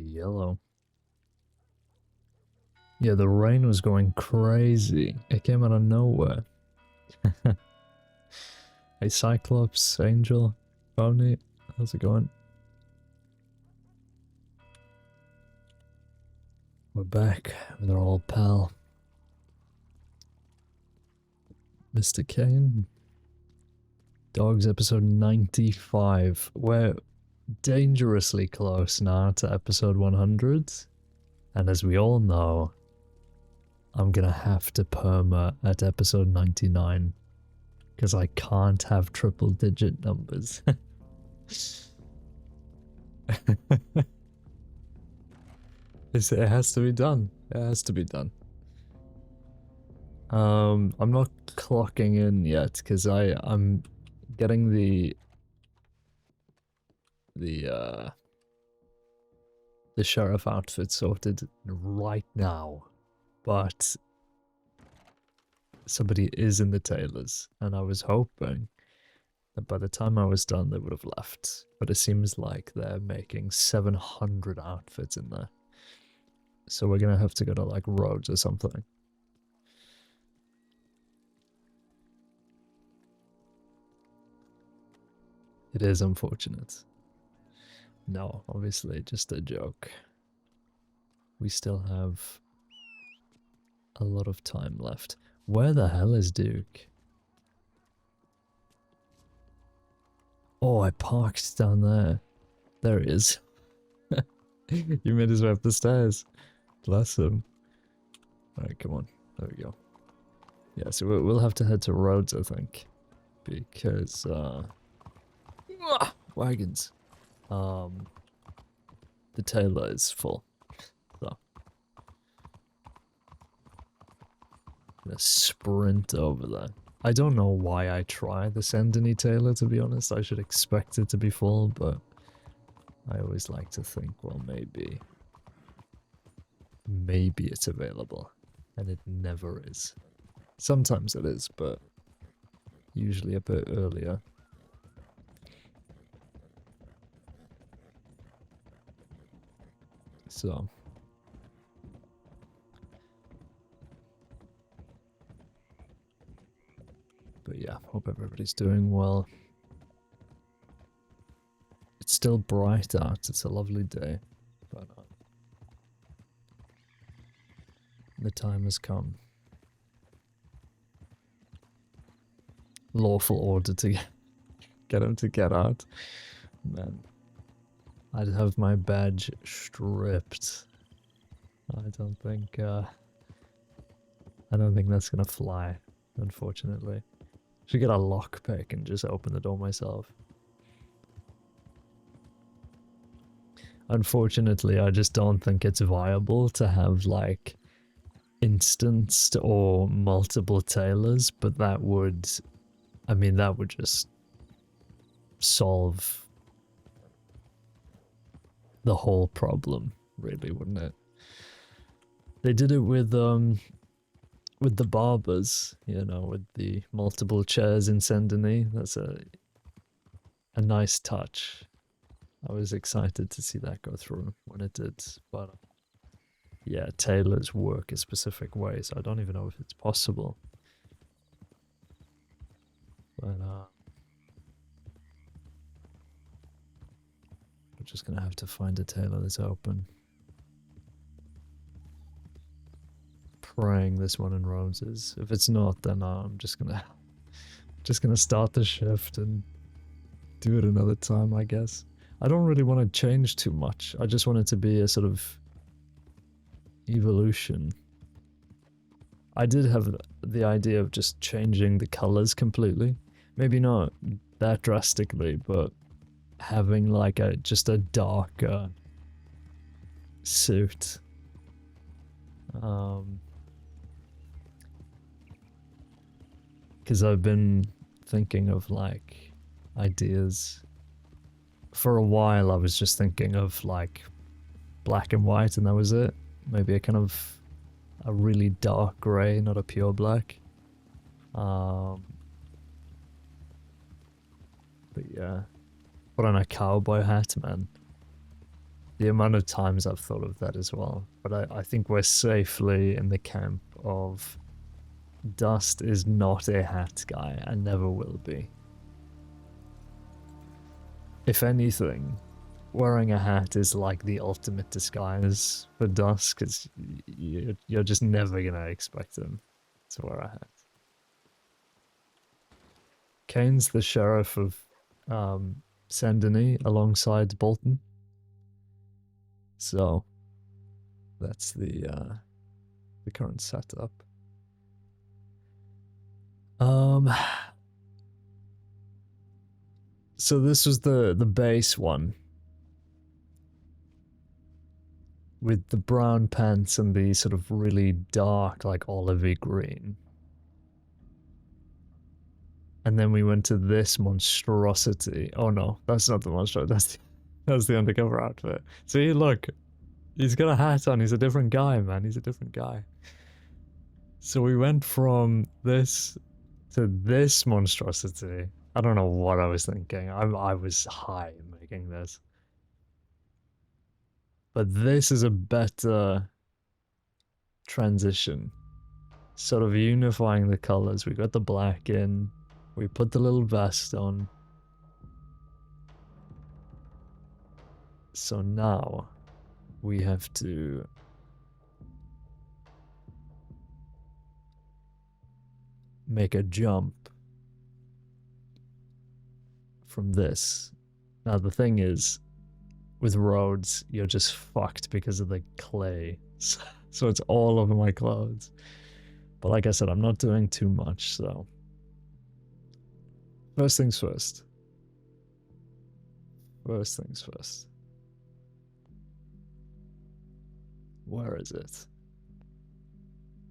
Yellow. Yeah, the rain was going crazy. It came out of nowhere. Hey, Cyclops, Angel, Bonnie, how's it going? We're back with our old pal, Mr. Caine. Dogs episode 95. We're dangerously close now to episode 100. And as we all know, I'm gonna have to perma at episode 99. Because I can't have triple digit numbers. It has to be done. It has to be done. I'm not clocking in yet because I'm getting the sheriff outfit sorted right now, but somebody is in the tailors, and I was hoping that by the time I was done they would have left, but it seems like they're making 700 outfits in there, so we're gonna have to go to like Rhodes or something. It is unfortunate. No, obviously, just a joke. We still have a lot of time left. Where the hell is Duke? Oh, I parked down there. There he is. You made his way up the stairs. Bless him. Alright, come on. There we go. Yeah, so we'll have to head to Rhodes, I think. Because, wagons. The tailor is full. So. I'm gonna sprint over there. I don't know why I try the send any tailor, to be honest. I should expect it to be full, but I always like to think, well, maybe it's available. And it never is. Sometimes it is, but usually a bit earlier. So. But yeah, hope everybody's doing well. It's still bright out, it's a lovely day. But the time has come. Lawful order to get him to get out. Man. I'd have my badge stripped. I don't think that's gonna fly, unfortunately. Should get a lockpick and just open the door myself. Unfortunately, I just don't think it's viable to have like instanced or multiple tailors, but that would, I mean, that would just solve the whole problem, really, wouldn't it? They did it with the barbers, you know, with the multiple chairs in Saint-Denis. That's a nice touch. I was excited to see that go through when it did, but yeah, tailors work a specific way, so I don't even know if it's possible. But we're just gonna have to find a tailor that's open. Praying this one in Rhodes is. If it's not, then I'm just gonna start the shift and do it another time, I guess. I don't really want to change too much. I just want it to be a sort of evolution. I did have the idea of just changing the colors completely. Maybe not that drastically, but having like just a darker suit. Because I've been thinking of like ideas. For a while I was just thinking of like black and white and that was it. Maybe a really dark grey, not a pure black. But yeah. Put on a cowboy hat, man. the amount of times I've thought of that as well. But I think we're safely in the camp of Dust is not a hat guy and never will be. If anything, wearing a hat is like the ultimate disguise for Dust, because you're just never gonna expect him to wear a hat. Caine's the sheriff of Saint Denis alongside Bolton. So that's the current setup. So this was the base one with the brown pants and the sort of really dark, like olivey green. And then we went to this monstrosity. Oh no, that's not the monstrosity. That's the undercover outfit. See, look, he's got a hat on. He's a different guy, man. He's a different guy. So we went from this to this monstrosity. I don't know what I was thinking. I was high making this. But this is a better transition. Sort of unifying the colors. We got the black in. We put the little vest on. So now we have to make a jump from this. Now the thing is, with roads, you're just fucked because of the clay. So it's all over my clothes. But like I said, I'm not doing too much, so... First things first. First things first. Where is it?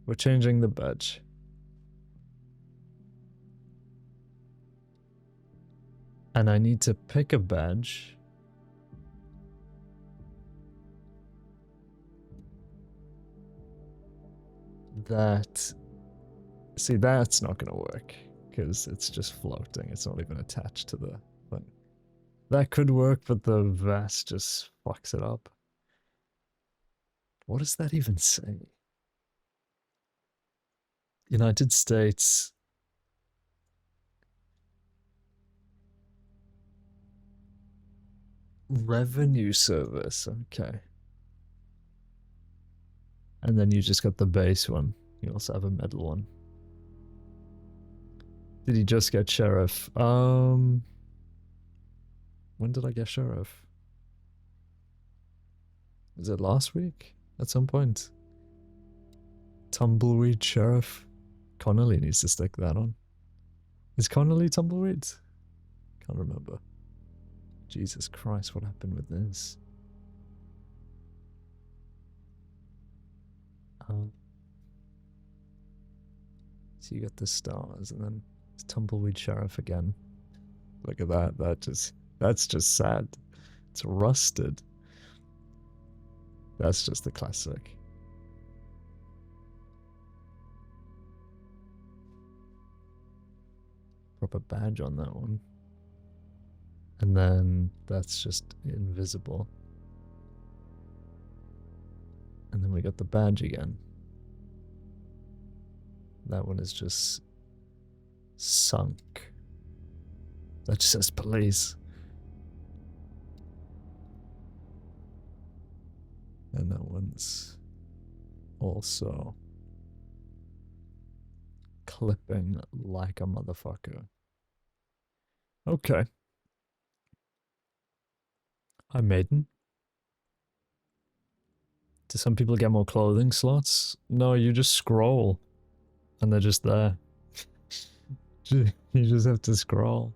We're changing the badge. And I need to pick a badge. That... See, that's not gonna work. Because it's just floating. It's not even attached to the thing. That could work, but the vest just fucks it up. What does that even say? United States... Revenue Service, okay. And then you just got the base one. You also have a medal one. Did he just get sheriff? When did I get sheriff? Was it last week? At some point? Tumbleweed sheriff? Connolly needs to stick that on. Is Connolly Tumbleweed? Can't remember. Jesus Christ, what happened with this? So you got the stars, and then it's Tumbleweed Sheriff again. Look at that. That's just sad. It's rusted. That's just the classic. Proper badge on that one. And then that's just invisible. And then we got the badge again. That one is just sunk. That just says police. And that one's also clipping like a motherfucker. Okay. Hi, Maiden. Do some people get more clothing slots? No, you just scroll. And they're just there. You just have to scroll.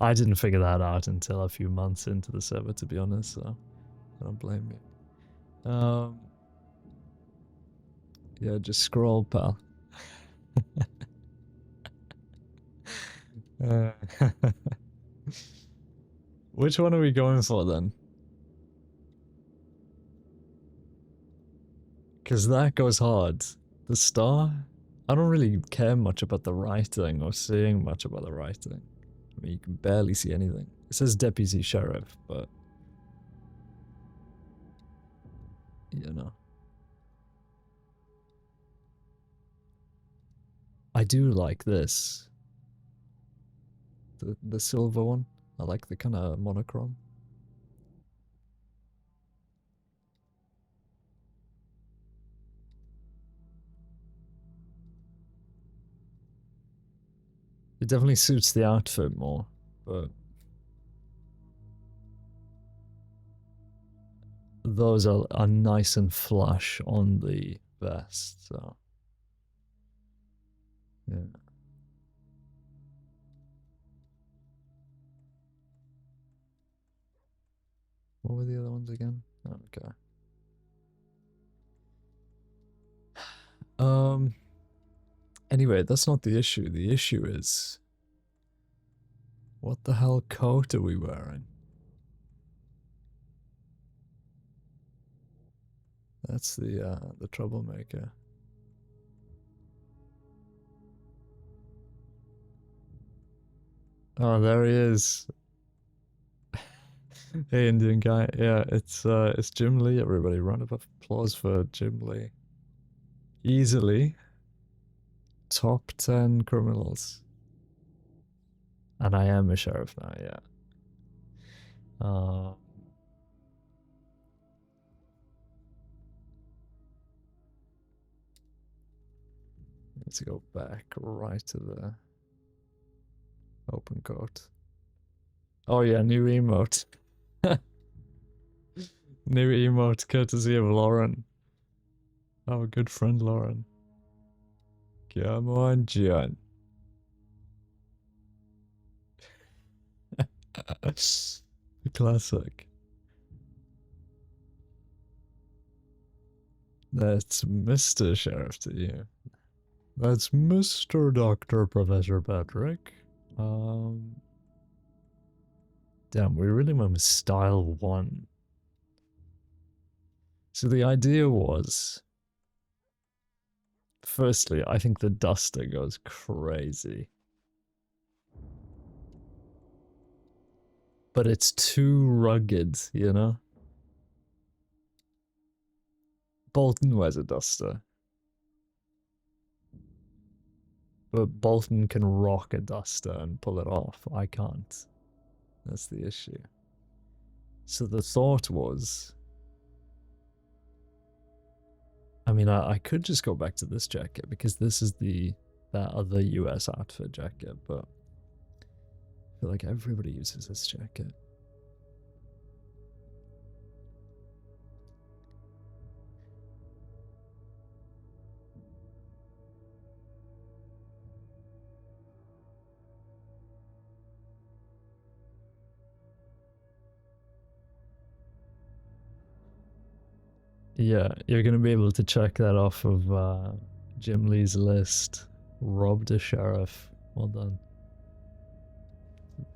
I didn't figure that out until a few months into the server, to be honest, so I don't blame you. Yeah, just scroll, pal. Which one are we going for then? Because that goes hard. The star? I don't really care much about the writing or seeing much about the writing. I mean, you can barely see anything. It says Deputy Sheriff, but... you know. I do like this. The silver one. I like the kind of monochrome. It definitely suits the outfit more, but those are nice and flush on the vest, so yeah. What were the other ones again? Okay. Anyway, that's not the issue. The issue is, what the hell coat are we wearing? That's the troublemaker. Oh, there he is. Hey, Indian guy. Yeah, it's Jim Lee. Everybody, round of applause for Jim Lee. Easily top 10 criminals, and I am a sheriff now. Yeah. Need to go back right to the open coat. Oh yeah, new emote. New emote courtesy of Lauren. Our good friend Lauren. Come on, John. The classic. That's Mr. Sheriff to you. That's Mr. Dr. Professor Patrick. Damn, we really went with style 1. So the idea was, firstly, I think the duster goes crazy. But it's too rugged, you know? Bolton wears a duster. But Bolton can rock a duster and pull it off. I can't. That's the issue. So the thought was, I mean, I could just go back to this jacket because this is that other US outfit jacket, but I feel like everybody uses this jacket. Yeah, you're gonna be able to check that off of Jim Lee's list. Robbed a sheriff. Well done.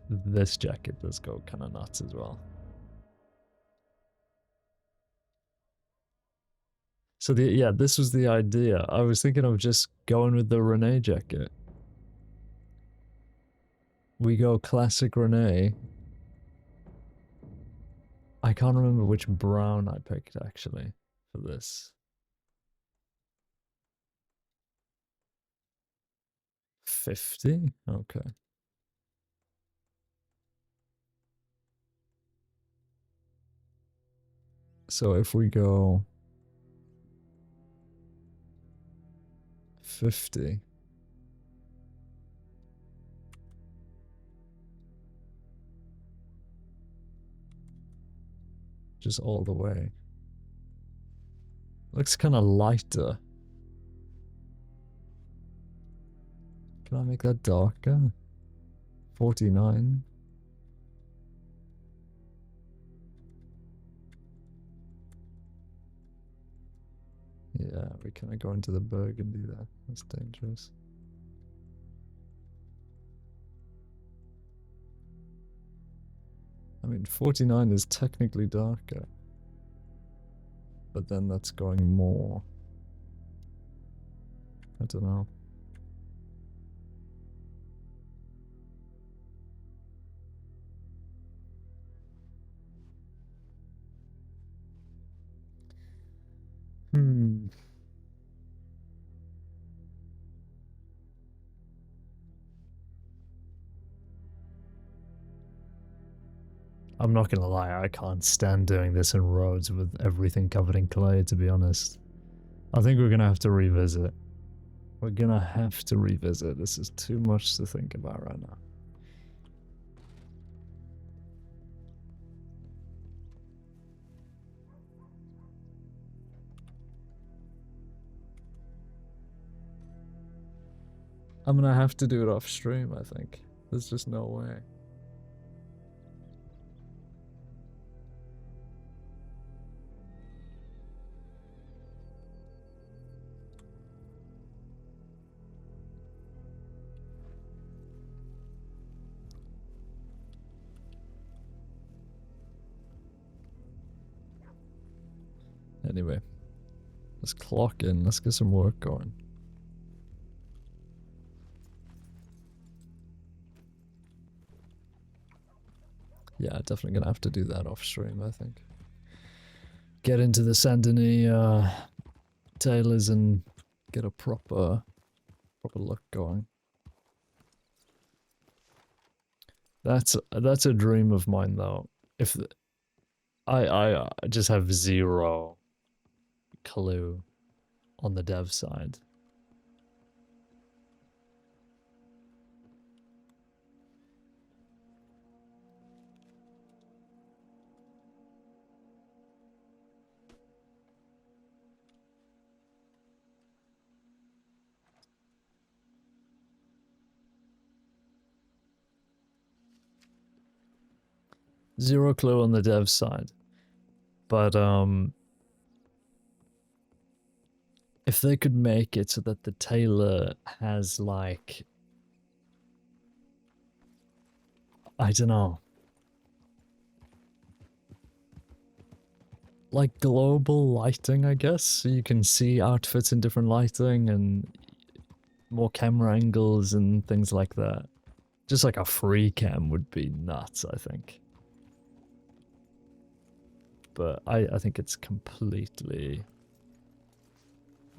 This jacket does go kind of nuts as well. So this was the idea. I was thinking of just going with the Renee jacket. We go classic Renee. I can't remember which brown I picked actually for this. 50? Okay. So if we go 50, just all the way. Looks kind of lighter. Can I make that darker? 49. Yeah, we kind of go into the burgundy there. That's dangerous. I mean, 49 is technically darker. But then that's going more. I don't know. I'm not gonna lie, I can't stand doing this in roads with everything covered in clay, to be honest. I think we're gonna have to revisit. We're gonna have to revisit. This is too much to think about right now. I'm gonna have to do it off stream, I think. There's just no way. Anyway, let's clock in. Let's get some work going. Yeah, definitely gonna have to do that off stream, I think. Get into the Saint-Denis tailors and get a proper look going. That's a dream of mine, though. If I just have zero clue on the dev side. Zero clue on the dev side. But if they could make it so that the tailor has like, I don't know, like global lighting, I guess, so you can see outfits in different lighting and more camera angles and things like that. Just like a free cam would be nuts, I think. But I think it's completely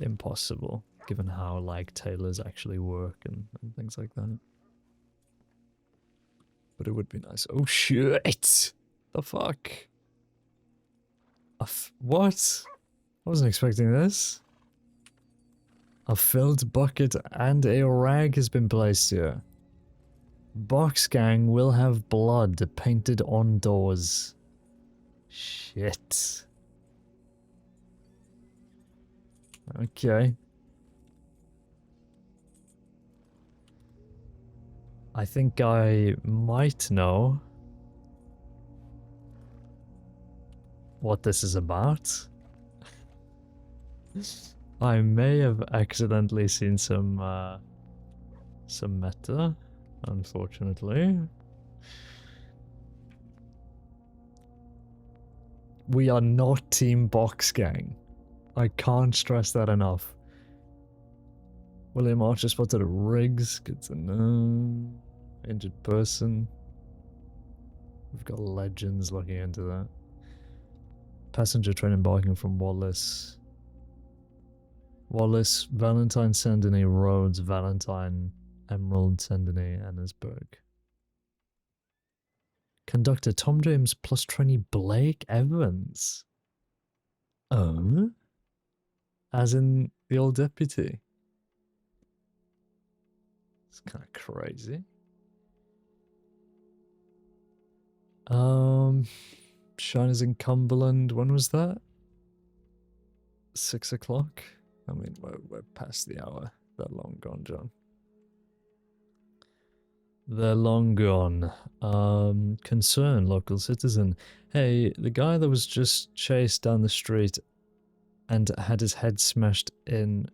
impossible, given how like tailors actually work and things like that. But it would be nice. Oh shit! The fuck? What? I wasn't expecting this. A filled bucket and a rag has been placed here. Box gang will have blood painted on doors. Shit. Okay. I think I might know what this is about. I may have accidentally seen some meta, unfortunately. We are not Team Box Gang. I can't stress that enough. William Archer spotted at Riggs. Good to know. Injured person. We've got legends looking into that. Passenger train embarking from Wallace. Wallace, Valentine, Saint-Denis, Rhodes, Valentine, Emerald, Saint-Denis, Annesburg. Conductor Tom James plus trainee Blake Evans. Oh? As in the old deputy. It's kind of crazy. Shiners in Cumberland. When was that? 6 o'clock? I mean, we're past the hour. They're long gone, John. They're long gone. Concern, local citizen. Hey, the guy that was just chased down the street and had his head smashed in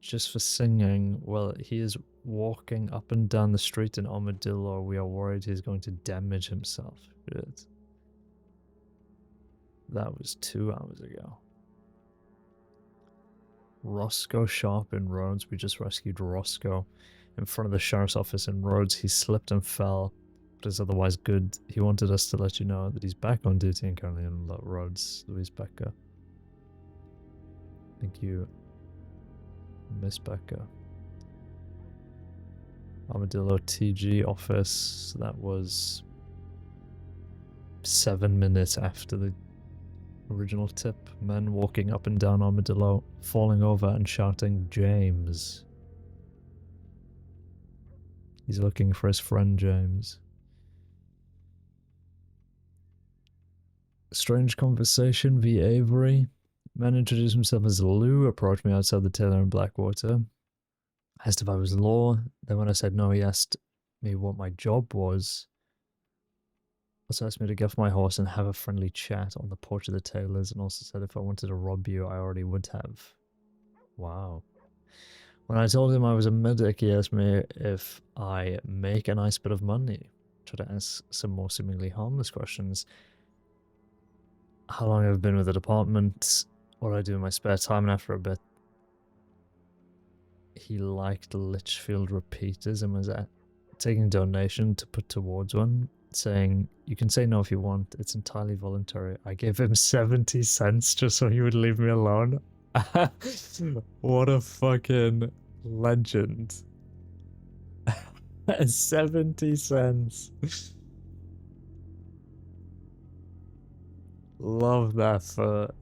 just for singing, well, he is walking up and down the street in Armadillo. We are worried he's going to damage himself. Shit. That was 2 hours ago. Roscoe Sharp in Rhodes. We just rescued Roscoe in front of the sheriff's office in Rhodes. He slipped and fell, but is otherwise good. He wanted us to let you know that he's back on duty and currently in Rhodes. Louise Becker. Thank you, Miss Becker. Armadillo TG office. That was 7 minutes after the original tip. Men walking up and down Armadillo, falling over and shouting, James. He's looking for his friend James. Strange conversation via Avery. Man introduced himself as Lou, approached me outside the tailor in Blackwater. Asked if I was Law. Then when I said no, he asked me what my job was. Also asked me to get off my horse and have a friendly chat on the porch of the tailors, and also said if I wanted to rob you, I already would have. Wow. When I told him I was a medic, he asked me if I make a nice bit of money. Tried to ask some more seemingly harmless questions. How long I've been with the department, what I do in my spare time, and after a bit, he liked Litchfield repeaters and was taking a donation to put towards one, saying, you can say no if you want, it's entirely voluntary. I gave him 70 cents just so he would leave me alone. What a fucking legend. 70 cents. Love that for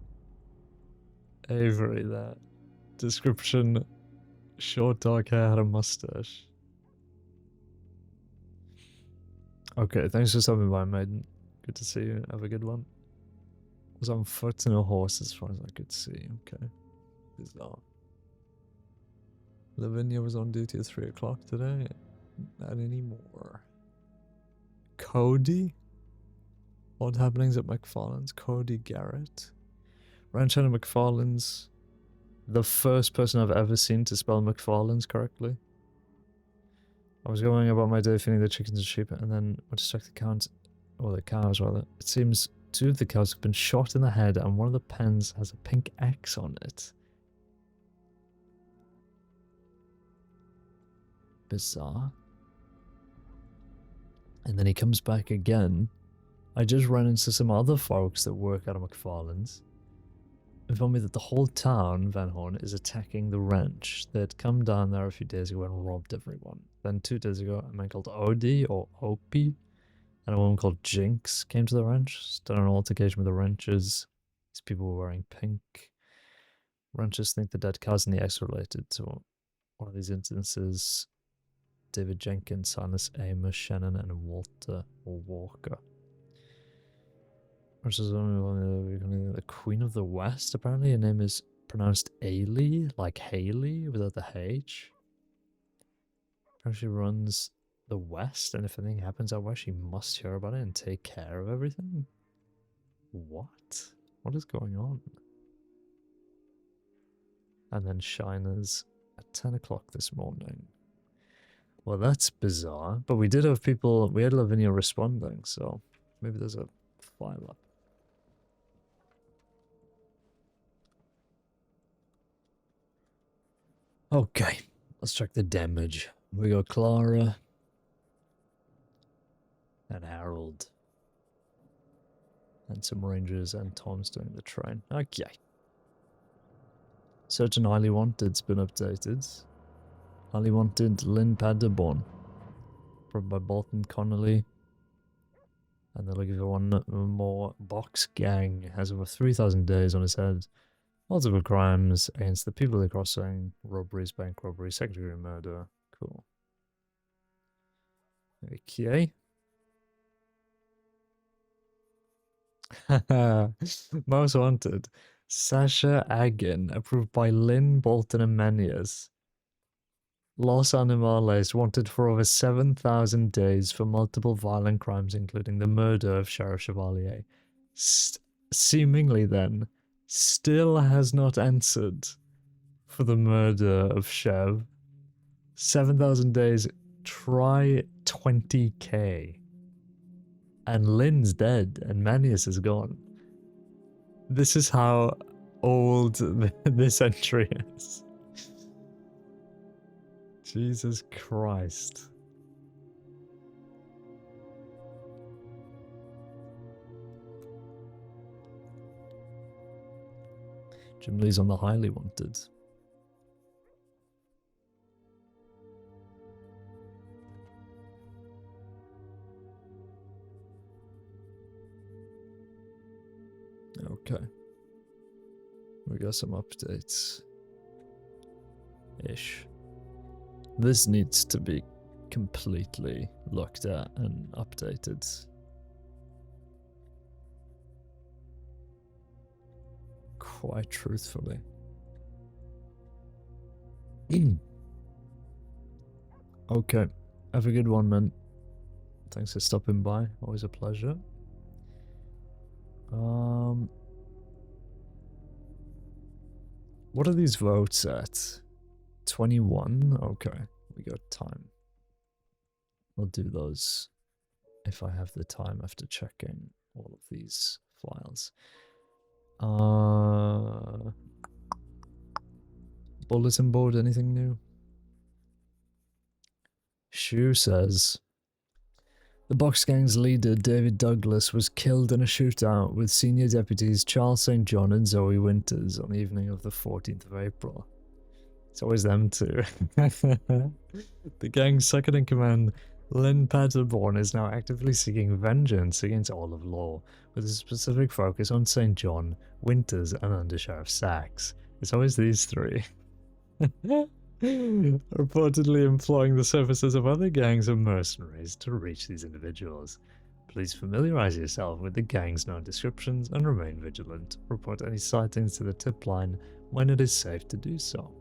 Avery, that description. Short dark hair, had a mustache. Okay, thanks for stopping by, maiden. Good to see you. Have a good one. Was on foot and a horse as far as I could see. Okay. Bizarre. Lavinia was on duty at 3 o'clock today. Not anymore. Cody? Odd happenings at McFarlane's. Cody Garrett. Ranchana McFarlane's. The first person I've ever seen to spell McFarlane's correctly. I was going about my day feeding the chickens and sheep, and then went to check the cows, or the cows rather. It seems 2 of the cows have been shot in the head, and one of the pens has a pink X on it. Bizarre. And then he comes back again. I just ran into some other folks that work out of McFarlane's. Informed me that the whole town, Van Horn, is attacking the ranch. They had come down there a few days ago and robbed everyone. Then 2 days ago, a man called Odie, or Opie, and a woman called Jinx came to the ranch, started an altercation with the ranchers. These people were wearing pink. Ranchers think the dead cows and the ex related to one of these instances. David Jenkins, Silas Amos, Shannon, and Walter, or Walker. The Queen of the West, apparently. Her name is pronounced Ailey, like Haley, without the H. Apparently she runs the West, and if anything happens out west, she must hear about it and take care of everything. What? What is going on? And then Shiners at 10 o'clock this morning. Well, that's bizarre, but we did have people, we had Lavinia responding, so maybe there's a file up. Okay, let's check the damage. We got Clara and Harold. And some rangers and Tom's doing the train. Okay. Search and Highly Wanted's been updated. Highly Wanted Lynn Paderborn. Brought by Bolton Connolly. And they're looking for one more. Box Gang has over 3,000 days on his head. Multiple crimes against the people of the crossing. Robberies, bank robbery, second-degree murder. Cool. Okay. Most Wanted. Sasha Agin, approved by Lynn, Bolton, and Manias. Los Animales, wanted for over 7,000 days for multiple violent crimes, including the murder of Sheriff Chevalier. Seemingly then, still has not answered for the murder of Chev. 7,000 days, try 20k. And Lynn's dead, and Manius is gone. This is how old this entry is. Jesus Christ. Jim Lee's on the Highly Wanted. Okay. We got some updates. Ish. This needs to be completely looked at and updated. Quite truthfully. Okay. Have a good one, man. Thanks for stopping by. Always a pleasure. What are these votes at? 21? Okay. We got time. We'll do those if I have the time after checking all of these files. Bulletin board, anything new? Shu says, the Box Gang's leader, David Douglas, was killed in a shootout with senior deputies Charles St. John and Zoe Winters on the evening of the 14th of April. It's always them two. The gang's second-in-command, Lynn Patterborn, is now actively seeking vengeance against all of law, with a specific focus on St. John, Winters, and Undersheriff Sachs. It's always these three. Reportedly employing the services of other gangs and mercenaries to reach these individuals. Please familiarize yourself with the gang's known descriptions and remain vigilant. Report any sightings to the tip line when it is safe to do so.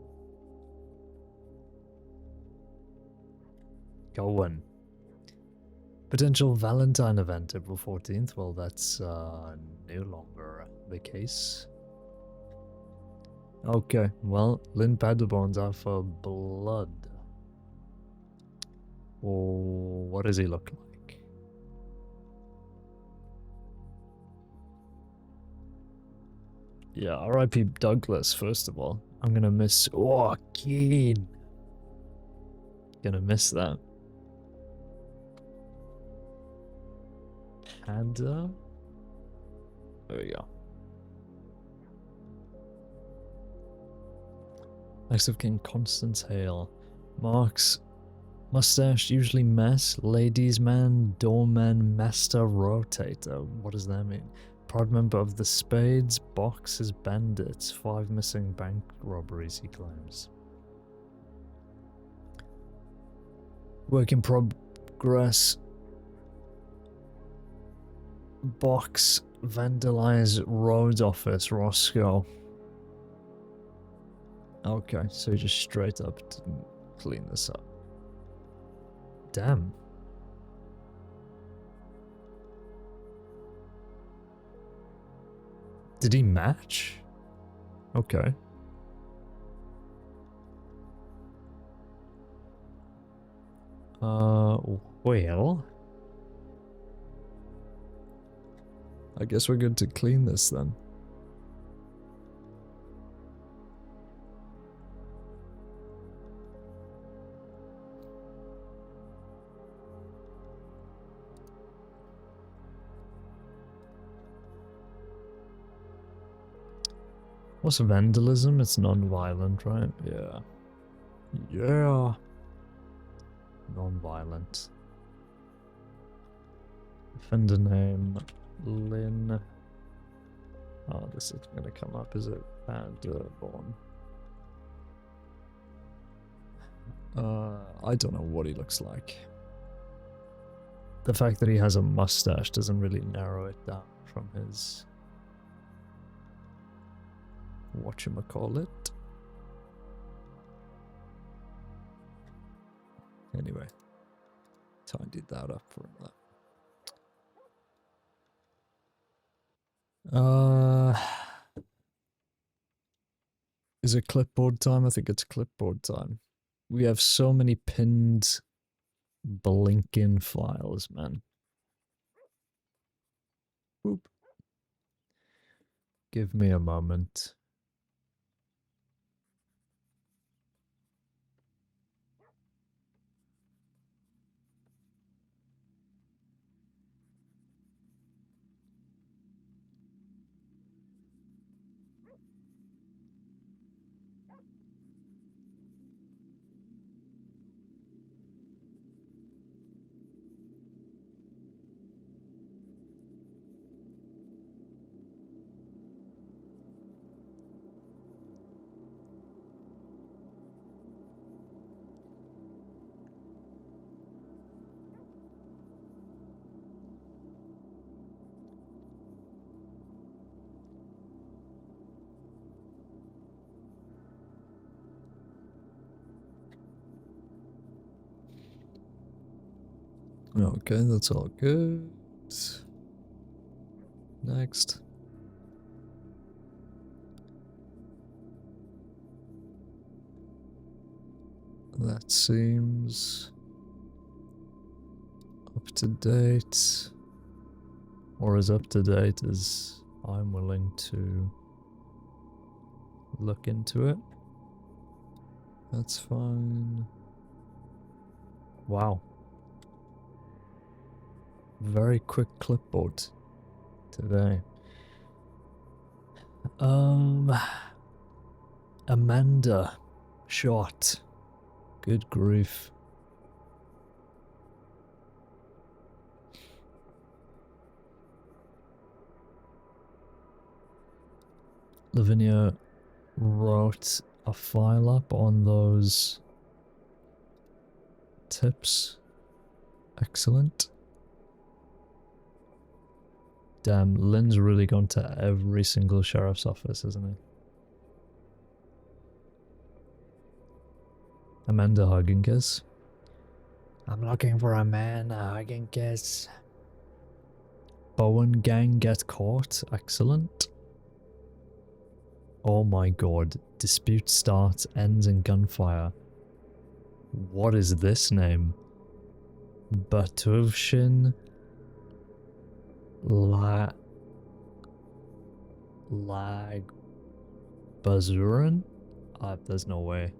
Going. Potential Valentine event April 14th. Well, that's no longer the case. Okay, well, Lynn Padderborn's out for blood. Oh, what does he look like? Yeah, R.I.P. Douglas, first of all. I'm gonna miss... Oh, Caine! Gonna miss that. And, there we go. Next of kin, Constance Hale. Marks, mustache, usually mess, ladies man, doorman, master, rotator. What does that mean? Proud member of the Spades, Boxes, Bandits. 5 missing bank robberies, he claims. Work in progress. Box, vandalize, road office, Roscoe. Okay, so just straight up to clean this up. Damn. Did he match? Okay. Well. I guess we're good to clean this then. What's vandalism? It's non-violent, right? Yeah. Yeah. Non-violent. Offender name, Lynn. Oh, this is gonna come up, is it? Padderborn. I don't know what he looks like. The fact that he has a mustache doesn't really narrow it down from his... whatchamacallit. Anyway, tidied that up for that. Is it clipboard time? I think it's clipboard time. We have so many pinned blinking files, man. Whoop. Give me a moment. Okay, that's all good. Next. That seems up to date. Or as up to date as I'm willing to look into it. That's fine. Wow. Very quick clipboard today. Amanda shot. Good grief. Lavinia wrote a file up on those tips. Excellent. Damn, Lynn's really gone to every single sheriff's office, isn't he? Amanda Huggins. I'm looking for a man, Huggins. Bowen gang get caught. Excellent. Oh my god. Dispute starts, ends in gunfire. What is this name? Batuvshin Bazuran? There's no way.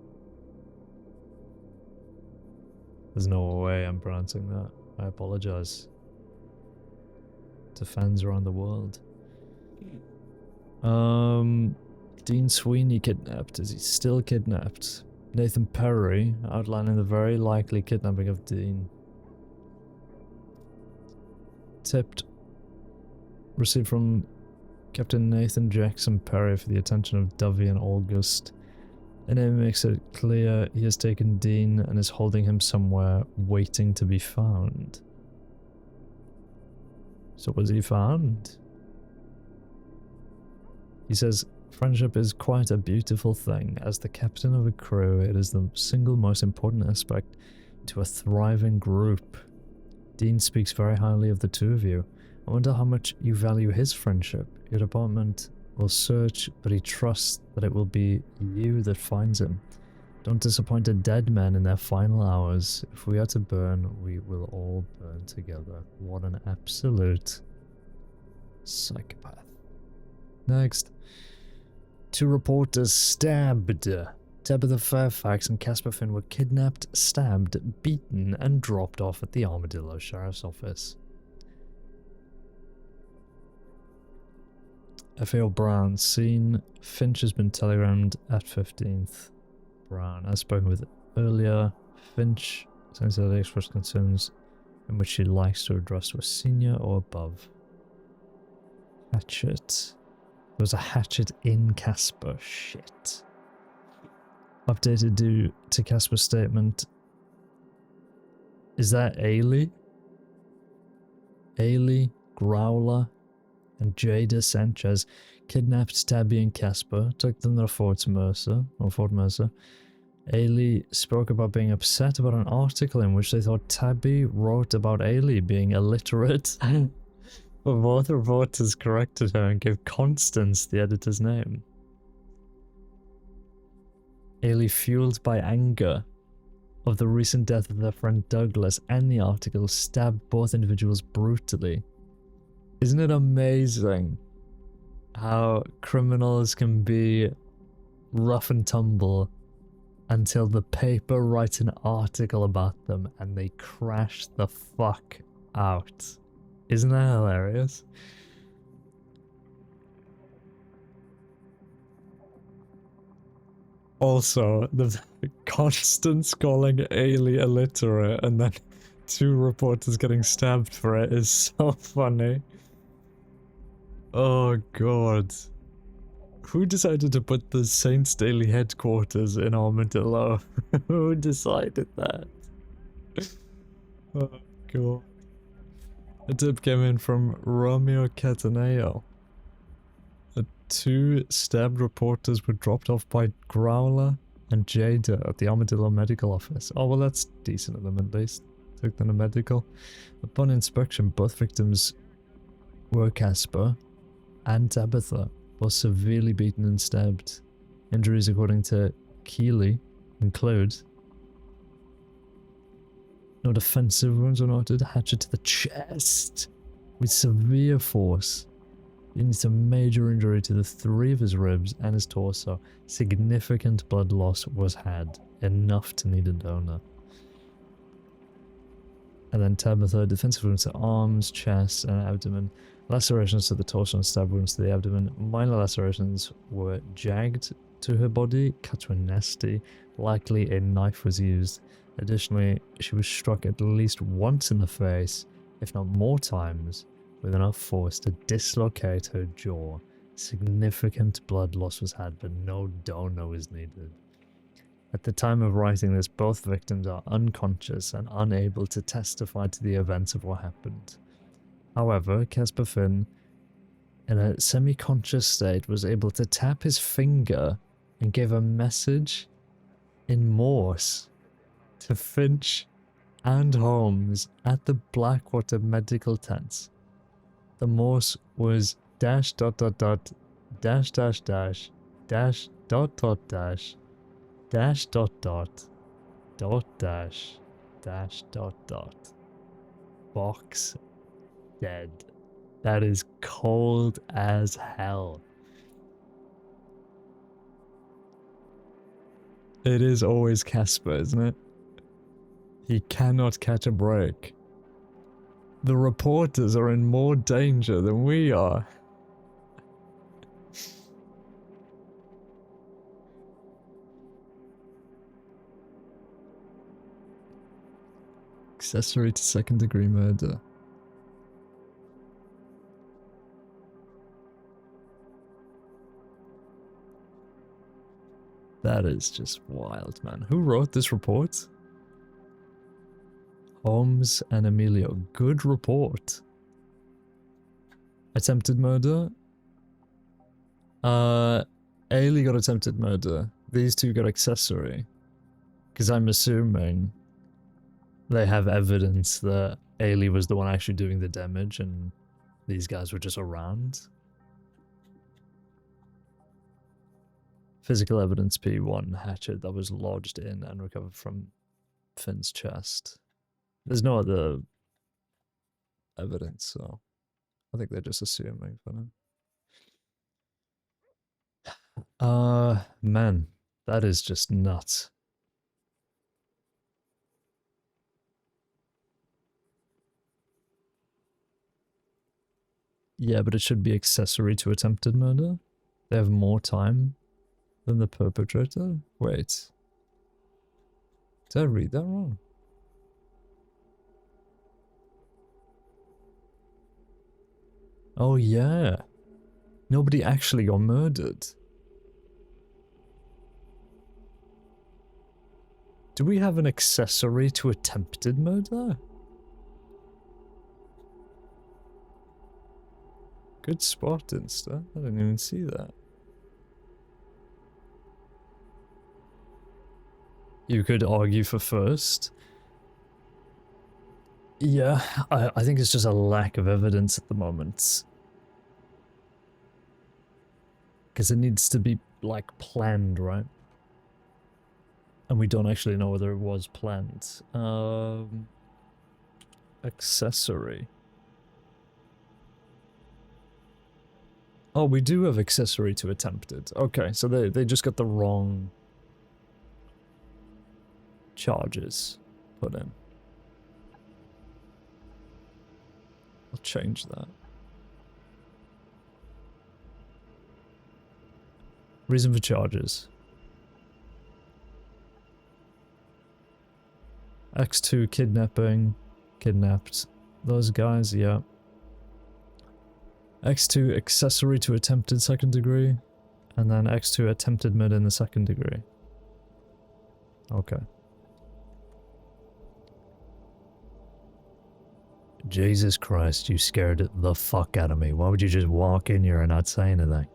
There's no way I'm pronouncing that. I apologize. To fans around the world. Dean Sweeney kidnapped. Is he still kidnapped? Nathan Perry outlining the very likely kidnapping of Dean. Tipped. Received from Captain Nathan Jackson Perry for the attention of Dovey and August. And it makes it clear he has taken Dean and is holding him somewhere, waiting to be found. So was he found? He says, friendship is quite a beautiful thing. As the captain of a crew, it is the single most important aspect to a thriving group. Dean speaks very highly of the two of you. I wonder how much you value his friendship. Your department will search, but he trusts that it will be you that finds him. Don't disappoint a dead man in their final hours. If we are to burn, we will all burn together. What an absolute psychopath. Next. 2 reporters stabbed. Tabitha Fairfax and Casper Finn were kidnapped, stabbed, beaten, and dropped off at the Armadillo Sheriff's Office. FAO Brown, seen. Finch has been telegrammed at 15th. Brown, as spoken with earlier, Finch sincerely expressed concerns in which she likes to address to a senior or above. Hatchet. There was a hatchet in Casper. Shit. Updated due to Casper's statement. Is that Ailey? Ailey, Growler, and Jada Sanchez kidnapped Tabby and Casper, took them to Fort Mercer. Ailey spoke about being upset about an article in which they thought Tabby wrote about Ailey being illiterate. But both reporters corrected her and gave Constance the editor's name. Ailey, fueled by anger of the recent death of their friend Douglas and the article, stabbed both individuals brutally. Isn't it amazing how criminals can be rough and tumble until the paper writes an article about them and they crash the fuck out? Isn't that hilarious? Also, the Constance calling Ailey illiterate and then 2 reporters getting stabbed for it is so funny. Oh god. Who decided to put the Saints Daily headquarters in Armadillo? Who decided that? Oh god. A tip came in from Romeo Cataneo. The 2 stabbed reporters were dropped off by Growler and Jada at the Armadillo medical office. Oh well, that's decent of them at least. Took them to medical. Upon inspection, both victims were Casper and Tabitha, both severely beaten and stabbed. Injuries, according to Keeley, include no defensive wounds were noted, hatchet to the chest with severe force. Leading to major injury to the 3 of his ribs and his torso. Significant blood loss was had, enough to need a donor. And then Tabitha, defensive wounds to arms, chest, and abdomen. Lacerations to the torso and stab wounds to the abdomen. Minor lacerations were jagged to her body, cuts were nasty. Likely a knife was used. Additionally, she was struck at least once in the face, if not more times, with enough force to dislocate her jaw. Significant blood loss was had, but no donor was needed. At the time of writing this, both victims are unconscious and unable to testify to the events of what happened. However, Casper Finn, in a semi-conscious state, was able to tap his finger and gave a message in Morse to Finch and Holmes at the Blackwater medical tents. The Morse was dash dot dot dot dash dash dash dash dot dot dash dash dot dot dot dash dash dot dot. Box dead. That is cold as hell. It is always Casper, isn't it? He cannot catch a break. The reporters are in more danger than we are. Accessory to second-degree murder. That is just wild, man. Who wrote this report? Holmes and Emilio. Good report. Attempted murder? Ailey got attempted murder. These two got accessory. Because I'm assuming they have evidence that Ailey was the one actually doing the damage and these guys were just around. Physical evidence P1, hatchet that was lodged in and recovered from Finn's chest. There's no other evidence, so I think they're just assuming for now. Man, that is just nuts. Yeah, but it should be accessory to attempted murder. They have more time than the perpetrator? Wait. Did I read that wrong? Oh yeah. Nobody actually got murdered. Do we have an accessory to attempted murder? Good spot, Insta. I didn't even see that. You could argue for first. Yeah, I think it's just a lack of evidence at the moment. Because it needs to be, like, planned, right? And we don't actually know whether it was planned. Accessory. Oh, we do have accessory to attempted. Okay, so they just got the wrong charges put in. I'll change that. Reason for charges. X2 kidnapping. Kidnapped. Those guys, yeah. X2 accessory to attempted second degree. And then X2 attempted murder in the second degree. Okay. Jesus Christ, you scared the fuck out of me. Why would you just walk in here and not say anything?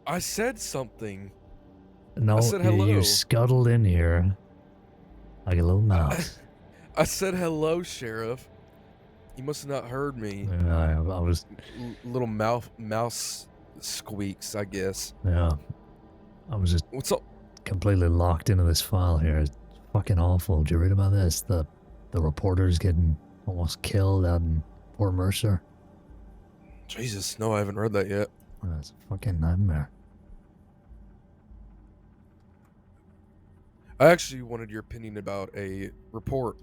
I said something. No, I said hello. You scuttled in here like a little mouse. I said hello, Sheriff. You must have not heard me. Yeah, I was, Little mouse squeaks, I guess. yeah, I was just What's up? completely locked into this file here. It's fucking awful. Did you read about this? The reporter's getting almost killed out in Port Mercer. Jesus, no, I haven't read that yet. It's a fucking nightmare. I actually wanted your opinion about a report.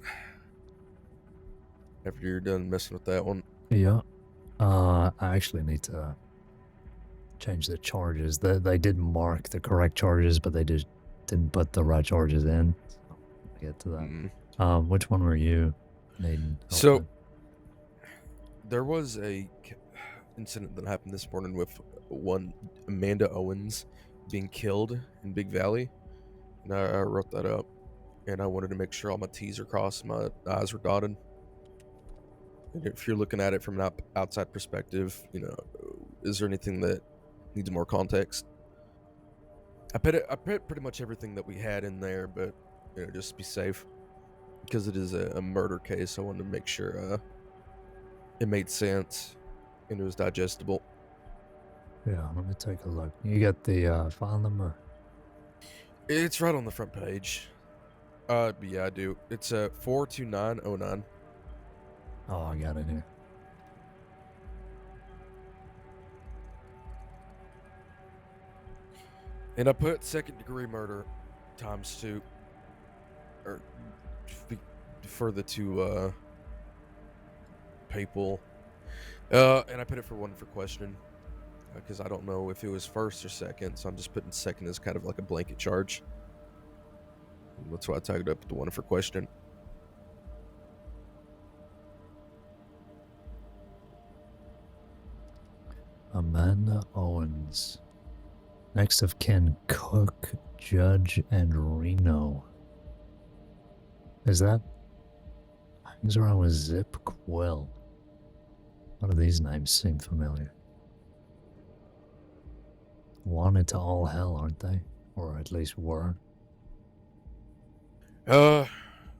After you're done messing with that one. Yeah. I actually need to change the charges. They did mark the correct charges, but they just didn't put the right charges in. So I'll get to that. Which one were you needing help So, with? there was a incident that happened this morning with one Amanda Owens being killed in Big Valley. And I wrote that up. And I wanted to make sure all my T's are crossed, my I's were dotted. And if you're looking at it from an outside perspective, is there anything that needs more context? I put pretty much everything that we had in there, but just to be safe, because it is a murder case. I wanted to make sure it made sense and it was digestible. Yeah, let me take a look. You got the file number? It's right on the front page. But yeah, I do. It's 42909. Oh, I got it here. And I put second-degree murder ×2, or for the two people. And I put it for one for questioning, because I don't know if it was first or second, so I'm just putting second as kind of like a blanket charge. And that's why I tagged up the one for questioning. Amanda Owens. Next of kin, Cook, Judge, and Reno. Is that? Hangs around with Zip Quill. One of these names seem familiar. Wanted to all hell, aren't they? Or at least were. I'm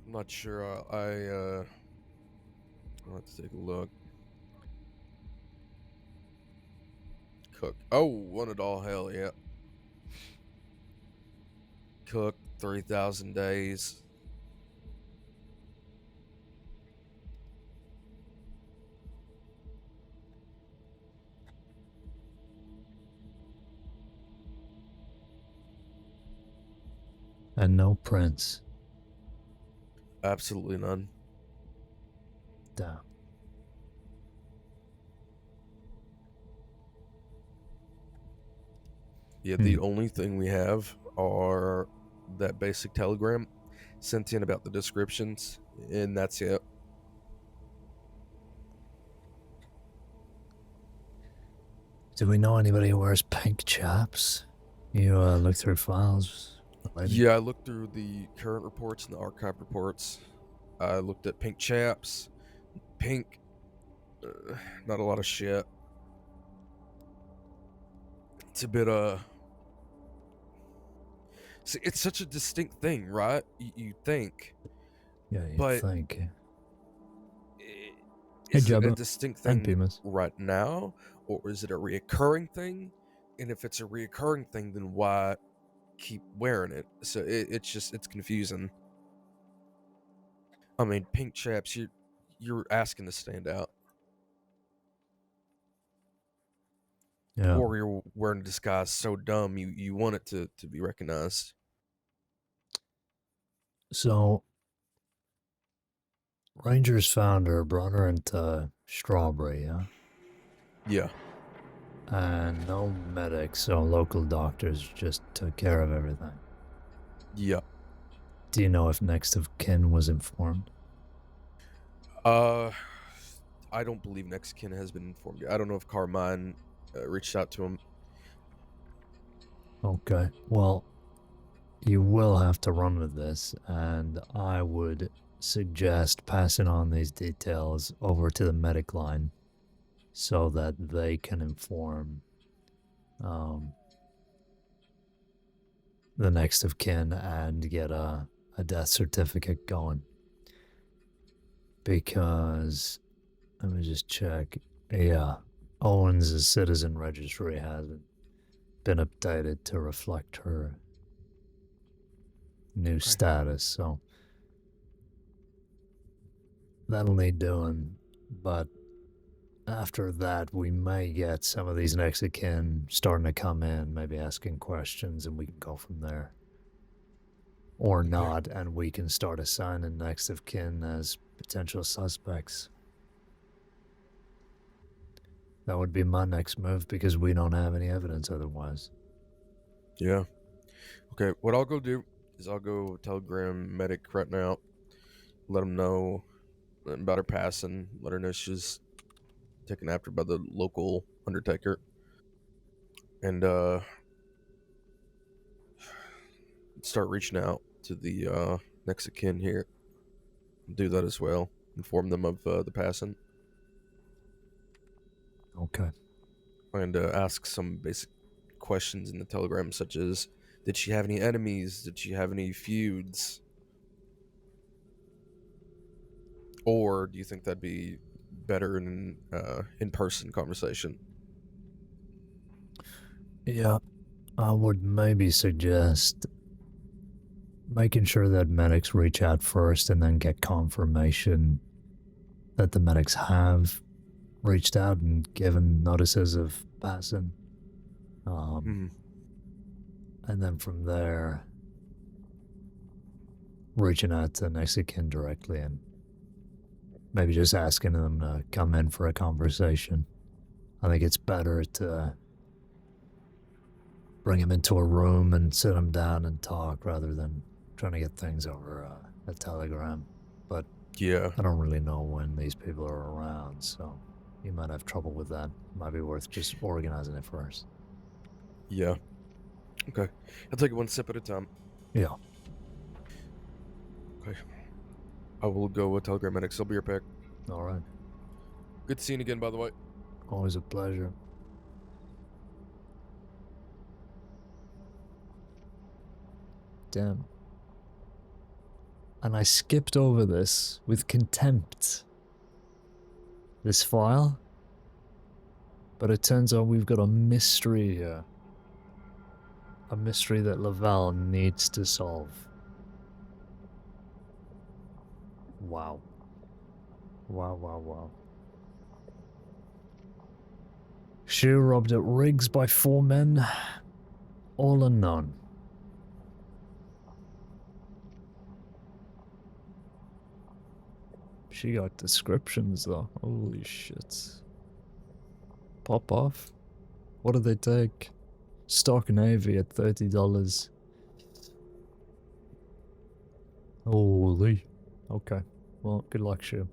not sure. I'll have to take a look. Cook. Oh, wanted all hell, yeah. Cook, 3,000 days. And no prints. Absolutely none. Damn. Yeah, the only thing we have are that basic telegram sent in about the descriptions, and that's it. Do we know anybody who wears pink chaps? You look through files? Yeah, I looked through the current reports and the archive reports. I looked at pink chaps. Pink, not a lot of shit. It's a bit, see, it's such a distinct thing, right? You think. Yeah, you But think. Is it a Jabba. distinct And thing Pumas. right now, or is it a reoccurring thing? And if it's a reoccurring thing, then why keep wearing it? So it's confusing. I mean, pink chaps, you're asking to stand out, Yeah. or you're wearing a disguise so dumb you want it to be recognized. So, Rangers found her, brought her into Strawberry, yeah? Yeah. And no medics, so local doctors just took care of everything. Yeah. Do you know if next of kin was informed? I don't believe next kin has been informed yet. I don't know if Carmine reached out to him. Okay, well, you will have to run with this, and I would suggest passing on these details over to the medic line so that they can inform the next of kin and get a death certificate going. Because, let me just check. Yeah, Owens' citizen registry hasn't been updated to reflect her new status, so that'll need doing. But after that, we may get some of these next of kin starting to come in, maybe asking questions, and we can go from there. Or not, and we can start assigning next of kin as potential suspects. That would be my next move because we don't have any evidence otherwise. Yeah. Okay, what I'll go do is I'll go telegram medic right now, let him know about her passing, let her know she's taken after by the local undertaker, and start reaching out to the next of kin here. Do that as well. Inform them of the passing. Okay. And ask some basic questions in the telegram, such as, did she have any enemies? Did she have any feuds? Or do you think that'd be better in in-person conversation? Yeah, I would maybe suggest making sure that medics reach out first and then get confirmation that the medics have reached out and given notices of passing. And then from there, reaching out to next of kin directly and maybe just asking them to come in for a conversation. I think it's better to bring him into a room and sit him down and talk rather than trying to get things over a telegram. But yeah, I don't really know when these people are around, so you might have trouble with that. Might be worth just organizing it first. Yeah. Okay. I'll take it one step at a time. Yeah. Okay. I will go with telegram medics. I'll be your pick. All right. Good seeing you again, by the way. Always a pleasure. Damn. And I skipped over this with contempt. This file. But it turns out we've got a mystery here. A mystery that Laval needs to solve. Wow. Wow, wow, wow. Shoe robbed at Riggs by 4 men. All unknown. She got descriptions though. Holy shit. Pop off. What do they take? Stock Navy at $30. Holy. Okay. Well, good luck, Shoe.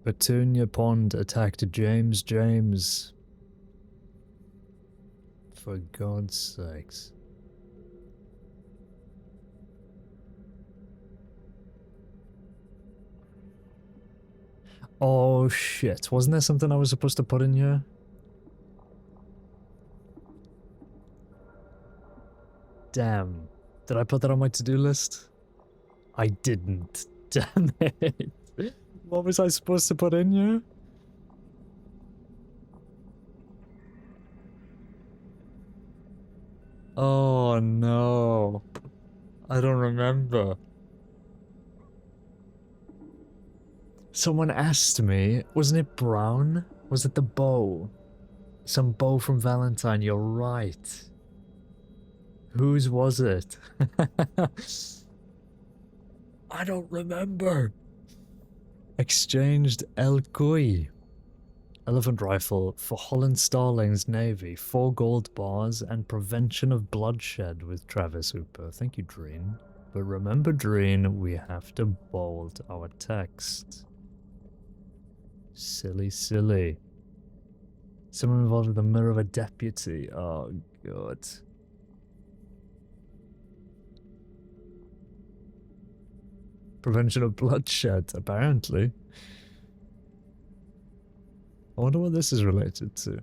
Petunia Pond attacked James. For God's sakes. Oh shit, wasn't there something I was supposed to put in here? Damn. Did I put that on my to-do list? I didn't. Damn it. What was I supposed to put in here? Oh no. I don't remember. Someone asked me, wasn't it brown? Was it the bow? Some bow from Valentine, you're right. Whose was it? I don't remember. Exchanged El Cuy. Elephant rifle for Holland Starling's Navy. 4 gold bars and prevention of bloodshed with Travis Hooper. Thank you, Dreen. But remember, Dreen, we have to bold our text. Silly, silly. Someone involved with the murder of a deputy. Oh, God. Prevention of bloodshed, apparently. I wonder what this is related to.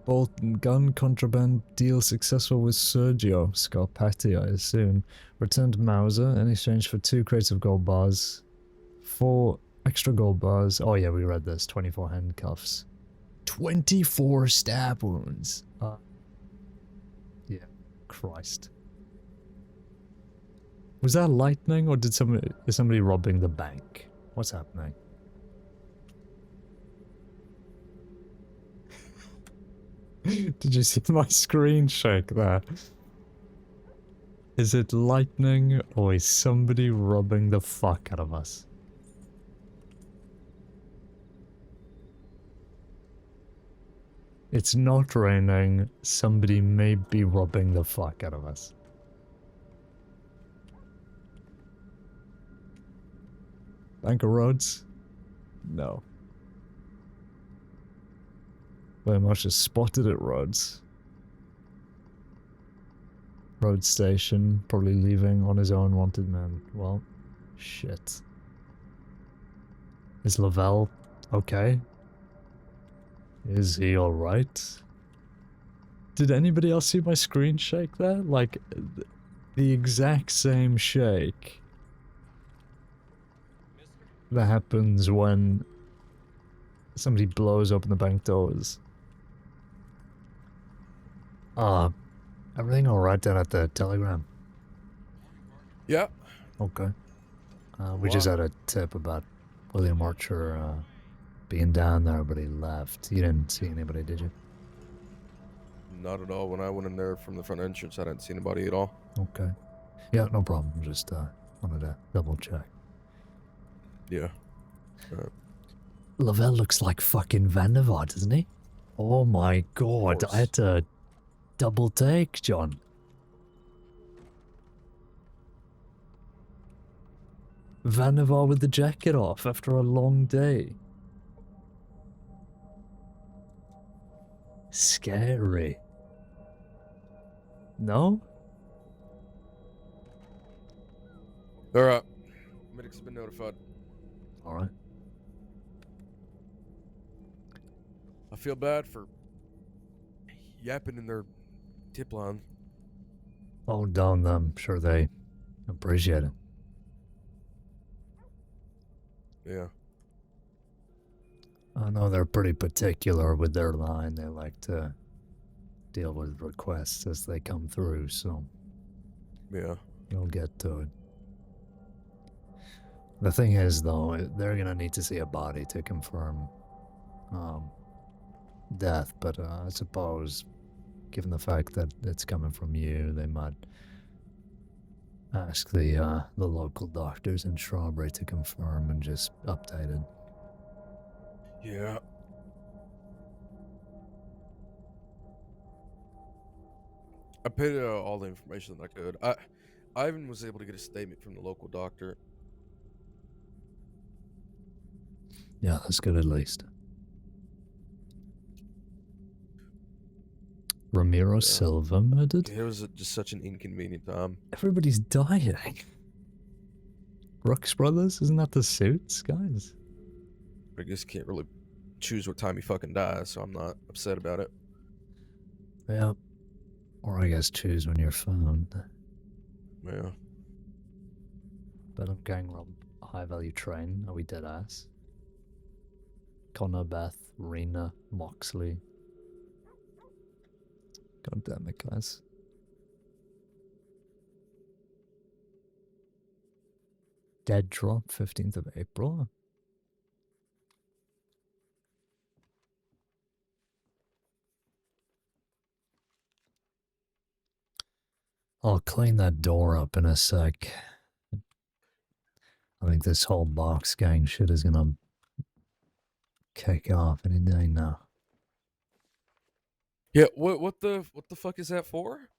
Bolton gun contraband deal successful with Sergio Scarpati, I assume. Returned Mauser in exchange for 2 crates of gold bars. 4 extra gold bars. Oh yeah, we read this. 24 handcuffs. 24 stab wounds. Yeah. Christ. Was that lightning or is somebody robbing the bank? What's happening? Did you see my screen shake there? Is it lightning or is somebody robbing the fuck out of us? It's not raining. Somebody may be robbing the fuck out of us. Bank of Roads? No. Very much just spotted at Rhodes. Road station, probably leaving on his own, wanted man. Well, shit. Is Lavelle okay? Is he alright? Did anybody else see my screen shake there? Like, the exact same shake that happens when somebody blows open the bank doors. Everything alright down at the Telegram? Yeah. Okay. We just had a tip about William Archer being down there, but he left. You didn't see anybody, did you? Not at all. When I went in there from the front entrance, I didn't see anybody at all. Okay. Yeah, no problem. Just wanted to double check. Yeah. Lavelle looks like fucking Vandervaart, doesn't he? Oh my god, I had to double take, John. Vandervaart with the jacket off after a long day. Scary. No? Alright. Medic's been notified. Alright. I feel bad for yapping in their tip line. Oh, don't. I'm sure they appreciate it. Yeah. I know they're pretty particular with their line. They like to deal with requests as they come through, so Yeah. you'll get to it. The thing is, though, they're gonna need to see a body to confirm death, but I suppose, given the fact that it's coming from you, they might ask the local doctors in Strawberry to confirm and just update it. Yeah. I paid all the information that I could. I even was able to get a statement from the local doctor. Yeah, that's good at least. Ramiro Silva murdered? It was just such an inconvenient time. Everybody's dying. Brooks Brothers? Isn't that the Suits, guys? I just can't really choose what time he fucking dies, so I'm not upset about it. Yeah. Or I guess choose when you're found. Yeah. But I'm gang rob high value train. Are we dead ass? Connor, Beth, Rena, Moxley. God damn it, guys. Dead drop, 15th of April. I'll clean that door up in a sec. I think this whole box gang shit is gonna kick off any day now. Yeah, what the fuck is that for?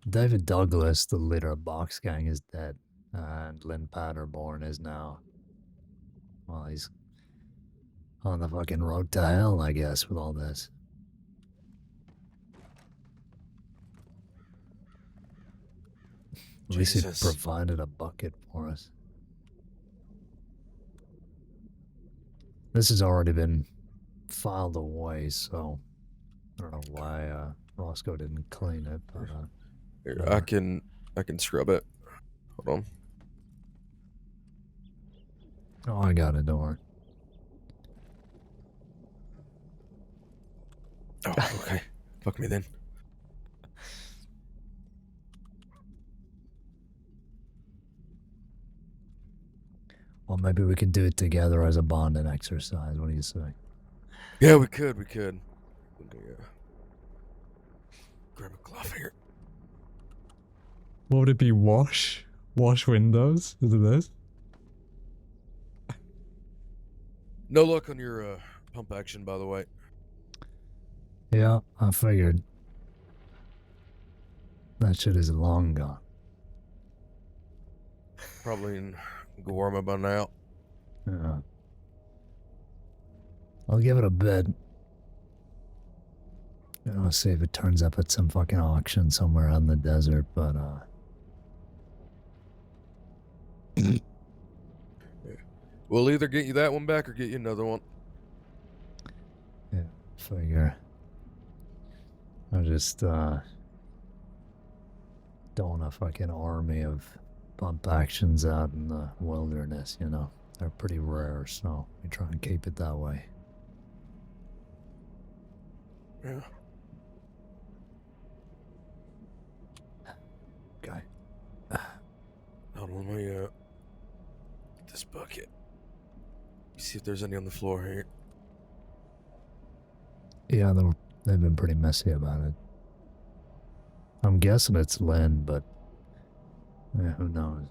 David Douglas, the leader of Box Gang, is dead. And Lynn Patterborn is now, well, he's on the fucking road to hell, I guess, with all this. At least he provided a bucket for us. This has already been filed away, so why Roscoe didn't clean it, but Here, whatever. I can scrub it. Hold on. Oh, I got it, don't worry. Oh, okay. Fuck me then. Well, maybe we could do it together as a bonding exercise. What do you say? Yeah, we could. Let me grab a glove here. What would it be? Wash? Wash windows? Is it this? No luck on your pump action, by the way. Yeah, I figured. That shit is long gone. Probably in Gorma by now. Yeah. I'll give it a bid. You know, see if it turns up at some fucking auction somewhere out in the desert, but We'll either get you that one back or get you another one. yeah, figure. I just don't want a fucking army of pump actions out in the wilderness, you know. They're pretty rare, so we try and keep it that way. Yeah. Okay. Hold on, let me get this bucket. See if there's any on the floor here. Yeah, they've been pretty messy about it. I'm guessing it's Lynn, but yeah, who knows?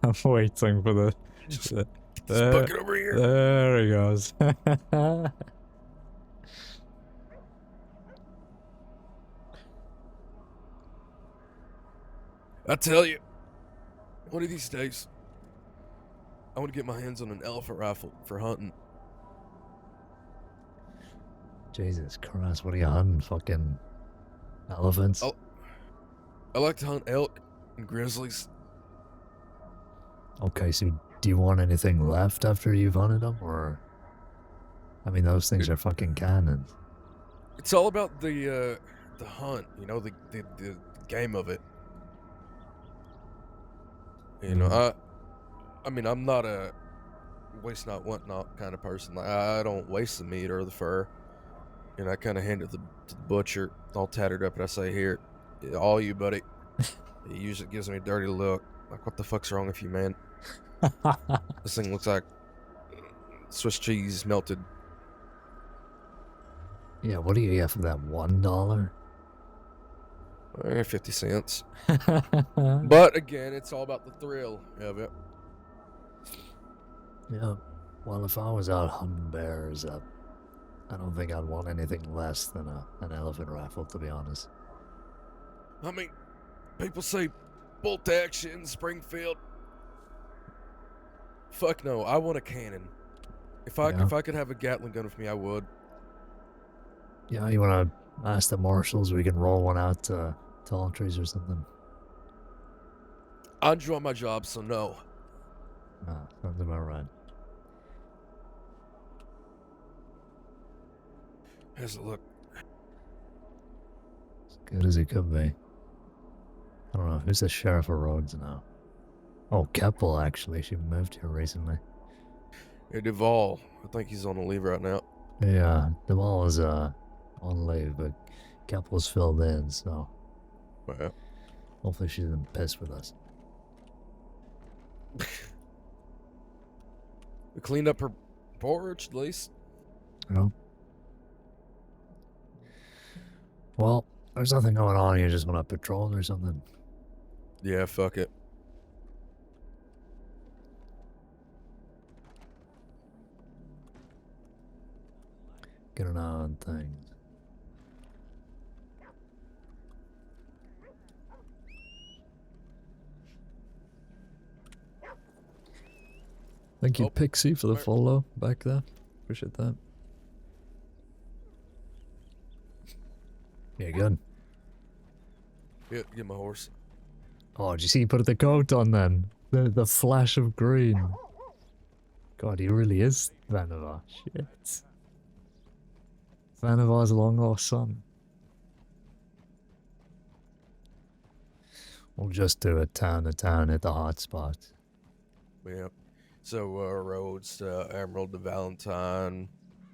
I'm waiting for the. Get this bucket over here. There he goes. I tell you, one of these days, I want to get my hands on an elephant rifle for hunting. Jesus Christ, what are you hunting? Fucking elephants? Oh. I like to hunt elk and grizzlies. Okay, so do you want anything left after you've hunted them, or? I mean, those things are fucking cannons. It's all about the hunt, you know, the game of it. You know, I mean, I'm not a waste not, want not kind of person. Like, I don't waste the meat or the fur. And I kind of hand it to the butcher, all tattered up, and I say, "Here, all you, buddy." He usually gives me a dirty look, like, "What the fuck's wrong with you, man? This thing looks like Swiss cheese melted." Yeah, what do you get for that $1? 50 cents. But again, it's all about the thrill of it. Yeah. Well, if I was out hunting bears, I don't think I'd want anything less than an elephant rifle, to be honest. I mean, people say bolt action, Springfield. Fuck no, I want a cannon. If I could have a Gatling gun with me, I would. Yeah, you want to ask the marshals we can roll one out to tall trees or something? I enjoy my job, so no. No, sounds about right. How's it look? As good as it could be. I don't know, who's the sheriff of Rhodes now? Oh, Keppel, actually. She moved here recently. Hey, Duvall. I think he's on a leave right now. Yeah, Duvall is on leave, but Keppel's filled in, so Yeah. hopefully she isn't pissed with us. We cleaned up her porch, at least. You know? Well, there's nothing going on. You just want to patrol or something? Yeah, fuck it. Get an eye on things. Thank you, Pixie, for the follow back there. Appreciate that. Yeah, good. Yeah, get my horse. Oh, did you see you put the coat on then? The flash of green. God, he really is Vannevar. Shit. Vannevar's long lost son. We'll just do it town to town at the hot spot. Yeah. So roads to Emerald to Valentine,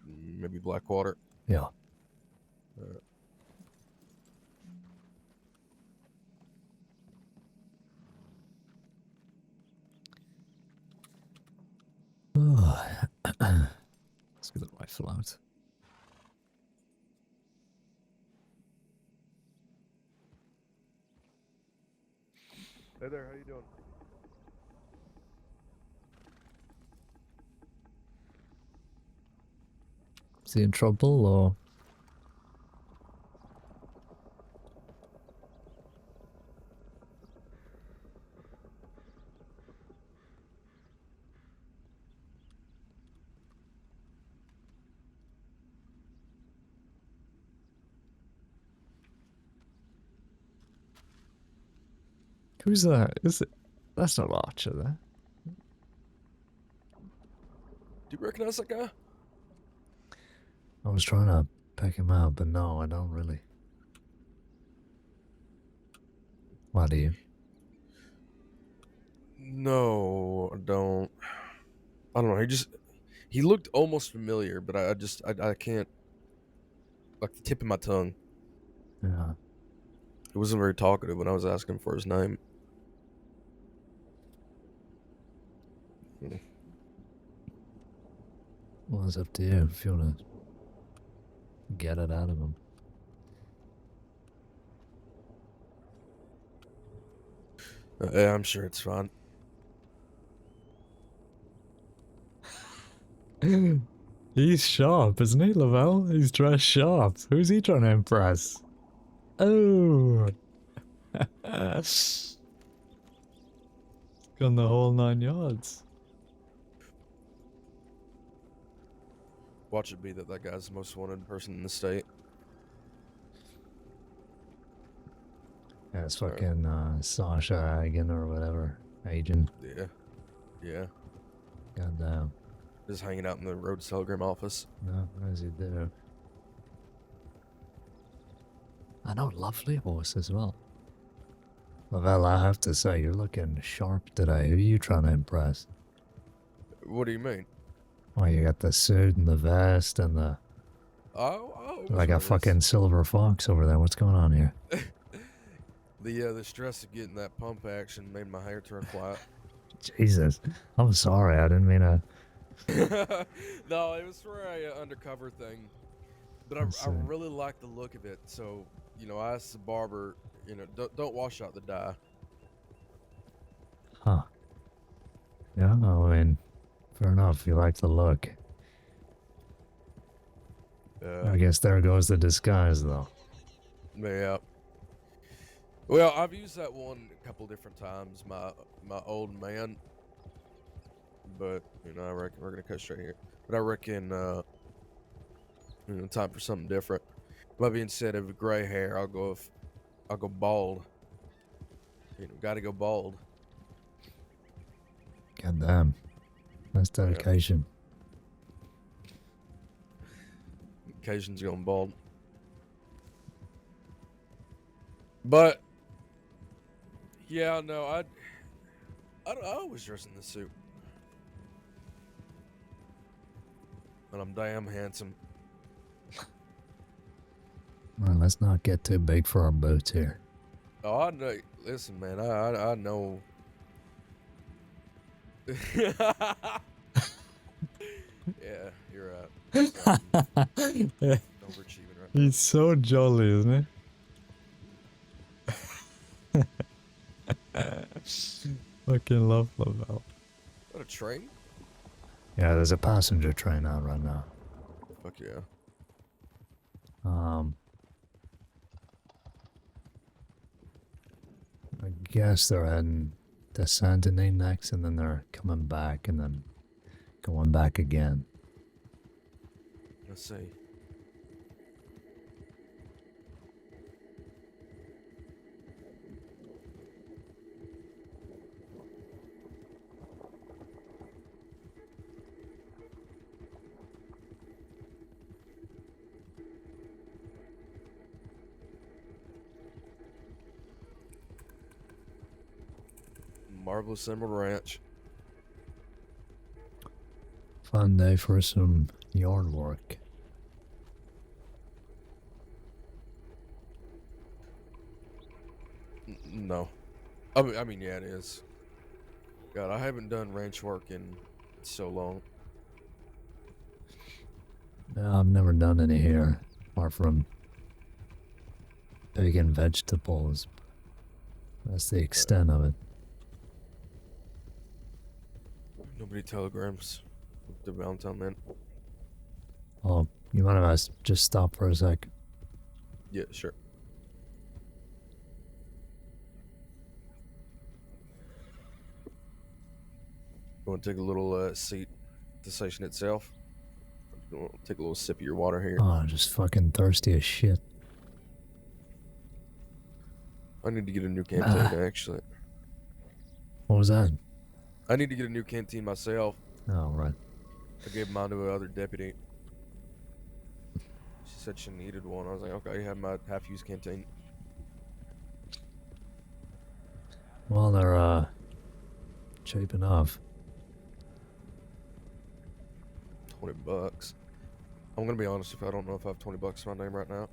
maybe Blackwater. Yeah. Let's get the rifle out. Hey there, how you doing? Is he in trouble or? Who's that? Is it? That's not Archer there. Do you recognize that guy? I was trying to pick him out, but no, I don't really. Why do you? No, I don't. I don't know. He looked almost familiar, but I can't, like the tip of my tongue. Yeah. He wasn't very talkative when I was asking for his name. Well, it's up to you if you want to get it out of him. Yeah, I'm sure it's fine. He's sharp, isn't he, Lavelle? He's dressed sharp. Who's he trying to impress? Oh. Gone the whole 9 yards. Watch it be that guy's the most wanted person in the state. Yeah, it's fucking Sasha Hagen or whatever. Agent. Yeah. Yeah. Goddamn. Just hanging out in the Rhodes Telegram office. No, as you do. I know, lovely horse as well. Lavelle, I have to say, you're looking sharp today. Who are you trying to impress? What do you mean? Oh, you got the suit and the vest and the... like a fucking silver fox over there. What's going on here? The stress of getting that pump action made my hair turn white. Jesus. I'm sorry. I didn't mean to... No, it was for a undercover thing. But I really like the look of it. So, you know, I asked the barber, you know, don't wash out the dye. Huh. Yeah, I mean, fair enough. You like the look. I guess there goes the disguise, though. Yeah. Well, I've used that one a couple different times, my old man. But, you know, I reckon we're gonna cut straight here. But I reckon you know, time for something different. Maybe instead of gray hair, I'll go bald. You know, gotta go bald. Goddamn. That's dedication. Occasion's going bald. But yeah, no, I always dress in this suit. And I'm damn handsome. Well, let's not get too big for our boots here. Oh, I know. Listen, man, I know. Yeah, you're right. Overachieving right now. He's so jolly, isn't he? Fucking love Lavelle. What, a train? Yeah, there's a passenger train out right now. Fuck yeah. I guess they're heading to Saint Denis next, and then they're coming back, and then going back again. Let's see. Marvelous Emerald Ranch. Fun day for some yard work. No. I mean, yeah, it is. God, I haven't done ranch work in so long. No, I've never done any here, apart from picking vegetables. That's the extent of it. Nobody telegrams the Valentine man. Oh, you mind if I just stop for a sec? Yeah, sure. You want to take a little seat at the station itself? Take a little sip of your water here. Oh, just fucking thirsty as shit. I need to get a new canteen, actually. What was that? I need to get a new canteen myself. Oh, right. I gave mine to another deputy. She said she needed one. I was like, okay, you have my half-used canteen. Well, they're, cheap enough. $20. I'm gonna be honest if I don't know if I have $20 in my name right now.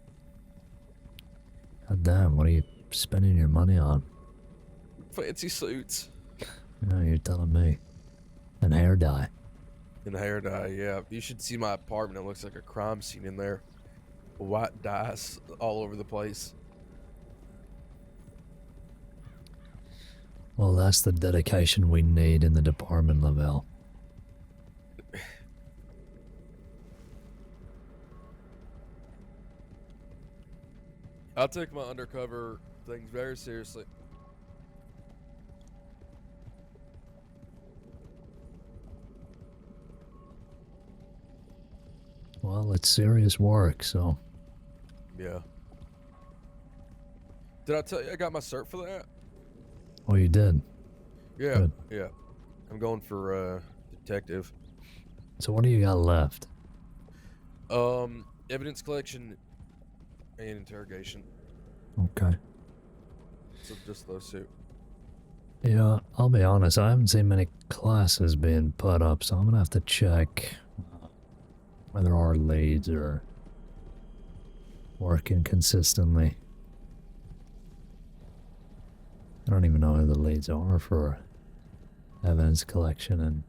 God damn, what are you spending your money on? Fancy suits. No, you're telling me. And hair dye. And hair dye, yeah. You should see my apartment. It looks like a crime scene in there. White dyes all over the place. Well, that's the dedication we need in the department, Lavelle. I take my undercover things very seriously. Well, it's serious work, so... Yeah. Did I tell you I got my cert for that? Oh, you did? Yeah, Good. yeah. I'm going for detective. So what do you got left? Evidence collection and interrogation. Okay. So just those two. Yeah, I'll be honest, I haven't seen many classes being put up, so I'm gonna have to check whether our leads are working consistently. I don't even know who the leads are for evidence collection and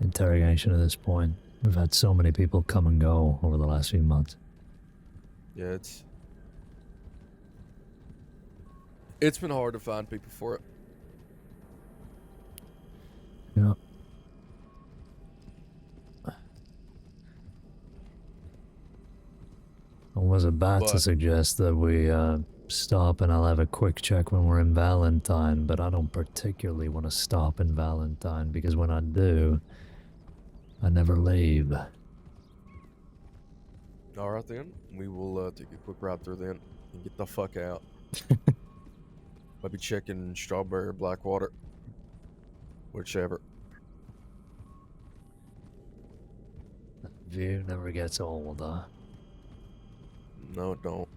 interrogation at this point. We've had so many people come and go over the last few months. Yeah, it's been hard to find people for it. Yeah. I was about to suggest that we stop and I'll have a quick check when we're in Valentine, but I don't particularly want to stop in Valentine because when I do, I never leave. Alright then, we will take a quick ride through then and get the fuck out. I'll be checking Strawberry or Blackwater. Whichever. That view never gets old, huh? No, it don't.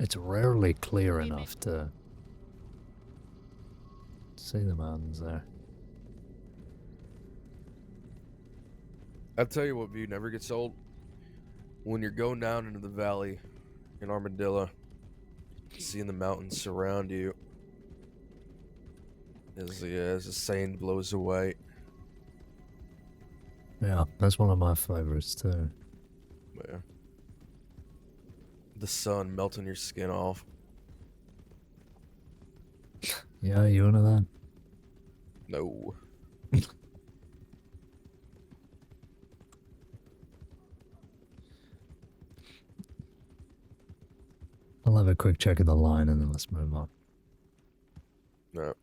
It's rarely clear enough to see the mountains there. I'll tell you what view never gets old. When you're going down into the valley in Armadillo, seeing the mountains surround you as the sand blows away. Yeah, that's one of my favorites too. Yeah. The sun melting your skin off. Yeah, you into that? No. I'll have a quick check of the line and then let's move on. No.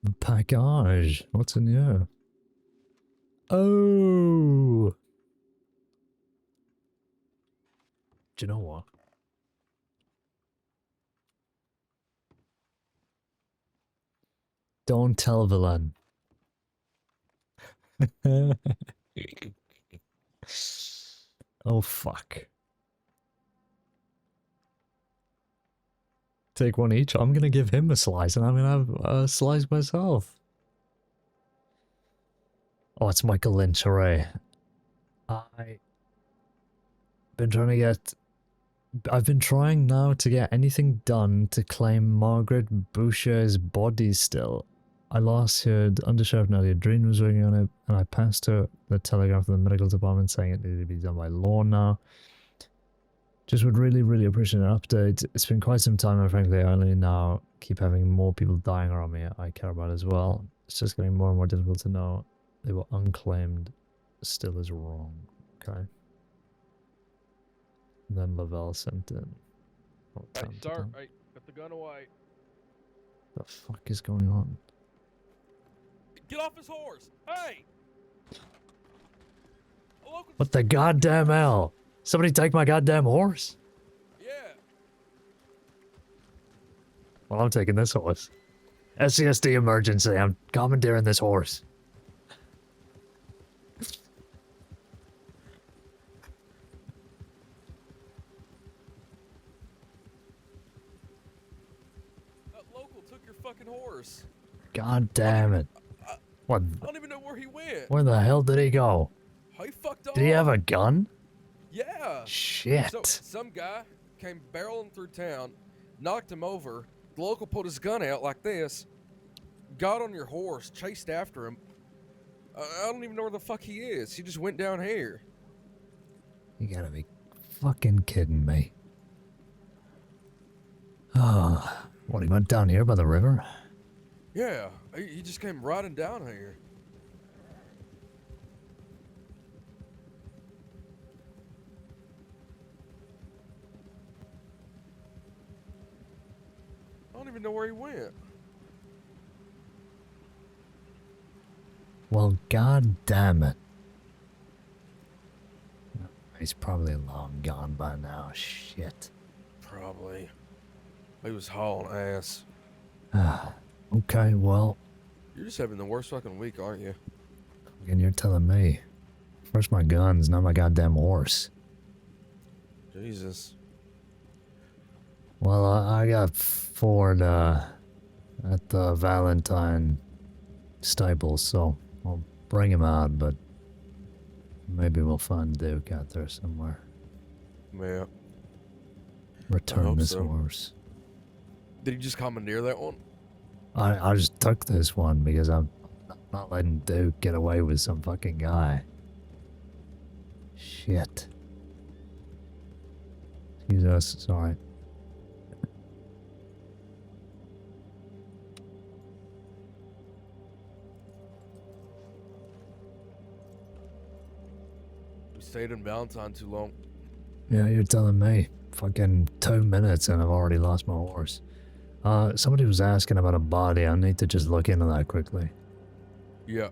The package. What's in here? Oh! Do you know what? Don't tell Villain. Oh, fuck. Take one each. I'm gonna give him a slice, and I'm gonna have a slice myself. Oh, it's Michael Lynch, hooray. I've been trying to get... I've been trying now to get anything done to claim Margaret Boucher's body still. I last heard Undersheriff Nadia Dreen was working on it, and I passed her the telegram from the medical department saying it needed to be done by law now. Just would really, really appreciate an update. It's been quite some time, and frankly, I only now keep having more people dying around me I care about as well. It's just getting more and more difficult to know they were unclaimed still is wrong. Okay. And then Lavelle sent in. Oh, Hey, sir, hey, put the gun away. The fuck is going on? Get off his horse! Hey! What the goddamn hell? Somebody take my goddamn horse? Yeah. Well, I'm taking this horse. SCSD emergency, I'm commandeering this horse. That local took your fucking horse. God damn it. What? I don't even know where he went. Where the hell did he go? He fucked off. Did he have a gun? Yeah. Shit. So, some guy came barreling through town, knocked him over. The local pulled his gun out like this, got on your horse, chased after him. I don't even know where the fuck he is. He just went down here. You gotta be fucking kidding me. Oh, what, he went down here by the river? Yeah, he just came riding down here. I don't even know where he went. Well, god damn it. He's probably long gone by now. Shit. Probably. He was hauling ass. Okay, well. You're just having the worst fucking week, aren't you? Again, you're telling me. First my guns, now my goddamn horse. Jesus. Well, I got Ford at the Valentine stables, so I'll bring him out, but maybe we'll find Duke out there somewhere. Yeah. Return this horse. Did he just commandeer that one? I just took this one because I'm not letting Duke get away with some fucking guy. Shit. Jesus, sorry. We stayed in Valentine too long. Yeah, you're telling me. Fucking 2 minutes and I've already lost my horse. Somebody was asking about a body. I need to just look into that quickly. Yeah.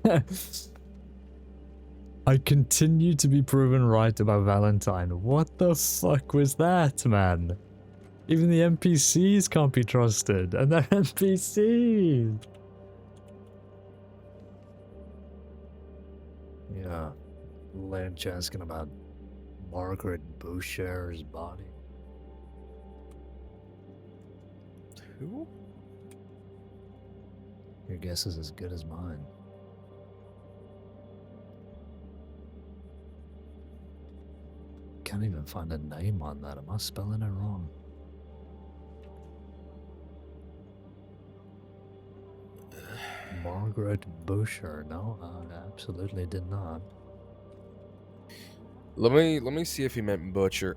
Sorry. I continue to be proven right about Valentine. What the fuck was that, man? Even the NPCs can't be trusted. And they're NPCs! Yeah. Lynch asking about Margaret Boucher's body. Who? Your guess is as good as mine. Can't even find a name on that. Am I spelling it wrong? Margaret Boucher. No, I absolutely did not. Let me see if he meant butcher.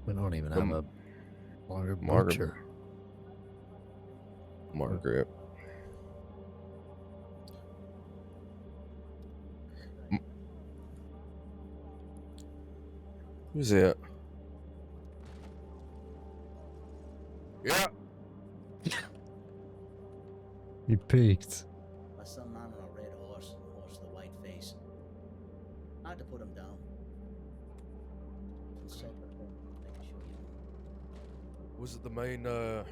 We don't even have a Margaret Boucher. Margaret. Who's it? Yeah. He peeked. I saw a man on a red horse, horse with a white face. I had to put him down. Was it the main, you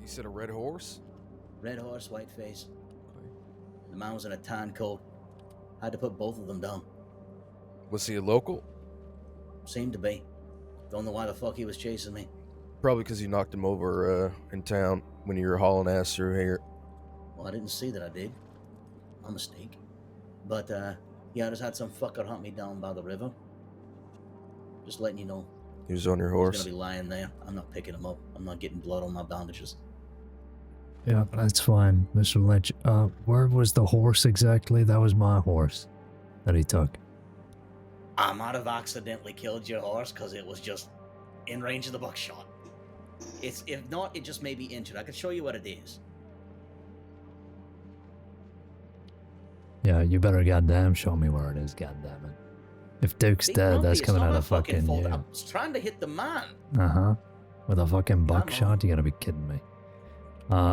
said a red horse? Red horse, white face. The man was in a tan coat. Had to put both of them down. Was he a local? Seemed to be. Don't know why the fuck he was chasing me. Probably because you knocked him over, in town when you were hauling ass through here. Well, I didn't see that I did. A mistake. But, yeah, I just had some fucker hunt me down by the river. Just letting you know. He was on your He's horse. gonna be lying there. I'm not picking him up. I'm not getting blood on my bandages. Yeah, that's fine, Mr. Lynch. Where was the horse exactly? That was my horse that he took. I might have accidentally killed your horse because it was just in range of the buckshot. If not, it just may be injured. I can show you what it is. Yeah, you better goddamn show me where it is, goddammit. If Duke's Big dead, Grumpy, that's it's coming not out my of fucking fault. I you. was trying to hit the man. Uh-huh. With a fucking on. buckshot? You gotta be kidding me.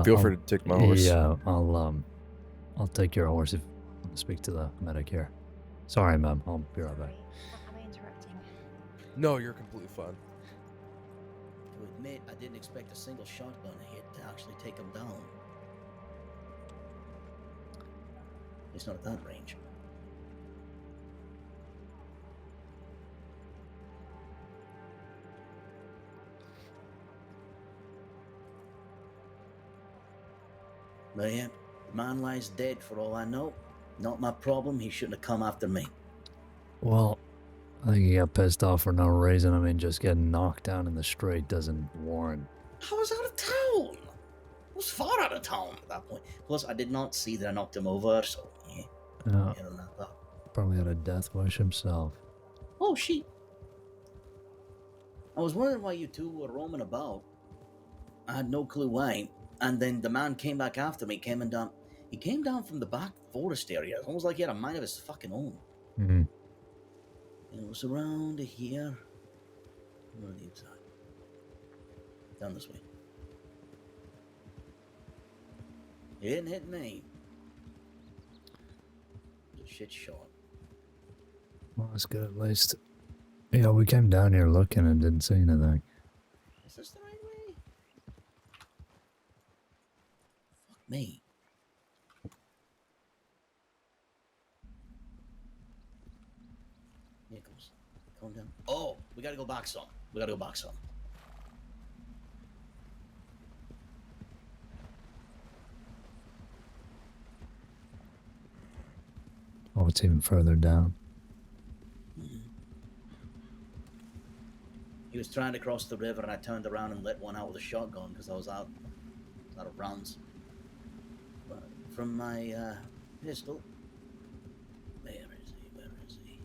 Feel free to take my horse. Yeah, I'll take your horse if I want to speak to the medic here. Sorry, ma'am. I'll be right back. Am I interrupting? No, you're completely fine. To admit, I didn't expect a single shotgun hit to actually take him down. He's not at that range. But yeah, the man lies dead for all I know. Not my problem. He shouldn't have come after me. Well, I think he got pissed off for no reason. I mean, just getting knocked down in the street doesn't warrant. I was out of town. I was far out of town at that point. Plus, I did not see that I knocked him over, so yeah. Yeah, You know, not that. probably had a death wish himself. Oh, shit. I was wondering why you two were roaming about. I had no clue why. And then the man came back after me, he came down from the back forest area. It's almost like he had a mind of his fucking own. Mm-hmm. And it was around here. Where are the exact? Down this way. He didn't hit me. It was a shit shot. Well, that's good at least. Yeah, we came down here looking and didn't see anything. Is this the right way? Fuck me. Nichols, calm down. Oh, we gotta go back some. Oh, it's even further down. He was trying to cross the river and I turned around and let one out with a shotgun because I was out of rounds. But from my pistol. Where is he?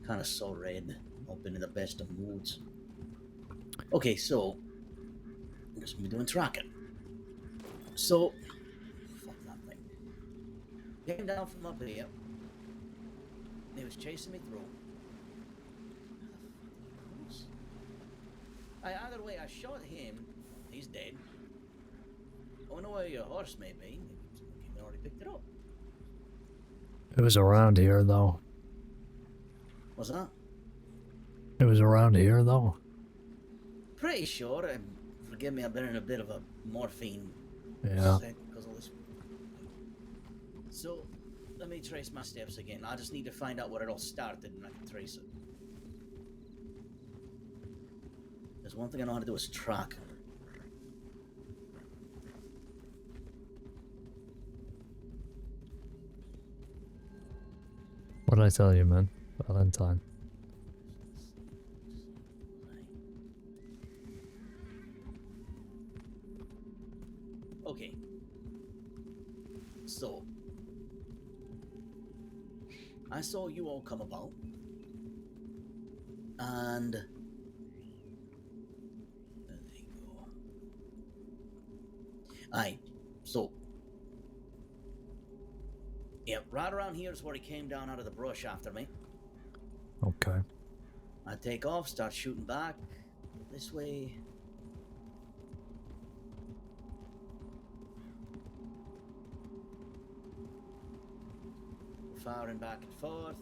Kind of so red. Not been in the best of moods. Okay, so I guess we'll be doing tracking. So, fuck that thing. Came down from up here. He was chasing me through. Either way, I shot him. He's dead. I don't know where your horse may be. Maybe already picked it up. It was around here, though. What's that? It was around here, though. Pretty sure. Forgive me, I've been in a bit of a morphine Yeah. set because of this. So, let me trace my steps again. I just need to find out where it all started and I can trace it. There's one thing I know how to do is track. What did I tell you, man? Valentine. Okay. So, I saw you all come about, and there they go. Aye, so yeah, right around here is where he came down out of the brush after me. Okay. I take off, start shooting back this way. firing back and forth.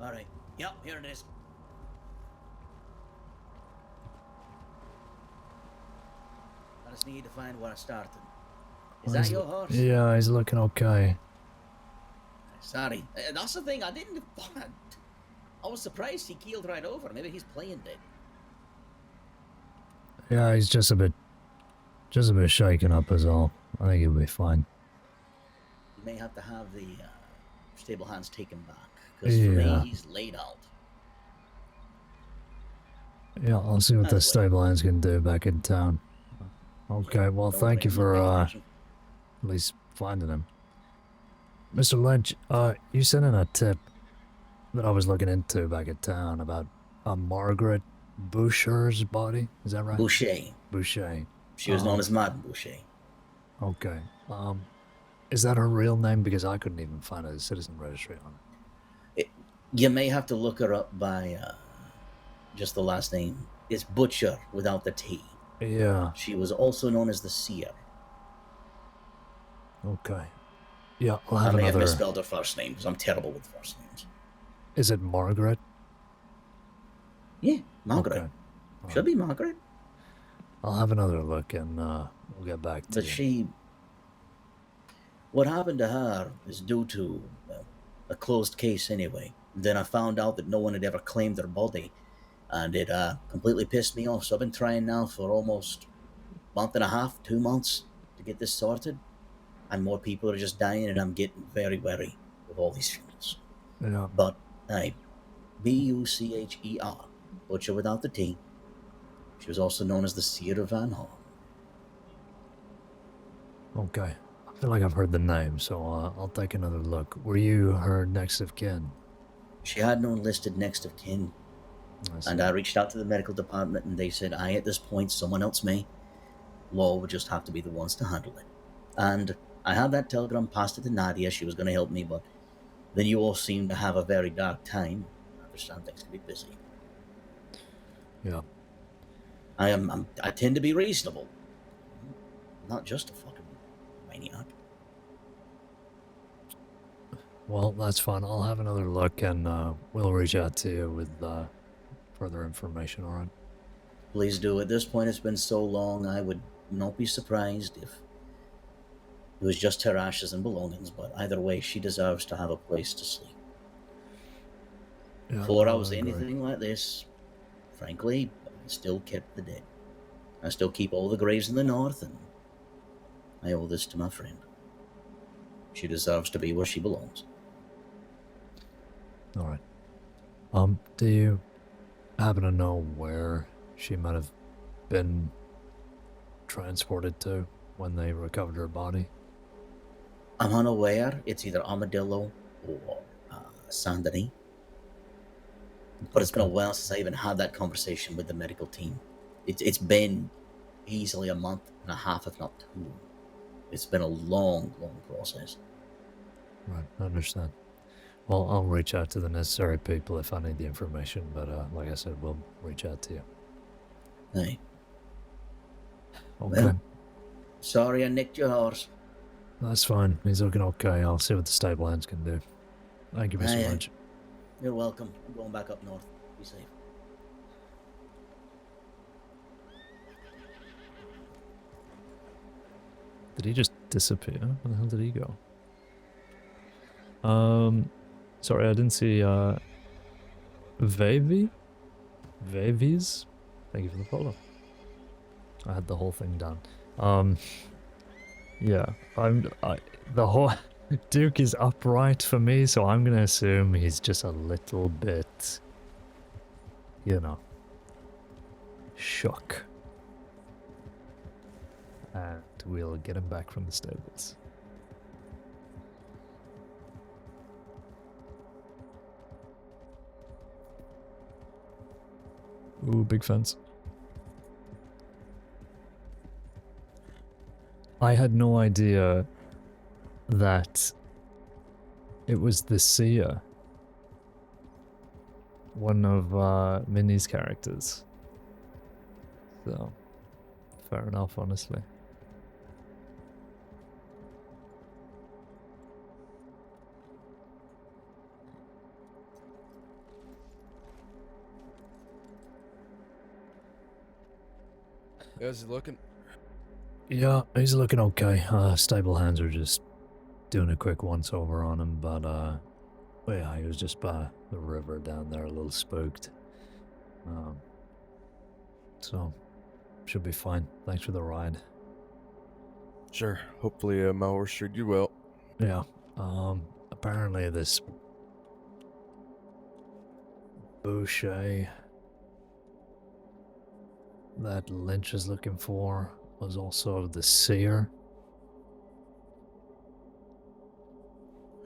All right. Yep, here it is. I just need to find where I started. Is that your horse? Yeah, he's looking okay. Sorry. That's the thing, I didn't... I was surprised he keeled right over. Maybe he's playing dead. Yeah, he's just a bit shaken up is all. I think he'll be fine. You may have to have the stable hands taken back. Because for me, he's laid out. Yeah, I'll see what the stable hands can do back in town. Okay, well, thank you for at least finding him. Mr. Lynch, you sent in a tip that I was looking into back in town about Margaret Boucher's body. Is that right? Boucher. Boucher. She was known as Madame Boucher. Okay. Is that her real name? Because I couldn't even find a citizen registry on it. You may have to look her up by just the last name. It's Butcher without the T. Yeah. She was also known as the Seer. Okay. Yeah, I'll have I may another... have misspelled her first name because I'm terrible with first names. Is it Margaret? Yeah, Margaret. Okay. Should be Margaret. I'll have another look and we'll get back to you. What happened to her is due to a closed case anyway. Then I found out that no one had ever claimed her body, and it completely pissed me off. So I've been trying now for almost a month and a half, 2 months to get this sorted, and more people are just dying, and I'm getting very wary with all these funerals. Yeah. But Butcher, Butcher without the T. She was also known as the Seer of Van Horn. Okay. I feel like I've heard the name, so I'll take another look. Were you her next of kin? She had no enlisted next of kin. And I reached out to the medical department, and they said, at this point, someone else may. Law would just have to be the ones to handle it. And I had that telegram, passed it to Nadia. She was going to help me, but then you all seem to have a very dark time. I understand things can be busy. Yeah. I tend to be reasonable. I'm not just a fucking maniac. Well, that's fine. I'll have another look and we'll reach out to you with further information, alright? Please do. At this point, it's been so long, I would not be surprised if it was just her ashes and belongings, but either way, she deserves to have a place to sleep. Yeah, Before I was anything like this, frankly, I still kept the dead. I still keep all the graves in the north, and I owe this to my friend. She deserves to be where she belongs. Alright. Do you happen to know where she might have been transported to when they recovered her body? I'm unaware. It's either Armadillo or Saint Denis. But it's been a while since I even had that conversation with the medical team. It's been easily a month and a half, if not 2. It's been a long, long process. Right, I understand. Well, I'll reach out to the necessary people if I need the information, but like I said, we'll reach out to you. Hey. Okay. Well, sorry I nicked your horse. That's fine. He's looking okay. I'll see what the stable hands can do. Thank you, Mr. Lynch. You're welcome. I'm going back up north. Be safe. Did he just disappear? Where the hell did he go? Sorry, I didn't see, Vavies? Thank you for the follow. I had the whole thing down. Yeah, the whole Duke is upright for me, so I'm gonna assume he's just a little bit, you know, shook. And we'll get him back from the stables. Ooh, big fence. I had no idea that it was the seer. one of Minnie's characters. So, fair enough, honestly. How's he looking? Yeah, he's looking okay. Stable hands are just doing a quick once over on him, but well, yeah, he was just by the river down there, a little spooked. So should be fine. Thanks for the ride. Sure. Hopefully, my horse treated you well. Yeah. Apparently this Boucher that Lynch is looking for was also the seer.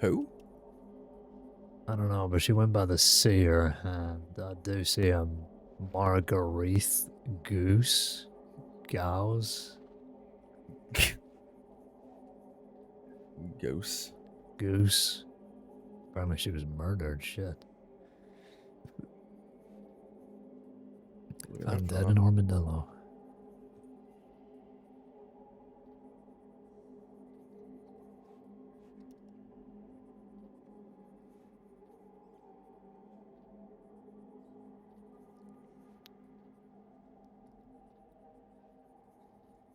Who? I don't know, but she went by the seer, and I do see a Marguerite Goose. Gauss. Ghosts. Goose. Apparently she was murdered, shit. Found dead in Armadillo.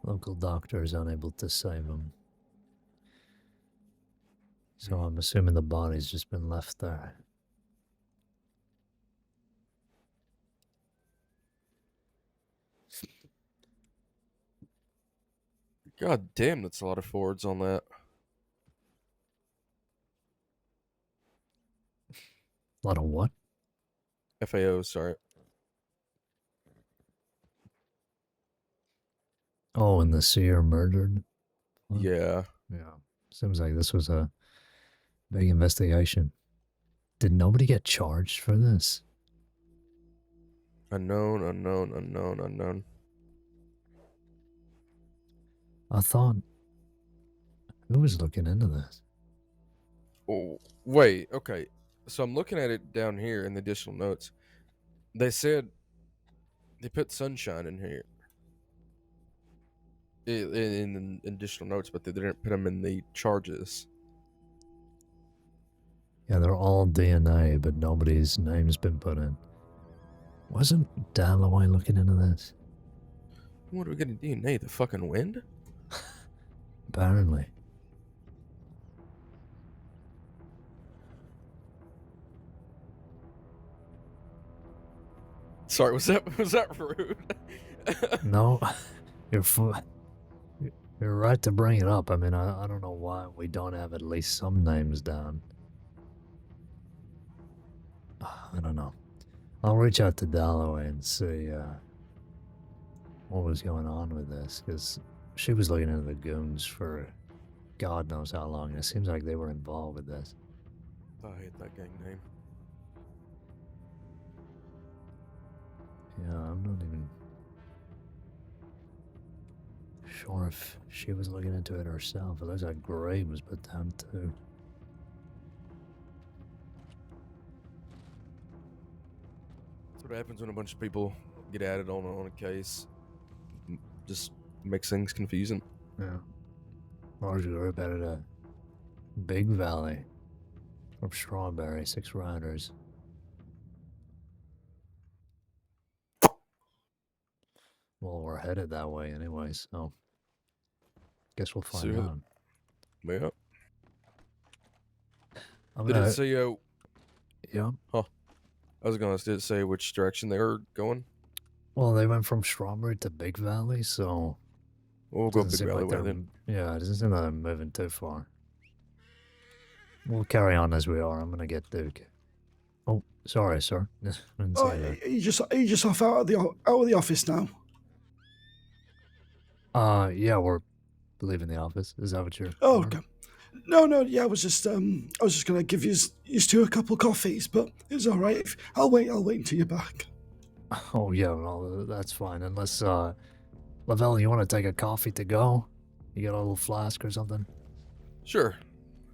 Local doctor is unable to save him. So I'm assuming the body's just been left there. God damn, that's a lot of Fords on that. A lot of what? FAO, sorry. Oh, and the seer murdered? Huh? Yeah. Yeah. Seems like this was a big investigation. Did nobody get charged for this? Unknown, unknown, unknown, unknown. I thought... Who was looking into this? Oh, wait, okay. So I'm looking at it down here in the additional notes. They said they put sunshine in here. In additional notes, but they didn't put them in the charges. Yeah, they're all DNA, but nobody's name's been put in. Wasn't Dalloway looking into this? What are we getting DNA? The fucking wind? Apparently. Sorry, was that rude? No, you're right to bring it up. I mean, I don't know why we don't have at least some names down. I don't know. I'll reach out to Dalloway and see what was going on with this, because she was looking into the goons for God knows how long. It seems like they were involved with this. I hate that gang name. Yeah, I'm not even sure if she was looking into it herself. It looks like Gray was put down too. That's what happens when a bunch of people get added on a case. Just makes things confusing. Yeah. Large group added a Big Valley from Strawberry, 6 riders. Well, we're headed that way anyway, so guess we'll find So- out. Yeah. I'm Did gonna, it say? yeah. I was gonna say which direction they were going. Well, they went from Strawberry to Big Valley, so We'll go doesn't Big seem Valley like way they're, then. yeah, it doesn't seem like they're moving too far. We'll carry on as we are. I'm gonna get Duke. Oh, sorry, sir. Didn't Oh, see that. are you just off out of the office now? Yeah, we're leaving the office. Is that what you're? Oh, for? okay. No, yeah, I was just gonna give you two a couple coffees, but it's all right. I'll wait until you're back. Oh yeah, well that's fine. Unless Lavelle, you want to take a coffee to go? You got a little flask or something? Sure.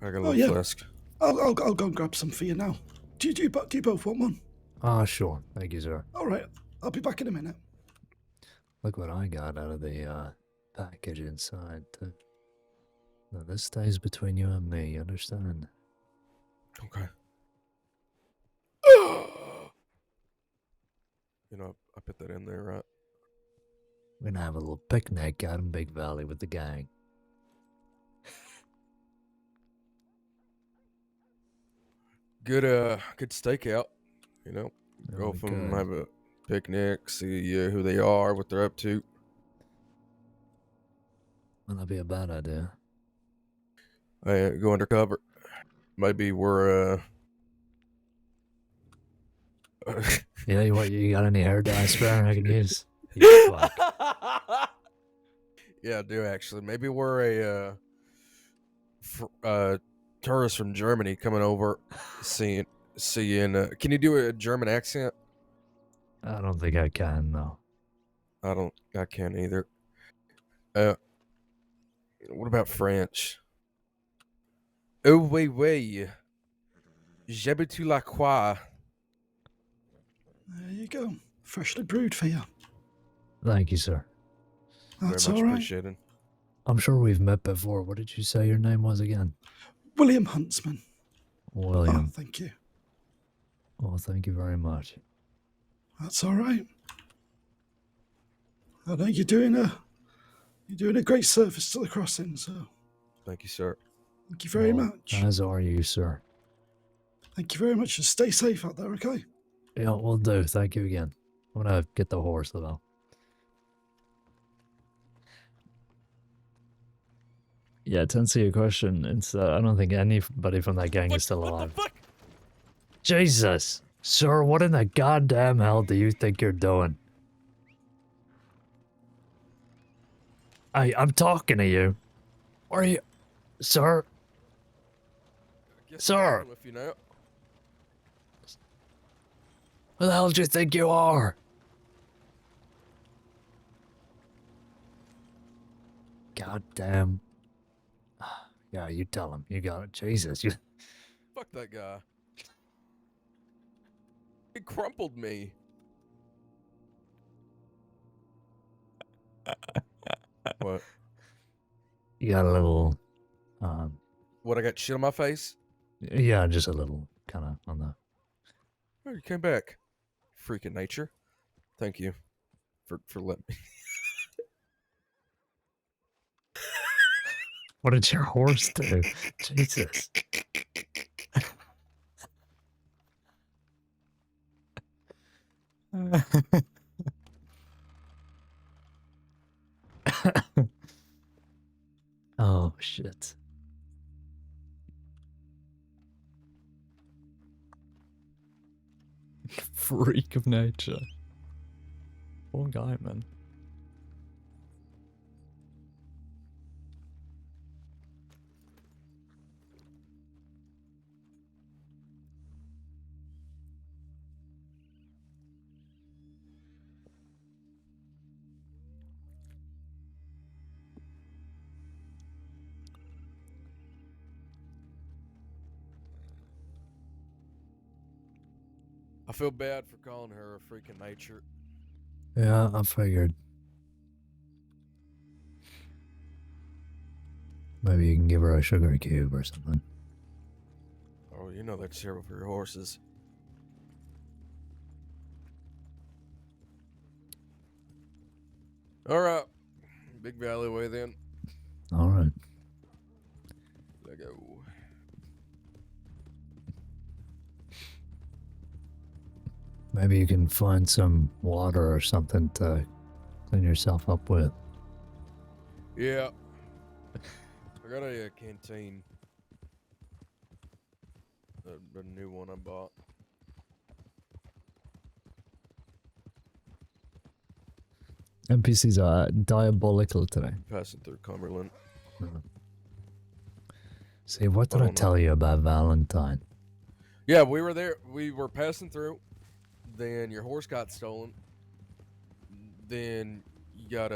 I got a little yeah. flask. I'll go and grab some for you now. Do you both want one? Ah, sure. Thank you, sir. All right, I'll be back in a minute. Look what I got out of the package inside. Now, this stays between you and me, you understand? Okay. You know, I put that in there, right? We're gonna have a little picnic out in Big Valley with the gang. Good stakeout. You know, go Oh, from good. have a picnic, see who they are, what they're up to. Well, that'd be a bad idea. Go undercover. Maybe we're Yeah, you got any hair dye spare I can use? You fuck. Yeah, I do actually. Maybe we're tourist from Germany coming over, seeing. Can you do a German accent? I don't think I can, though. I can't either. What about French? Oh oui oui, j'habite la croix. There you go. Freshly brewed for you. Thank you, sir. That's Very much all right. appreciated. I'm sure we've met before. What did you say your name was again? William Huntsman. Oh, William. thank you. Well, thank you very much. That's all right. I know you're doing a great service to the crossing, so Thank you, sir. thank you very Well, much. As are you, sir. Thank you very much, and stay safe out there, okay? Yeah, will do. Thank you again. I'm gonna get the horse, though. Yeah, to answer your question, it's I don't think anybody from that gang is still alive. What the fuck? Jesus! Sir, what in the goddamn hell do you think you're doing? I'm talking to you. Where are you? Sir? I guess Sir. I'm with you now. Who the hell do you think you are? Goddamn. Yeah, you tell him. You got it. Jesus, you... Fuck that guy. He crumpled me. What? You got a little... What? I got shit on my face? Yeah, just a little, kind of, on the... Oh, you came back. Freaking nature. Thank you for letting me. What did your horse do? Jesus. Oh, shit. Freak of nature. Poor guy, man. I feel bad for calling her a freaking nature. Yeah, I figured. Maybe you can give her a sugar cube or something. Oh, you know that's terrible for your horses. All right, Big Valley way then. All right. Let go. Maybe you can find some water or something to clean yourself up with. Yeah. I got a canteen. The new one I bought. NPCs are diabolical today. Passing through Cumberland. See, what did I tell you about Valentine? Yeah, we were there. We were passing through. Then your horse got stolen. Then you got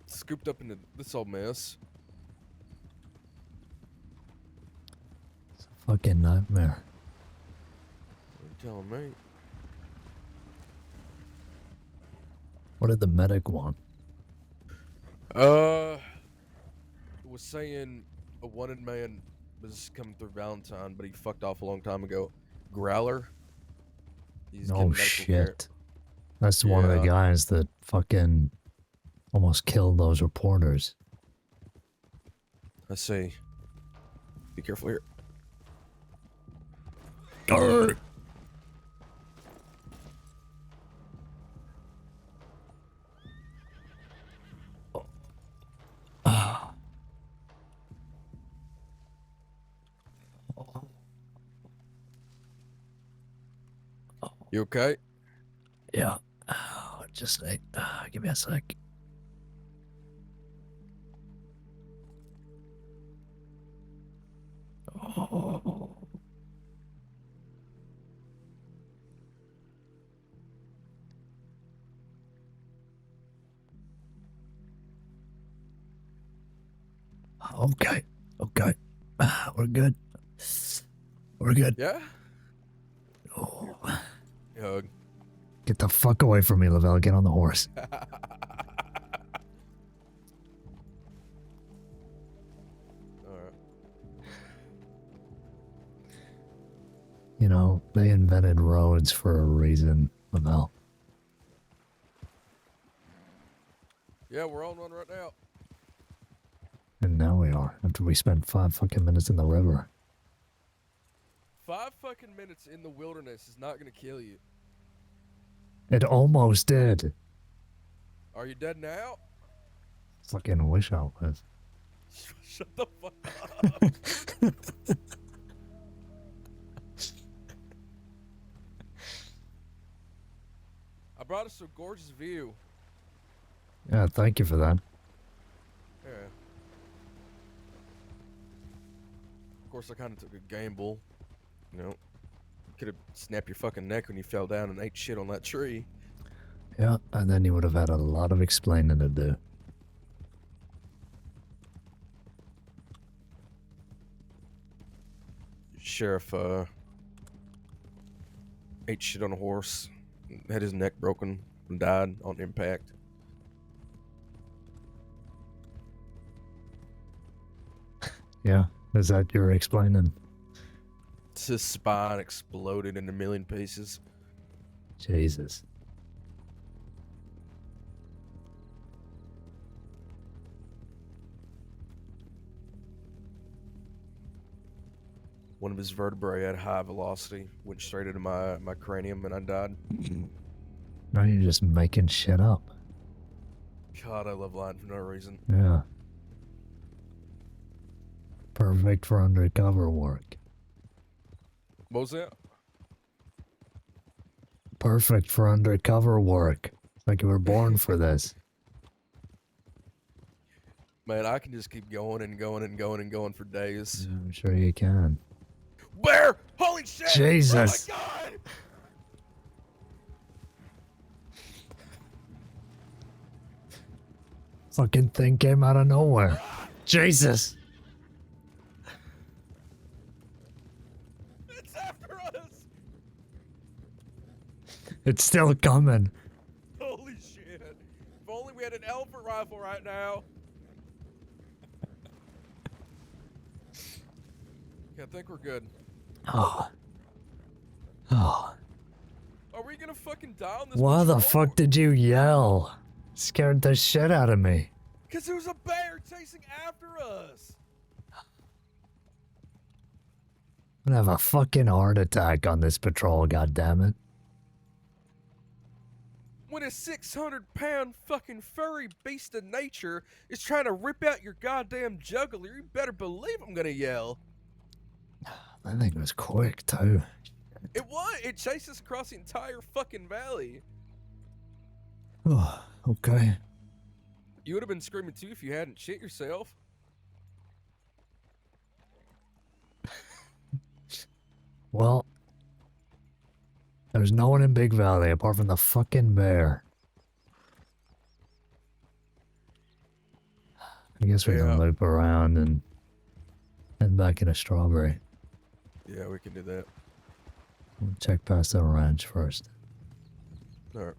scooped up into this old mess. It's a fucking nightmare. telling me. What did the medic want? It was saying a wanted man was coming through Valentine, but he fucked off a long time ago. Growler. He's No getting medical care. shit. That's one of the Yeah. guys that fucking almost killed those reporters. I see. Be careful here. Arrgh. You okay? Yeah. Just give me a sec. Oh. Okay. Okay. We're good. We're good. Yeah? Oh. Hug. Get the fuck away from me, Lavelle. Get on the horse. Alright. You know, they invented roads for a reason, Lavelle. Yeah, we're on one right now. And now we are, after we spent 5 fucking minutes in the river. 5 fucking minutes in the wilderness is not gonna kill you. It almost did. Are you dead now? Fucking wish I was. Shut the fuck up. I brought us a gorgeous view. Yeah, thank you for that. Yeah. Of course, I kind of took a gamble. You know, could have snapped your fucking neck when you fell down and ate shit on that tree. Yeah, and then you would have had a lot of explaining to do. Sheriff, ate shit on a horse, had his neck broken, and died on impact. Yeah, is that your explaining? His spine exploded in a million pieces. Jesus. One of his vertebrae at high velocity went straight into my cranium, and I died. Now you're just making shit up. God, I love lying for no reason. Yeah. Perfect for undercover work. What was that? Perfect for undercover work. Like you were born for this. Man, I can just keep going and going and going and going for days. Yeah, I'm sure you can. Where? Holy shit! Jesus. Oh my god! Fucking thing came out of nowhere. Jesus. It's after us! It's still coming. Holy shit. If only we had an elephant rifle right now. Yeah, I think we're good. Oh. Oh. Are we gonna fucking die on this Why the patrol? fuck did you yell? Scared the shit out of me. Because there was a bear chasing after us! I'm gonna have a fucking heart attack on this patrol, goddammit. When a 600-pound fucking furry beast of nature is trying to rip out your goddamn jugular, you better believe I'm gonna yell. That thing was quick, too. It was! It chased us across the entire fucking valley. Oh, okay. You would have been screaming too if you hadn't shit yourself. Well, there's no one in Big Valley apart from the fucking bear. I guess we Yeah. can loop around and head back into Strawberry. Yeah, we can do that. We'll check past the ranch first. Alright.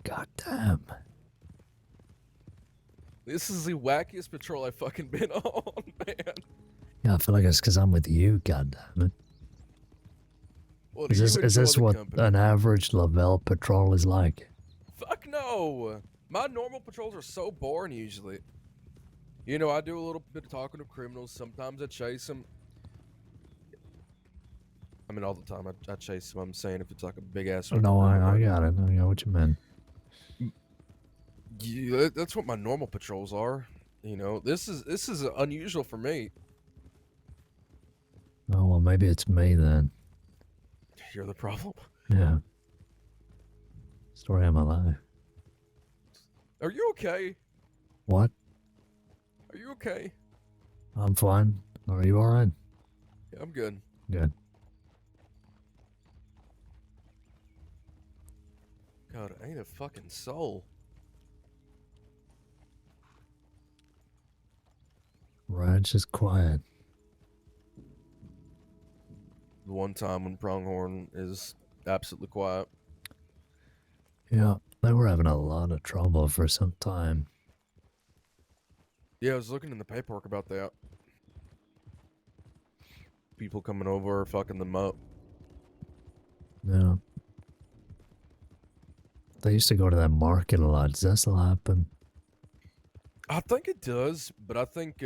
God damn. This is the wackiest patrol I've fucking been on, man. Yeah, I feel like it's because I'm with you, god damn it. Well, Is you this enjoy the what company. an average Lavelle patrol is like? Fuck no! My normal patrols are so boring usually. You know, I do a little bit of talking to criminals. Sometimes I chase them. I mean, all the time I chase them. I'm saying if it's like a big ass. No, I got it. I got what you meant. Yeah, that's what my normal patrols are. You know, this is unusual for me. Oh, well, maybe it's me then. You're the problem. Yeah. Story of my life. Are you okay? What? Are you okay? I'm fine. Are you alright? Yeah, I'm good. Good. God, ain't a fucking soul. Ranch is quiet. The one time when Pronghorn is absolutely quiet. Yeah, they were having a lot of trouble for some time. Yeah, I was looking in the paperwork about that. People coming over, fucking them up. Yeah. They used to go to that market a lot. Does that still happen? I think it does, but I think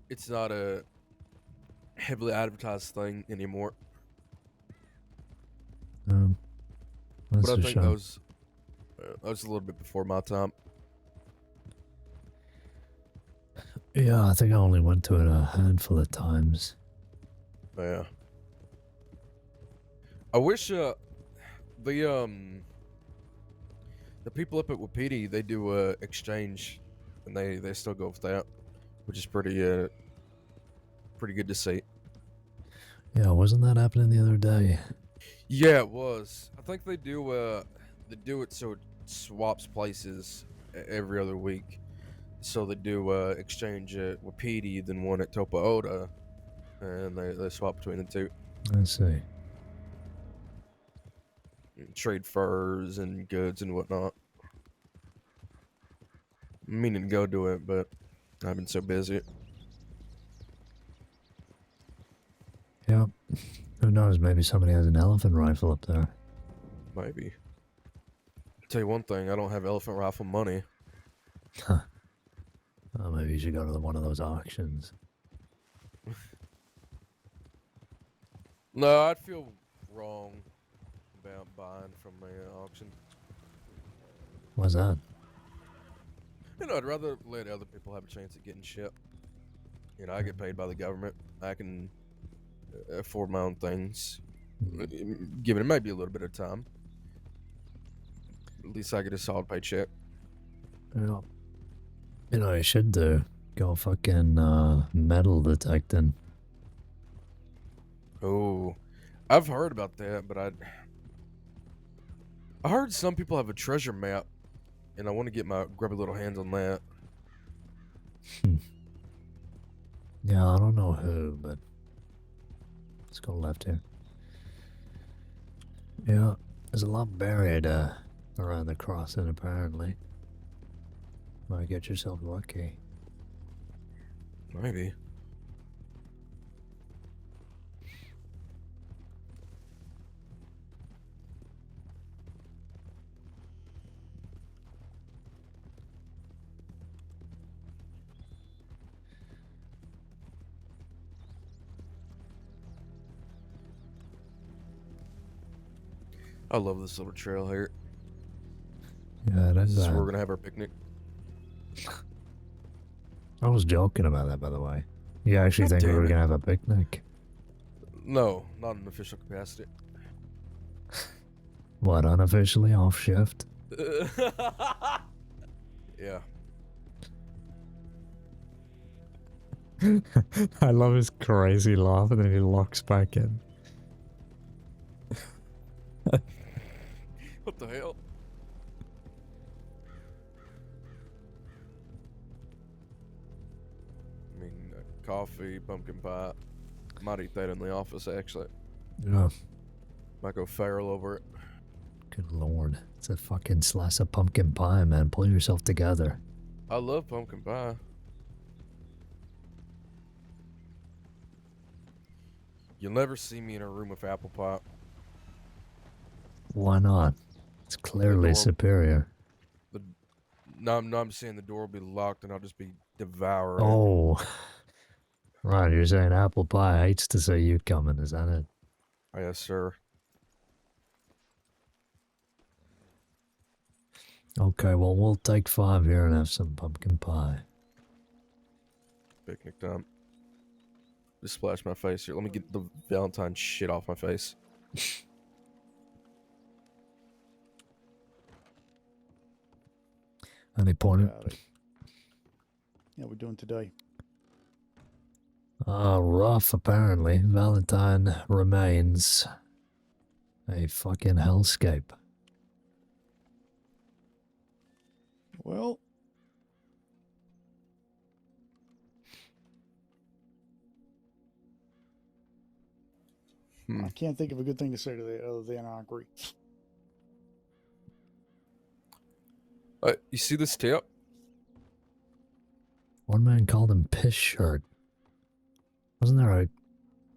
it's not a heavily advertised thing anymore. That's But I a think shame. that was a little bit before my time. Yeah, I think I only went to it a handful of times. Yeah. I wish the people up at Wapiti, they do exchange, and they still go with that, which is pretty good to see. Yeah, wasn't that happening the other day? Yeah, it was. I think they do it so it swaps places every other week. So they do exchange at Wapiti, then one at Topa and they swap between the two. I see. Trade furs and goods and whatnot. I'm meaning to go do it, but I've been so busy. Yeah. Who knows? Maybe somebody has an elephant rifle up there. Maybe. Tell you one thing, I don't have elephant rifle money. Huh. Oh, maybe you should go to one of those auctions. No, I'd feel wrong about buying from an auction. What's that? You know, I'd rather let other people have a chance at getting shit. You know, I get paid by the government. I can afford my own things. Given it might be a little bit of time. At least I get a solid paycheck. Yeah. You know, you should do. Go fucking metal detecting. Oh, I've heard about that, but I heard some people have a treasure map, and I want to get my grubby little hands on that. Yeah, I don't know who, but let's go left here. Yeah, there's a lot buried around the crossing apparently. Might get yourself lucky. Maybe. I love this little trail here. Yeah, This that's is where we're gonna have our picnic. I was joking about that, by the way. You actually God think we damn were it. gonna have a picnic? No, not in official capacity. What, unofficially off shift? Yeah. I love his crazy laugh and then he locks back in. What the hell? I mean, coffee, pumpkin pie. Might eat that in the office, actually. Yeah. Might go feral over it. Good lord. It's a fucking slice of pumpkin pie, man. Pull yourself together. I love pumpkin pie. You'll never see me in a room with apple pie. Why not? It's clearly door- superior. No, I'm saying the door will be locked and I'll just be devouring it. Oh. Right, you're saying apple pie hates to see you coming, is that it? Yes, sir. Okay, well, we'll take 5 here and have some pumpkin pie. Picnic time. Just splash my face here. Let me get the Valentine shit off my face. Any point? Yeah, we're doing today. Rough, apparently. Valentine remains a fucking hellscape. Well, I can't think of a good thing to say to that other than I agree. You see this tip? One man called him Piss Shirt. Wasn't there a...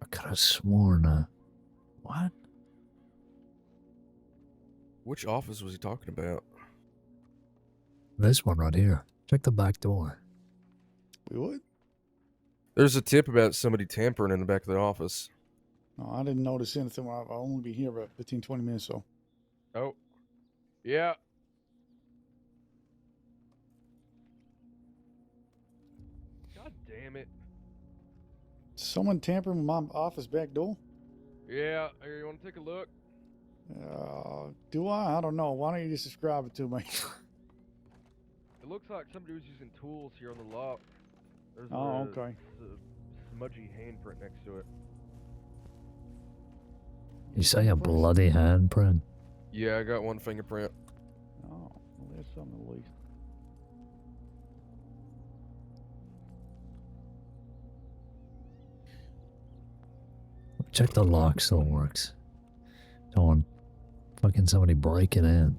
I could have sworn what? Which office was he talking about? This one right here. Check the back door. We would? There's a tip about somebody tampering in the back of the office. No, I didn't notice anything. I'll only be here about 15, 20 minutes, so. Oh. Yeah. God damn it. Someone tampering with my office back door? Yeah, here, you want to take a look? Do I? I don't know. Why don't you just describe it to me? It looks like somebody was using tools here on the lock. There's Oh, okay. a smudgy handprint next to it. You say a bloody handprint? Yeah, I got one fingerprint. Oh, well, there's something at least. Check the lock still works. Don't want fucking somebody breaking in.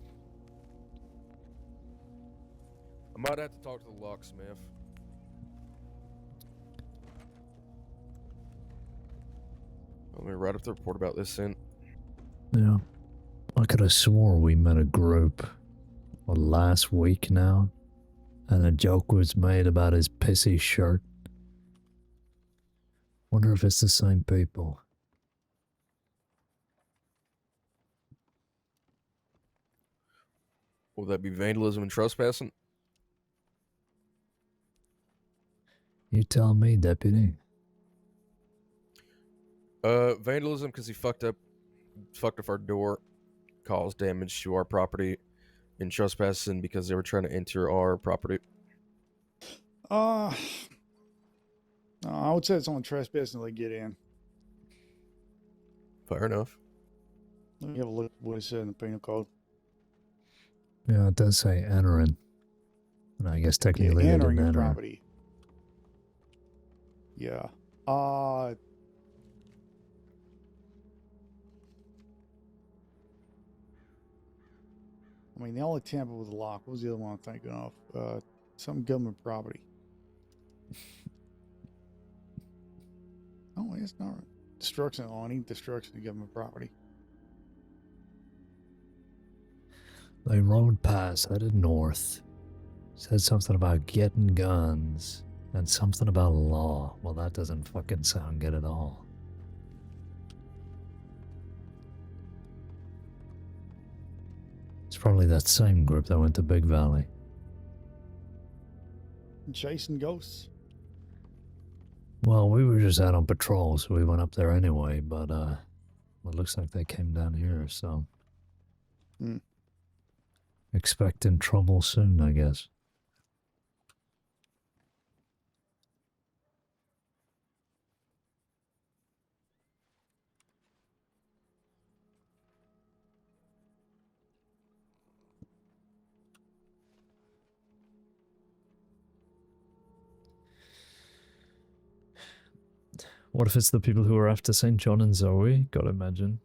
I might have to talk to the locksmith. Let me write up the report about this soon. Yeah. I could have swore we met a group last week now, and a joke was made about his pissy shirt. Wonder if it's the same people. Will that be vandalism and trespassing? You tell me, deputy. Vandalism because he fucked up our door, caused damage to our property, and trespassing because they were trying to enter our property. No, I would say it's only trespassing they get in. Fair enough. Let me have a look at what it said in the penal code. Yeah, it does say entering. And I guess technically they entering didn't your enter. property. Yeah. I mean, they only tamper with the lock. What was the other one I'm thinking of? Some government property. Oh, it's not destruction on any destruction of government property. They rode past, headed north. Said something about getting guns and something about law. Well, that doesn't fucking sound good at all. It's probably that same group that went to Big Valley. Chasing ghosts. Well, we were just out on patrol, so we went up there anyway, but it looks like they came down here, so expecting trouble soon, I guess. What if it's the people who are after St. John and Zoe? Gotta imagine.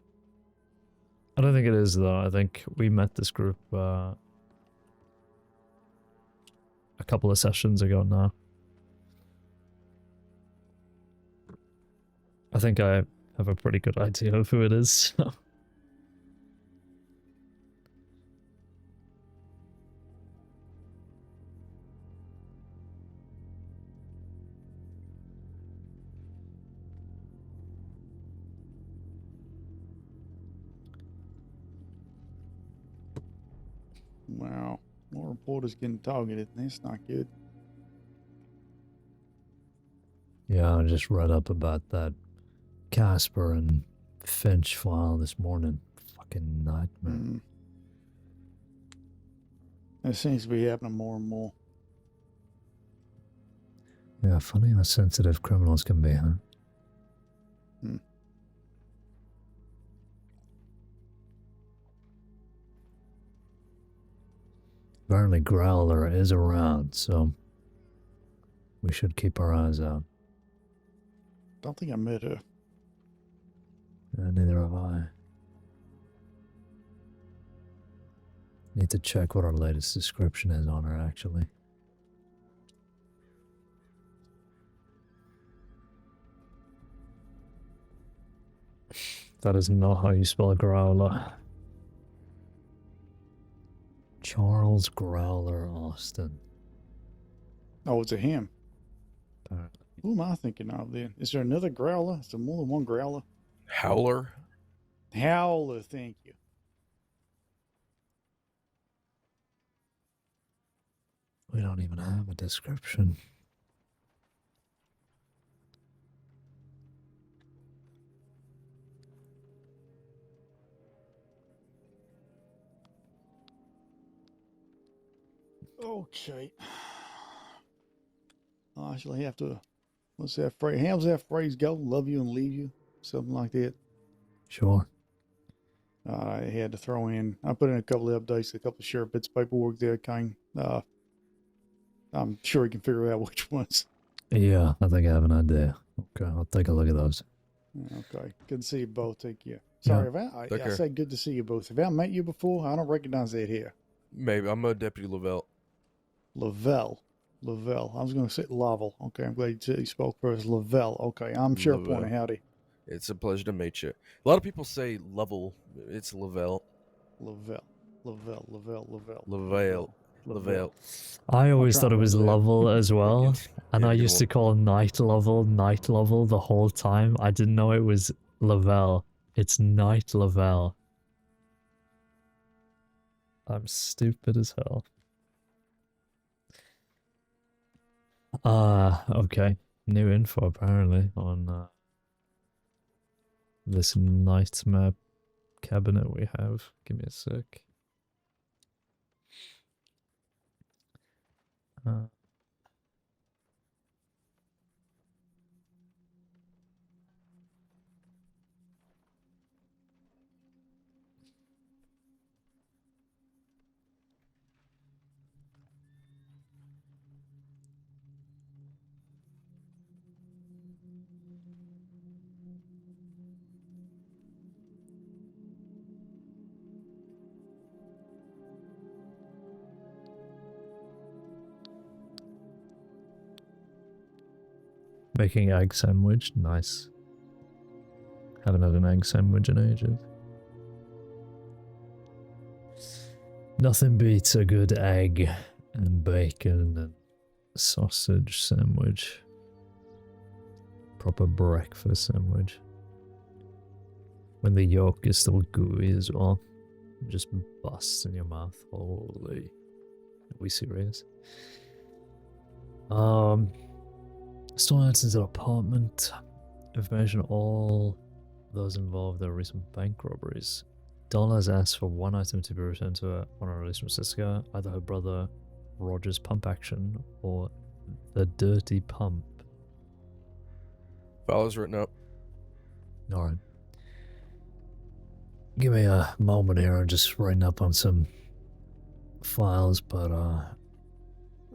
I don't think it is, though. I think we met this group a couple of sessions ago now. I think I have a pretty good idea of who it is, so. Wow. More reporters getting targeted. That's not good. Yeah, I just read up about that Casper and Finch file this morning. Fucking nightmare. Mm. That seems to be happening more and more. Yeah, funny how sensitive criminals can be, huh? Hmm. Apparently Growler is around, so we should keep our eyes out. Don't think I met her. Neither have I. Need to check what our latest description is on her, actually. That is not how you spell Growler. Charles Growler Austin. Oh, it's a him. Apparently. Who am I thinking of then? Is there another growler? Is there more than one growler? Howler? Howler, thank you. We don't even have a description. Okay. I actually have to, what's that phrase? How's that phrase go? Love you and leave you? Something like that. Sure. I had to throw in, I put in a couple of updates, a couple of share bits of paperwork there, Caine. I'm sure you can figure out which ones. Yeah, I think I have an idea. Okay, I'll take a look at those. Okay. Good to see you both. Take care. Sorry, I Take care. said good to see you both. Have I met you before? I don't recognize that here. Maybe. I'm a Deputy Lavelle. Lavelle. I was going to say Laval. Okay, I'm glad you spoke first. Lavelle. Okay, I'm sure Lavelle. point howdy. It's a pleasure to meet you. A lot of people say Lovell. It's Lavelle. Lavelle. Lavelle. I always try thought it was and remember Lovell as well, and Yeah, I good used to one. call Night Lovell the whole time. I didn't know it was Lavelle. It's Night Lavelle. I'm stupid as hell. Okay. New info apparently on this night map cabinet we have. Give me a sec. Making egg sandwich, nice. Haven't had an egg sandwich in ages. Nothing beats a good egg and bacon and sausage sandwich. Proper breakfast sandwich. When the yolk is still gooey as well. Just busts in your mouth. Holy. Are we serious? Stone Hudson's apartment. Information on all those involved in recent bank robberies. Donna has asked for one item to be returned to her on her release from Siska, either her brother Roger's pump action or the dirty pump. File is written up. Alright. Give me a moment here, I'm just writing up on some files, but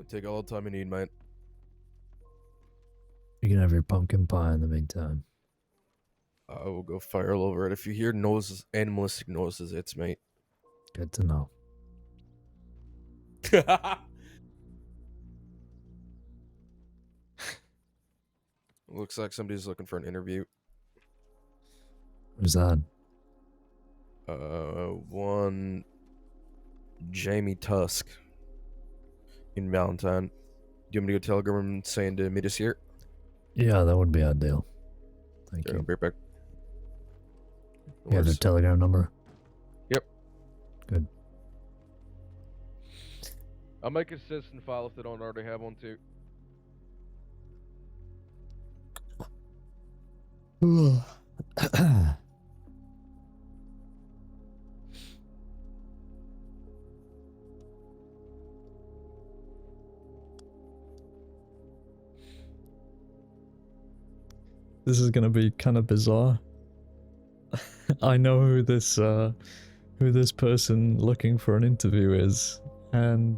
Take all the time you need, mate. You can have your pumpkin pie in the meantime. I will go fire all over it. If you hear noises, animalistic noises, it's mate. Good to know. Looks like somebody's looking for an interview. Who's that? One Jamie Tusk in Valentine. Do you want me to go telegram saying to meet us here? Yeah, that would be ideal. Thank Okay, I'll you. be right back. No You have their worries. Telegram number? Yep. Good. I'll make a citizen file if they don't already have one too. This is gonna be kind of bizarre. I know who this person looking for an interview is, and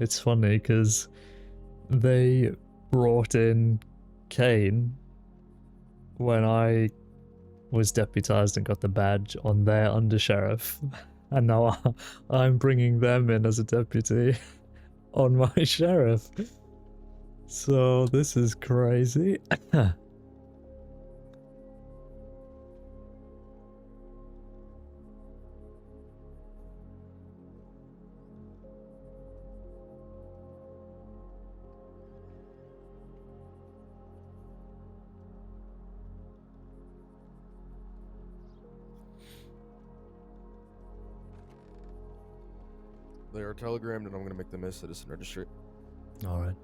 it's funny because they brought in Caine when I was deputized and got the badge on their undersheriff, and now I'm bringing them in as a deputy on my sheriff. So this is crazy. They are telegrammed, and I'm gonna make them a citizen registry. Alright.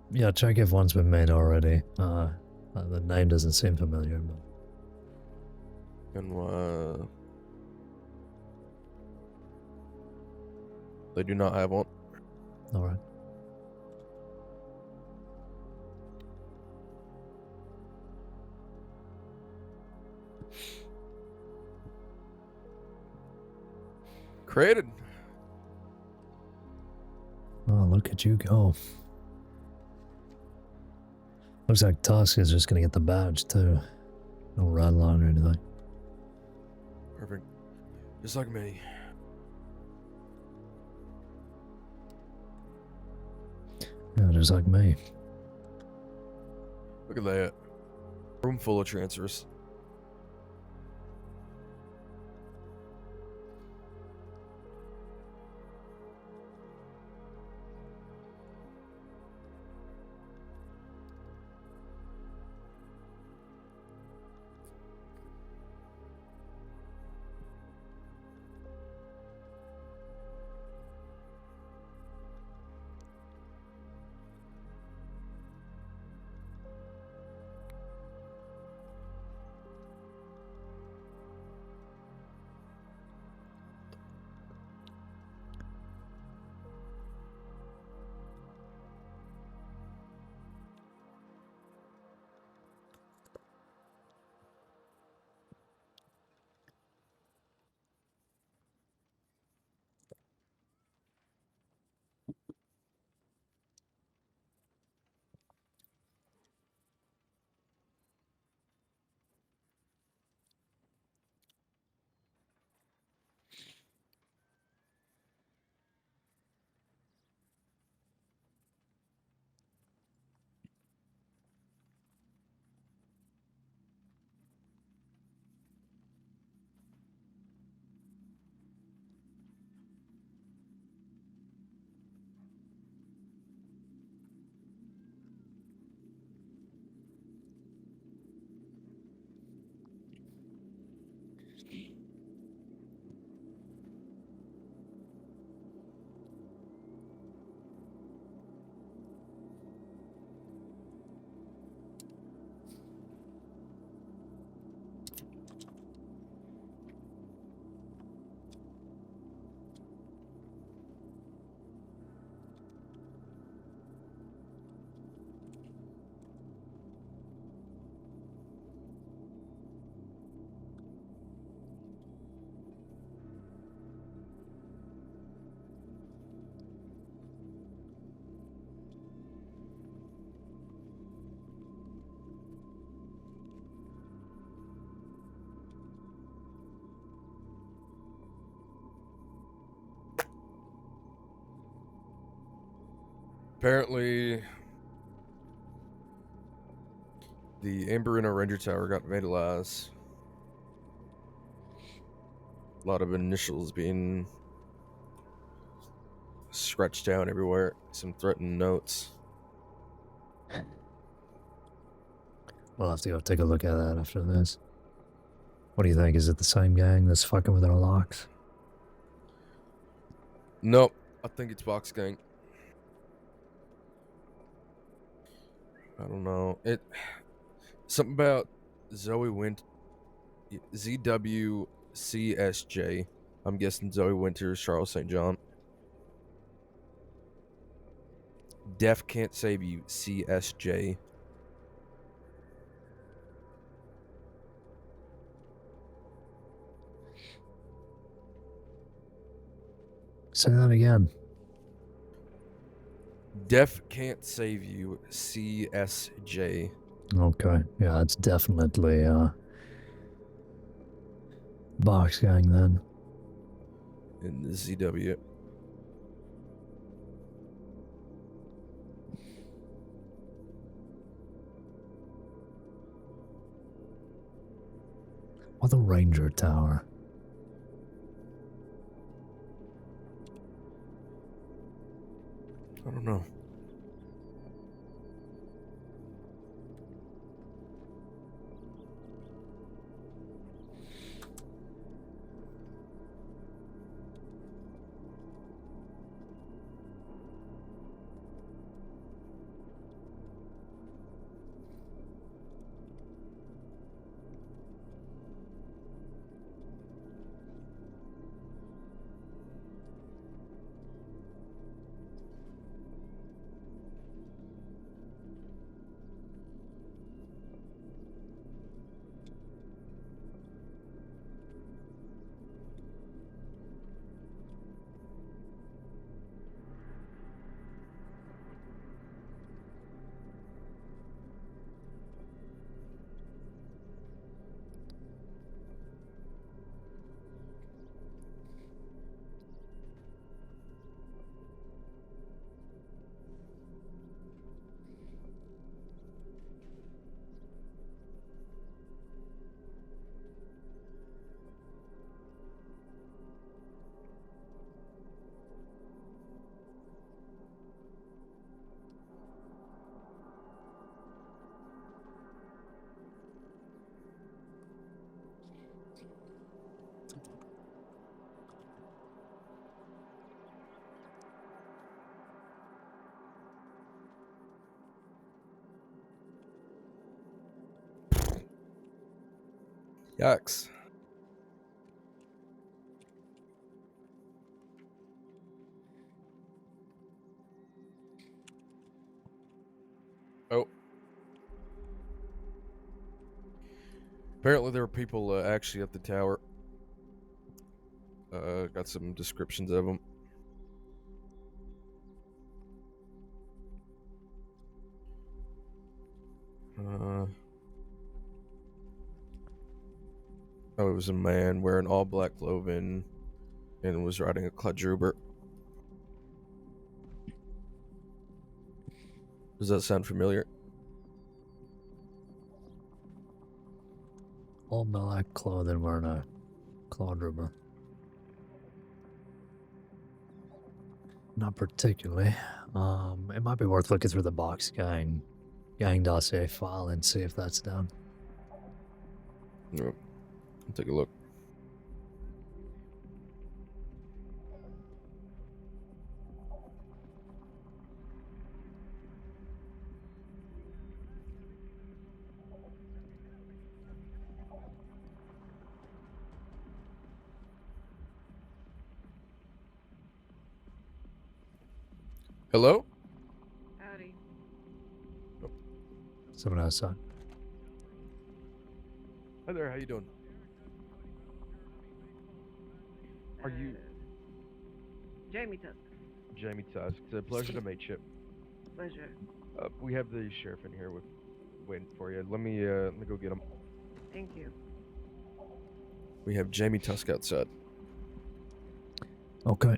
Yeah, check if one's been made already. The name doesn't seem familiar, but... And they do not have one. Alright. Created. Oh, look at you go. Looks like Tusk is just gonna get the badge too. No red line or anything. Perfect. Just like me. Yeah, just like me. Look at that. Room full of transfers. Apparently, the Amberino Ranger Tower got vandalized. A lot of initials being scratched down everywhere. Some threatening notes. We'll have to go take a look at that after this. What do you think? Is it the same gang that's fucking with our locks? Nope, I think it's Box Gang. I don't know. Something about Zoe ZWCSJ. I'm guessing Zoe Winters, Charles St. John. Deaf Can't Save You, CSJ. Say that again. Deaf Can't Save You, CSJ. Okay, yeah, it's definitely Box Gang then. In the ZW. Or the Ranger Tower. I don't know. Yikes. Oh. Apparently there were people actually at the tower. Got some descriptions of them. Oh, it was a man wearing all black clothing and was riding a quadruber. Does that sound familiar? All black clothing wearing a quadruber. Not particularly. It might be worth looking through the Box Gang dossier file and see if that's done. No. I'll take a look. Hello? Howdy. Someone outside. Hi there, how you doing? Are you Jamie Tusk? Jamie Tusk? It's a pleasure to meet you. Pleasure. We have the sheriff in here waiting for you. Let me go get him. Thank you. We have Jamie Tusk outside. Okay.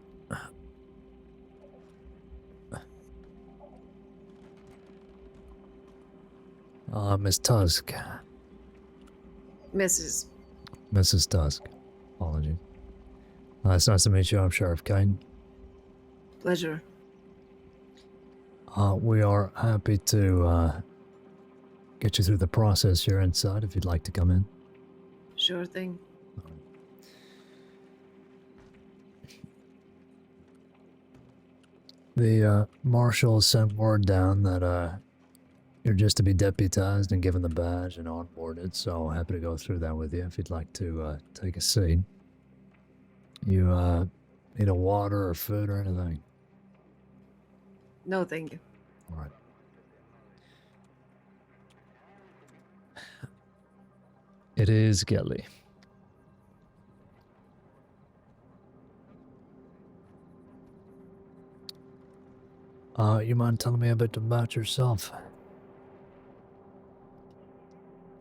Miss Tusk. Mrs. Mrs. Tusk. Apologies. It's nice to meet you. I'm Sheriff Caine. Pleasure. We are happy to get you through the process here inside if you'd like to come in. Sure thing. The marshal sent word down that you're just to be deputized and given the badge and onboarded, so happy to go through that with you if you'd like to take a seat. You need a water or food or anything? No, thank you. All right. It is Gelly. You mind telling me a bit about yourself?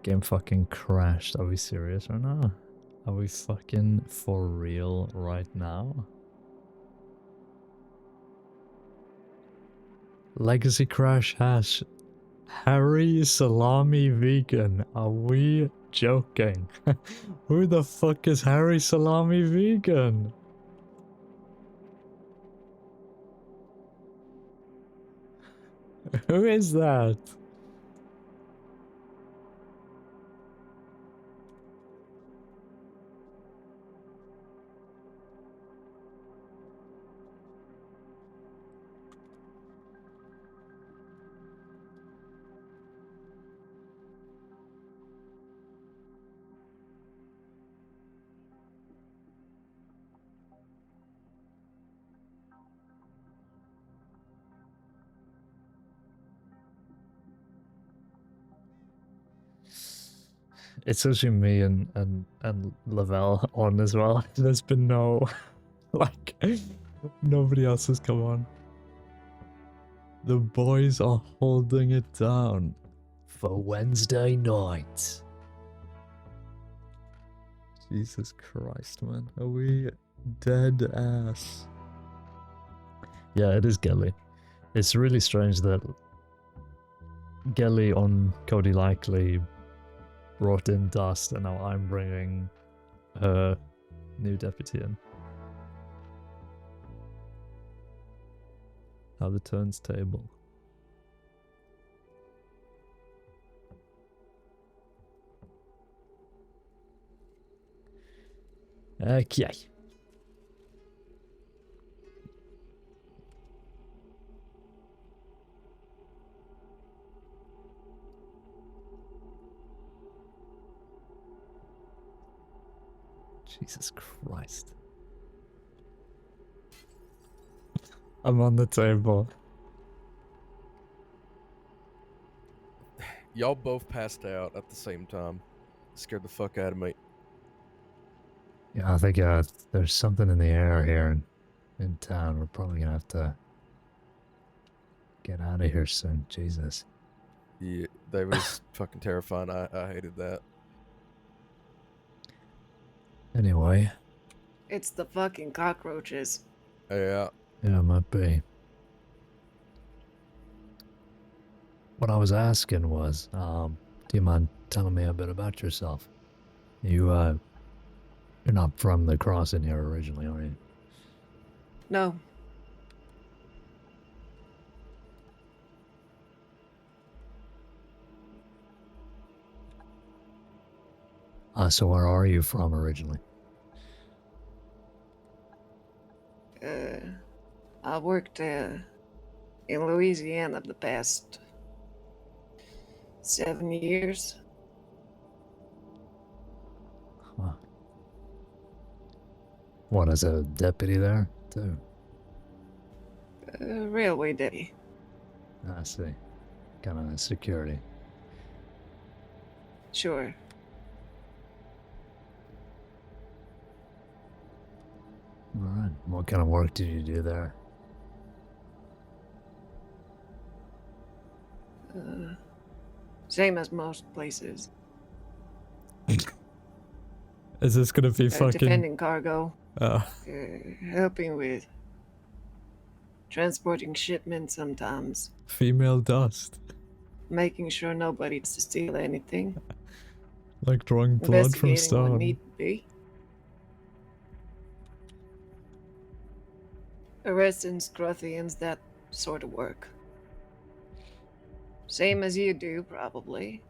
Game fucking crashed. Are we serious or not? Are we fucking for real right now? Legacy crash hash. Harry Salami Vegan. Are we joking? Who the fuck is Harry Salami Vegan? Who is that? It's actually me and Lavelle on as well. There's been no, like, nobody else has come on. The boys are holding it down for Wednesday night. Jesus Christ, man. Are we dead ass? Yeah, it is Gelly. It's really strange that Gelly on Cody Likely brought in Dust, and now I'm bringing her new deputy in. How the turns table. Okay. Jesus Christ. I'm on the table. Y'all both passed out at the same time. Scared the fuck out of me. Yeah, I think there's something in the air here in town. We're probably gonna have to get out of here soon. Jesus. Yeah, that was fucking terrifying. I hated that. Anyway. It's the fucking cockroaches. Yeah. Yeah, it might be. What I was asking was, do you mind telling me a bit about yourself? You're not from the crossing here originally, are you? No. So where are you from originally? I worked in Louisiana the past 7 years. Huh. What, as a deputy there, too? Railway deputy. I see. Kind of security. Sure. Alright. What kind of work did you do there? Same as most places. Is this gonna be Defending cargo. Oh. Helping with transporting shipments sometimes. Female Dust? making sure nobody to steal anything, Like drawing blood from investigating what stone. need to be, arresting Scruthians, that sort of work. Same as you do, probably.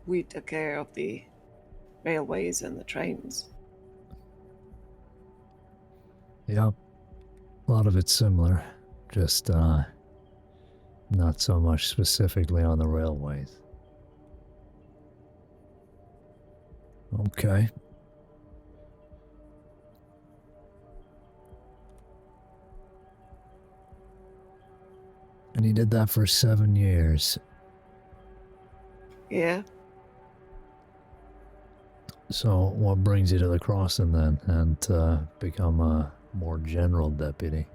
We took care of the railways and the trains. Yeah. A lot of it's similar. Just, not so much specifically on the railways. Okay. And he did that for 7 years. Yeah, So what brings you to the crossing then, and become a more general deputy?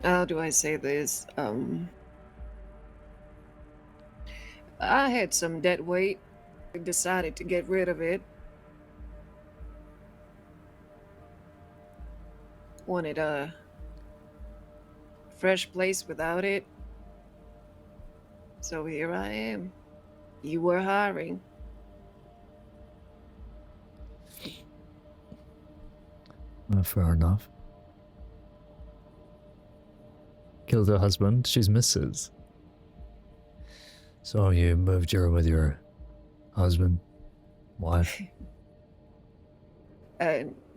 how do I say this? I had some dead weight. Decided to get rid of it. Wanted a fresh place without it. So here I am. You were hiring. Fair enough. Killed her husband, she's Mrs. So you moved here with your husband, wife?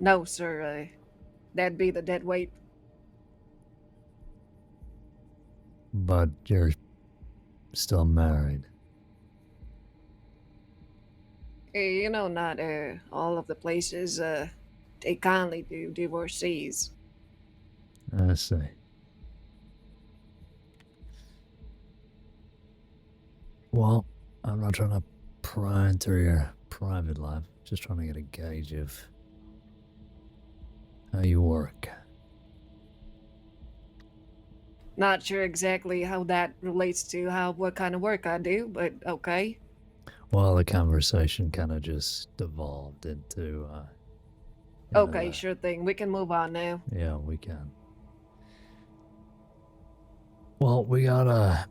No, sir. That'd be the dead weight. But you're still married. You know, not all of the places they kindly do divorcees. I see. Well, I'm not trying to pry into your private life, just trying to get a gauge of how you work. Not sure exactly how that relates to what kind of work I do, but okay. Well, the conversation kind of just devolved into, Okay, sure thing. We can move on now. Yeah, we can. Well, we got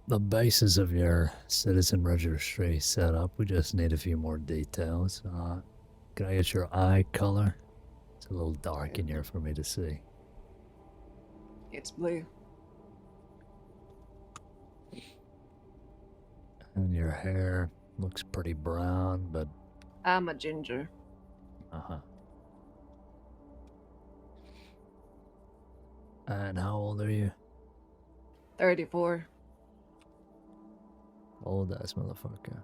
the basis of your citizen registry set up. We just need a few more details. Can I get your eye color? It's a little dark in here for me to see. It's blue. And your hair looks pretty brown, but... I'm a ginger. Uh-huh. And how old are you? 34. Old ass motherfucker.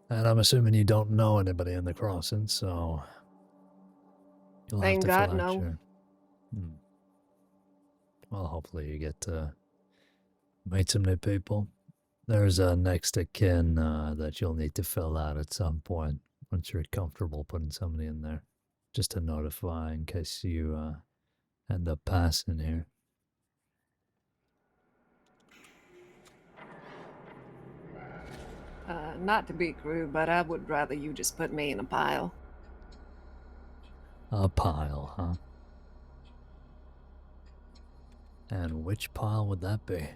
And I'm assuming you don't know anybody in the crossing, so... You'll Thank have to God, fill out no. your... Well, hopefully you get to meet some new people. There's a next of kin that you'll need to fill out at some point once you're comfortable putting somebody in there. Just to notify in case you end up passing here. Not to be crude, but I would rather you just put me in a pile. A pile, huh? And which pile would that be?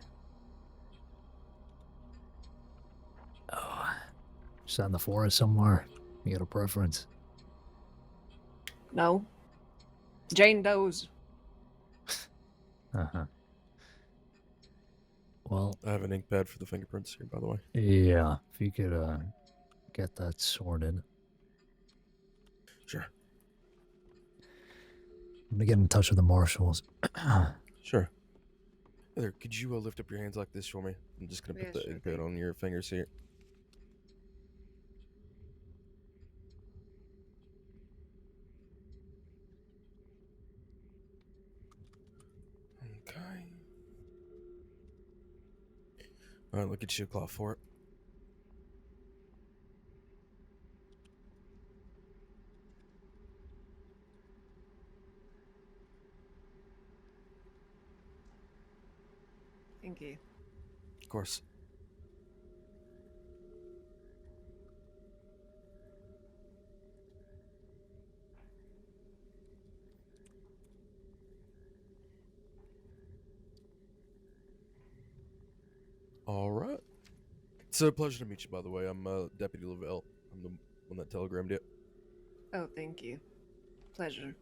Oh, just out in the forest somewhere. You got a preference? No. Jane Doe's. Uh-huh. Well, I have an ink pad for the fingerprints here, by the way. yeah, if you could get that sorted. Sure. I'm gonna get in touch with the marshals. Sure. Heather, could you lift up your hands like this for me? I'm just gonna Yeah, put the sure ink pad thing. on your fingers here. Okay. Alright, look at you, cloth for it. Thank you. Of course. All right. It's a pleasure to meet you, by the way. I'm Deputy Lavelle. I'm the one that telegrammed you. Oh, thank you. Pleasure.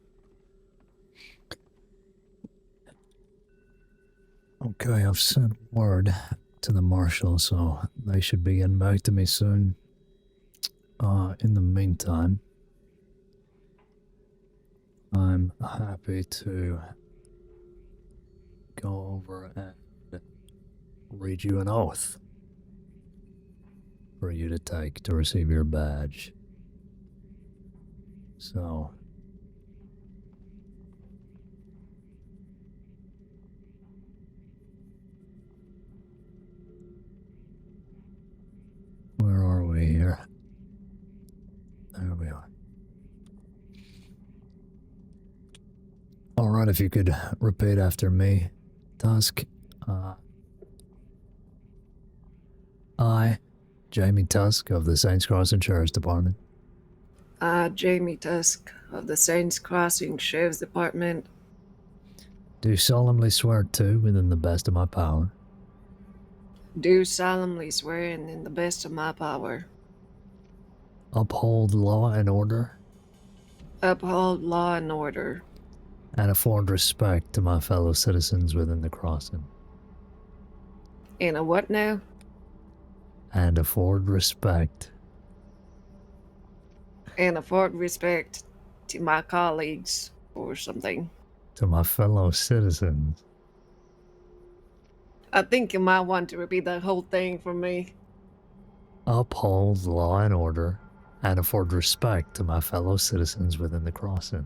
Okay, I've sent word to the marshal, so they should be getting back to me soon. In the meantime, I'm happy to go over and read you an oath for you to take to receive your badge. So, where are we here? There we are. Alright, if you could repeat after me, Tusk. I, Jamie Tusk of the Saints Crossing Sheriff's Department, Jamie Tusk of the Saints Crossing Sheriff's Department, do solemnly swear to, within the best of my power, do solemnly swear in the best of my power, uphold law and order, uphold law and order, and afford respect to my fellow citizens within the crossing, and a what now? and afford respect And afford respect to my colleagues or something. to my fellow citizens. I think you might want to repeat that whole thing for me. Uphold law and order, and afford respect to my fellow citizens within the crossing.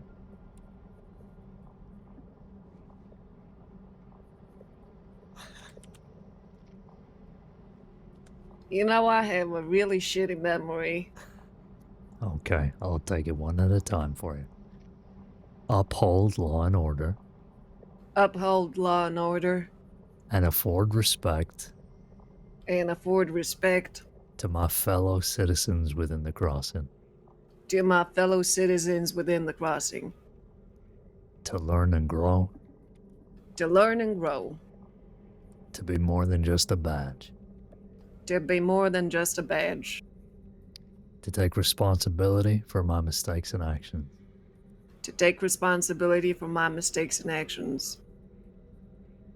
You know, I have a really shitty memory. Okay, I'll take it one at a time for you. Uphold law and order, Uphold law and order, and afford respect and afford respect to my fellow citizens within the crossing. to my fellow citizens within the crossing. To learn and grow, To learn and grow. to be more than just a badge. To be more than just a badge. To take responsibility for my mistakes and actions. To take responsibility for my mistakes and actions.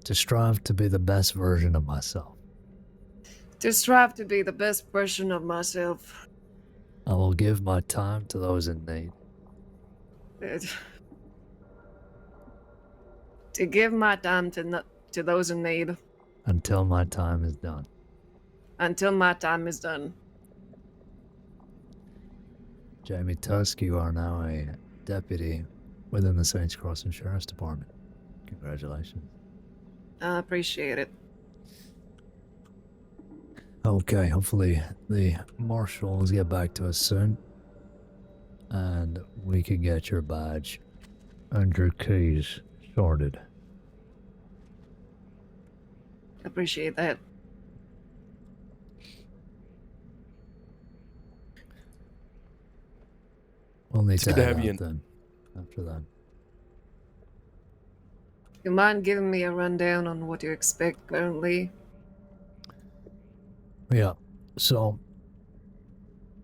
To strive to be the best version of myself. To strive to be the best version of myself. I will give my time to those in need. To give my time to those in need Until my time is done. until my time is done. Jamie Tusk, you are now a deputy within the Saints Crossing Sheriff's Department. Congratulations. I appreciate it. Okay, hopefully the marshals get back to us soon. And we can get your badge and your keys sorted. Appreciate that. We'll need It's to good to head have you out in. then. After that. You mind giving me a rundown on what you expect currently? Yeah, so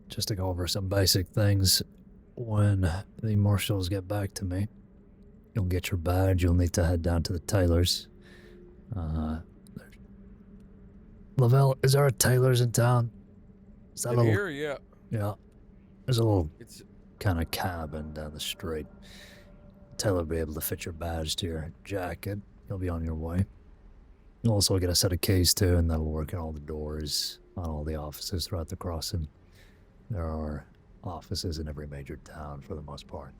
just to go over some basic things, when the marshals get back to me, you'll get your badge, you'll need to head down to the tailor's. Lavelle, is there a tailor's in town? Is that In little, here, yeah. yeah, there's a little It's kind of cabin down the street. Tailor will be able to fit your badge to your jacket. You'll be on your way. You'll also get a set of keys too, and that'll work in all the doors on all the offices throughout the crossing. There are offices in every major town for the most part.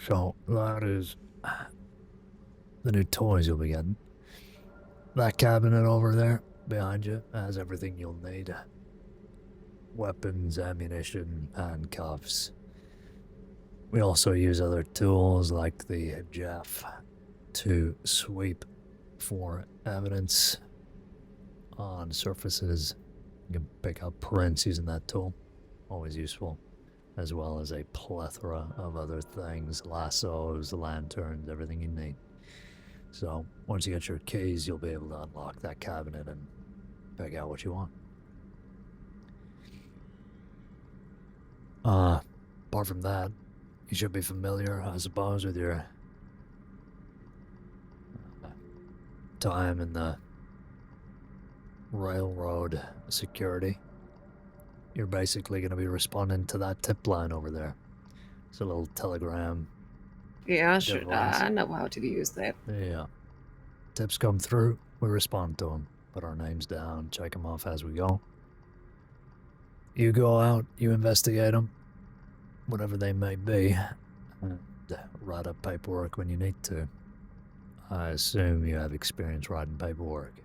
So that is the new toys you'll be getting. That cabinet over there behind you has everything you'll need. Weapons, ammunition, handcuffs. We also use other tools like the Jeff to sweep for evidence on surfaces. You can pick up prints using that tool. Always useful. As well as a plethora of other things, lassos, lanterns, everything you need. So, once you get your keys, you'll be able to unlock that cabinet and pick out what you want. Apart from that, you should be familiar, I suppose, with your time in the railroad security. You're basically going to be responding to that tip line over there. It's a little telegram. Yeah, sure. Device. I know how to use that. Yeah. Tips come through, we respond to them. Put our names down, check them off as we go. You go out, you investigate them, whatever they may be, and write up paperwork when you need to. I assume you have experience writing paperwork.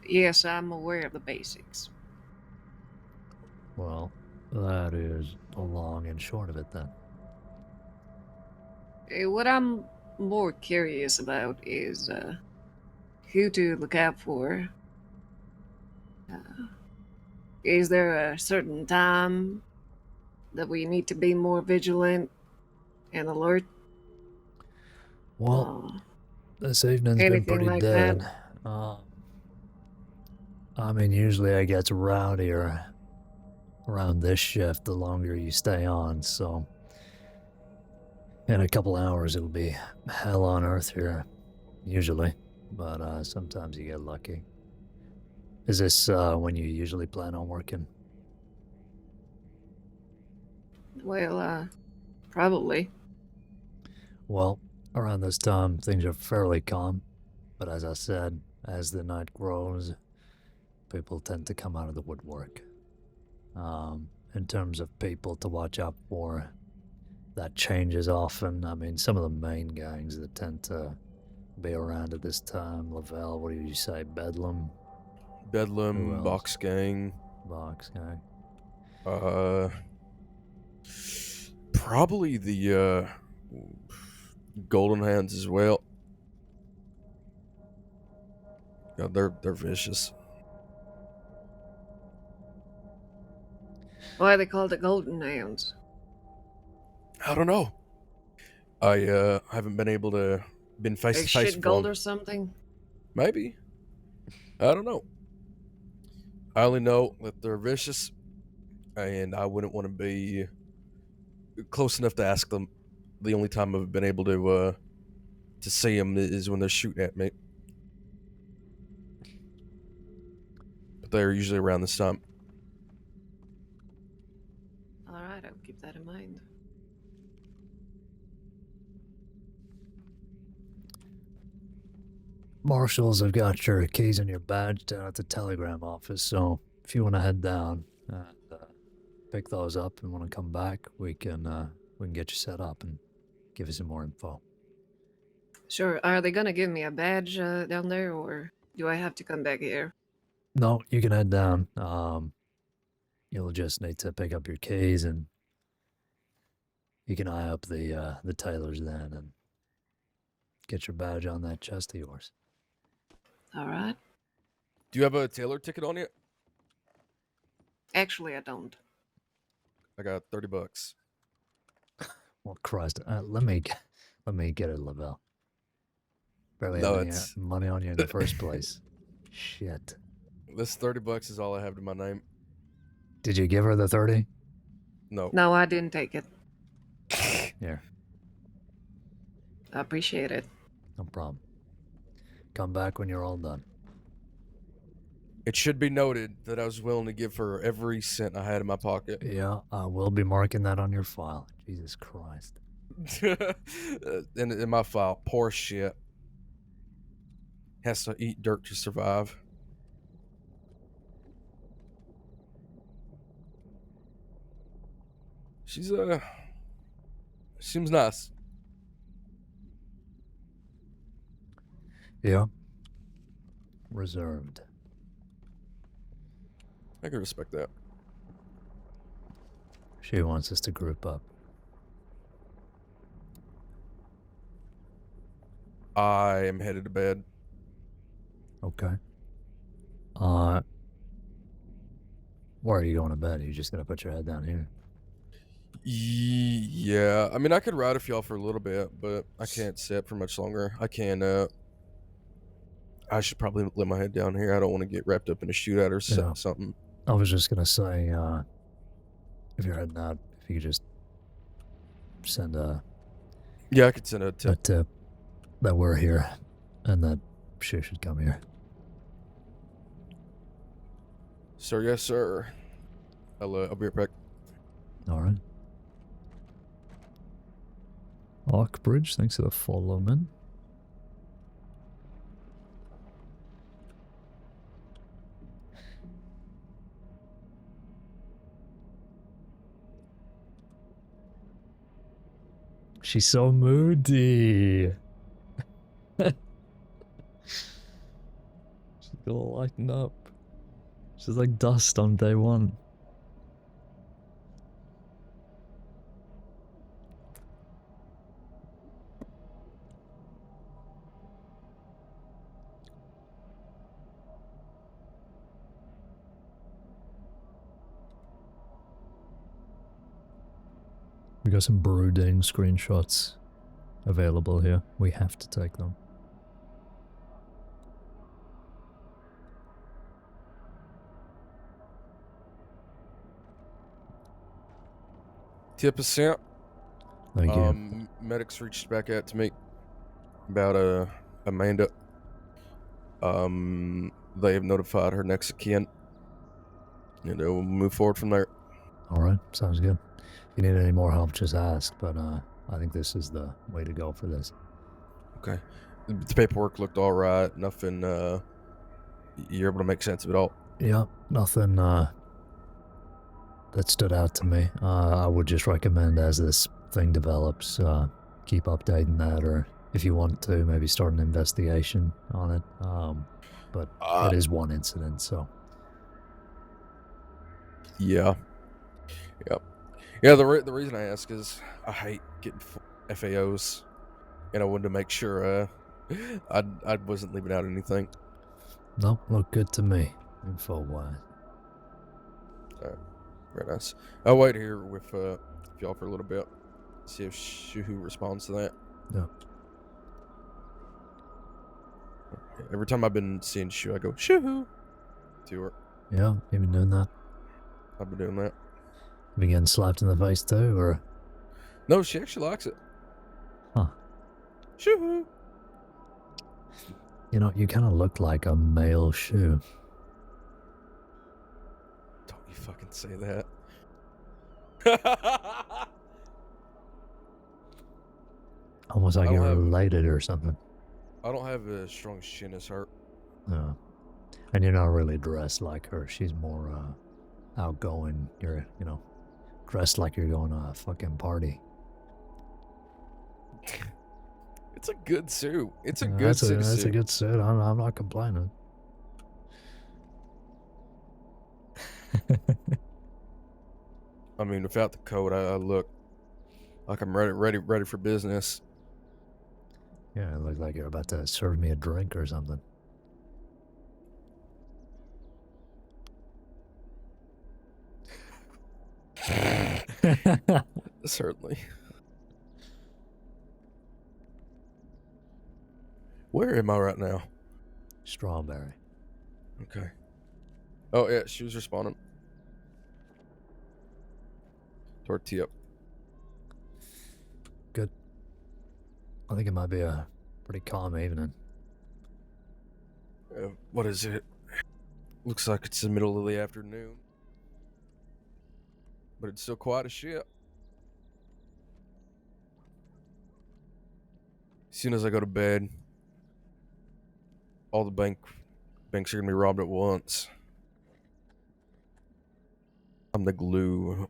Yes, I'm aware of the basics. Well, that is the long and short of it then. What I'm more curious about is who to look out for. Is there a certain time that we need to be more vigilant and alert? Well, this evening's been anything pretty like dead. that? I mean, usually it gets rowdier around this shift the longer you stay on, so in a couple hours it'll be hell on earth here, usually, but sometimes you get lucky. Is this when you usually plan on working? Well, probably. Well, around this time things are fairly calm, but as I said, as the night grows, people tend to come out of the woodwork. In terms of people to watch out for, that changes often. I mean, some of the main gangs that tend to be around at this time, Lavelle, what did you say, Bedlam? Who Bedlam, else? Box Gang. Box Gang. Probably the Golden Hands as well. God, they're vicious. Why are they called the Golden Hounds? I don't know. I haven't been able to been face They to face shit with gold one. or something? Maybe. I don't know. I only know that they're vicious, and I wouldn't want to be close enough to ask them. The only time I've been able to see them is when they're shooting at me. But they're usually around this time. Alright, I'll keep that in mind. Marshals have got your keys and your badge down at the telegram office, so if you want to head down and pick those up and want to come back, we can get you set up and give you some more info. Sure, are they gonna give me a badge down there, or do I have to come back here? No, you can head down. You'll just need to pick up your keys, and you can eye up the tailors then and get your badge on that chest of yours. Alright. Do you have a Taylor ticket on you? Actually, I don't. I got $30. Well, Christ, let me get it, Lavelle. Barely No, have any it's- money on you in the first place. Shit. This $30 is all I have to my name. Did you give her the 30? No. No, I didn't take it. Here, I appreciate it. no problem. Come back when you're all done. It should be noted that I was willing to give her every cent I had in my pocket. Yeah, I will be marking that on your file. Jesus Christ. in my file, poor shit. Has to eat dirt to survive. She's seems nice. Yeah. Reserved. I can respect that. She wants us to group up. I am headed to bed. Okay. Where are you going to bed? Are you just gonna put your head down here? Yeah, I mean, I could ride with y'all for a little bit, but I can't sit for much longer. I should probably let my head down here. I don't want to get wrapped up in a shootout or Yeah. something. I was just gonna say, if you're heading out, if you could just send a Yeah, I could send a tip. tip that we're here, and that she should come here. Sir, yes, sir. I'll be right back. All right. Arkbridge, thanks for the follow, man. She's so moody. She's gonna lighten up. She's like dust on day one. We got some brooding screenshots available here. We have to take them. Tip is sent. Thank you. Medics reached back out to me about Amanda. They have notified her next of kin, and we'll move forward from there. Alright, sounds good. If you need any more help, just ask, but I think this is the way to go for this. Okay. The paperwork looked all right. Nothing. You're able to make sense of it all. Yeah, nothing that stood out to me. I would just recommend as this thing develops, keep updating that, or if you want to, maybe start an investigation on it. But it is one incident, so. Yeah. Yep. Yeah, the reason I ask is I hate getting FAOs, and I wanted to make sure I wasn't leaving out anything. Nope, look good to me, info-wise. Alright, very nice. I'll wait here with y'all for a little bit, see if Shuhu responds to that. Yeah. Every time I've been seeing Shu, I go, Shuhu, to her. Yeah, you been doing that? I've been doing that. Been getting slapped in the face too, or? No, she actually likes it. Huh. Shuhu. You know, you kind of look like a male shoe. Don't you fucking say that. Almost like you're related or something. I don't have as strong shin as her. No. And you're not really dressed like her. She's more outgoing. You're, you know, dressed like you're going to a fucking party. It's a good suit. It's a good suit. That's a good suit. I'm not complaining. I mean, without the coat, I look like I'm ready for business. Yeah, it looks like you're about to serve me a drink or something. Certainly. Where am I right now? Strawberry. Okay. Oh, yeah, she was responding. Tortilla. Good. I think it might be a pretty calm evening. What is it? Looks like it's the middle of the afternoon. But it's still quiet as shit. As soon as I go to bed, all the banks are going to be robbed at once. I'm the glue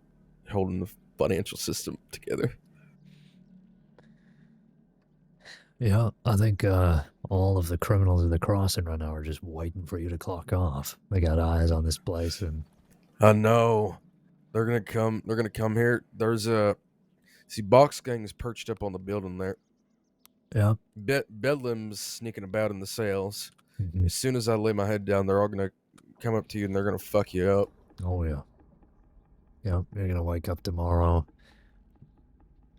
holding the financial system together. Yeah, I think all of the criminals at the crossing right now are just waiting for you to clock off. They got eyes on this place, and I know. They're gonna come here. There's a box gang is perched up on the building there. Yeah. Bedlam's sneaking about in the cells. Mhm. As soon as I lay my head down, they're all gonna come up to you and they're gonna fuck you up. Oh, yeah. Yeah, you're gonna wake up tomorrow.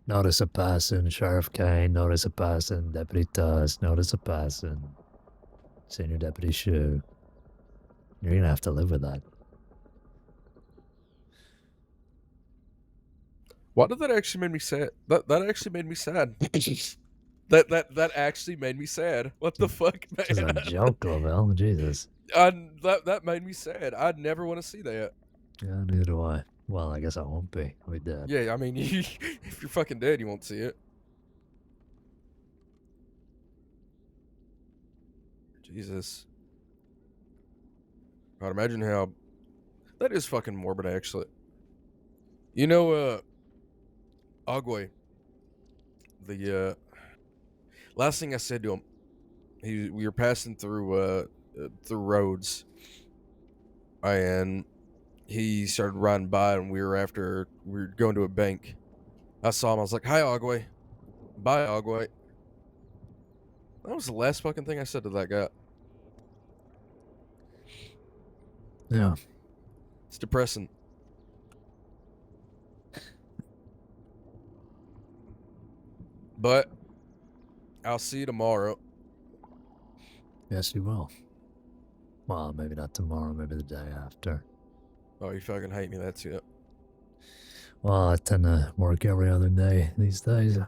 Notice a person, Sheriff Caine. Notice a person, Deputy Tusk. Notice a person, Senior Deputy Shu. You're gonna have to live with that. Why did that actually make me sad? That actually made me sad. that actually made me sad. What the fuck, man? Just a joke, Lavelle. Jesus. That made me sad. I'd never want to see that. Yeah, neither do I. Well, I guess I won't be. We dead. Yeah, I mean, if you're fucking dead, you won't see it. Jesus. I'd imagine how... That is fucking morbid, actually. You know, Agwe, the, last thing I said to him, we were passing through roads, and he started riding by, and we were going to a bank. I saw him, I was like, hi, Agwe. Bye, Agwe. That was the last fucking thing I said to that guy. Yeah. It's depressing. But I'll see you tomorrow. Yes, you will. Well, maybe not tomorrow, maybe the day after. Oh, you fucking hate me, that's it. Well, I tend to work every other day these days.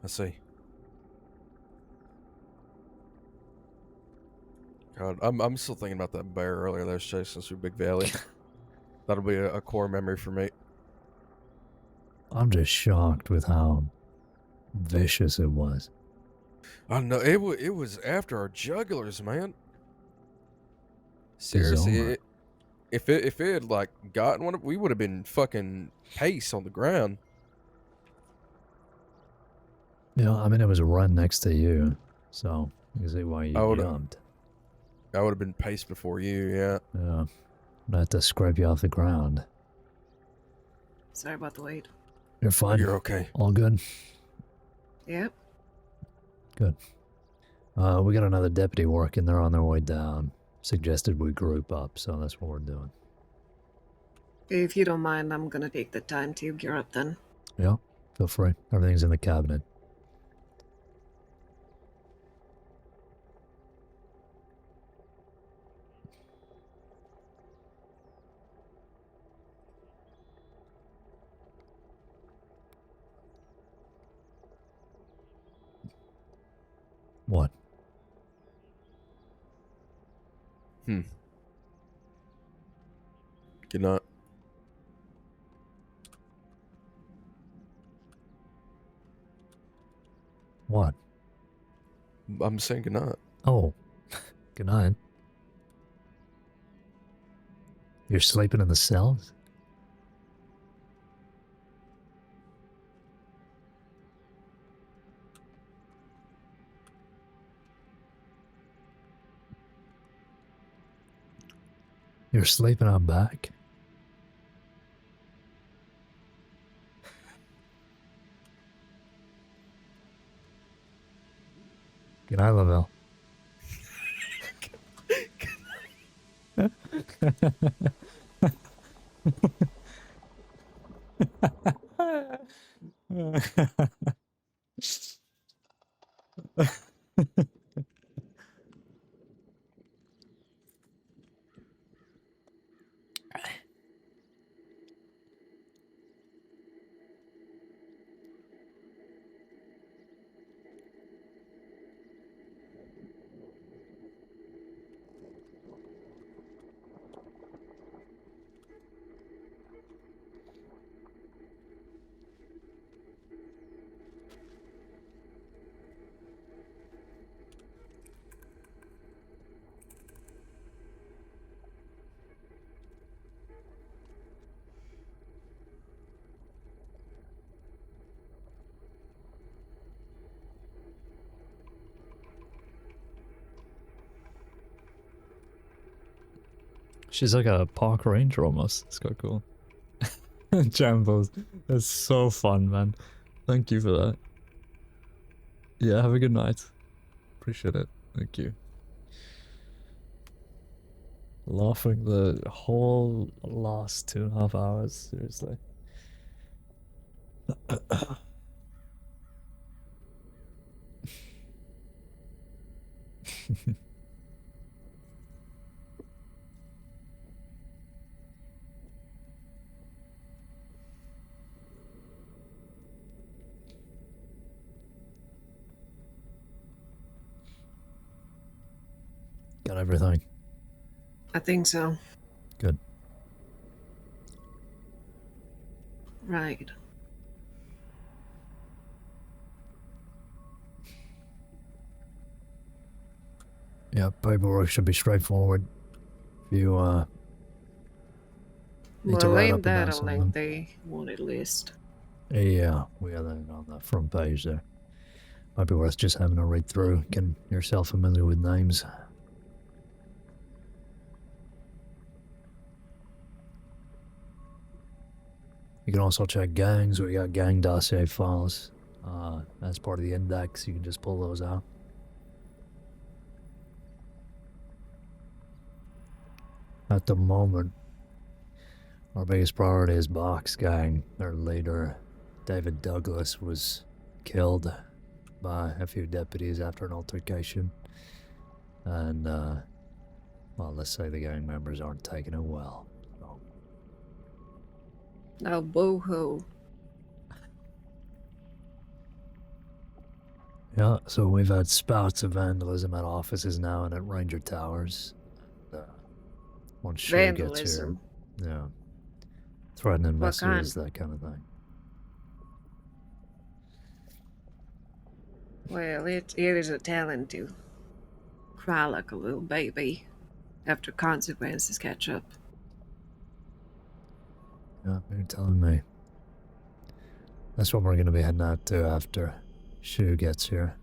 I see. God, I'm still thinking about that bear earlier that was chasing us through Big Valley. That'll be a core memory for me. I'm just shocked with how vicious it was. I know it was after our jugulars, man. Seriously, Bizarre. if it had like gotten one, we would have been fucking pace on the ground. Yeah, I mean, it was right next to you, so you can see why you jumped. I would have been pace before you, yeah. Yeah, I had to scrape you off the ground. Sorry about the wait. You're fine. You're okay. All good. Yep. Good. We got another deputy working. They're on their way down. Suggested we group up, so that's what we're doing. If you don't mind, I'm gonna take the time to gear up then. Yeah, feel free. Everything's in the cabinet. What? Good night. What? I'm saying good night. Oh, good night. You're sleeping in the cells? You're sleeping out back? Good night, Lavelle. She's like a park ranger almost. It's quite cool. Jambos. It's so fun, man. Thank you for that. Yeah, have a good night. Appreciate it. Thank you. Laughing the whole last 2.5 hours, seriously. Got everything. I think so. Good. Right. Yeah, paperwork should be straightforward. If you need to Well, write ain't up and that down a some of them. lengthy wanted list? Yeah, we got that on the front page there. Might be worth just having a read through, getting yourself familiar with names. You can also check gangs. We got gang dossier files. As part of the index, you can just pull those out. At the moment, our biggest priority is Box Gang. Their leader, David Douglas, was killed by a few deputies after an altercation. And, well, let's say the gang members aren't taking it well. So. Oh, boo-hoo. Yeah, so we've had spouts of vandalism at offices now and at Ranger Towers. Once Shu gets here, Vandalism. yeah, threatening What kind? messages, that kind of thing. Well, it is a talent to cry like a little baby after consequences catch up. Yeah, you're telling me. That's what we're going to be heading out to after Shu gets here.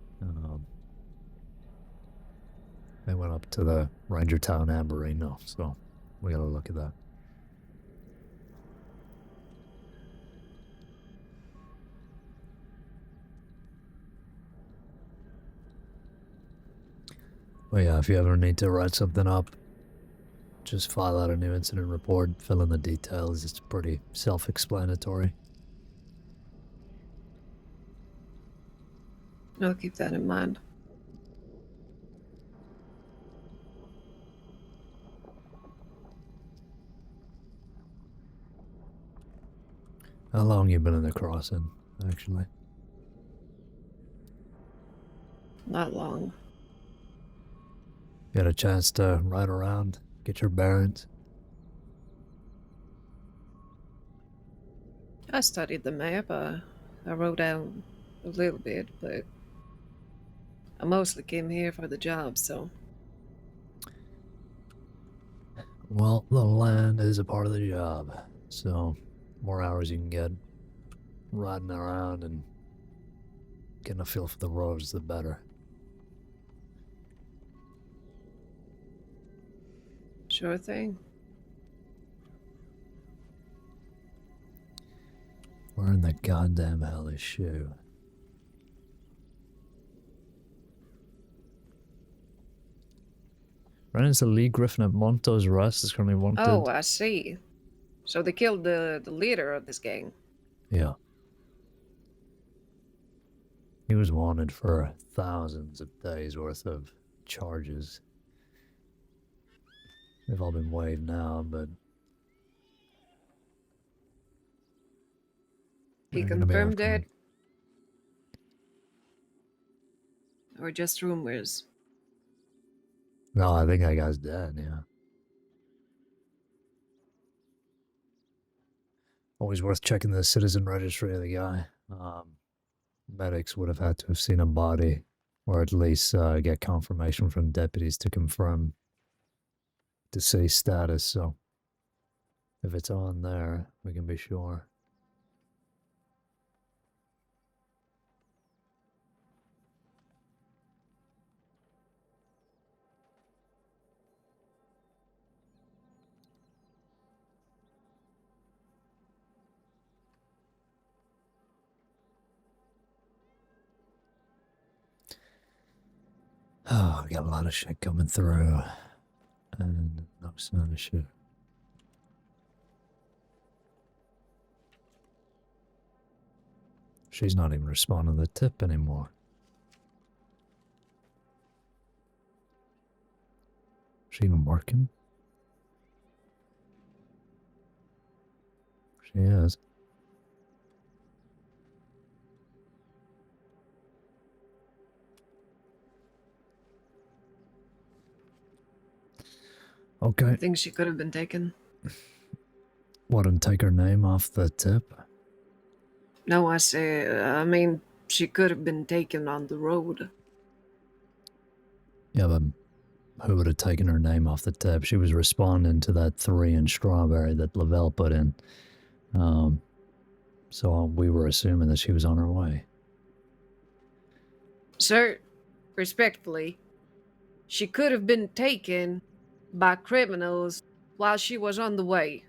They went up to the Ranger Town Amberino, so we got to look at that. But yeah, if you ever need to write something up, just file out a new incident report, fill in the details. It's pretty self-explanatory. I'll keep that in mind. How long you been in the crossing, actually? Not long. You had a chance to ride around, get your bearings? I studied the map. I wrote down a little bit, but I mostly came here for the job, so. Well, the land is a part of the job, so more hours you can get riding around and getting a feel for the roads, the better. Sure thing. Where in the goddamn hell is Shu? Ran into Lee Griffin at Monto's Rest is currently wanted. Oh, I see. So they killed the leader of this gang. Yeah. He was wanted for thousands of days worth of charges. They've all been waived now, but He they're gonna be confirmed after it? him. Or just rumors? No, I think that guy's dead, yeah. Always worth checking the citizen registry of the guy. Medics would have had to have seen a body, or at least get confirmation from deputies to confirm deceased status, so if it's on there, we can be sure. Oh, I got a lot of shit coming through. And no sign of shit. She's not even responding to the tip anymore. She even working? She is. I Okay. think she could have been taken. Wouldn't take her name off the tip? No, I mean, she could have been taken on the road. Yeah, but who would have taken her name off the tip? She was responding to that 3 in strawberry that Lavelle put in. So we were assuming that she was on her way. Sir, respectfully, she could have been taken by criminals while she was on the way.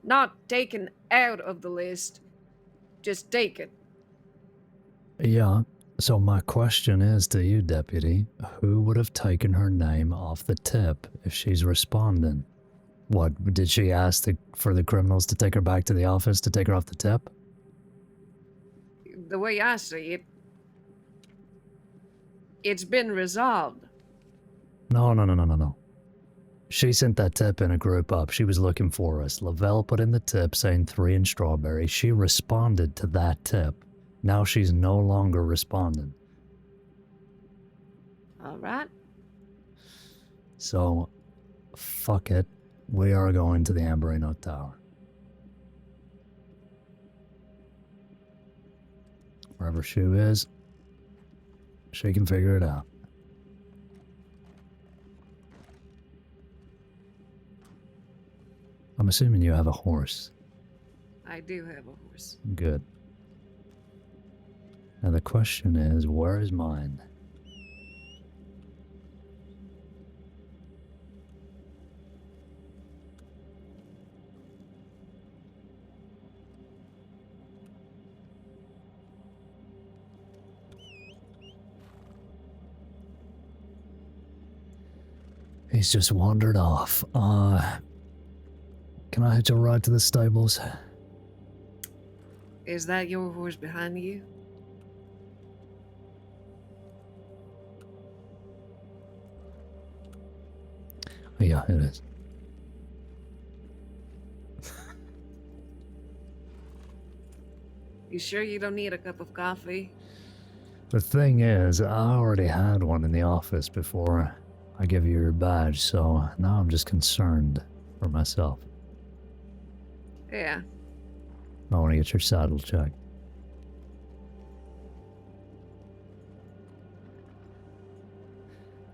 Not taken out of the list, just taken. Yeah, so my question is to you, Deputy, who would have taken her name off the tip if she's responding? What, did she ask for the criminals to take her back to the office to take her off the tip? The way I see it, it's been resolved. No. She sent that tip in a group up. She was looking for us. Lavelle put in the tip saying 3 in strawberry. She responded to that tip. Now she's no longer responding. All right. So, fuck it. We are going to the Amberino Tower. Wherever she is, she can figure it out. I'm assuming you have a horse. I do have a horse. Good. Now the question is, where is mine? He's just wandered off. Can I hitch a ride to the stables? Is that your horse behind you? Yeah, it is. You sure you don't need a cup of coffee? The thing is, I already had one in the office before I gave you your badge, so now I'm just concerned for myself. Yeah. I want to get your saddle checked.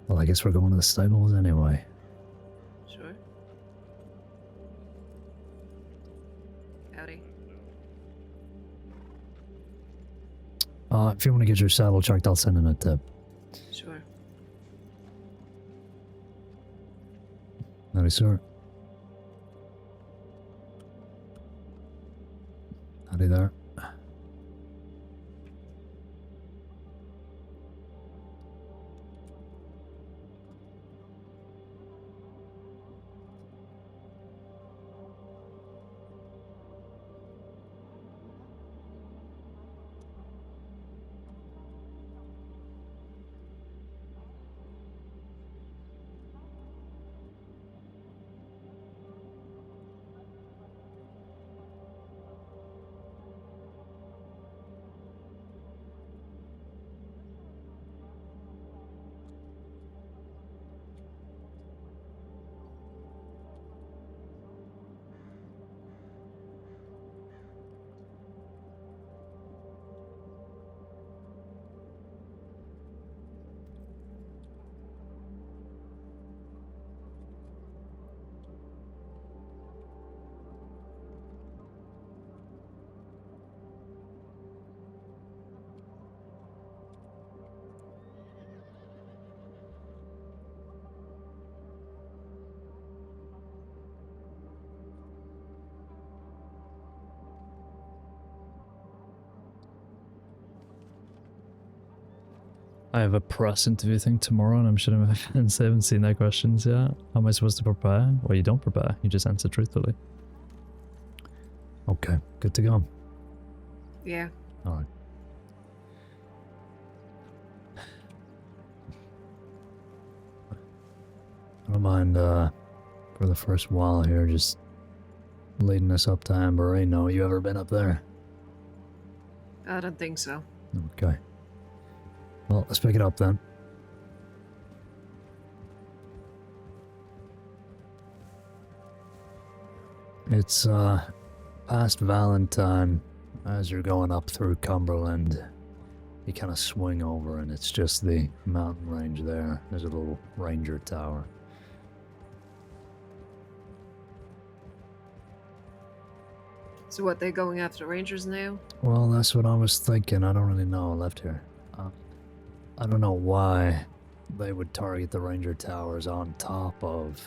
Well, I guess we're going to the stables anyway. Sure. Howdy. If you want to get your saddle checked, I'll send in a tip. Sure. Howdy, sir. Howdy there. I have a press interview thing tomorrow and I'm sure my fans haven't seen their questions yet. How am I supposed to prepare? Well, you don't prepare, you just answer truthfully. Okay, good to go. Yeah. Alright. I don't mind, for the first while here, just leading us up to Amberino. You ever been up there? I don't think so. Okay. Well, let's pick it up then. It's, past Valentine. As you're going up through Cumberland, you kind of swing over and it's just the mountain range there. There's a little ranger tower. So what, they going after rangers now? Well, that's what I was thinking. I don't really know. I left here. I don't know why they would target the ranger towers on top of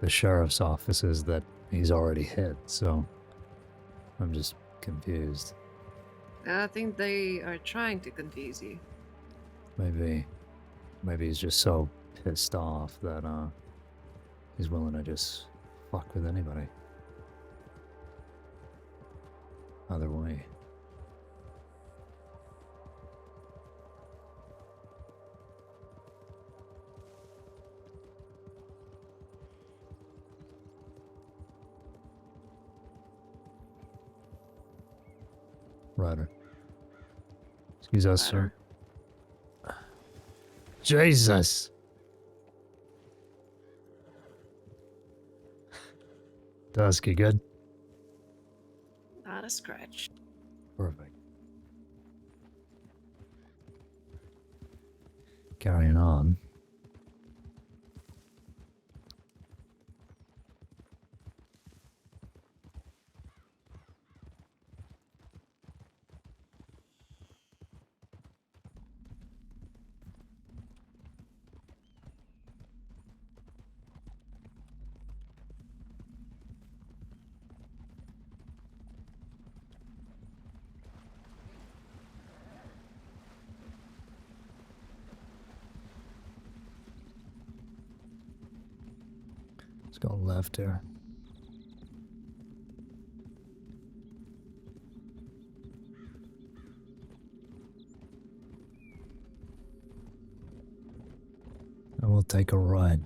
the sheriff's offices that he's already hit, so I'm just confused. I think they are trying to confuse you. Maybe he's just so pissed off that he's willing to just fuck with anybody. Either way. Ryder. Excuse us, sir. Jesus! Dusk, you good? Not a scratch. Perfect. Carrying on. Let's go left here. And we'll take a ride.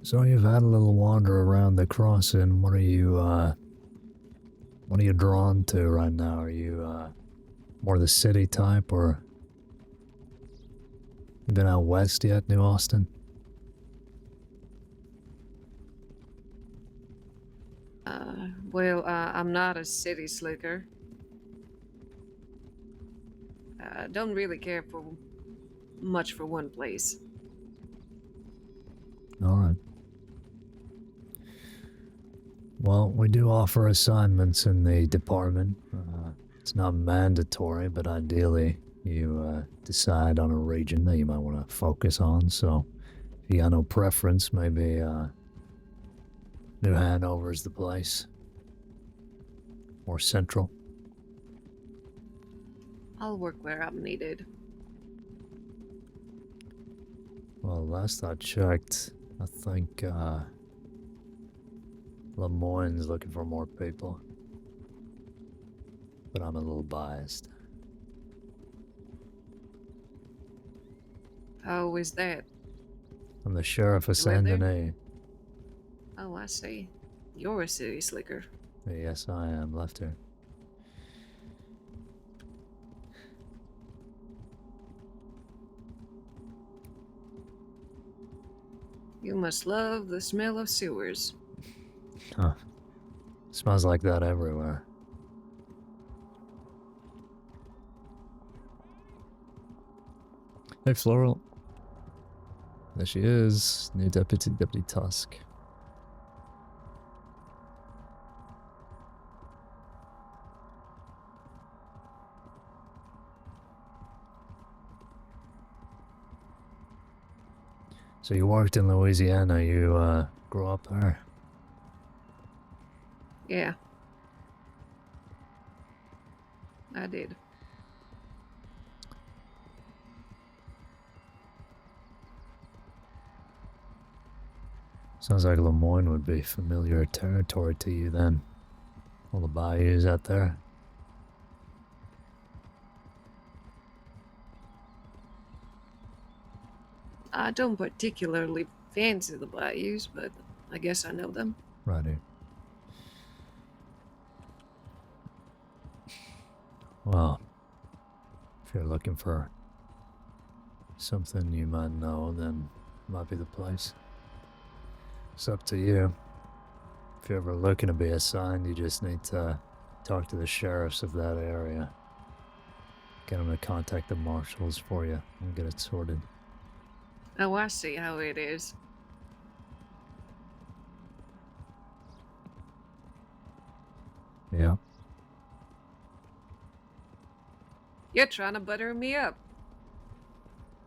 So you've had a little wander around the crossing. What are you drawn to right now? Are you more the city type, or you been out west yet, New Austin? Well, I'm not a city slicker. I don't really care for much for one place. All right. Well, we do offer assignments in the department. It's not mandatory, but ideally you decide on a region that you might want to focus on. So if you got no preference, maybe New Hanover is the place. More central. I'll work where I'm needed. Well, last I checked, I think Lemoyne's looking for more people. But I'm a little biased. How is that? I'm the sheriff of You live Saint there? Denis. Oh, I see. You're a city slicker. Yes, I am. Left here. You must love the smell of sewers. Huh. Smells like that everywhere. Hey, Floral. There she is. New Deputy Tusk. So you worked in Louisiana, you grew up there? Yeah. I did. Sounds like Lemoyne would be familiar territory to you then. All the bayous out there. I don't particularly fancy the bayous, but I guess I know them. Righty. Well, if you're looking for something you might know, then it might be the place. It's up to you. If you're ever looking to be assigned, you just need to talk to the sheriffs of that area. Get them to contact the marshals for you and get it sorted. Oh, I see how it is. Yeah. You're trying to butter me up.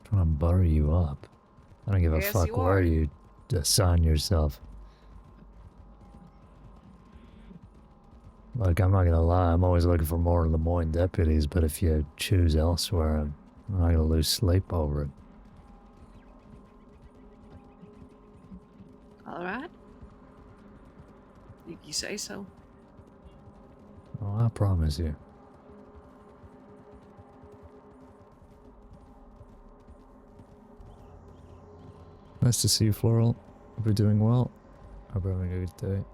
Trying to butter you up. I don't give a Yes, fuck you where are. you assign yourself. Look, I'm not gonna lie, I'm always looking for more Lemoyne deputies, but if you choose elsewhere, I'm not gonna lose sleep over it. All right. You say so. Oh, I promise you. Nice to see you, Floral. Hope you're doing well. Hope you're having a good day.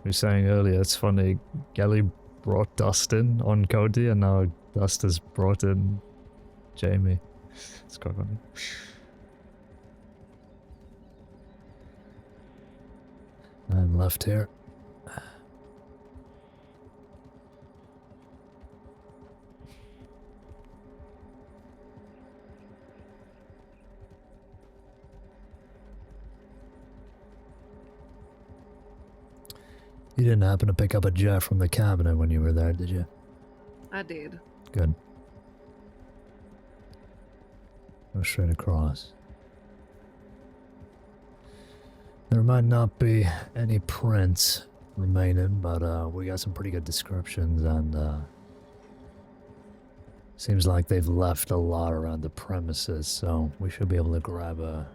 You were saying earlier, it's funny, Gelly brought Dustin on Cody, and now Dust has brought in Jamie. It's quite funny. And left here. You didn't happen to pick up a jet from the cabinet when you were there, did you? I did. Good. Go straight across. There might not be any prints remaining, but we got some pretty good descriptions, and seems like they've left a lot around the premises, so we should be able to grab a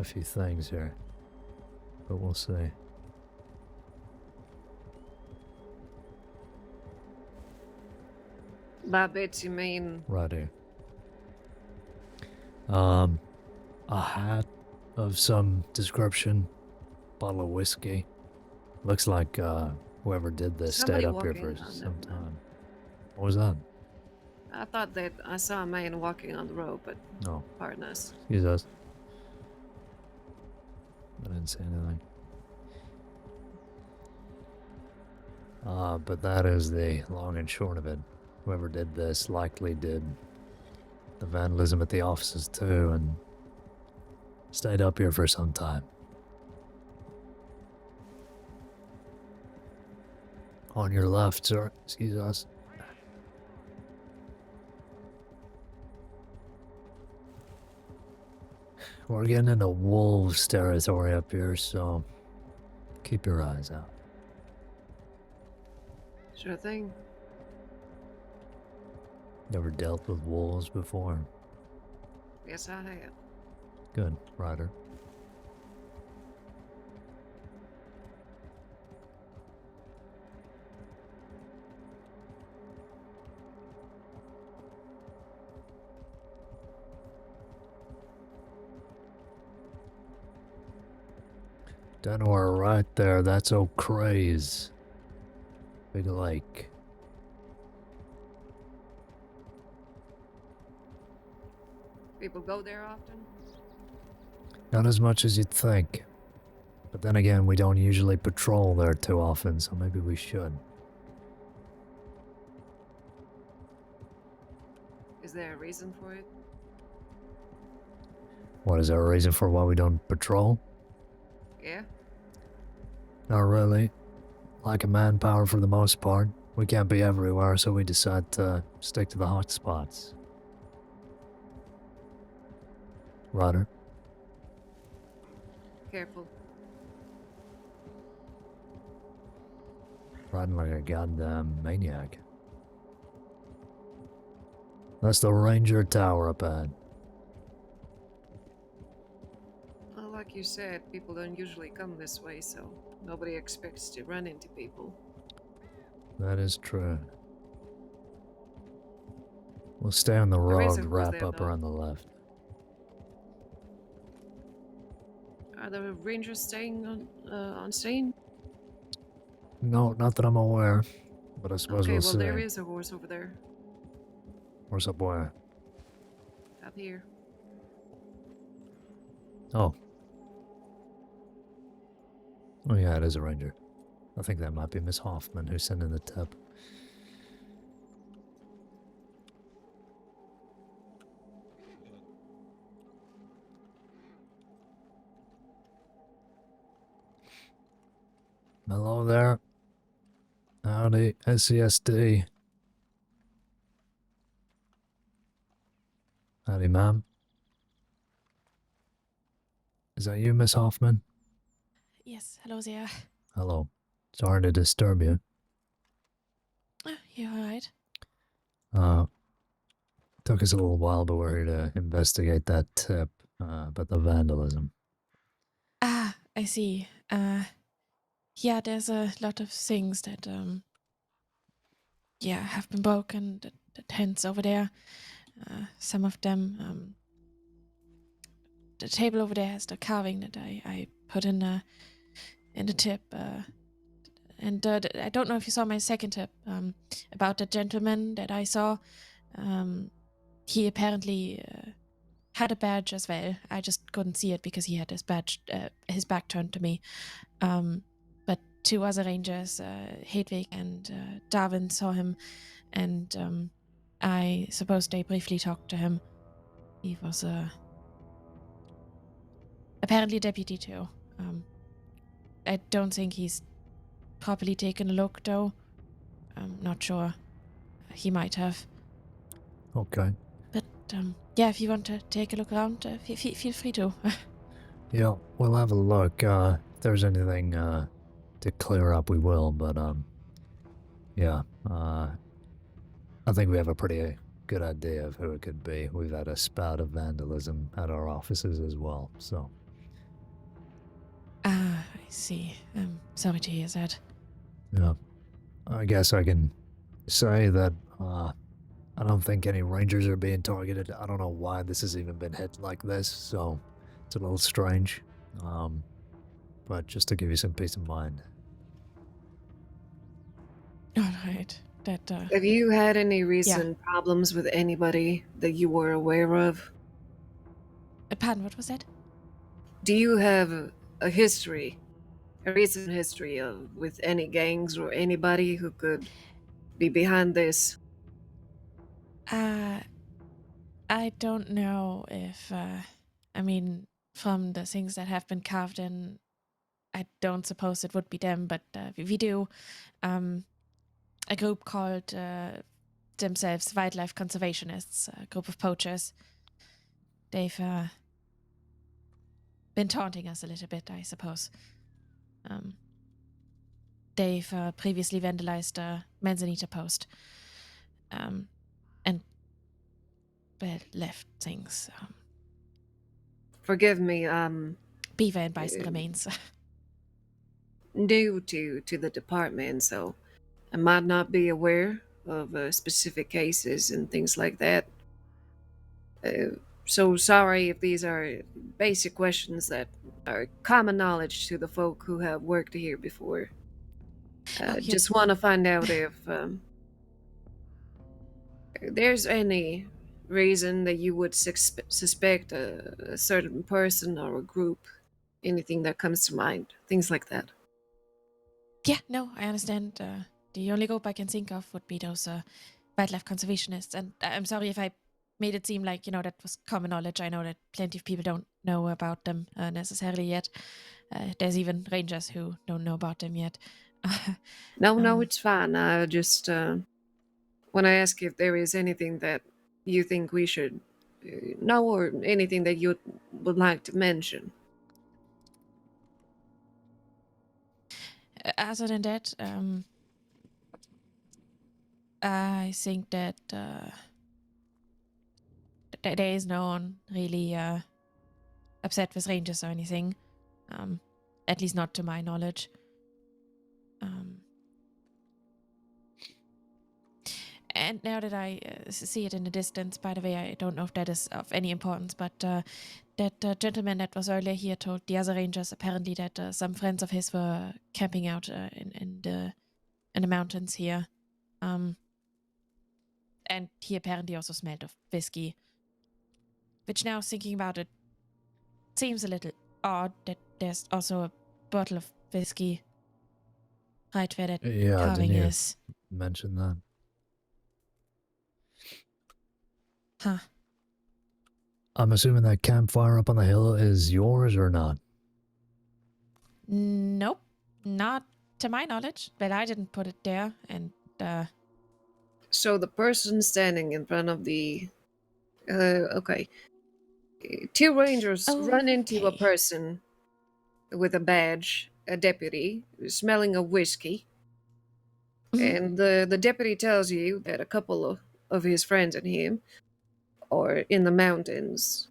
few things here. But we'll see. By bits you mean Right here. A hat of some description, bottle of whiskey. Looks like whoever did this Somebody stayed up here walking for on some that time. What was that? I thought that I saw a man walking on the road, but No, pardon us. excuse us. I didn't say anything. But that is the long and short of it. Whoever did this likely did the vandalism at the offices too, and stayed up here for some time. On your left, sir. Excuse us. We're getting into wolves territory up here, so keep your eyes out. Sure thing. Never dealt with wolves before? Yes, I have. Good, Ryder. Denver right there, that's O'Crae's. Big lake. People go there often? Not as much as you'd think. But then again, we don't usually patrol there too often, so maybe we should. Is there a reason for it? What, is there a reason for why we don't patrol? Yeah? Not really. Lack of manpower for the most part. We can't be everywhere, so we decide to stick to the hot spots. Ryder. Careful. Riding like a goddamn maniac. That's the Ranger Tower up ahead. Well, like you said, people don't usually come this way, so nobody expects to run into people. That is true. We'll stay on the There is road, a horse wrap there, up though. around the left. Are the rangers staying on scene? No, not that I'm aware. But I suppose Okay, we'll well, see. there is a horse over there. Where's up where? Up here. Oh. Oh yeah, it is a ranger. I think that might be Miss Hoffman who's sending the tip. Hello there. Howdy, SCSD. Howdy, ma'am. Is that you, Miss Hoffman? Yes, hello there. Hello. Sorry to disturb you. You alright? Took us a little while, but we're here to investigate that tip about the vandalism. Ah, I see. Yeah, there's a lot of things that, have been broken. The tents over there. Some of them, the table over there has the carving that I put in the tip. And I don't know if you saw my second tip about the gentleman that I saw. He apparently had a badge as well. I just couldn't see it because he had his badge, his back turned to me. But two other rangers, Hedwig and Darwin, saw him, and I suppose they briefly talked to him. He was apparently a deputy too. I don't think he's properly taken a look though. I'm not sure. He might have. Okay. But yeah, if you want to take a look around, feel free to. Yeah, we'll have a look. If there's anything to clear up, we will. But yeah, I think we have a pretty good idea of who it could be. We've had a spout of vandalism at our offices as well, so. Ah, I see. I'm sorry to hear that. Yeah, I guess I can say that I don't think any rangers are being targeted. I don't know why this has even been hit like this, so it's a little strange. But just to give you some peace of mind. All right. That Have you had any recent problems with anybody that you were aware of? pardon, what was that? Do you have a history, a recent history of with any gangs or anybody who could be behind this? I don't know if I mean, from the things that have been carved in, I don't suppose it would be them, but we do a group called themselves Wildlife Conservationists, a group of poachers. They've been taunting us a little bit, I suppose. They've previously vandalized a Manzanita post, and well, left things. Forgive me, Beaver and bison remains. new to the department, so I might not be aware of specific cases and things like that. So sorry if these are basic questions that are common knowledge to the folk who have worked here before. Just want to find out if there's any reason that you would suspect a certain person or a group, anything that comes to mind, things like that. Yeah, no, I understand. The only group I can think of would be those wildlife conservationists. And I'm sorry if I made it seem like, that was common knowledge. I know that plenty of people don't know about them necessarily yet. There's even rangers who don't know about them yet. No, it's fine. I just want to ask if there is anything that you think we should now or anything that you would like to mention? Other than that, I think that there is no one really upset with Rangers or anything. At least not to my knowledge. And now that I see it in the distance, by the way, I don't know if that is of any importance, but that gentleman that was earlier here told the other Rangers apparently that some friends of his were camping out in the mountains here. And he apparently also smelled of whiskey. Which now, thinking about it, seems a little odd that there's also a bottle of whiskey right where that carving didn't you is. mention that? Huh. I'm assuming that campfire up on the hill is yours or not? Nope. Not to my knowledge. But I didn't put it there, and So the person standing in front of the okay. Two rangers run into a Okay. person with a badge, a deputy, smelling of whiskey. Mhm. And the deputy tells you that a couple of his friends and him are in the mountains.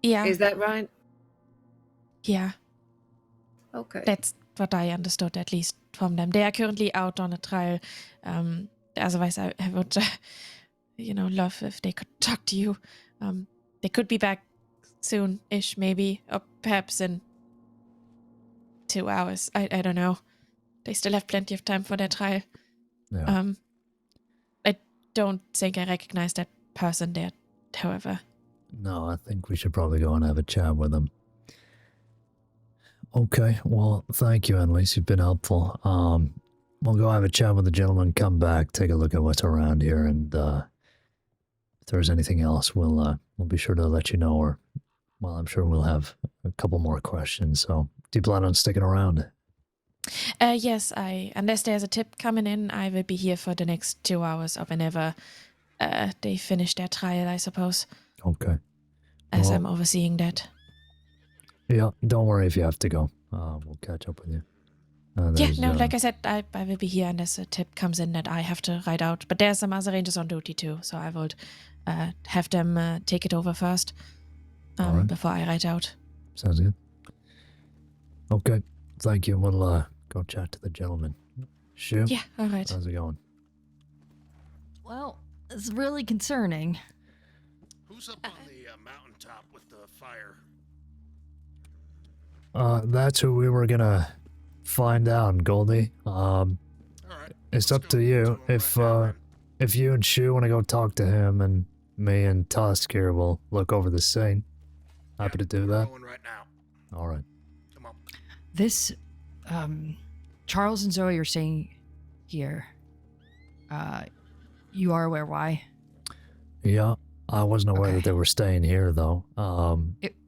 Yeah. Is that right? Yeah. Okay. That's what I understood, at least from them. They are currently out on a trial. Otherwise, I would, love if they could talk to you. They could be back soon-ish, maybe, or perhaps in 2 hours. I don't know. They still have plenty of time for their trial. Yeah. I don't think I recognize that person there, however. No, I think we should probably go and have a chat with them. Okay, well, thank you, Annalise. You've been helpful. We'll go have a chat with the gentleman, come back, take a look at what's around here, and if there's anything else, we'll be sure to let you know, or, well, I'm sure we'll have a couple more questions, so do you plan on sticking around? Yes, unless there's a tip coming in, I will be here for the next 2 hours or whenever they finish their trial, I suppose. Okay. As Well, I'm overseeing that. Yeah, don't worry if you have to go. We'll catch up with you. Yeah, no, like I said, I will be here unless a tip comes in that I have to ride out. But there's some other rangers on duty too, so I would have them take it over first Alright. before I ride out. Sounds good. Okay, thank you. We'll go chat to the gentleman. Shu? Yeah, all right. How's it going? Well, it's really concerning. Who's up on the mountaintop with the fire? That's who we were gonna find out, Goldie. All right. It's let's up go to you. him right now, then. If you and Shu want to go talk to him, and me and Tusk here will look over the scene. Happy to do we're that. going right now. All right. Come on. This, Charles and Zoe are staying here. You are aware why? Yeah, I wasn't aware that Okay. they were staying here, though.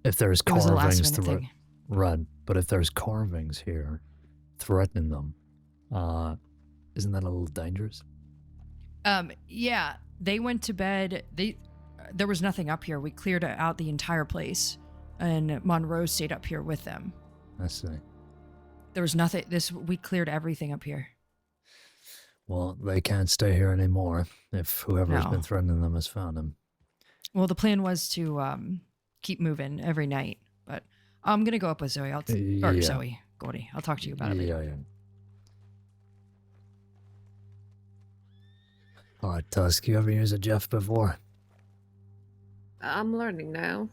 If there's It was a last carvings minute thing. right, but if there's carvings here threatening them, isn't that a little dangerous? Yeah, they went to bed. There was nothing up here. We cleared out the entire place, and Monroe stayed up here with them. I see. There was nothing. We cleared everything up here. Well, they can't stay here anymore if whoever's No. been threatening them has found them. Well, the plan was to keep moving every night, but I'm gonna go up with Zoe. Or Yeah. Zoe, Gordy. I'll talk to you about it later. Yeah. All right, Tusk, you ever used a Jeff before? I'm learning now.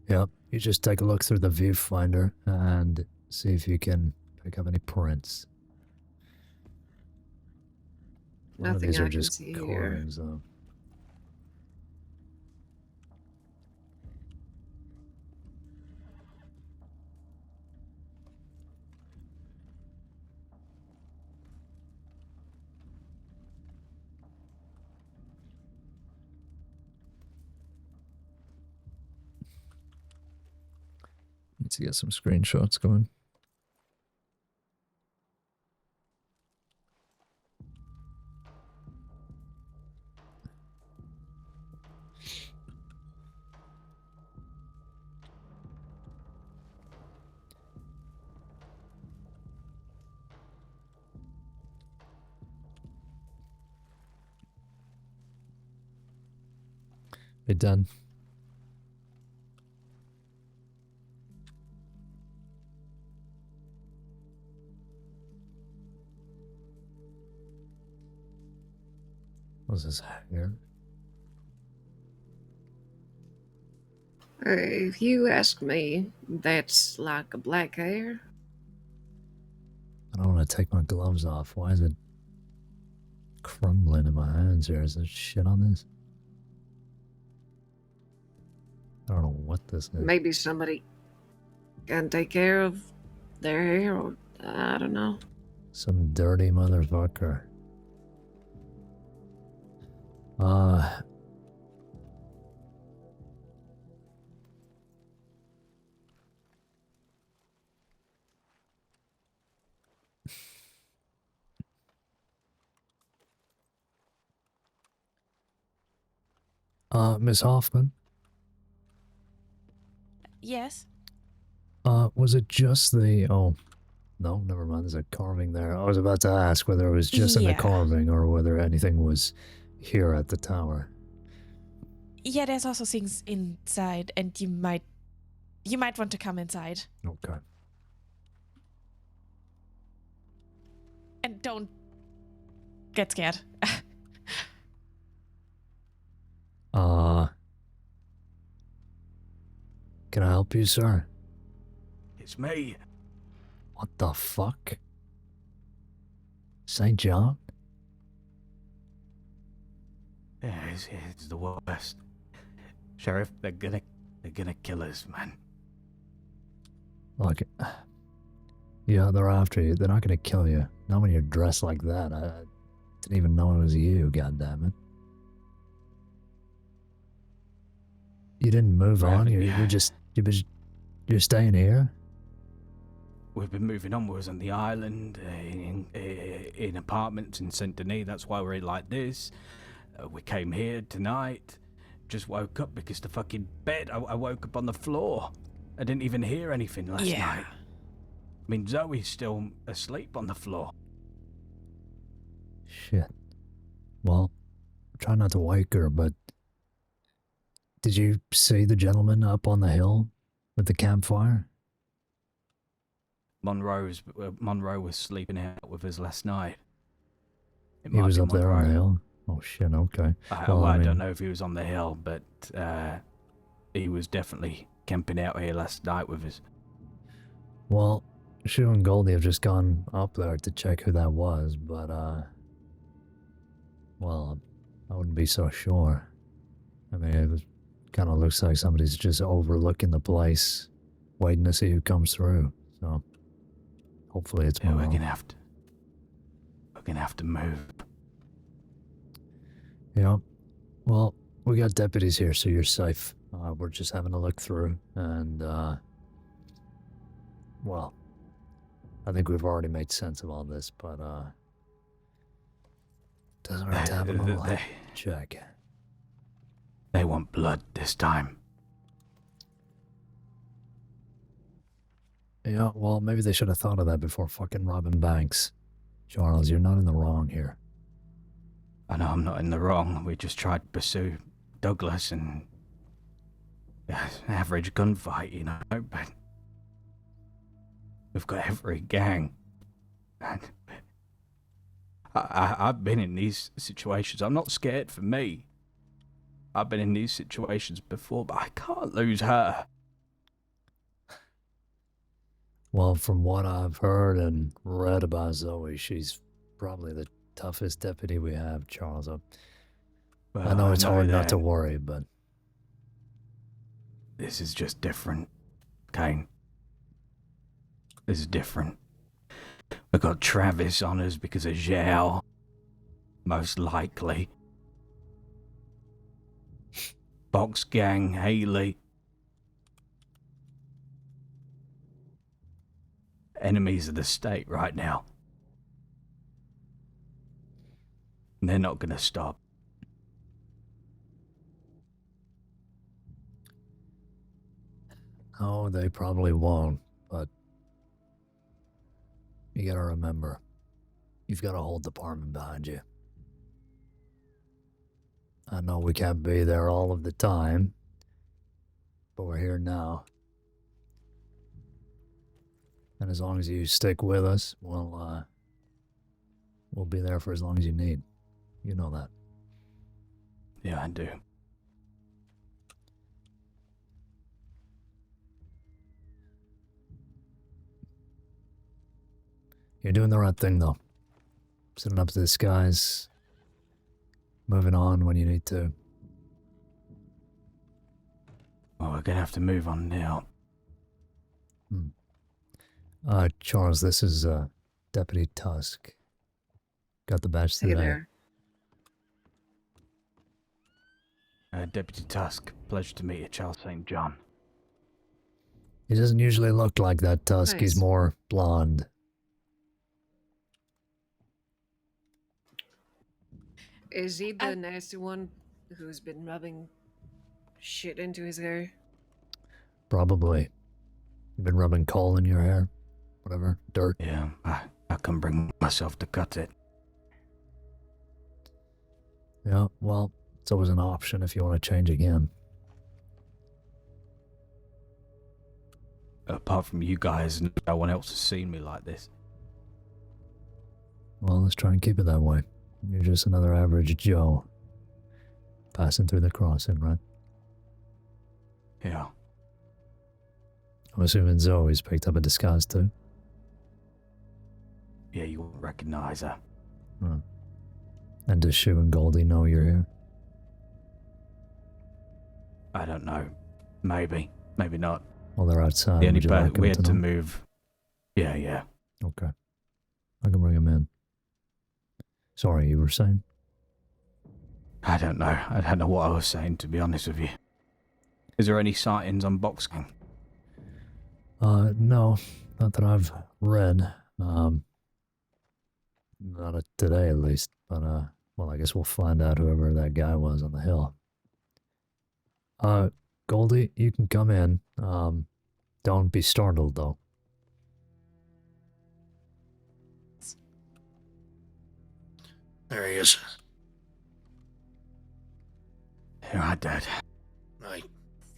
Yep. You just take a look through the viewfinder and see if you can pick up any prints. A lot of Nothing these I are can just see here. carvings, though. Need to get some screenshots going. Hey, Dan. What's this hanger? If you ask me, that's like a black hair. I don't want to take my gloves off. Why is it crumbling in my hands here? Is there shit on this? I don't know what this is. Maybe somebody can take care of their hair, or I don't know. Some dirty motherfucker. Miss Hoffman? Yes. Was it just the... Oh, no, never mind. There's a carving there. I was about to ask whether it was just in the Yeah. carving or whether anything was here at the tower. Yeah, there's also things inside, and you might want to come inside. Okay. And don't get scared. Can I help you, sir? It's me. What the fuck? St. John? Yeah, it's the worst. Sheriff, they're gonna kill us, man. Look, yeah, they're after you. They're not gonna kill you. Not when you're dressed like that. I didn't even know it was you, goddammit. You didn't move on? You're staying here? We've been moving onwards on the island, in apartments in Saint Denis. That's why we're like this. We came here tonight. Just woke up because the fucking bed. I woke up on the floor. I didn't even hear anything last night. I mean, Zoe's still asleep on the floor. Shit. Well, try not to wake her, but... Did you see the gentleman up on the hill with the campfire? Monroe was sleeping out with us last night. He was up there on the hill? Oh shit, okay. I mean, don't know if he was on the hill, but he was definitely camping out here last night with us. Well, Shu and Goldie have just gone up there to check who that was, but well, I wouldn't be so sure. I mean, it kind of looks like somebody's just overlooking the place, waiting to see who comes through, so hopefully it's Yeah, Monroe. we're gonna have to move. Yeah. Well, we got deputies here, so you're safe. We're just having a look through, and, well, I think we've already made sense of all this, but, doesn't hurt to have a little head check. They want blood this time. Yeah, well, maybe they should have thought of that before fucking robbing banks. Charles, you're not in the wrong here. I know I'm not in the wrong. We just tried to pursue Douglas and average gunfight, you know, but we've got every gang. And I've been in these situations. I'm not scared for me. I've been in these situations before, but I can't lose her. Well, from what I've heard and read about Zoe, she's probably the toughest deputy we have, Charles. I know it's hard not to worry, but... This is just different, Caine. This is different. We got Travis on us because of Zhao. Most likely. Box Gang, Haley. Enemies of the state right now. And they're not gonna stop. Oh, they probably won't, but... You gotta remember, you've got a whole department behind you. I know we can't be there all of the time, but we're here now. And as long as you stick with us, we'll be there for as long as you need. You know that. Yeah, I do. You're doing the right thing, though. Sitting up to the skies, moving on when you need to. Well, we're gonna have to move on now. Charles, this is Deputy Tusk. Got the badge Hey today. there. Deputy Tusk, pleasure to meet you, Charles St. John. He doesn't usually look like that, Tusk. He's Nice. more blonde. Is he the I- nasty one who's been rubbing shit into his hair? Probably. You've been rubbing coal in your hair? Whatever. Dirt. Yeah, I can bring myself to cut it. Yeah, well, it's always an option if you want to change again. Apart from you guys, no one else has seen me like this. Well, let's try and keep it that way. You're just another average Joe. Passing through the crossing, right? Yeah. I'm assuming Zoe's picked up a disguise too. Yeah, you won't recognize her. Huh. And does Shu and Goldie know you're here? I don't know. Maybe. Maybe not. Well, they're outside. The only Would you like we them had to know? move. Yeah. Okay. I can bring him in. Sorry, you were saying? I don't know. I don't know what I was saying, to be honest with you. Is there any sightings on Box King? No. Not that I've read. Not today, at least. But, well, I guess we'll find out whoever that guy was on the hill. Goldie, you can come in. Don't be startled, though. There he is. You're right, Dad. Right.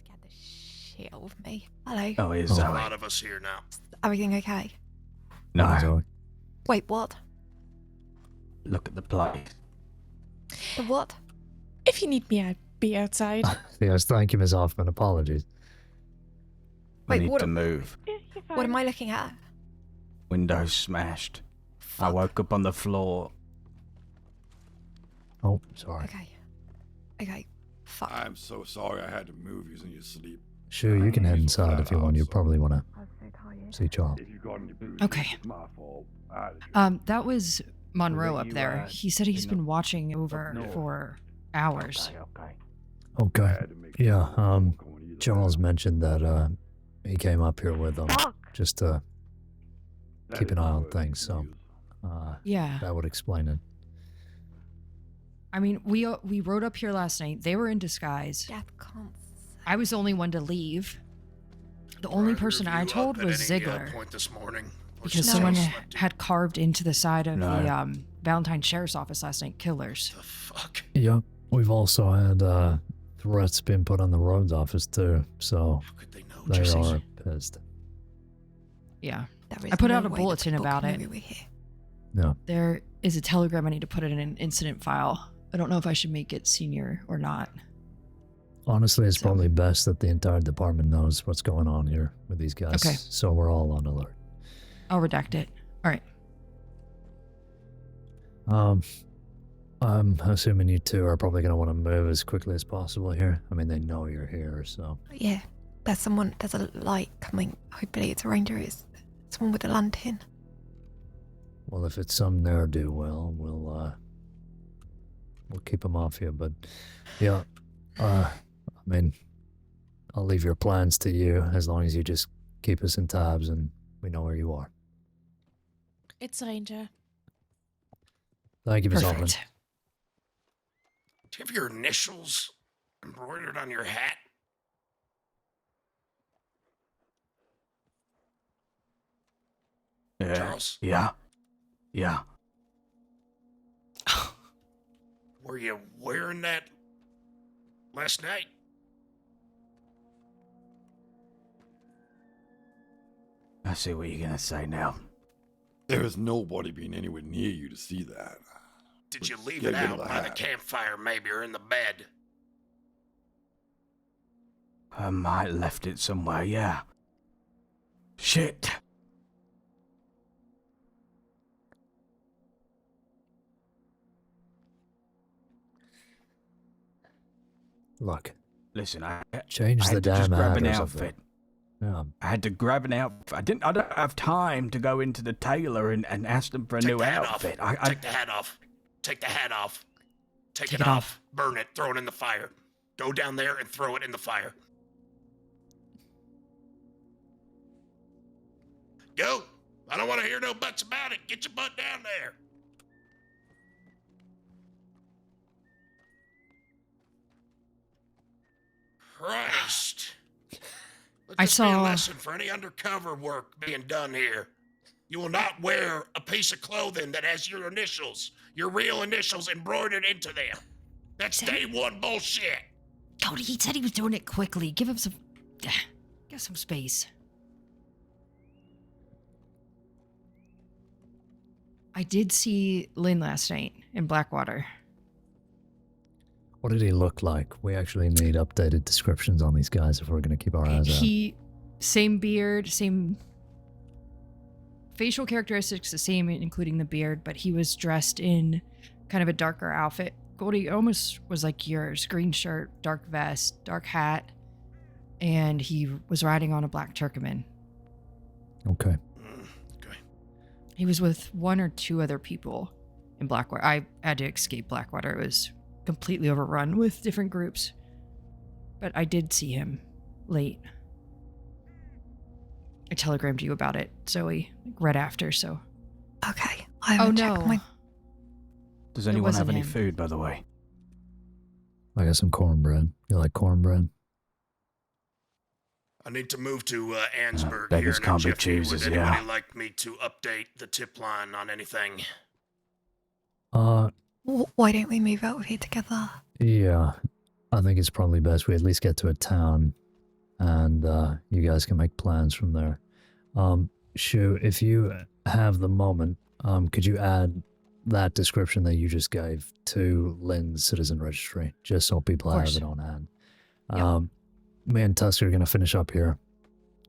Scared the shit out of me. Hello. Oh, here's There's a Zoe. lot of us here now. Everything okay? No, Zoe. Wait, what? look at the place. The what? If you need me, I'll be outside. Yes, thank you, Miss Hoffman. Apologies. We Wait, need what to am- move. What am I looking at? Windows smashed. I Fuck. woke up on the floor. Oh, sorry. Okay. Okay. Fuck. I'm so sorry I had to move you in your sleep. Sure, you can head inside if you want. You probably want to I'm so tired. see Charles. If you got any booze, Okay. it's my fault. I had to That was Monroe that up you, there. He said he's in been the- watching over north? for hours. Okay. I Okay. had to make sure Yeah, you weren't going either. Charles mentioned that he came up here with them Fuck. just to That keep is an eye on good things, so news. Yeah. that would explain it. I mean, we rode up here last night. They were in disguise. Death can't. I was the only one to leave. The only person I told was Ziegler Point this morning, or because since someone I slept in? had carved into the side of No. the Valentine Sheriff's Office last night. Killers. The fuck? Yep, we've also had threats being put on the roads office too, so How could they know, they Jesse? are pissed. Yeah. There is I put no out a way the bulletin people about can it. know we were here. Yeah, There is a telegram I need to put in an incident file. I don't know if I should make it senior or not. honestly, it's So- probably best that the entire department knows what's going on here with these guys, Okay. so we're all on alert. I'll redact it. All right. I'm assuming you two are probably going to want to move as quickly as possible here. I mean, they know you're here, so. Yeah. There's a light coming. Hopefully it's a reindeer. It's someone with a lantern. Well, if it's some ne'er-do-well, we'll keep them off you. But yeah, I mean, I'll leave your plans to you as long as you just keep us in tabs and we know where you are. It's Ranger. Thank you, Ms. Hoffman. Perfect. Do you have your initials embroidered on your hat? Yeah. Charles? Yeah. Yeah. Were you wearing that last night. I see what you're gonna say now. There is nobody being anywhere near you to see that. Did you leave Yeah, it get out in the by the hat. campfire, maybe, or in the bed? I might have left it somewhere, yeah. Shit. Look, Listen, I change the had to just damn grab hat an or something. outfit. Yeah. I had to grab an outfit. I don't have time to go into the tailor and ask them for a new the hat outfit. off. Take the hat off. Take the hat off. Take it off. Burn it. Throw it in the fire. Go down there and throw it in the fire. Go. I don't want to hear no buts about it. Get your butt down there. Christ. Let I this be a saw- lesson for any undercover work being done here. You will not wear a piece of clothing that has your initials, your real initials embroidered into them. That's day one bullshit. Cody, he said he was doing it quickly. Give him some space. I did see Lynn last night in Blackwater. What did he look like? We actually need updated descriptions on these guys if we're going to keep our eyes out. Same beard, same facial characteristics, the same, including the beard, but he was dressed in kind of a darker outfit. Goldie almost was like yours: green shirt, dark vest, dark hat, and he was riding on a black Turkoman. Okay. Okay. He was with one or two other people in Blackwater. I had to escape Blackwater. It was completely overrun with different groups. But I did see him late. I telegrammed you about it, Zoe, right after, so. Okay, I haven't checked my... Does anyone have wasn't any him. food, by the way? I got some cornbread. You like cornbread? I need to move to Ansburg beggars here in can't be Jeffy. choosers, Would yeah. anybody like me to update the tip line on anything? Why don't we move out of here together? Yeah. I think it's probably best we at least get to a town and you guys can make plans from there. Shu, if you have the moment, could you add that description that you just gave to Lynn's citizen registry, just so people have it on hand? Me and Tusker are going to finish up here,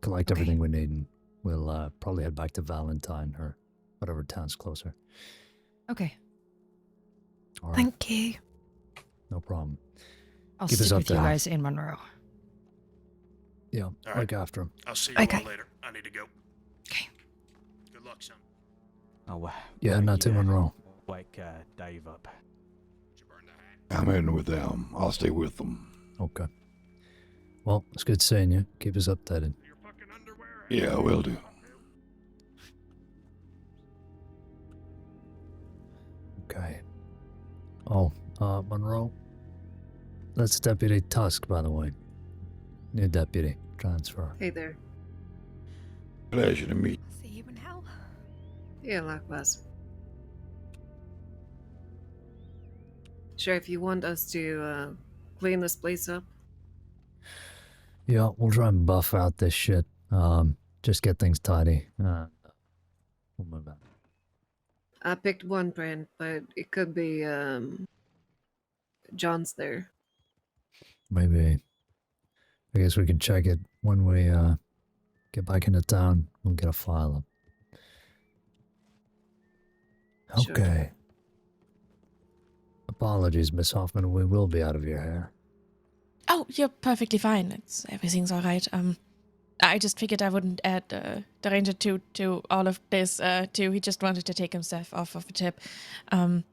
collect everything we need, and we'll probably head back to Valentine or whatever town's closer. Okay. All right. Thank you. No problem. I'll Keep us stick with you updated. guys in Monroe. Yeah, All look right. after him. I'll see you Okay. all later. I need to go. Okay. Good luck, son. Oh, Yeah, not too Monroe. Wake Dave up. I'm heading with them. I'll stay with them. Okay. Well, it's good seeing you. Keep us updated. Yeah, I will do. Okay. Oh, Monroe. That's Deputy Tusk, by the way. New deputy. Transfer. Hey there. Pleasure to meet. See you in hell. Yeah, likewise. Sure, if you want us to clean this place up. Yeah, we'll try and buff out this shit. Just get things tidy. We'll move on. I picked one brand, but it could be John's there. Maybe. I guess we can check it when we get back into town. We'll get a file up. Sure. Okay. Apologies, Miss Hoffman. We will be out of your hair. Oh, you're perfectly fine. Everything's all right. I just figured I wouldn't add the ranger to all of this. Too, he just wanted to take himself off of the tip, and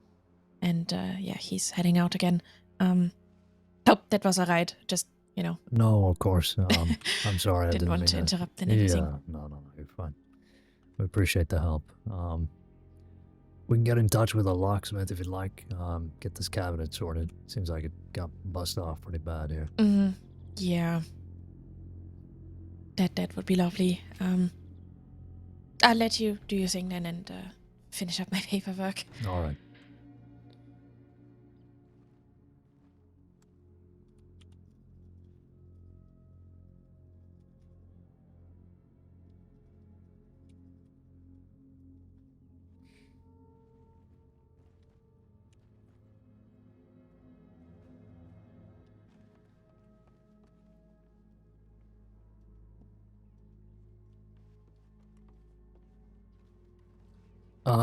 yeah, he's heading out again. Hope that was all right. Just No, of course. I'm sorry. I didn't want mean to that. interrupt and everything. Yeah, no, you're fine. We appreciate the help. We can get in touch with a locksmith if you'd like. Get this cabinet sorted. Seems like it got busted off pretty bad here. Mm-hmm. Yeah. That would be lovely. I'll let you do your thing then and finish up my paperwork. All right.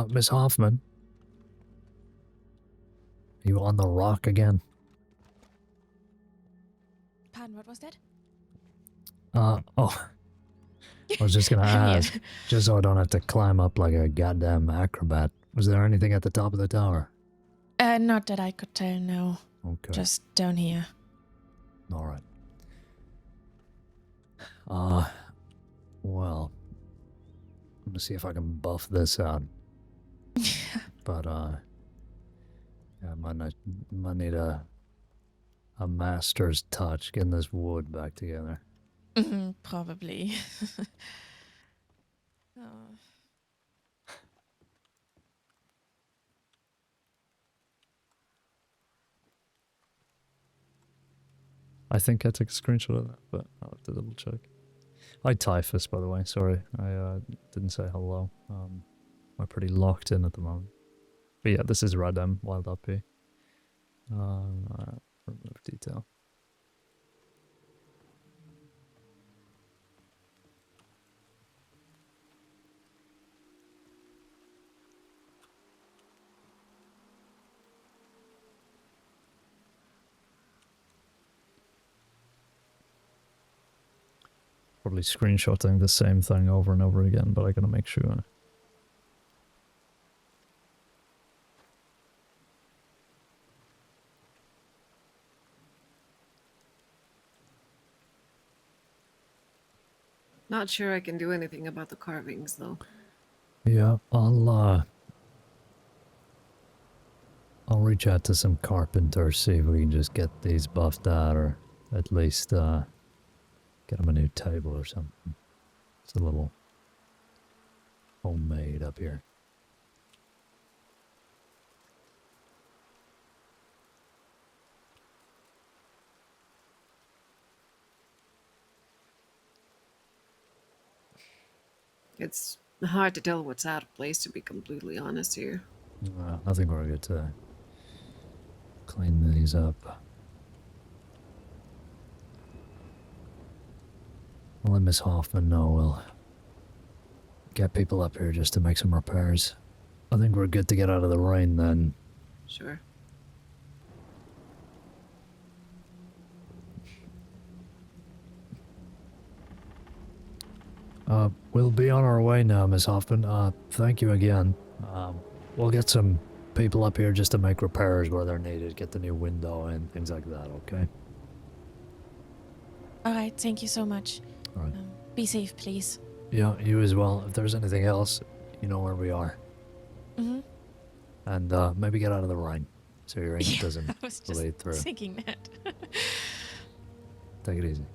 Miss Hoffman? You on the rock again? Pardon, what was that? Oh. I was just gonna I'm here. ask, just so I don't have to climb up like a goddamn acrobat. Was there anything at the top of the tower? Not that I could tell, no. Okay. Just down here. Alright. Well. I'm gonna see if I can buff this out. But, yeah, might need a master's touch getting this wood back together. Probably. Oh. I think I took a screenshot of that, but I'll have to double check. Hi Typhus, by the way, sorry. I didn't say hello. We're pretty locked in at the moment. But yeah, this is Radem, WildRP. Remove detail. Probably screenshotting the same thing over and over again, but I gotta make sure. Not sure I can do anything about the carvings, though. Yeah, I'll reach out to some carpenters, see if we can just get these buffed out, or at least, get them a new table or something. It's a little homemade up here. It's hard to tell what's out of place, to be completely honest here. I think we're good to clean these up. I'll let Miss Hoffman know we'll get people up here just to make some repairs. I think we're good to get out of the rain then. Sure. We'll be on our way now, Miss Hoffman. Thank you again. We'll get some people up here just to make repairs where they're needed, get the new window and things like that, okay? Alright, thank you so much. Alright. Be safe, please. Yeah, you as well. If there's anything else, you know where we are. Mm-hmm. And maybe get out of the rain so your ink Yeah, doesn't I was just bleed through. thinking that. Take it easy.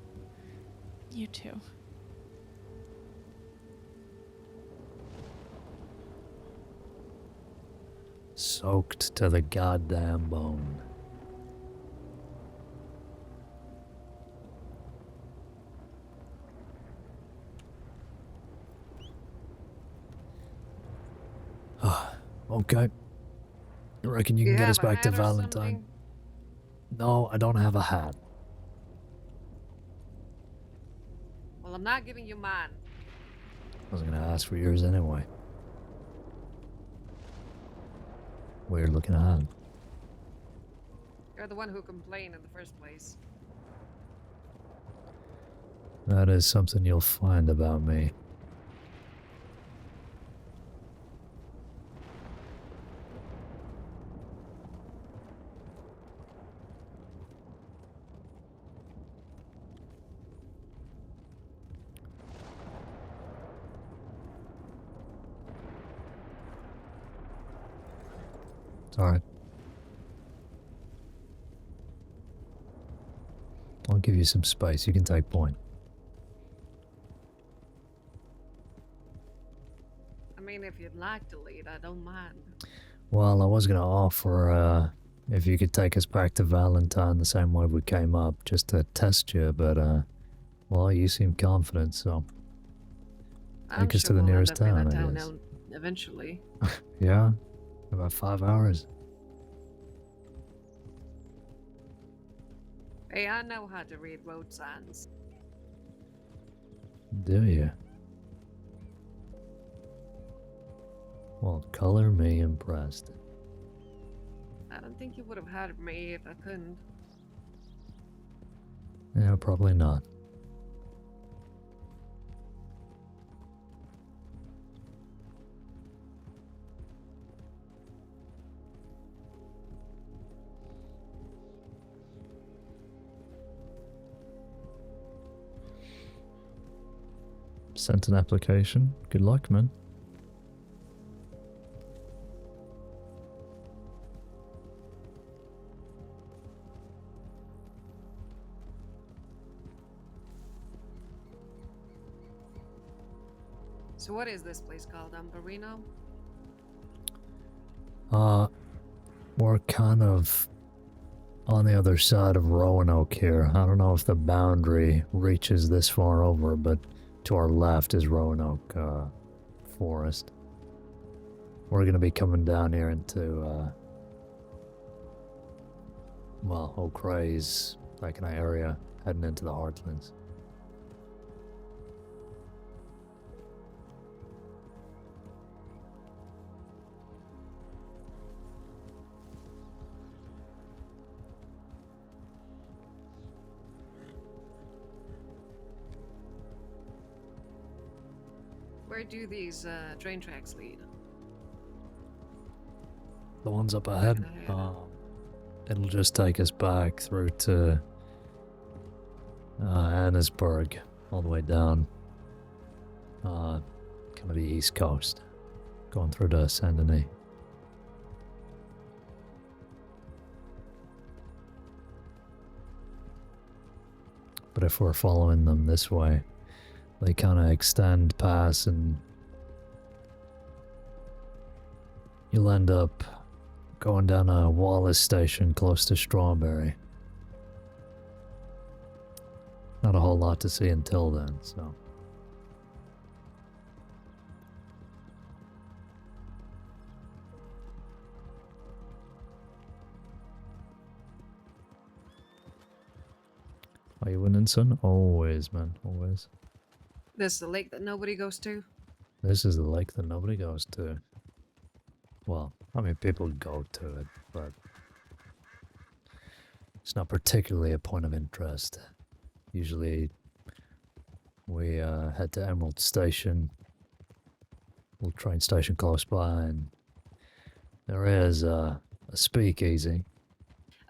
You too. Soaked to the goddamn bone. Okay. You reckon you can get us back to Valentine? No, I don't have a hat. Well, I'm not giving you mine. I was gonna ask for yours anyway. Weird looking hat. You're the one who complained in the first place. That is something you'll find about me. It's alright. I'll give you some space. You can take point. I mean, if you'd like to lead, I don't mind. Well, I was gonna offer, if you could take us back to Valentine the same way we came up, just to test you, but, well, you seem confident, so... I'm Take us sure to the we'll nearest end up in town, that I guess. eventually. Yeah? About 5 hours. Hey, I know how to read road signs. Do you? Well, color me impressed. I don't think you would have had me if I couldn't. Yeah, probably not. Sent an application. Good luck, man. So what is this place called, Amberino? We're kind of on the other side of Roanoke here. I don't know if the boundary reaches this far over, but to our left is Roanoke Forest. We're gonna be coming down here into, well, O'Cray's, like, an area, heading into the Heartlands. Where do these train tracks lead? The ones up ahead, it'll just take us back through to Annesburg, all the way down, kind of the east coast, going through to Saint Denis. But if we're following them this way, they kind of extend past and you'll end up going down a Wallace station close to Strawberry. Not a whole lot to see until then, so. Are you winning, son? Always, man, always. This is the lake that nobody goes to? This is the lake that nobody goes to. Well, I mean, people go to it, but it's not particularly a point of interest. Usually, we head to Emerald Station, little train station close by, and there is a speakeasy.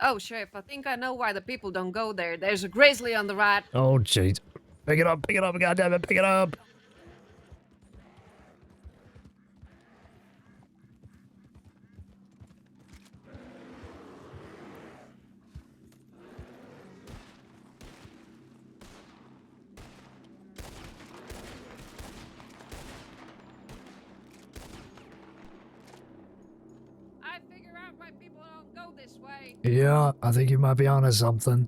Oh, Sheriff, I think I know why the people don't go there. There's a grizzly on the right. Oh, jeez. Pick it up, goddammit, pick it up! I figure out why people don't go this way. Yeah, I think you might be onto something.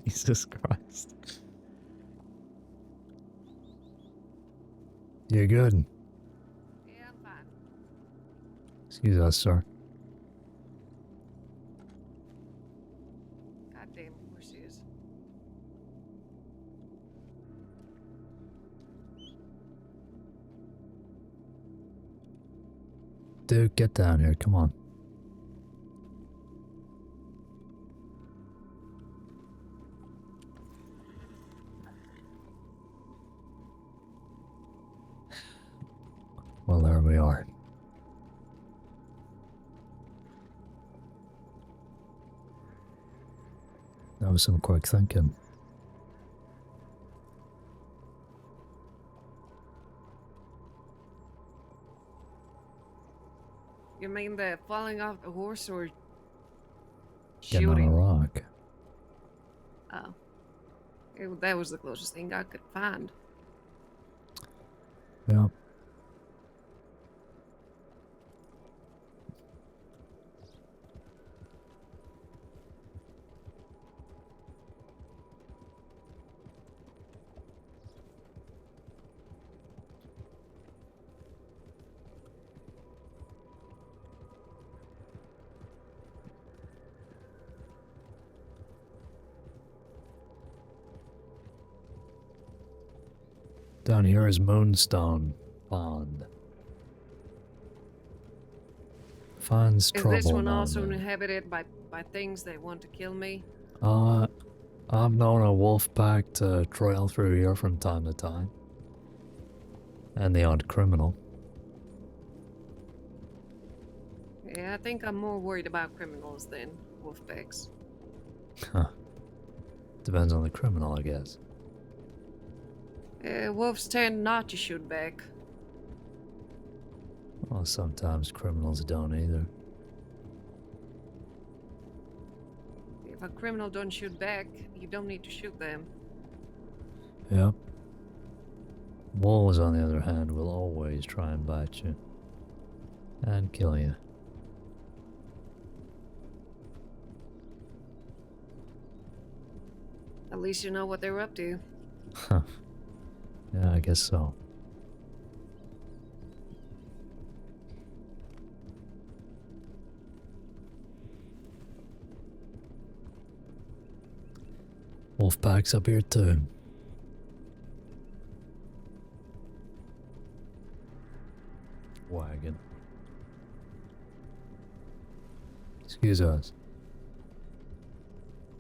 Jesus Christ. You're good. Yeah, I'm fine. Excuse us, sir. Goddamn horses. Dude, get down here, come on. Well, there we are. That was some quick thinking. You mean the falling off the horse or Getting on a shooting? rock. Oh. That was the closest thing I could find. Yeah. Down here is Moonstone Pond. Finds Is trouble this one down also there. inhabited by things that want to kill me? I've known a wolf pack to trail through here from time to time. And the odd criminal. Yeah, I think I'm more worried about criminals than wolfpacks. Huh. Depends on the criminal, I guess. Wolves tend not to shoot back. Well, sometimes criminals don't either. If a criminal don't shoot back, you don't need to shoot them. Yep. Wolves, on the other hand, will always try and bite you. And kill you. At least you know what they're up to. Huh. Yeah, I guess so. Wolfpack's up here too. Wagon. Excuse us.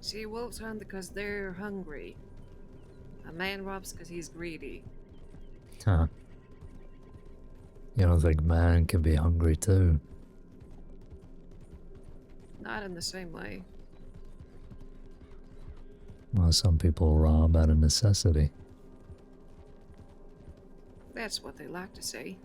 See, wolves hunt because they're hungry. A man robs because he's greedy. Huh. You don't think man can be hungry too? Not in the same way. Well, some people rob out of necessity. That's what they like to say.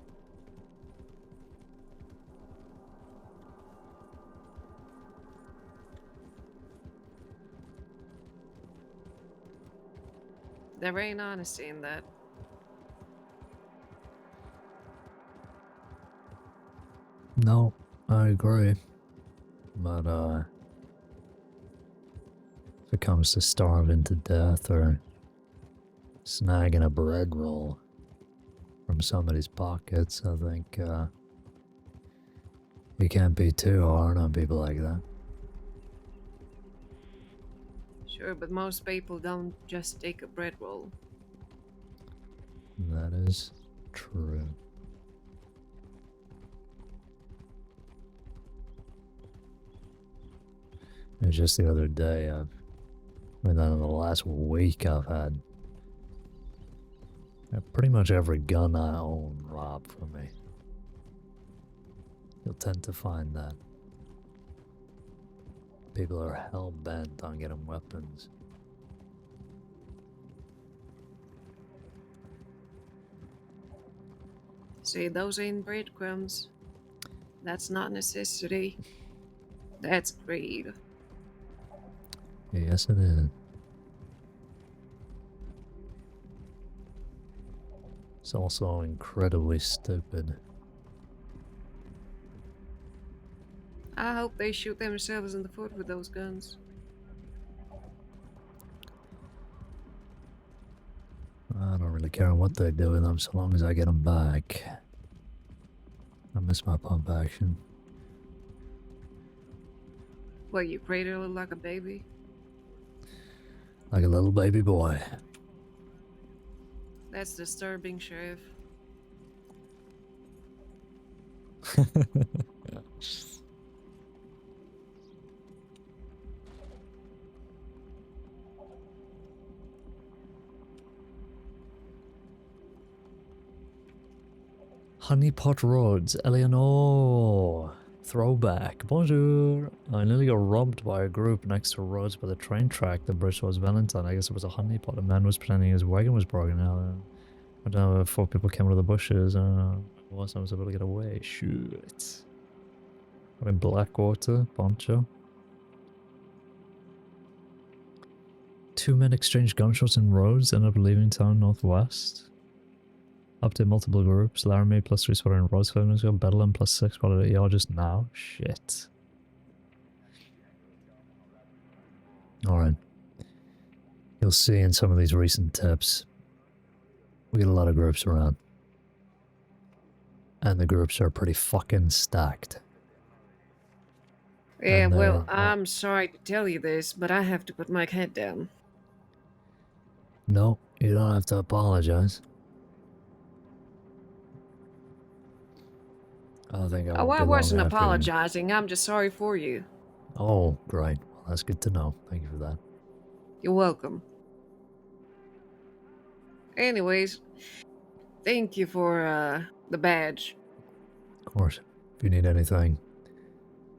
There ain't honesty in that. No, I agree. But, if it comes to starving to death or snagging a bread roll from somebody's pockets, I think, you can't be too hard on people like that. Sure, but most people don't just take a bread roll. That is true. And just the other day, in the last week I've had pretty much every gun I own robbed from me. You'll tend to find that. People are hell-bent on getting weapons. See, those ain't breadcrumbs. That's not necessity. That's greed. Yes, it is. It's also incredibly stupid. I hope they shoot themselves in the foot with those guns. I don't really care what they do with them so long as I get them back. I miss my pump action. Well, you cradle it like a baby? Like a little baby boy. That's disturbing, Sheriff. Honeypot Roads, Eleanor. Throwback. Bonjour. I nearly got robbed by a group next to roads by the train track. The bridge was Valentine. I guess it was a honeypot. A man was pretending his wagon was broken out. I don't know if 4 people came out of the bushes. I don't know. I was able to get away. Shoot. We're in Blackwater, Poncho. 2 men exchanged gunshots in roads, ended up leaving town northwest. Update multiple groups. Laramie plus 3 spotted in roads 5 minutes ago. Bedlam plus 6 spotted at ER just now. Shit. Alright. You'll see in some of these recent tips, we get a lot of groups around. And the groups are pretty fucking stacked. Yeah, And, well, I'm sorry to tell you this, but I have to put my head down. No, you don't have to apologize. I think I Oh, won't I be long wasn't after you. apologizing. I'm just sorry for you. Oh, great. Well, that's good to know. Thank you for that. You're welcome. Anyways, thank you for the badge. Of course, if you need anything,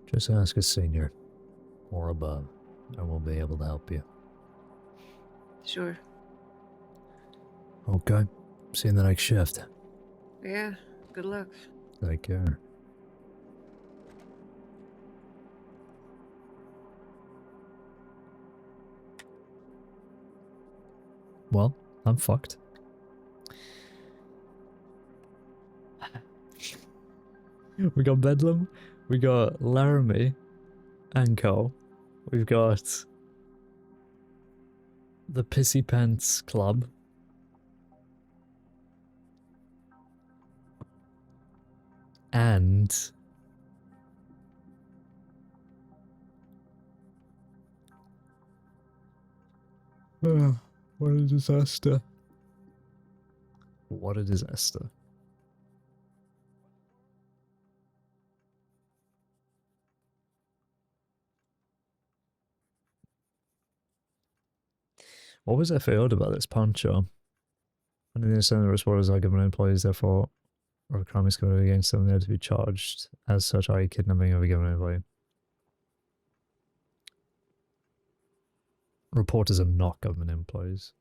just ask a senior or above, and we'll be able to help you. Sure. Okay. See you in the next shift. Yeah, good luck. Take care. Well, I'm fucked. We got Bedlam, we got Laramie and Co. We've got the Pissy Pants Club. And what a disaster. What a disaster. What was FAO'd about this poncho? And in the understand the reporters are government employees, therefore, or a crime is committed against them, they are to be charged as such, i.e., kidnapping of a government employee. Reporters are not government employees.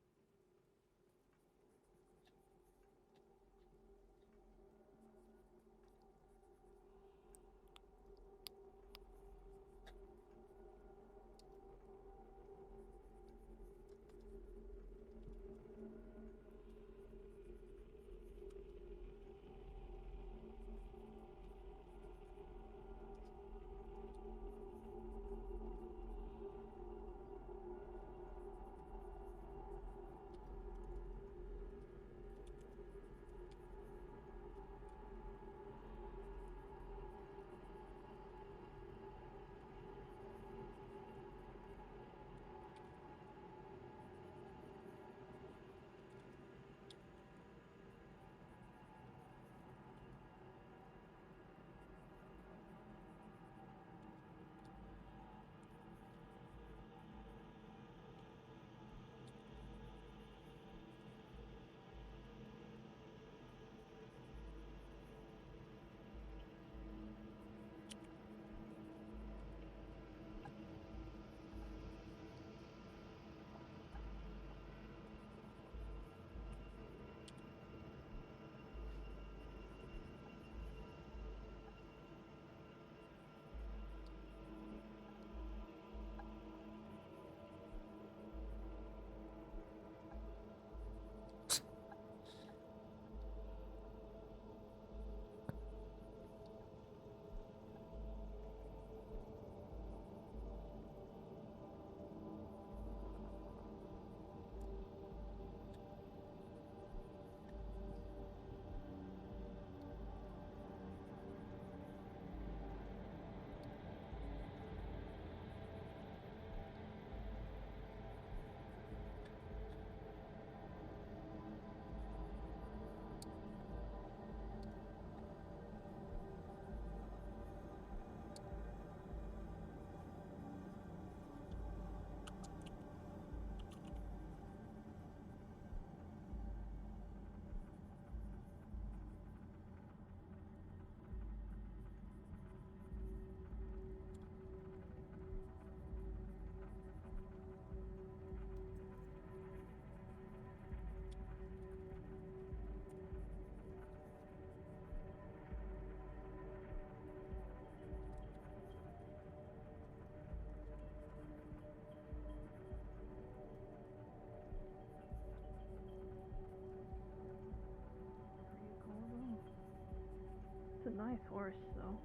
It's a nice horse, though.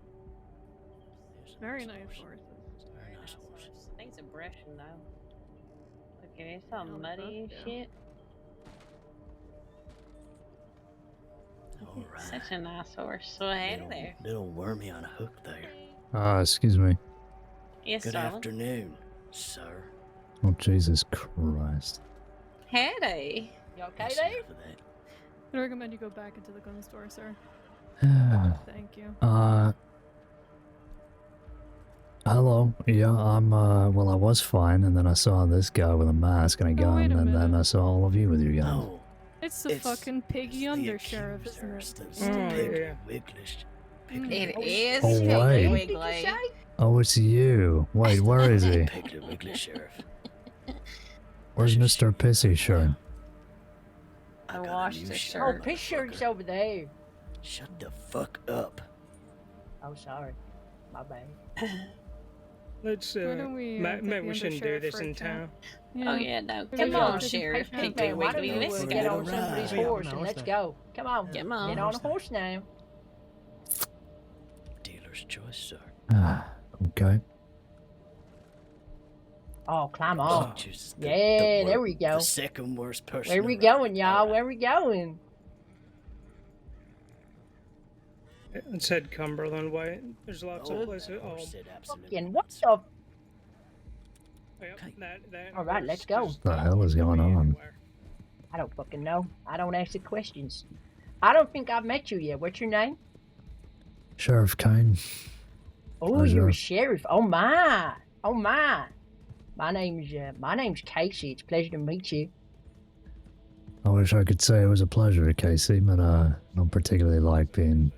Very nice horses. Very nice horse. Needs a brushing though. Look at it, it's all muddy and shit. All right. Such a nice horse. So hey there. Little wormy on a hook there. Ah, excuse me. Yes, Good darling. afternoon, sir. Oh, Jesus Christ. Hey, you okay, Dave? I recommend you go back into the gun store, sir. Thank you. Hello. Yeah, I'm, well, I was fine, and then I saw this guy with a mask and a Oh, wait gun, a and then minute. I saw all of you with your guns. No, It's the fucking piggy under sheriff, isn't it? Piggly Wigglish. It is Oh, Piggly wait. Wiggly. Oh, it's you. Wait, where is he? Piggly Wiggly Sheriff. Where's Mr. Pissy shirt? I washed the Oh, shirt. His shirt's over there. Shut the fuck up. Oh, sorry. My bad. Let's, Why don't we, maybe we shouldn't do this in town. Oh yeah, no. Come Come on, on, Sheriff. Hey, Piggly man, why don't Wiggly, you let's get go. on somebody's horse and let's go? Come on, Come on. get on a horse now. Dealer's choice, sir. Okay. Oh, climb on. Oh, Jesus, Yeah, there we go. The second worst person. Where we around. going, y'all? Where we going? Let's head Cumberland way. There's lots of places. Oh, Fucking what the? yep, that All right, let's go. What the hell is going on? I don't fucking know. I don't ask the questions. I don't think I've met you yet. What's your name? Sheriff Caine. Oh, you're a sheriff. Oh my. Oh my. My name's Casey. It's a pleasure to meet you. I wish I could say it was a pleasure, Casey, but I don't particularly like being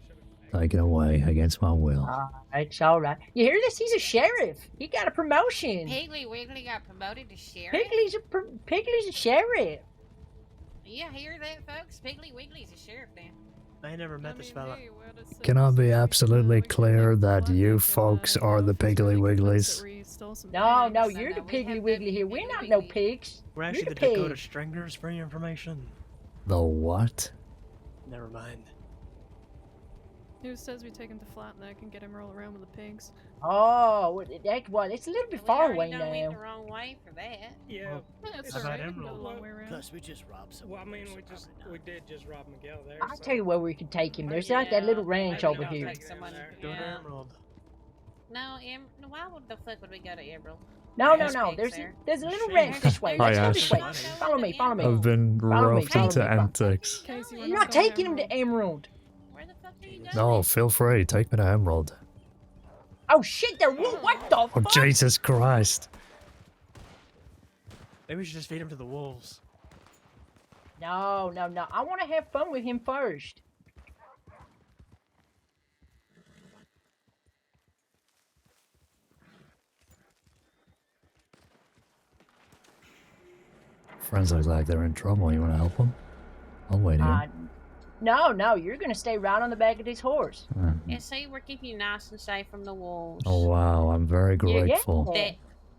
taken away against my will. It's all right. You hear this? He's a sheriff. He got a promotion. Piggly Wiggly got promoted to sheriff. Piggly's a sheriff. Yeah, hear that, folks? Piggly Wiggly's a sheriff now. I never met this fella. Can I be absolutely clear that you folks are the Piggly Wigglies? No, you're the Piggly Wiggly here. We're not no pigs. We're You're actually the pig. Dakota Stringers for your information. The what? Never mind. Who says we take him to Flatneck and get him roll around with the pigs? Oh, that's what. It's a little bit far away We went the now. wrong way for that. Yeah. That's it's all right. alright. We can go Well, a long way around. Plus, we just robbed someone. Well, I mean, we did just rob Miguel there. I'll so. tell you where we can take him. There's like that little ranch maybe over I'll here. take someone. Go to Yeah. Emerald. No, why would the fuck would we go to Emerald? No. There's pigs There's a there. little ranch this way. Hi, Let's go this way. Ash. Follow me. Follow me. I've been Follow me, roped follow into me. antics. I'm not taking him to Emerald. Where the fuck are you going? No, feel free. Take me to Emerald. Oh shit! What the Oh, fuck? Jesus Christ. Maybe we should just feed him to the wolves. No. I want to have fun with him first. Friends look like they're in trouble. You want to help them? I'll wait here. No. You're gonna stay right on the back of this horse. Yeah, see, we're keeping you nice and safe from the wolves. Oh, wow. I'm very grateful.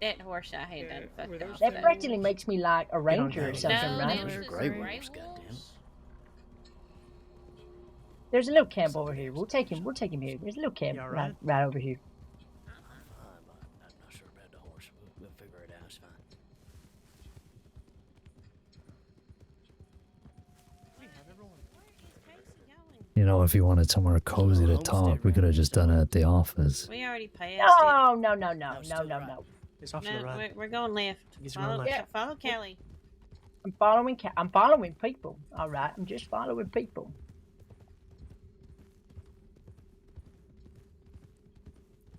That horse I had done fucked off. That practically makes me like a ranger or something, No, right? them was Grey gray wolves, wolves. There's a little camp over here. We'll take him here. There's a little camp right over here. I'm not sure about the horse. We'll figure it out. It's fine. You know, if you wanted somewhere cozy to talk, we could have just done it at the office. We already passed No. It's off to it. the right. We're going left. He's going left. Follow Kelly. I'm following people. All right, I'm just following people.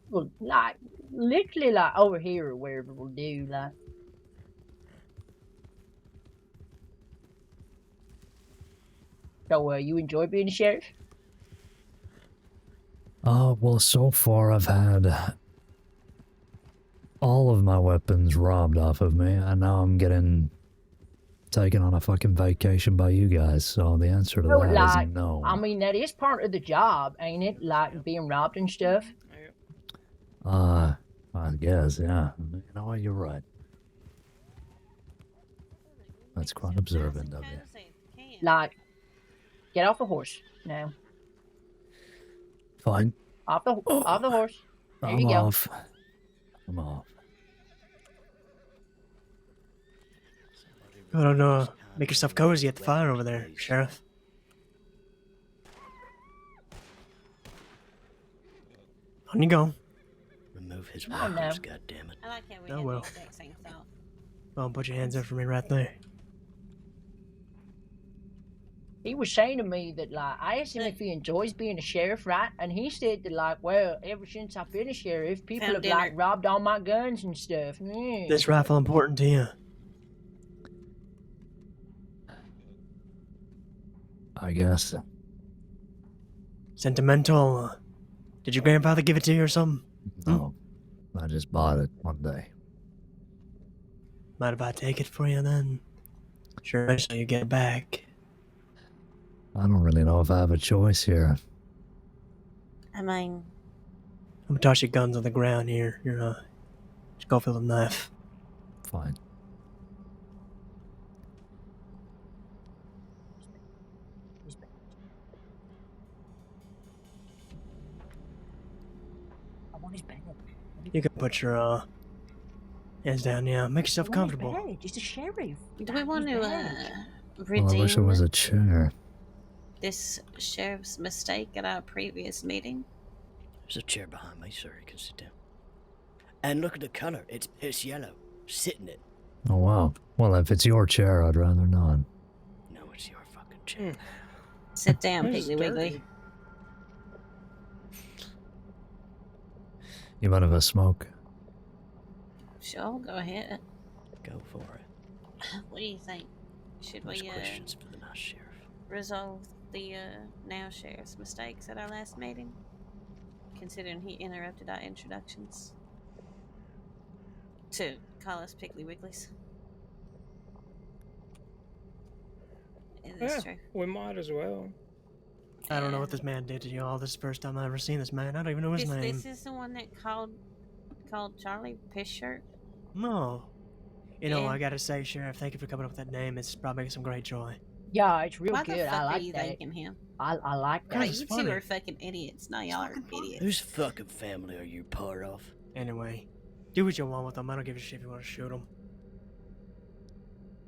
Well, like literally, like over here or wherever we'll do. Like, so you enjoy being a sheriff? Well, so far I've had all of my weapons robbed off of me, and now I'm getting taken on a fucking vacation by you guys, so the answer to that like, is no. I mean, that is part of the job, ain't it? Like being robbed and stuff. I guess, yeah. You know what, you're right. That's quite observant of you. Like, get off the horse now. Fine. Off the horse. There I'm you go. off. I'm off. I don't know. Make yourself cozy at the fire over there, Sheriff. On you go. Remove his Oh, no. weapons, goddammit. I like how we Oh, had well. the exact same thought. Well, put your hands up for me right there. he was saying to me that, like, I asked him if he enjoys being a sheriff, right? And he said that, like, well, ever since I've been a sheriff, people have, like, robbed all my guns and stuff. Yeah. This rifle important to you? I guess. Sentimental? Did your grandfather give it to you or something? No, I just bought it one day. Mind if I take it for you then? Sure, eventually you get it back. I don't really know if I have a choice here. I mean, I'm gonna toss your guns on the ground here. Just go for the knife. Fine. I want his bag. You can put your hands down, yeah. Make yourself comfortable. Hey, just a sheriff. do we want to Well, I redeem wish it was a chair. this sheriff's mistake at our previous meeting? There's a chair behind me, sir. You can sit down. And look at the color. It's piss yellow. Sit in it. Oh, wow. Well, if it's your chair, I'd rather not. No, it's your fucking chair. Sit down, Piggly Wiggly. You mind if I smoke? Sure, go ahead. Go for it. What do you think? Should Those we questions for the nice sheriff. resolve the now sheriff's mistakes at our last meeting? Considering he interrupted our introductions to call us Piggly Wigglies. Is this true? We might as well. I don't know what this man did to you all. This is the first time I've ever seen this man. I don't even know his name. This is the one that called Charlie Piss Shirt? No. You know, Yeah. I gotta say, Sheriff, thank you for coming up with that name. It's brought me some great joy. Yeah, it's real Why good. the fuck I are like you that. thanking him? I like that. Right, it's you funny. two are fucking idiots. Now y'all are idiots. Whose fucking family are you part of? Anyway, do what you want with them. I don't give a shit if you want to shoot them.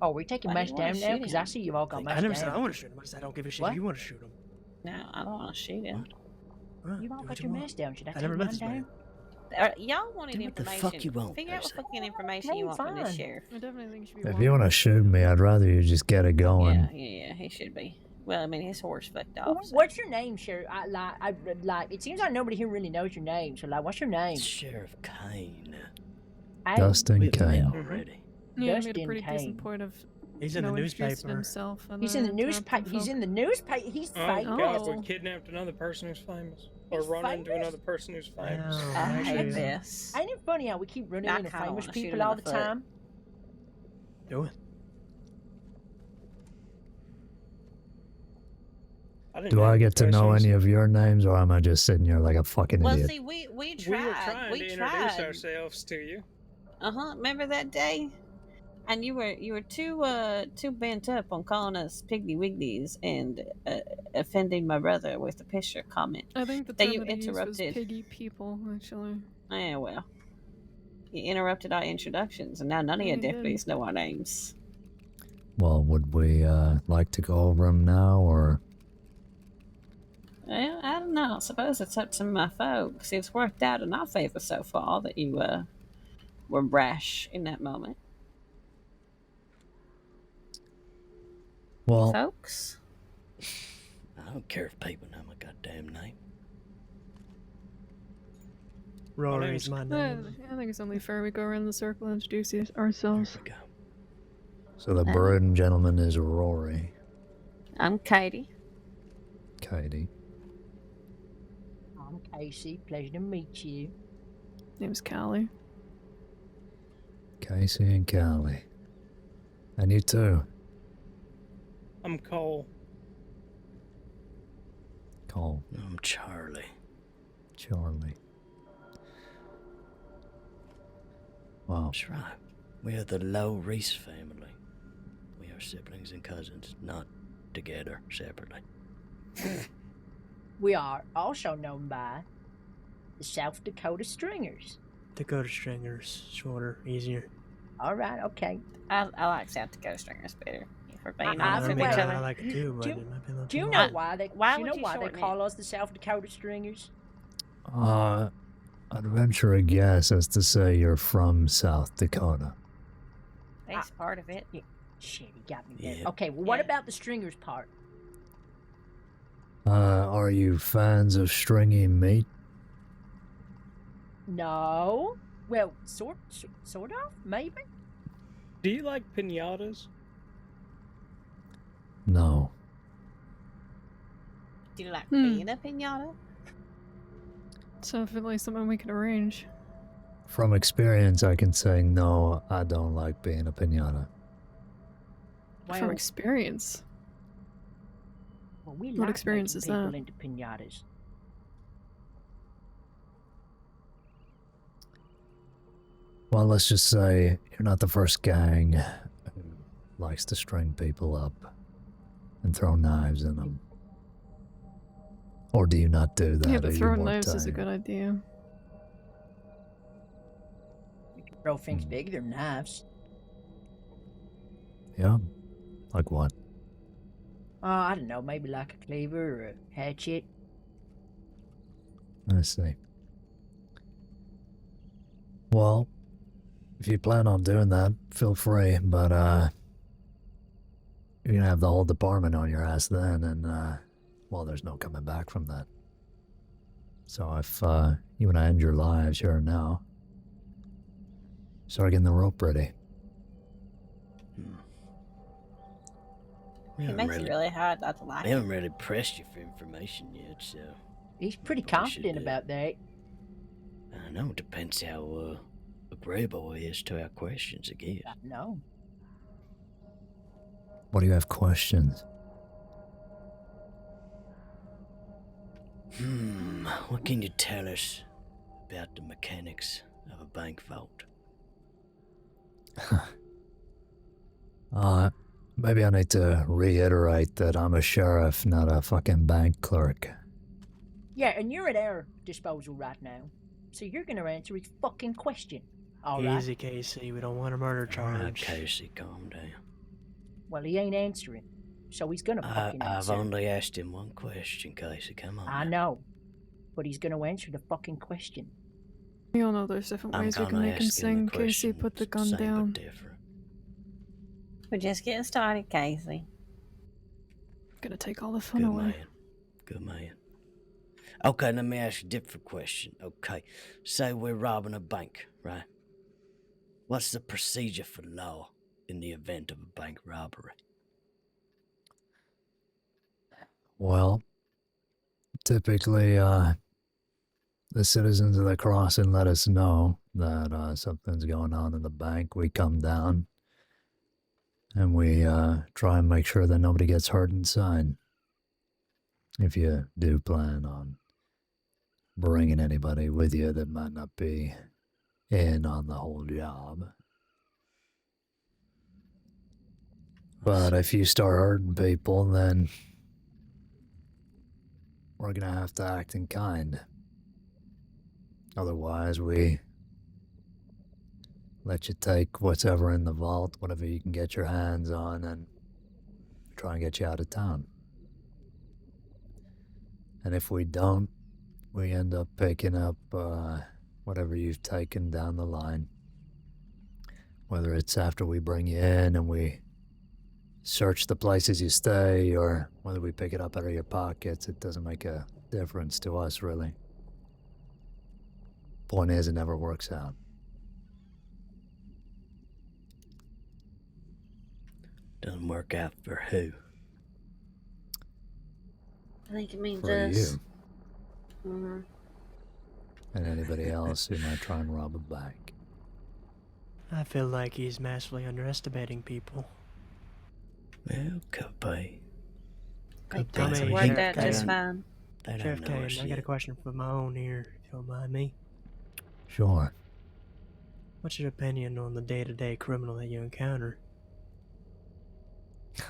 Oh, we're taking Why do Mash you wanna down now? shoot Because him? I see you've all got Mash I never down. said I want to shoot him. I said I don't give a shit What? if you want to shoot him. No, I don't want to shoot him. You've all got your Mash down. Should I I take never met mine this man. down? Y'all wanted Do what the information. fuck you want, Figure out what Percy. fucking information No, you want from this fine. sheriff. I definitely think you should be. If you want to shoot me, I'd rather you just get it going. Yeah, he should be. Well, I mean, his horse fucked Well, off. So. what's your name, Sheriff? It seems like nobody here really knows your name. So, like, what's your name? Sheriff Caine. Dustin We've met Caine. already. Yeah, he made a Dustin pretty Caine. decent point of. He's in the no introducing newspaper. Himself and He's in the interrupting newspaper. He's folk. in the newspaper. He's Oh famous. god, we kidnapped another person who's famous. Or He's run into famous? another person who's famous. I hate actually, this. Ain't it funny how we keep running I into kinda famous wanna shoot him people in all the the foot. time? Do it. Do I get to know any of your names, or am I just sitting here like a fucking Well, idiot? see, we We were tried. trying We to tried. introduce ourselves to you. Remember that day? And you were too bent up on calling us Piggly Wigglies and offending my brother with the picture comment. I think the that term you that he used was interrupted. piggy people, actually. Yeah, well, you interrupted our introductions, and now none of Yeah, your he did. deputies know our names. Well, would we like to go over them now, or? Well, I don't know. I suppose it's up to my folks. It's worked out in our favor so far that you were brash in that moment. Well, Folks? I don't care if people know my goddamn name. Rory's my I name. think it's only fair we go around the circle and introduce ourselves. so the burden gentleman is Rory. I'm Katie. Katie. I'm Casey. Pleasure to meet you. Name's Callie. Casey and Callie. And you too. I'm Cole. Cole. I'm Charlie. Charlie. Wow. That's right. We are the Low Reese family. We are siblings and cousins, not together, separately. We are also known by the South Dakota Stringers. Dakota Stringers. Shorter, easier. All right, okay. I like South Dakota Stringers better. For being I- honest with I- each I other. like it too, but Do it might be a little you too know long. why they? Why do you would know you why they shorten call us the South Dakota Stringers? I'd venture a guess as to say you're from South Dakota. That's part of it. Shit, he got me there. Okay, well, what about the Stringers part? Are you fans of stringy meat? No. Well, sort of, maybe. Do you like pinatas? No. Do you like being a pinata? So if it's something we could arrange. From experience, I can say no, I don't like being a pinata. From experience. Well, we What like experience making is people that? into pinatas. Well, let's just say you're not the first gang who likes to string people up and throw knives in them. Or do you not do that? Yeah, Are but you throwing more knives is a tame? good idea. We can throw things bigger than knives. Yeah? Like what? I don't know, maybe like a cleaver or a hatchet. I see. Well, if you plan on doing that, feel free, but you're gonna have the whole department on your ass then, and well, there's no coming back from that. So if you want to end your lives here and now, start getting the rope ready. It makes it really hard not to like We him. haven't really pressed you for information yet, so... He's pretty Probably should, confident about that. I know, it depends how agreeable he is to our questions, I guess. No. What do you have questions? What can you tell us about the mechanics of a bank vault? Maybe I need to reiterate that I'm a sheriff, not a fucking bank clerk. Yeah, and you're at our disposal right now. So you're gonna answer his fucking question. Alright. Easy, Casey. We don't want a murder charge. Casey, calm down. Well, he ain't answering. So he's gonna fucking I've answer. only asked him one question, Casey, come on. I know. But he's gonna answer the fucking question. We all know there's different I'm ways we can gonna make him ask him sing. a Casey, question, put the gun same but down. different. We're just getting started, Casey. Gonna take all the fun Good away. man. Good man. Okay, let me ask you a different question. Okay, say we're robbing a bank, right? What's the procedure for law in the event of a bank robbery? Well, typically, the citizens of the crossing let us know that something's going on in the bank. We come down and we try and make sure that nobody gets hurt inside. If you do plan on bringing anybody with you that might not be in on the whole job. But if you start hurting people, then we're gonna have to act in kind. Otherwise, we let you take whatever in the vault, whatever you can get your hands on, and try and get you out of town. And if we don't, we end up picking up whatever you've taken down the line. Whether it's after we bring you in and we search the places you stay, or whether we pick it up out of your pockets, it doesn't make a difference to us, really. Point is, it never works out. Doesn't work out for who? I think it means For us. you and anybody else who might try and rob a bank. I feel like he's massively underestimating people. Well, could be. It Tell does me, work Sheriff out just Caine. fine. They don't Sheriff know Caine, us I got a yet. question for my own here, if you don't mind me. Sure. What's your opinion on the day-to-day criminal that you encounter? Do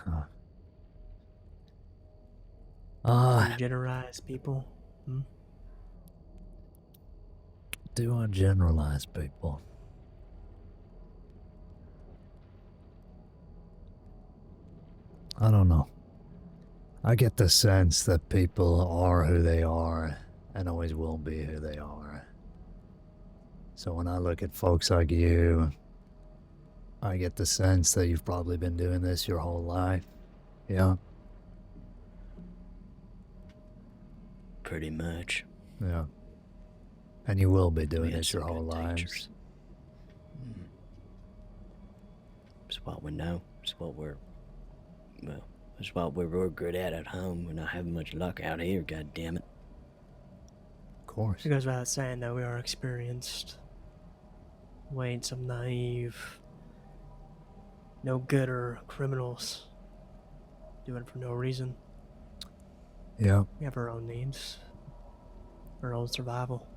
you generalize people? Do I generalize people? I don't know. I get the sense that people are who they are and always will be who they are. So when I look at folks like you, I get the sense that you've probably been doing this your whole life. Yeah? pretty much. Yeah. And you will be doing We had it your some whole good lives. teachers. It's what we know. It's what it's what we were good at home. We're not having much luck out here, god damn it. Of course. It goes without saying that we are experienced. We ain't some naive, no gooder criminals doing it for no reason. Yeah. We have our own needs, our own survival.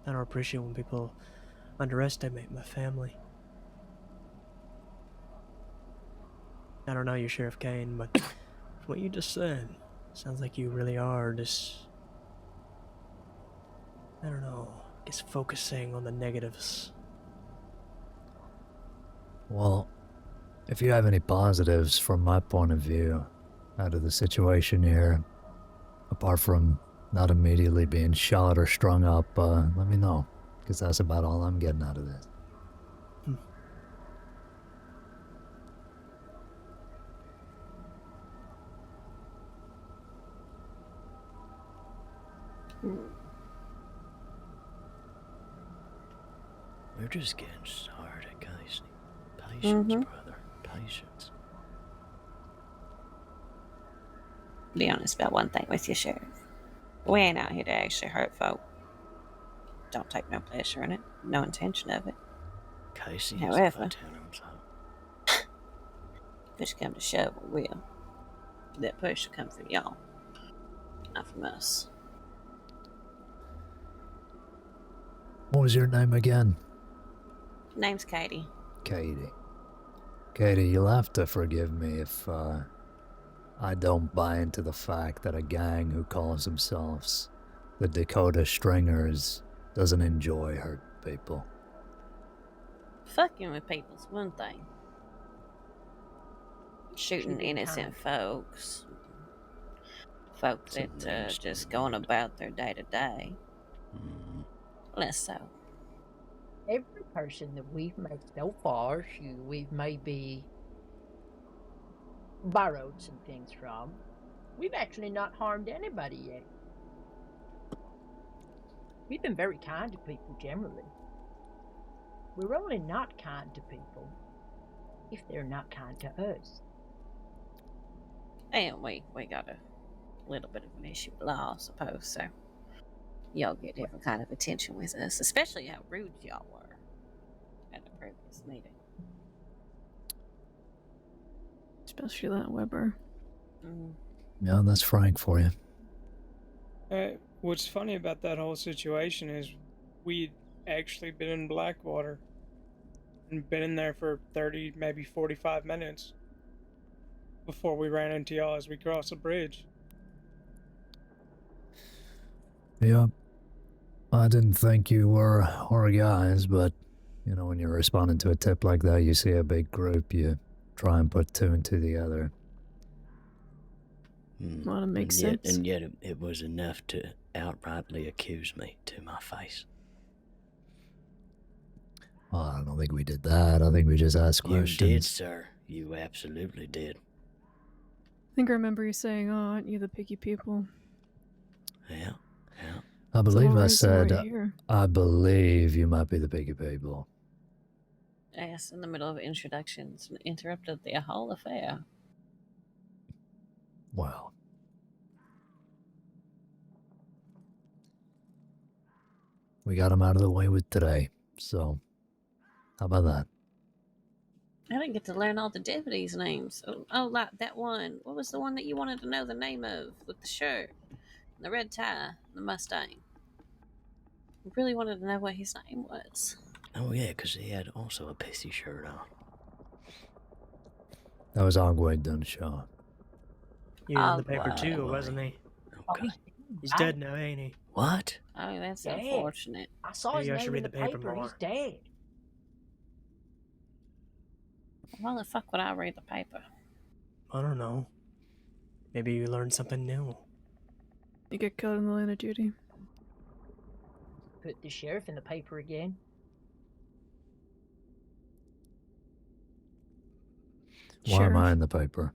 I don't appreciate when people underestimate my family. I don't know you, Sheriff Caine, but what you just said sounds like you really are just, I don't know, I guess focusing on the negatives. Well, if you have any positives from my point of view out of the situation here, apart from not immediately being shot or strung up, let me know, because that's about all I'm getting out of this. We're just getting started, Casey. Patience, brother. Patience. Be honest about one thing with you, Sheriff. We ain't out here to actually hurt folk. Don't take no pleasure in it. No intention of it. Casey, however, push come to shove, we will. That push will come from y'all, not from us. What was your name again? Name's Katie. Katie. Katie, you'll have to forgive me if I don't buy into the fact that a gang who calls themselves the Dakota Stringers doesn't enjoy hurting people. Fucking with people's one thing. Shooting innocent folks. Folks that just going about their day to day. Less so. Every person that we've met so far, who we've maybe borrowed some things from, we've actually not harmed anybody yet. We've been very kind to people generally. We're only not kind to people if they're not kind to us. And we got a little bit of an issue with law, I suppose, so y'all get different kind of attention with us, especially how rude y'all were at the previous meeting. Especially that Weber. Yeah, that's Frank for you. What's funny about that whole situation is we'd actually been in Blackwater and been in there for 30, maybe 45 minutes before we ran into y'all as we crossed the bridge. Yeah. I didn't think you were our guys, but, you know, when you're responding to a tip like that, you see a big group, you try and put two and two together. Well, it makes sense. And yet it was enough to outrightly accuse me to my face. Well, I don't think we did that. I think we just asked questions. You did, sir. You absolutely did. I think I remember you saying, "Oh, aren't you the picky people?" Yeah. I believe I said, here. I believe you might be the picky people. Yes, in the middle of introductions and interrupted the whole affair. Well. We got him out of the way with today, so how about that? I didn't get to learn all the deputies' names. Oh, like that one. What was the one that you wanted to know the name of with the shirt, and the red tie, and the Mustang? I really wanted to know what his name was. Oh, yeah, because he had also a pissy shirt on. That was Ogway Dunshaw. He was in the paper too, wasn't he? Okay. He's dead now, ain't he? What? Oh, that's Dead. unfortunate. I saw Maybe his I name should in read the the paper paper. He's more. dead. Why the fuck would I read the paper? I don't know. Maybe you learned something new. You get killed in the line of duty. Put the sheriff in the paper again. Why am I in the paper?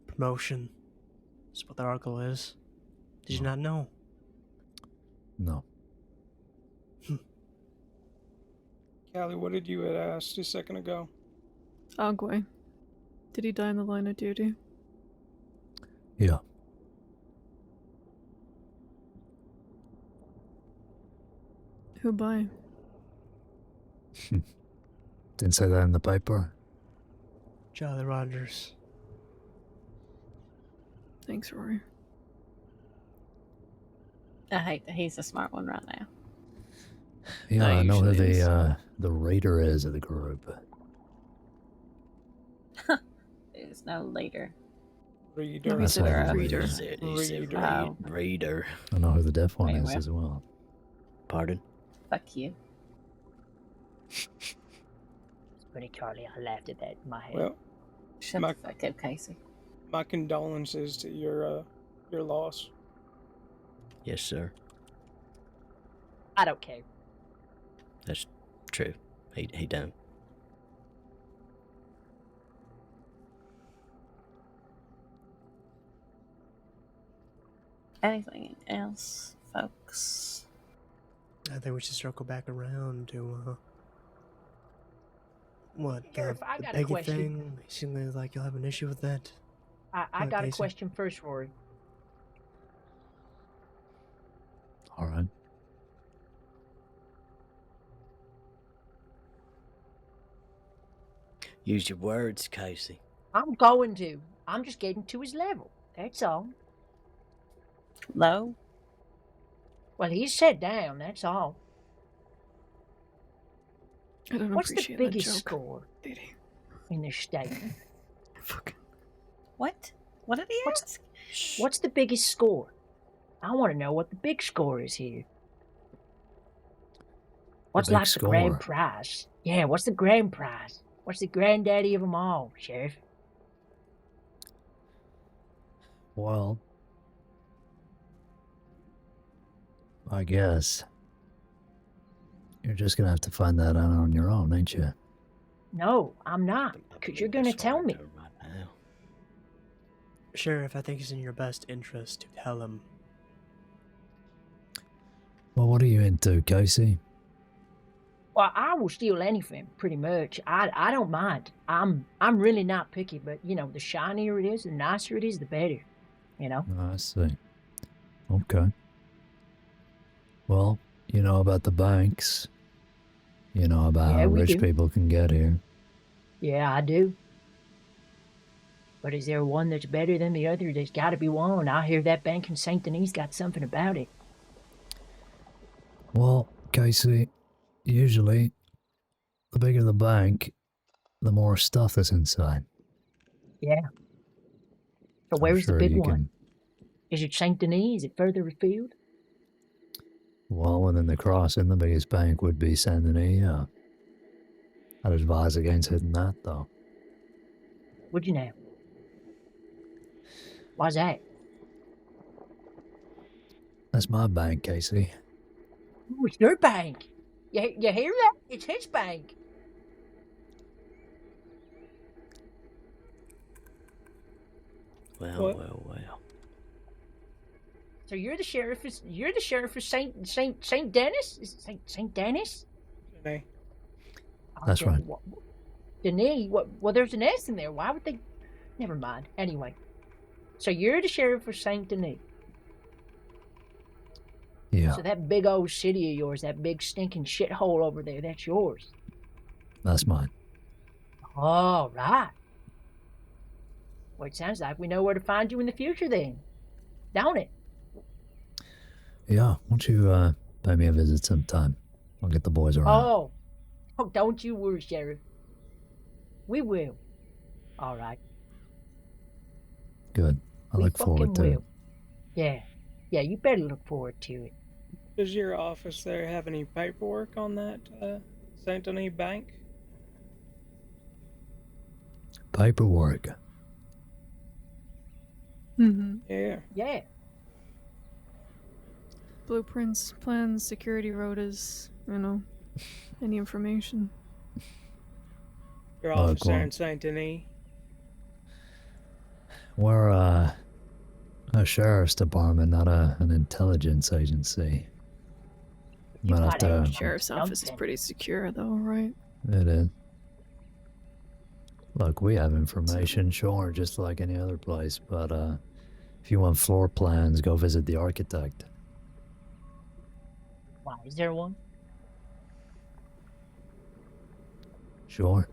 Promotion. That's what the article is. Did you not know? No. Callie, what did you had asked a second ago? Agwe. Did he die in the line of duty? Yeah. Who by? Didn't say that in the paper. Jolly Rogers. Thanks, Rory. I hate that he's the smart one right now. Yeah, No, I know who usually is. the raider is of the group. There's no leader. Reader. No, we That's said why a the reader. He said Raider. I know who the deaf one Wait, is where? as well. Pardon? Fuck you. It's pretty Charlie. I laughed at that in my head. Well, Shut my, the fuck up, Casey. my condolences to your loss. Yes, sir. I don't care. That's true. He don't. Anything else, folks? I think we should circle back around to what Sheriff, I the got a Peggy question. thing. You seem like you'll have an issue with that. I got a Casey? question first, Rory. All right. Use your words, Casey. I'm going to. I'm just getting to his level. That's all. Low? Well, he's set down. That's all. I don't What's the appreciate that biggest joke. score in this state? What? What did he ask? What's the biggest score? I want to know what the big score is here. What's big like the grand score? prize? Yeah, what's the grand prize? What's the granddaddy of them all, Sheriff? Well, I guess you're just gonna have to find that out on your own, ain't you? No, I'm not. Because you're going to tell me. Sheriff, I think it's in your best interest to tell him. Well, what are you into, Casey? Well, I will steal anything, pretty much. I don't mind. I'm really not picky, but, you know, the shinier it is, the nicer it is, the better. You know? I see. Okay. Well, you know about the banks. You know about Yeah, how we rich do. people can get here. Yeah, I do. But is there one that's better than the other? There's got to be one. I hear that bank in Saint Denis got something about it. Well, Casey, usually, the bigger the bank, the more stuff that's inside. Yeah. So I'm where's sure the big you one? can- Is it Saint Denis? Is it further afield? Well, within the crossing, the biggest bank would be Saint Denis, yeah. I'd advise against hitting that, though. Would you now? Why's that? That's my bank, Casey. Ooh, it's your bank. You hear that? It's his bank. Well, What? well. So you're the sheriff of Saint Denis? Is it Saint Denis? Denis. That's right. Denis? Well, there's an S in there. Why would they? Never mind. Anyway, so you're the sheriff of Saint Denis. Yeah, So that big old city of yours, that big stinking shithole over there, that's yours. that's mine. All right. Well, it sounds like we know where to find you in the future then, don't it? Yeah, why don't you pay me a visit sometime? I'll get the boys around. Oh, don't you worry, Sheriff. We will. All right. Good. I We look forward to fucking it. will. Yeah, you better look forward to it. Does your office there have any paperwork on that Saint Denis bank? Paperwork. Mm-hmm. Yeah. Yeah. Blueprints, plans, security rotas, any information. Your Oh, office there cool. in Saint Denis? We're a sheriff's department, not an intelligence agency. Might have to. Sheriff's office is pretty secure, though, right? It is. Look, we have information, sure, just like any other place, but if you want floor plans, go visit the architect. Why, is there one? Sure.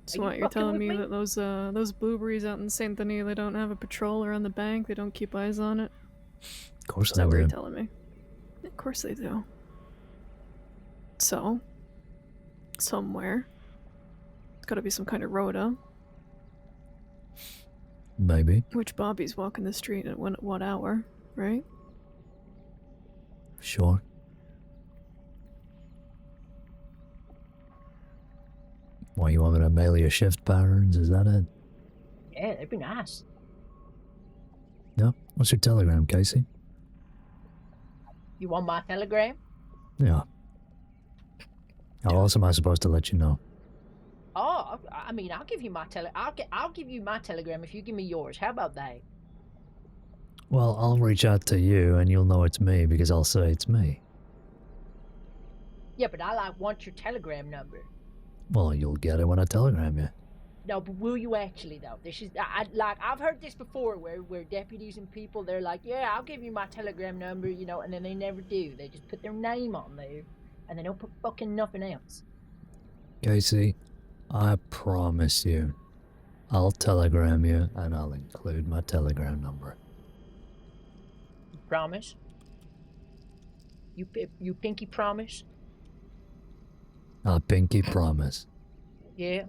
So what, you're telling me that those blueberries out in Saint Denis, they don't have a patrol around the bank? They don't keep eyes on it? Of course Is that they what you're do. telling me? Of course they do. So, somewhere, it's gotta be some kind of rota. Maybe. Which Bobby's walking the street at what hour, right? Sure. What, you want me to mail you shift patterns? Is that it? Yeah, that'd be nice. Yeah. What's your telegram, Casey? You want my telegram? Yeah. How else am I supposed to let you know? Oh, I mean, I'll give you my I'll give you my telegram if you give me yours. How about that? Well, I'll reach out to you and you'll know it's me because I'll say it's me. Yeah, but I want your telegram number. Well, you'll get it when I telegram you. No, but will you actually though? This is I've heard this before where deputies and people, they're like, yeah, I'll give you my telegram number, you know, and then they never do. They just put their name on there and they don't put fucking nothing else. Casey, I promise you, I'll telegram you and I'll include my telegram number. You promise? You pinky promise? I pinky promise. Yeah.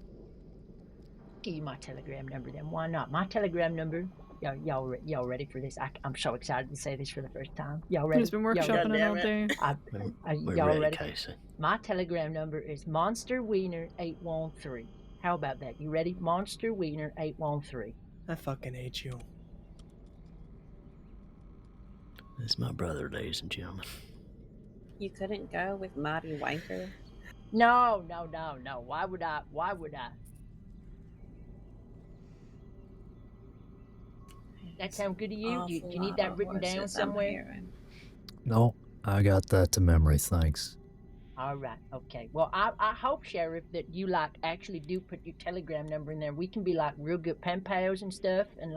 Give you my telegram number then. Why not? My telegram number. Y'all ready for this? I'm so excited to say this for the first time. Y'all ready? He's been workshopping it all day. We're y'all ready, Casey. My telegram number is Monster Wiener 813. How about that? You ready? Monster Wiener 813. I fucking hate you. That's my brother, ladies and gentlemen. You couldn't go with Marty Wanker? No. Why would I? That sound good to you? Do you need that written down somewhere? No, I got that to memory, thanks. All right, okay. Well, I hope, Sheriff, that you actually do put your telegram number in there. We can be real good pen pals and stuff, and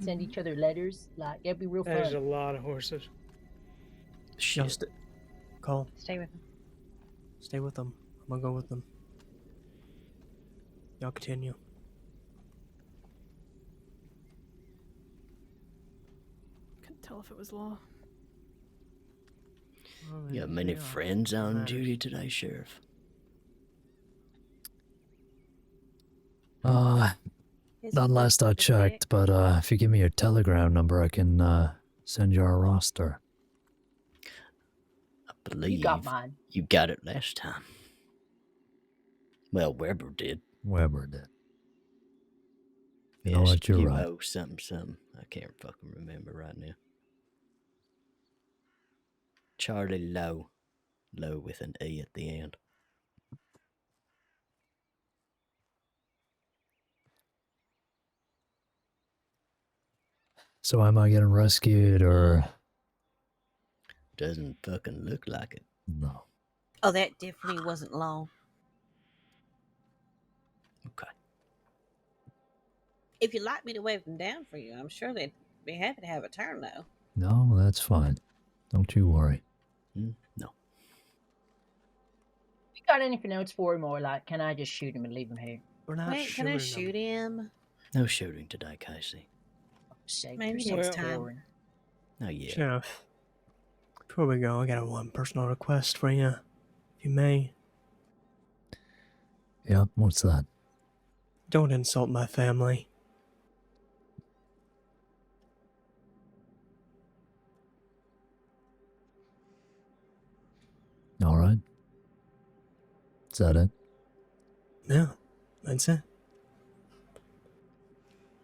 send each other letters. It'd be real fun. There's a lot of horses. Shit. Cole. Stay with him. Stay with them. I'm gonna go with them. Y'all continue. Couldn't tell if it was law. You got many friends on duty today, Sheriff? Not last I checked, but if you give me your telegram number, I can send you our roster. I believe You got mine. you got it last time. Well, Weber did. Weber did. You know what, you're right. Something. I can't fucking remember right now. Charlie Lowe. Lowe with an E at the end. So am I getting rescued or? Doesn't fucking look like it. No. Oh, that definitely wasn't law. Okay. If you'd like me to wave them down for you, I'm sure they'd be happy to have a turn, though. No, that's fine. Don't you worry. No. You got anything else for him, or can I just shoot him and leave him here? We're not Wait, can I shoot him? No shooting today, Casey. Maybe next time. No, yeah. Sheriff, before we go, I got one personal request for you, if you may. Yeah, what's that? Don't insult my family. All right. Is that it? Yeah, that's it.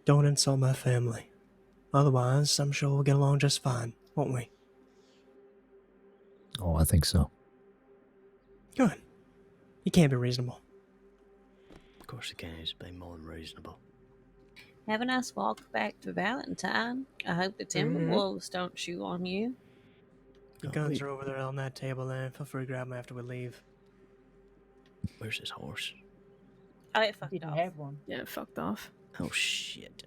Don't insult my family. Otherwise, I'm sure we'll get along just fine, won't we? Oh, I think so. Good. You can't be reasonable. Of course you can. Just be more than reasonable. Have a nice walk back to Valentine. I hope the Mhm. Timberwolves don't chew on you. The guns are over there on that table there. Feel free to grab them after we leave. Where's his horse? Oh, it fucked Didn't off. have one. Yeah, it fucked off. Oh shit.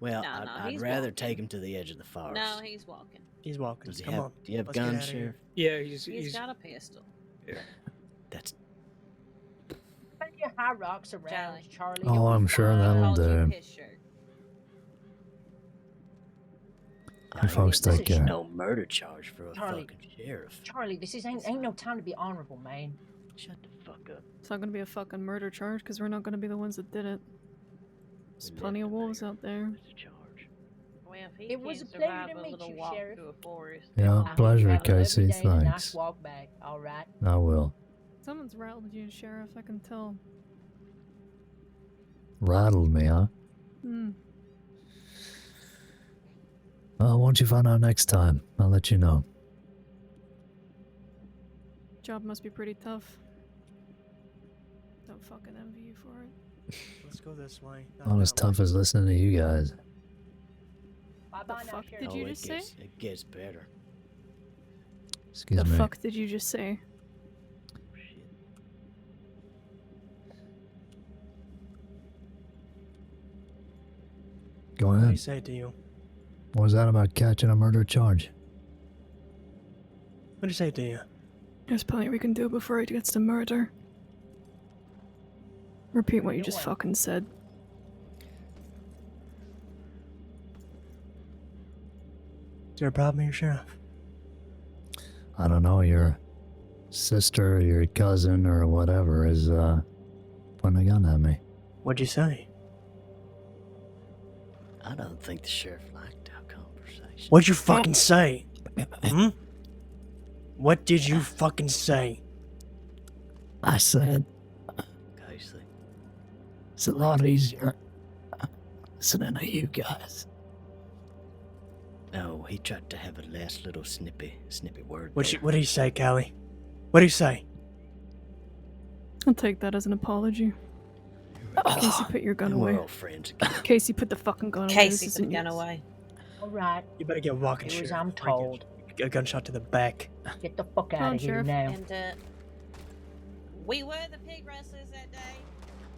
Well, No, I'd he's rather walking. take him to the edge of the forest. No, he's walking. He's walking. Does he Come have? on. Do you have Let's get guns, outta here. Sheriff? Yeah, He's got a pistol. Yeah. That's Plenty of high rocks around, Charlie. Oh, You'll be I'm sure fine. that'll do. His shirt. You folks this take is care. no murder charge for a Charlie. fucking sheriff. Charlie, this is ain't no time to be honorable, man. Shut the fuck up. It's not gonna be a fucking murder charge because we're not gonna be the ones that did it. There's plenty of wolves out there. Well, if he It was a can't pleasure survive to a meet little you, walk Sheriff. through a forest. Yeah, I hope pleasure, you have a lovely Casey. day and a nice Thanks. walk back. All right. I will. Someone's rattled you, Sheriff. I can tell. Rattled me, huh? Hmm. Well, once you find out next time, I'll let you know. Job must be pretty tough. Don't fucking envy you for it. Let's go this way. Not as tough as listening to you guys. Bye The fuck did you just say? It gets better. Excuse The me. fuck did you just say? Go What do you ahead. say to you? What was that about catching a murder charge? What do you say to you? There's plenty we can do before it gets to murder. Repeat what you just fucking said. Is there a problem here, Sheriff? I don't know, your sister, your cousin, or whatever is, pointing a gun at me. What'd you say? I don't think the sheriff liked our conversation. What'd you fucking say? Hmm? What did you fucking say? I said, Casey. it's a lot easier listening to you guys. No, he tried to have a last little snippy word. What there. did he say, Callie? What did he say? I'll take that as an apology. Casey, put your gun And we're away. all friends again. Casey, put the fucking gun away. Casey, This put the isn't gun yours. away. All right. You better get walking, Do as Sheriff. I'm told. Get a gunshot to the back. Get the fuck Come out on, of here Sheriff. now. And we were the pig rustlers that day.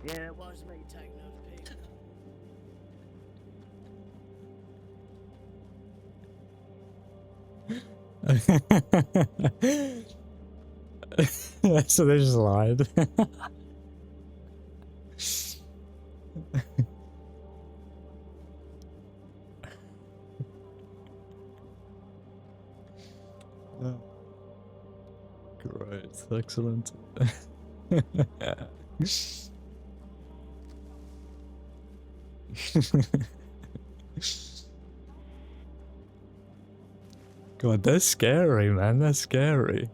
Yeah, it was me taking those pigs. So they just lied. Oh. Great, excellent. God, they're scary, man. They're scary.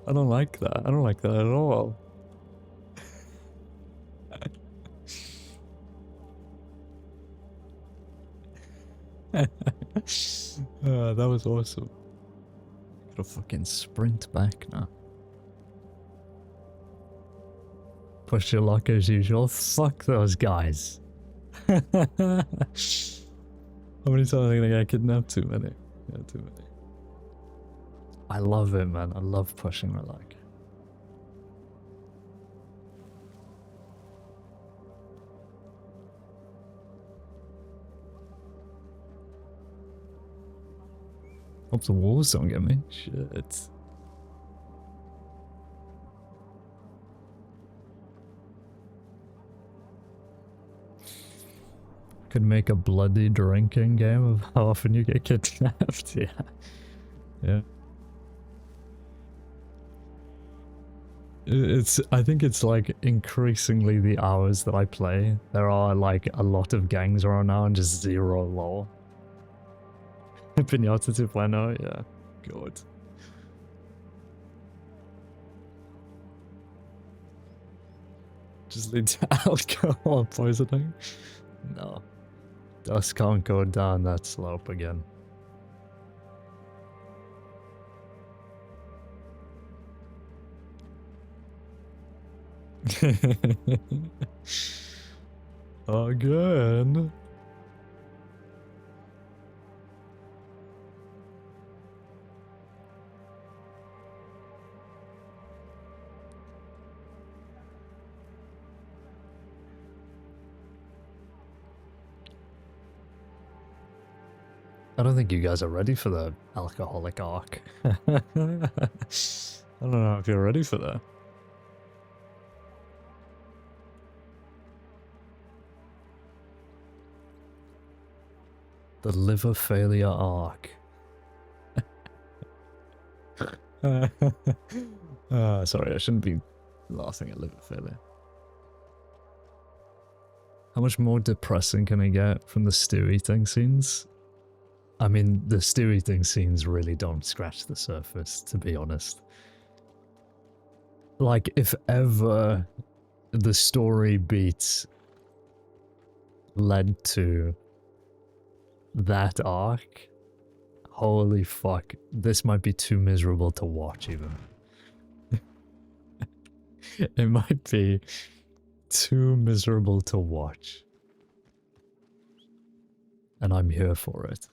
I don't like that. I don't like that at all. That was awesome. Gotta fucking sprint back now. Push your luck as usual. Fuck those guys. How many times am I gonna get kidnapped? Too many. Yeah, too many. I love it, man. I love pushing my luck. Hope the wolves don't get me. Shit. Could make a bloody drinking game of how often you get kidnapped. Yeah. Yeah. I think it's like increasingly the hours that I play. There are like a lot of gangs around now and just zero lore. Pinata 2.0, yeah. Good. Just lead to alcohol poisoning? No. Dust can't go down that slope again. Again. I don't think you guys are ready for the alcoholic arc. I don't know if you're ready for that. The liver failure arc. Sorry, I shouldn't be laughing at liver failure. How much more depressing can I get from the stew eating scenes? I mean, the stew eating scenes really don't scratch the surface, to be honest. Like, if ever the story beats led to that arc, holy fuck, this might be too miserable to watch even. It might be too miserable to watch. And I'm here for it.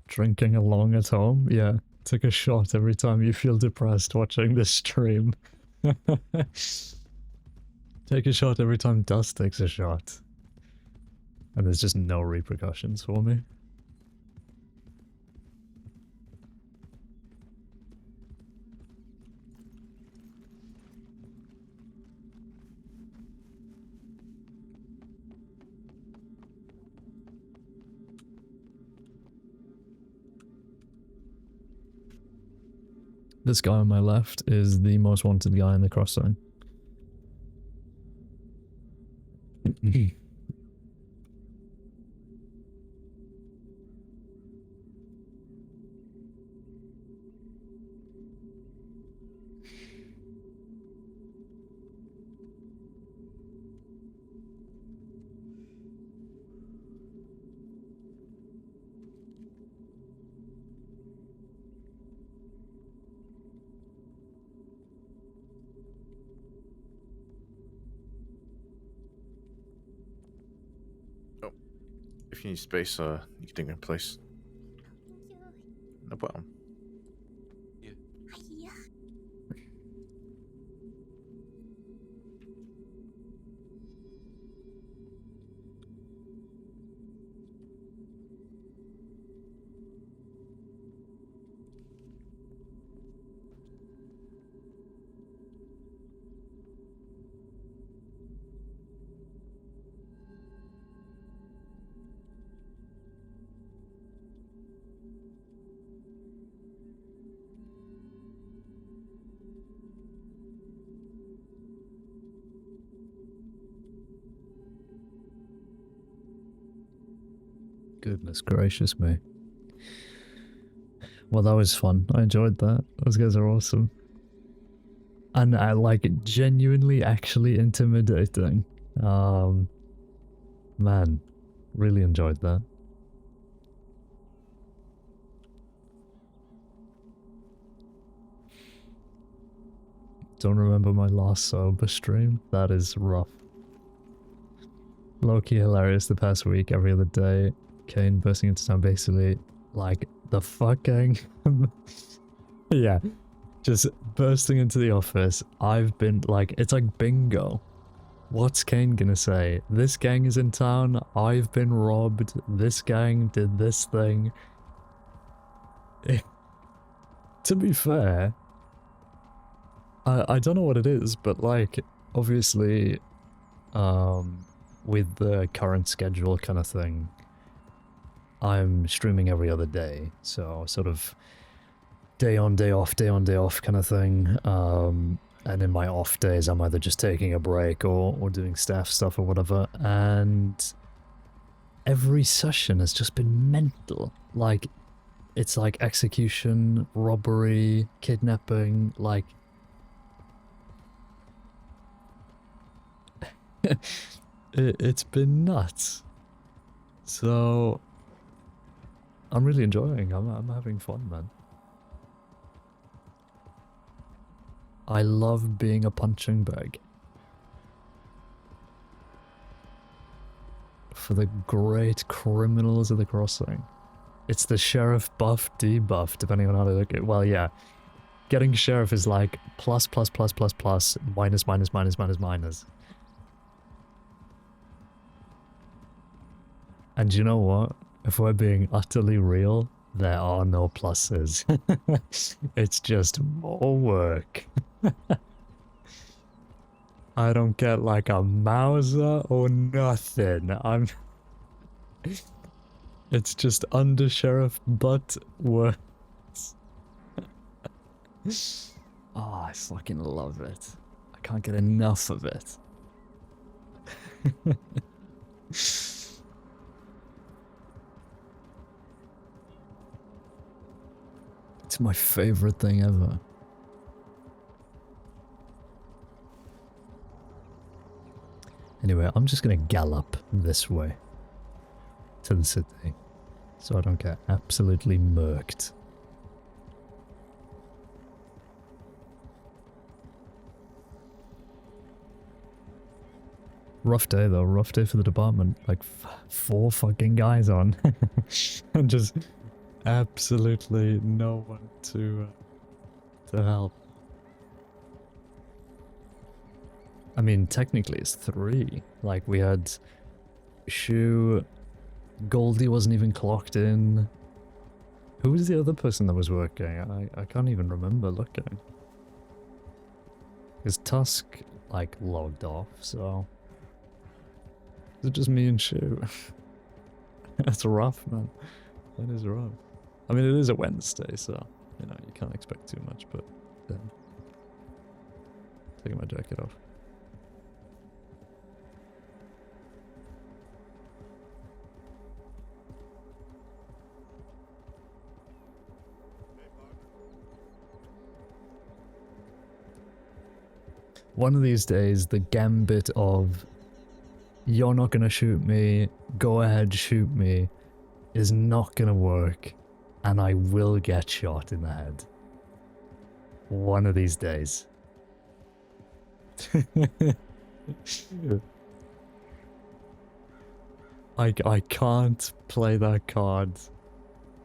Drinking along at home? Yeah. Take a shot every time you feel depressed watching this stream. Take a shot every time Dust takes a shot. And there's just no repercussions for me. This guy on my left is the most wanted guy in the cross zone. If you need space, you can take my place. No problem. Goodness gracious me. Well, that was fun. I enjoyed that. Those guys are awesome. And I like it, genuinely actually intimidating. Man, really enjoyed that. Don't remember my last sober stream. That is rough. Low-key hilarious the past week, every other day. Caine bursting into town, basically like the fucking yeah, just bursting into the office. I've been like, it's like bingo. What's Caine gonna say? This gang is in town, I've been robbed, this gang did this thing. To be fair, I don't know what it is, but like, obviously, with the current schedule kind of thing, I'm streaming every other day, so sort of day on, day off kind of thing. And in my off days, I'm either just taking a break or doing staff stuff or whatever. And every session has just been mental. Like, it's like execution, robbery, kidnapping, like... it's been nuts. So... I'm really enjoying. I'm having fun, man. I love being a punching bag. For the great criminals of the crossing. It's the sheriff buff debuff, depending on how to look at it. Well, yeah. Getting sheriff is like plus, plus, plus, plus, plus, minus, minus, minus, minus, minus. And you know what? If we're being utterly real, there are no pluses. It's just more work. I don't get like a Mauser or nothing. It's just under sheriff but worse. Oh, I fucking love it. I can't get enough of it. It's my favorite thing ever. Anyway, I'm just gonna gallop this way to the city so I don't get absolutely murked. Rough day though, rough day for the department. Like 4 fucking guys on. And just absolutely no one to help. I mean, technically it's 3. Like we had Shu, Goldie wasn't even clocked in. Who was the other person that was working? I can't even remember looking. Because Tusk like logged off, so is it just me and Shu? That's rough, man. That is rough. I mean, it is a Wednesday, so, you know, you can't expect too much, but taking my jacket off. One of these days, the gambit of you're not gonna shoot me, go ahead, shoot me, is not gonna work, and I will get shot in the head. One of these days. I can't play that card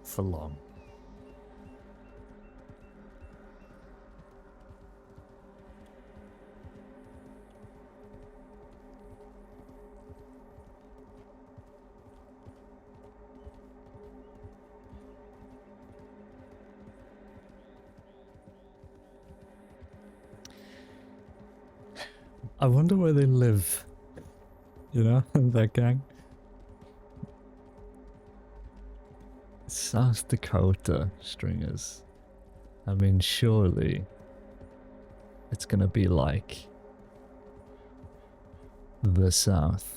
for long. I wonder where they live. You know, that gang. South Dakota stringers. I mean, surely it's gonna be like the South.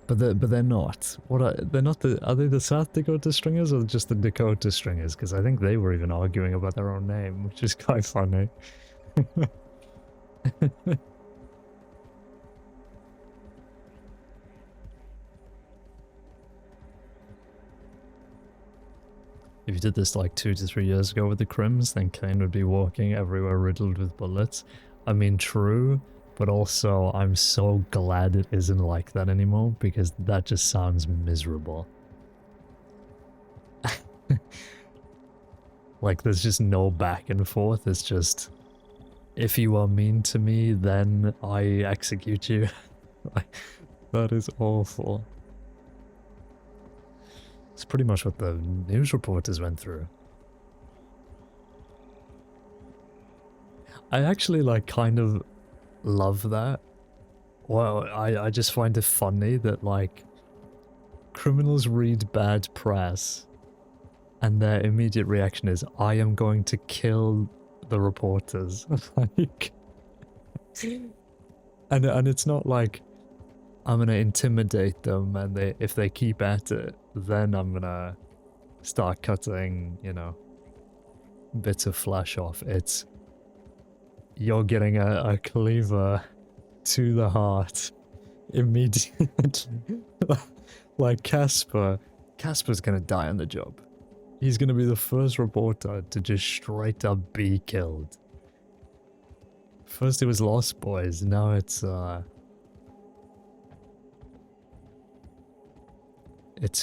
But they're not. They're not the? Are they the South Dakota stringers or just the Dakota stringers? Because I think they were even arguing about their own name, which is quite funny. If you did this like 2 to 3 years ago with the Crims, then Caine would be walking everywhere riddled with bullets. I mean, true, but also I'm so glad it isn't like that anymore, because that just sounds miserable. Like, there's just no back and forth, it's just, if you are mean to me, then I execute you. Like, that is awful. It's pretty much what the news reporters went through. I actually, like, kind of love that. Well, I just find it funny that, like, criminals read bad press and their immediate reaction is, I am going to kill the reporters. Like, and it's not like, I'm gonna intimidate them, and if they keep at it, then I'm gonna start cutting, you know, bits of flesh off. It's, you're getting a cleaver to the heart immediately. Like Casper's gonna die on the job. He's gonna be the first reporter to just straight up be killed. First it was Lost Boys, now it's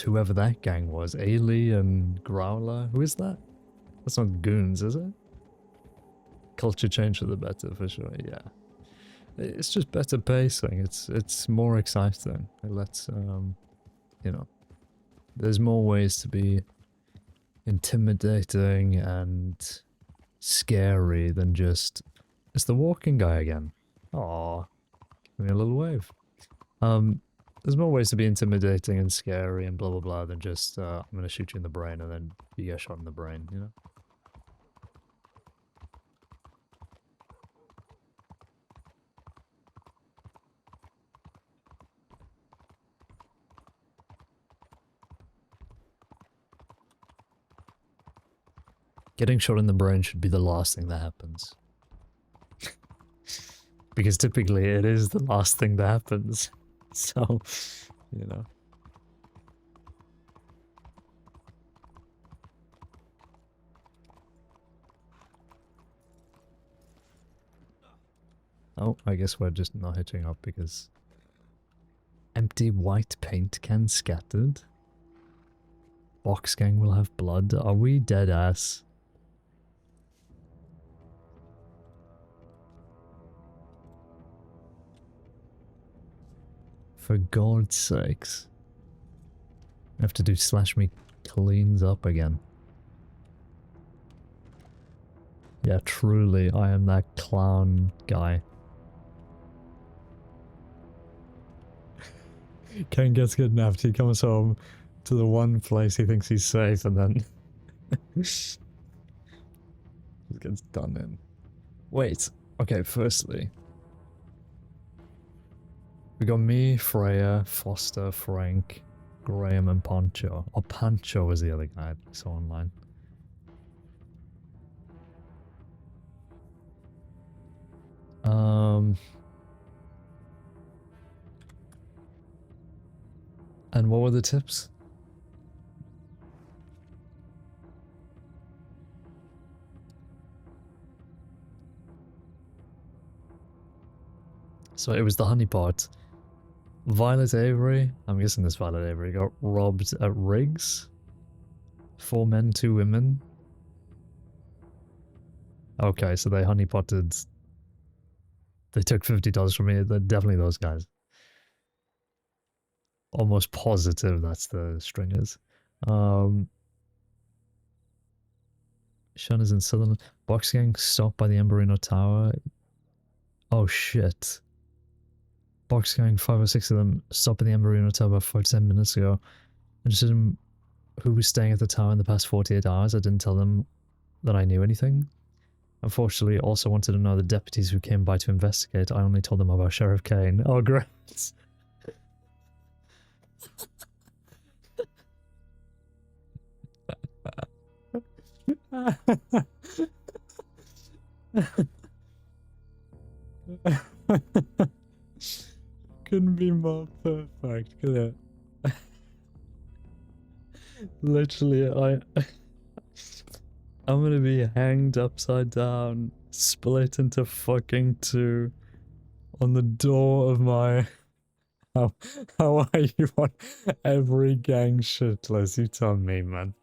whoever that gang was. Ailey and Growler. Who is that? That's not Goons, is it? Culture change for the better, for sure, yeah. It's just better pacing. It's more exciting. It lets, you know, there's more ways to be intimidating and scary than just, it's the walking guy again. Aw, give me a little wave. There's more ways to be intimidating and scary and blah blah blah than just, I'm gonna shoot you in the brain and then you get shot in the brain, you know? Getting shot in the brain should be the last thing that happens. Because typically it is the last thing that happens. So, you know. Oh, I guess we're just not hitching up because... Empty white paint can scattered. Box gang will have blood. Are we dead ass? For God's sakes. I have to do slash me cleans up again. Yeah, truly, I am that clown guy. Caine gets kidnapped, he comes home to the one place he thinks he's safe and then... just gets done in. Wait, okay, firstly... We got me, Freya, Foster, Frank, Graham and Pancho. Oh, Pancho was the other guy I saw online. And what were the tips? So it was the honeypot. Violet Avery, I'm guessing this Violet Avery, got robbed at Riggs. 4 men, 2 women. Okay, so they honeypotted. They took $50 from me. They're definitely those guys. Almost positive that's the stringers. Sean is in Southern. Box gang stopped by the Amberino Tower. Oh shit. Box gang, 5 or 6 of them, stopped at the Amberino Tower about 5 to 10 minutes ago. Interested in who was staying at the tower in the past 48 hours. I didn't tell them that I knew anything. Unfortunately, also wanted to know the deputies who came by to investigate. I only told them about Sheriff Caine. Oh, great. Couldn't be more perfect, could it? Literally, I'm gonna be hanged upside down, split into fucking 2 on the door of my... How are you on every gang shitless? You tell me, man.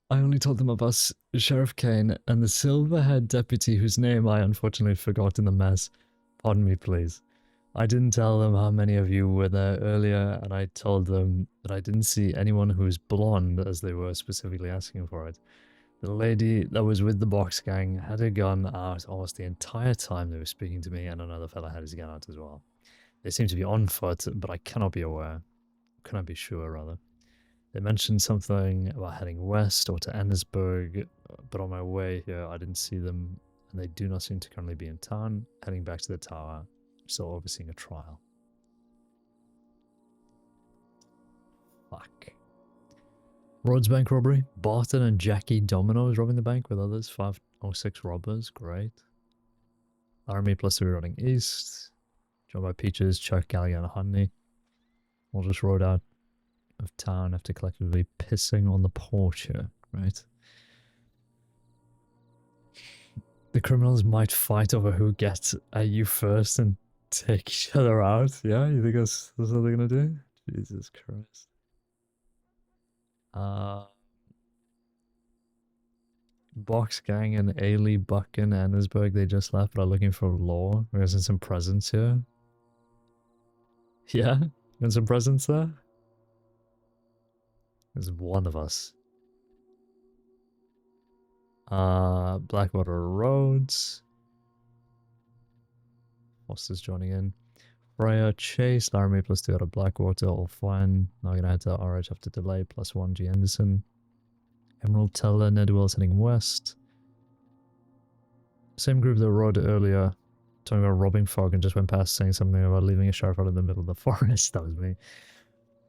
I only told them about Sheriff Caine and the silver-haired deputy whose name I unfortunately forgot in the mess. Pardon me, please. I didn't tell them how many of you were there earlier, and I told them that I didn't see anyone who was blonde, as they were specifically asking for it. The lady that was with the box gang had a gun out almost the entire time they were speaking to me, and another fella had his gun out as well. They seem to be on foot, but I cannot be aware. Cannot be sure, rather. They mentioned something about heading west or to Ennisburg, but on my way here I didn't see them, and they do not seem to currently be in town. Heading back to the tower, still overseeing a trial. Fuck. Rhodes Bank robbery. Barton and Jackie Domino's robbing the bank with others. 506 robbers. Great. Army plus 3 running east. Joined by Peaches, Chuck, Gallagher, and Honey. We'll just rode out of town after collectively pissing on the porch here, right? The criminals might fight over who gets at you first and take each other out. Yeah, you think that's what they're gonna do? Jesus Christ. Box Gang and Ailey, Buck, and Annesburg, they just left, but are looking for law. We're getting some presents here. Yeah? Got some presents there? There's one of us. Blackwater Roads. Foster's joining in. Freya, Chase, Laramie plus 2 out of Blackwater, all fine. Now gonna head to RH after delay, plus 1 G. Anderson. Emerald Teller, Nedwell's heading west. Same group that rode earlier, talking about robbing Fog and just went past saying something about leaving a sheriff out in the middle of the forest. That was me.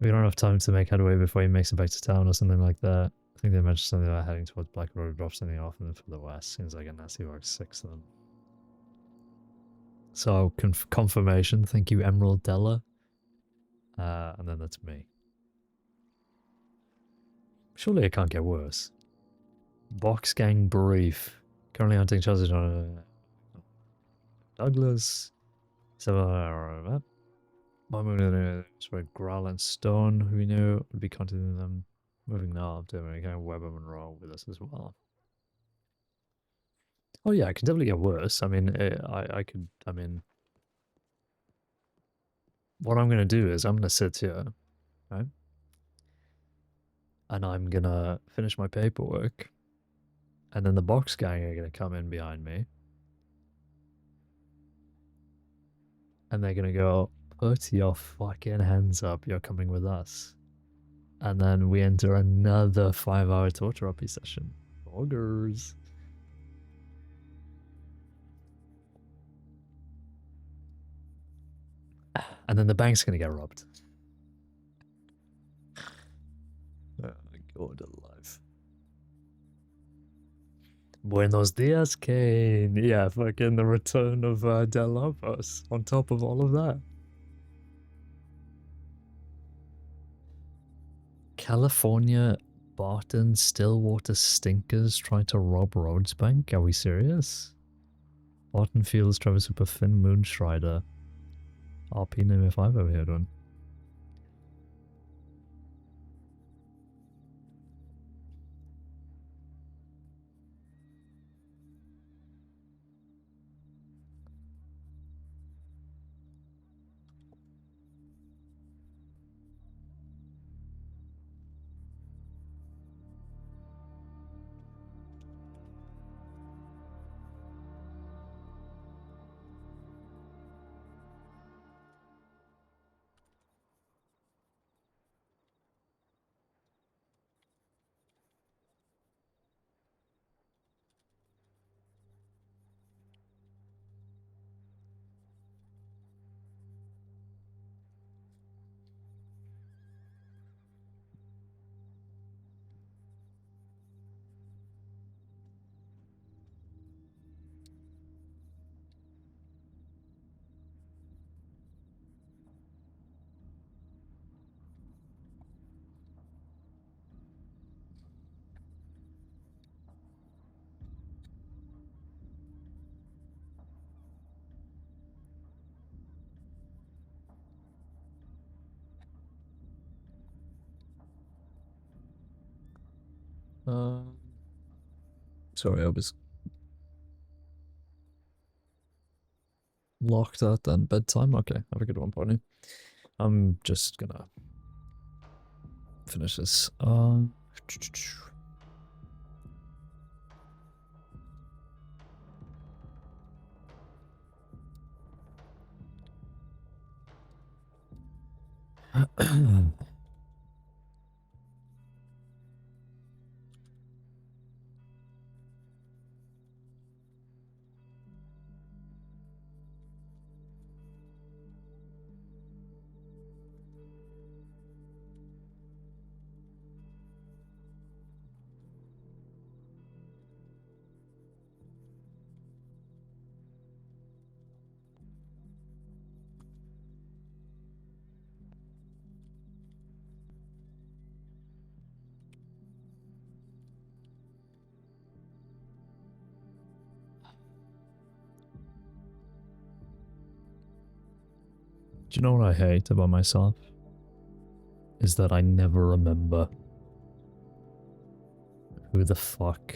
We don't have time to make headway before he makes it back to town or something like that. I think they mentioned something about heading towards Blackwater to drop something off and then for the west. Seems like a nasty work 6 of them. So, confirmation. Thank you, Emerald Della. And then that's me. Surely it can't get worse. Box Gang Brief. Currently hunting Chelsea on Douglas. 7 spread Growl and Stone, who we knew would be contacting them. Moving now to America, Weber Monroe with us as well. Oh yeah, it can definitely get worse. I mean, what I'm gonna do is I'm gonna sit here, right? And I'm gonna finish my paperwork. And then the Box Gang are gonna come in behind me. And they're gonna go, put your fucking hands up, you're coming with us. And then we enter another 5-hour torture RP session. Boggers. And then the bank's gonna get robbed. Oh my god, alive. Buenos dias, Caine. Yeah, fucking the return of Del Lobos on top of all of that. California, Barton, Stillwater stinkers trying to rob Rhodes Bank? Are we serious? Barton Fields, Travis Super, Finn Moonstrider. RP name if I've ever heard one. Sorry, I was locked out then. Bedtime? Okay, have a good one, Bonnie. I'm just gonna finish this. Do you know what I hate about myself? Is that I never remember who the fuck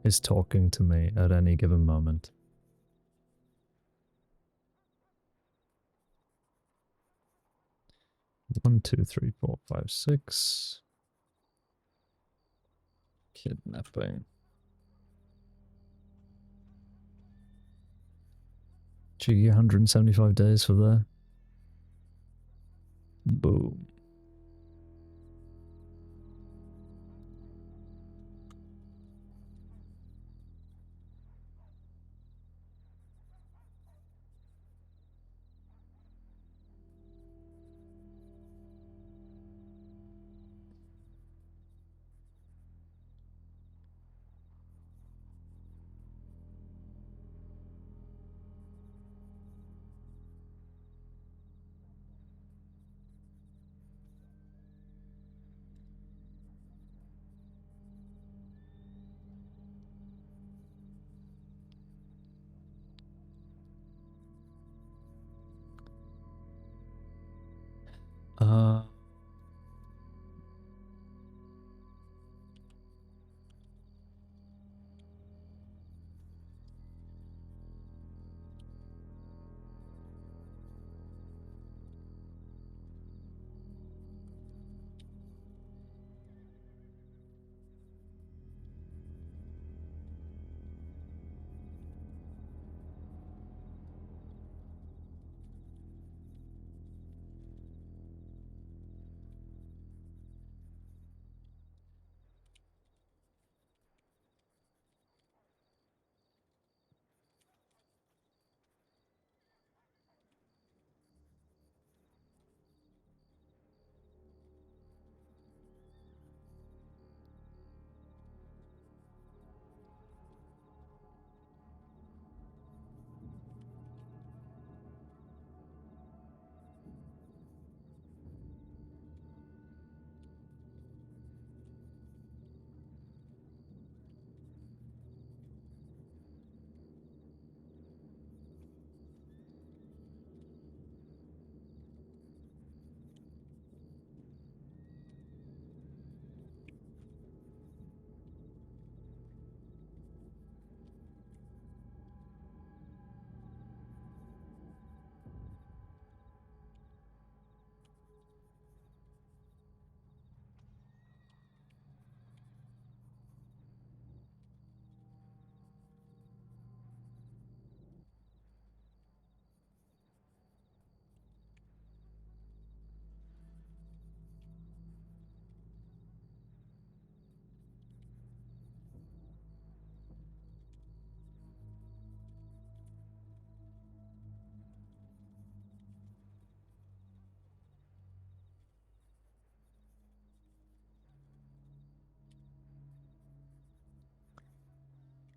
is talking to me at any given moment. One, two, three, four, five, six. Kidnapping. Cheeky 175 days for there. Boom. Uh,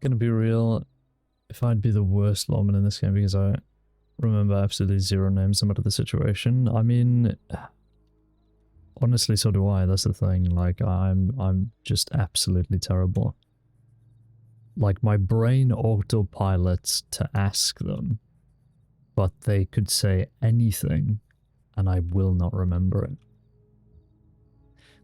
gonna be real, if I'd be the worst lawman in this game because I remember absolutely zero names about the situation. I mean, honestly, so do I. That's the thing. Like, I'm just absolutely terrible. Like, my brain autopilots to ask them, but they could say anything, and I will not remember it.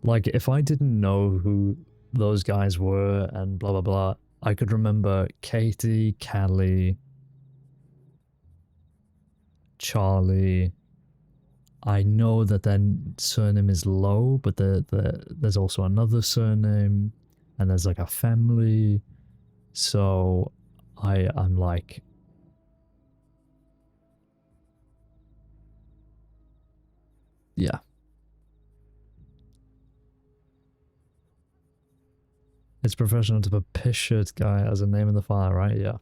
Like, if I didn't know who those guys were and blah blah blah, I could remember Katie, Callie, Charlie. I know that their surname is Lowe, but there's also another surname, and there's like a family. So I'm like, yeah. It's professional to put piss shirt guy as a name in the file, right? Yeah.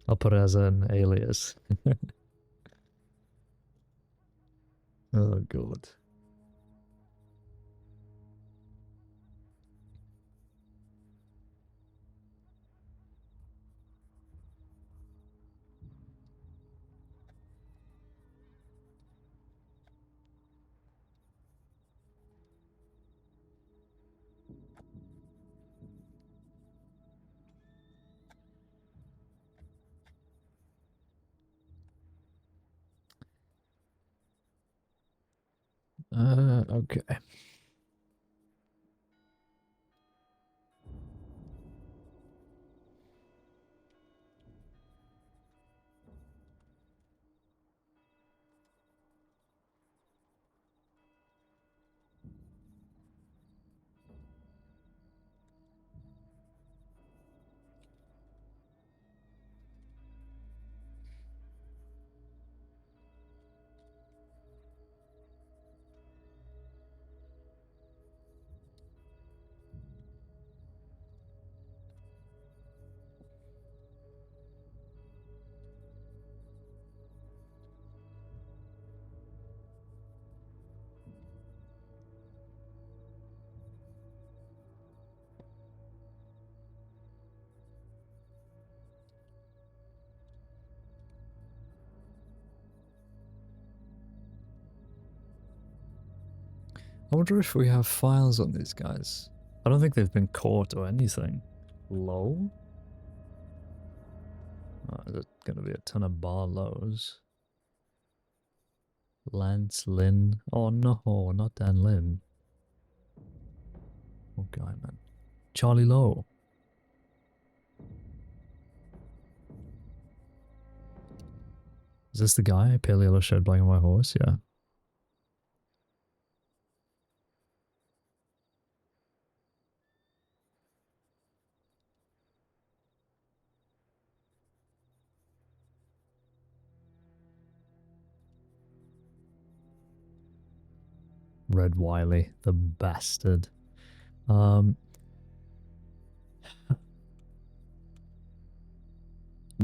I'll put it as an alias. Oh god. Okay. I wonder if we have files on these guys. I don't think they've been caught or anything. Low? Oh, there's gonna be a ton of bar lows. Lance Lynn. Oh no, not Dan Lynn. Oh guy, man. Charlie Lowe. Is this the guy? Pale yellow shirt, black and white horse? Yeah. Red Wiley, the bastard. No,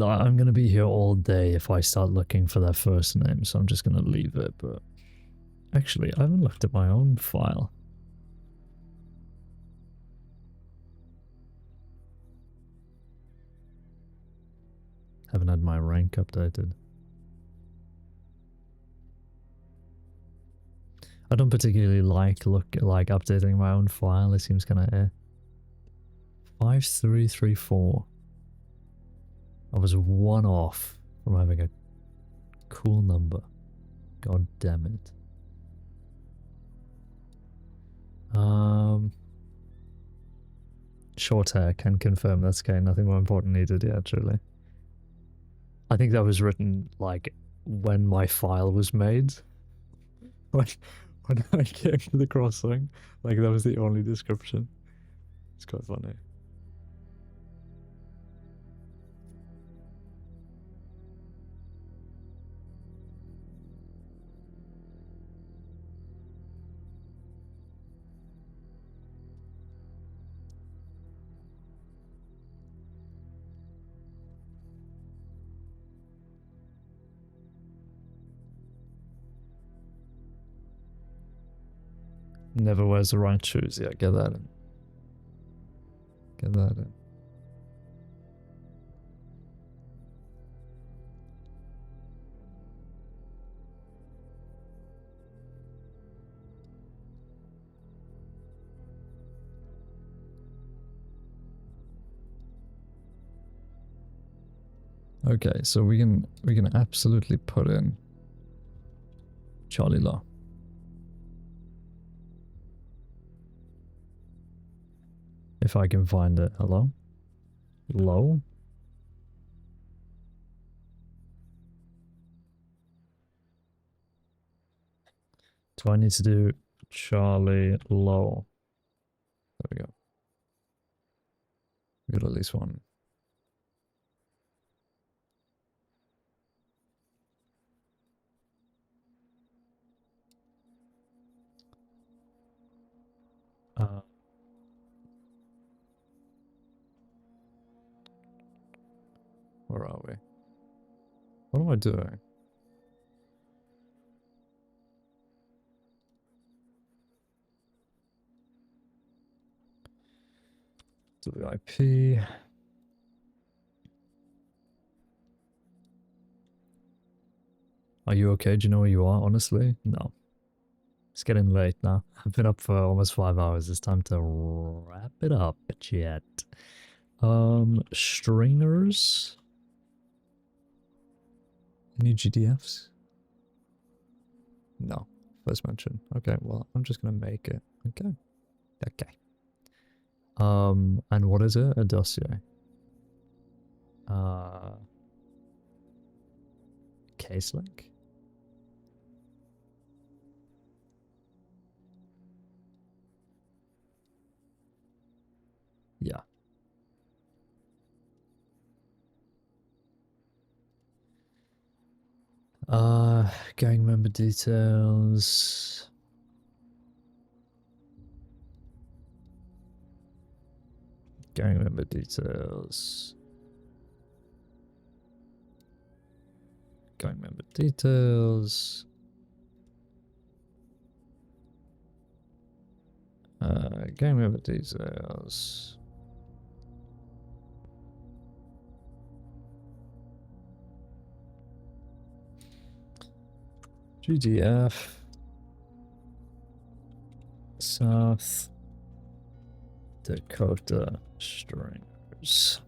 I'm gonna be here all day if I start looking for their first name, so I'm just gonna leave it, but... Actually, I haven't looked at my own file. Haven't had my rank updated. I don't particularly like updating my own file. It seems kind of 5334. I was one off from having a cool number. God damn it. Short hair, can confirm that's Caine. Nothing more important needed yet, truly. I think that was written like when my file was made. When I came to the crossing, like that was the only description. It's quite funny. Never wears the right shoes. Yeah, get that in. Get that in. Okay, so we can absolutely put in Charlie Law. If I can find it. Hello? Low? Do I need to do Charlie Low? There we go. We got at least one. Where are we? What am I doing? WIP. Are you okay? Do you know where you are, honestly? No. It's getting late now. I've been up for almost 5 hours. It's time to wrap it up, chat. Stringers? Any GDFs? No. First mention. Okay, well, I'm just gonna make it. Okay. Okay. And what is it? A dossier. Case link? Yeah. Gang member details. Gang member details. Gang member details. Gang member details. GDF. South Dakota Stringers.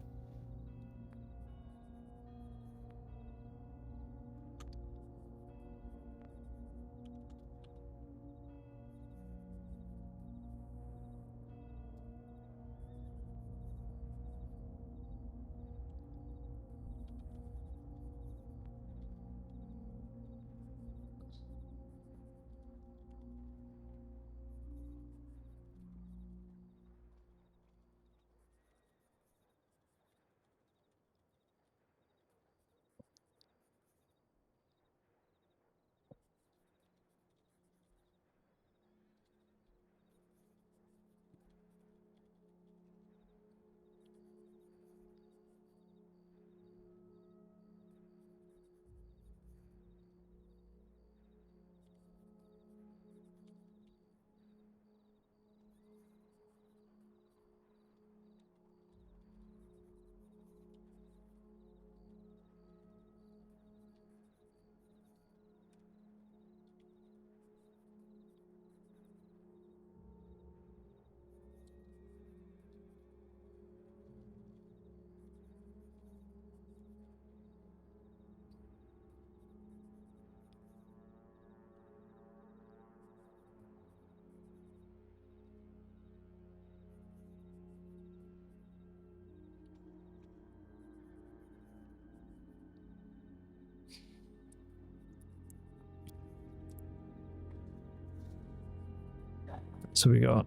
So we got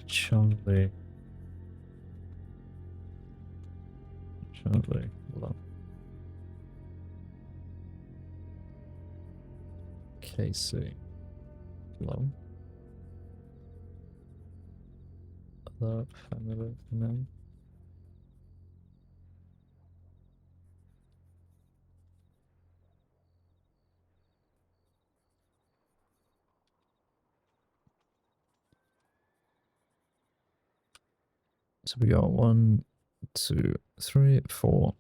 Charlie. Hold on. Casey. Hello. Other family name. So we got 1, 2, 3, 4,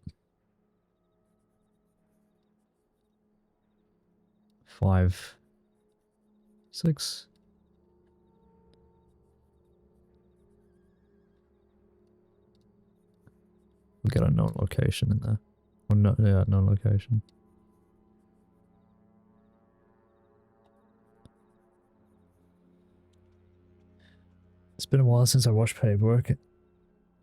5, 6. We got a known location in there. Or no, yeah, known location. It's been a while since I watched Paperwork,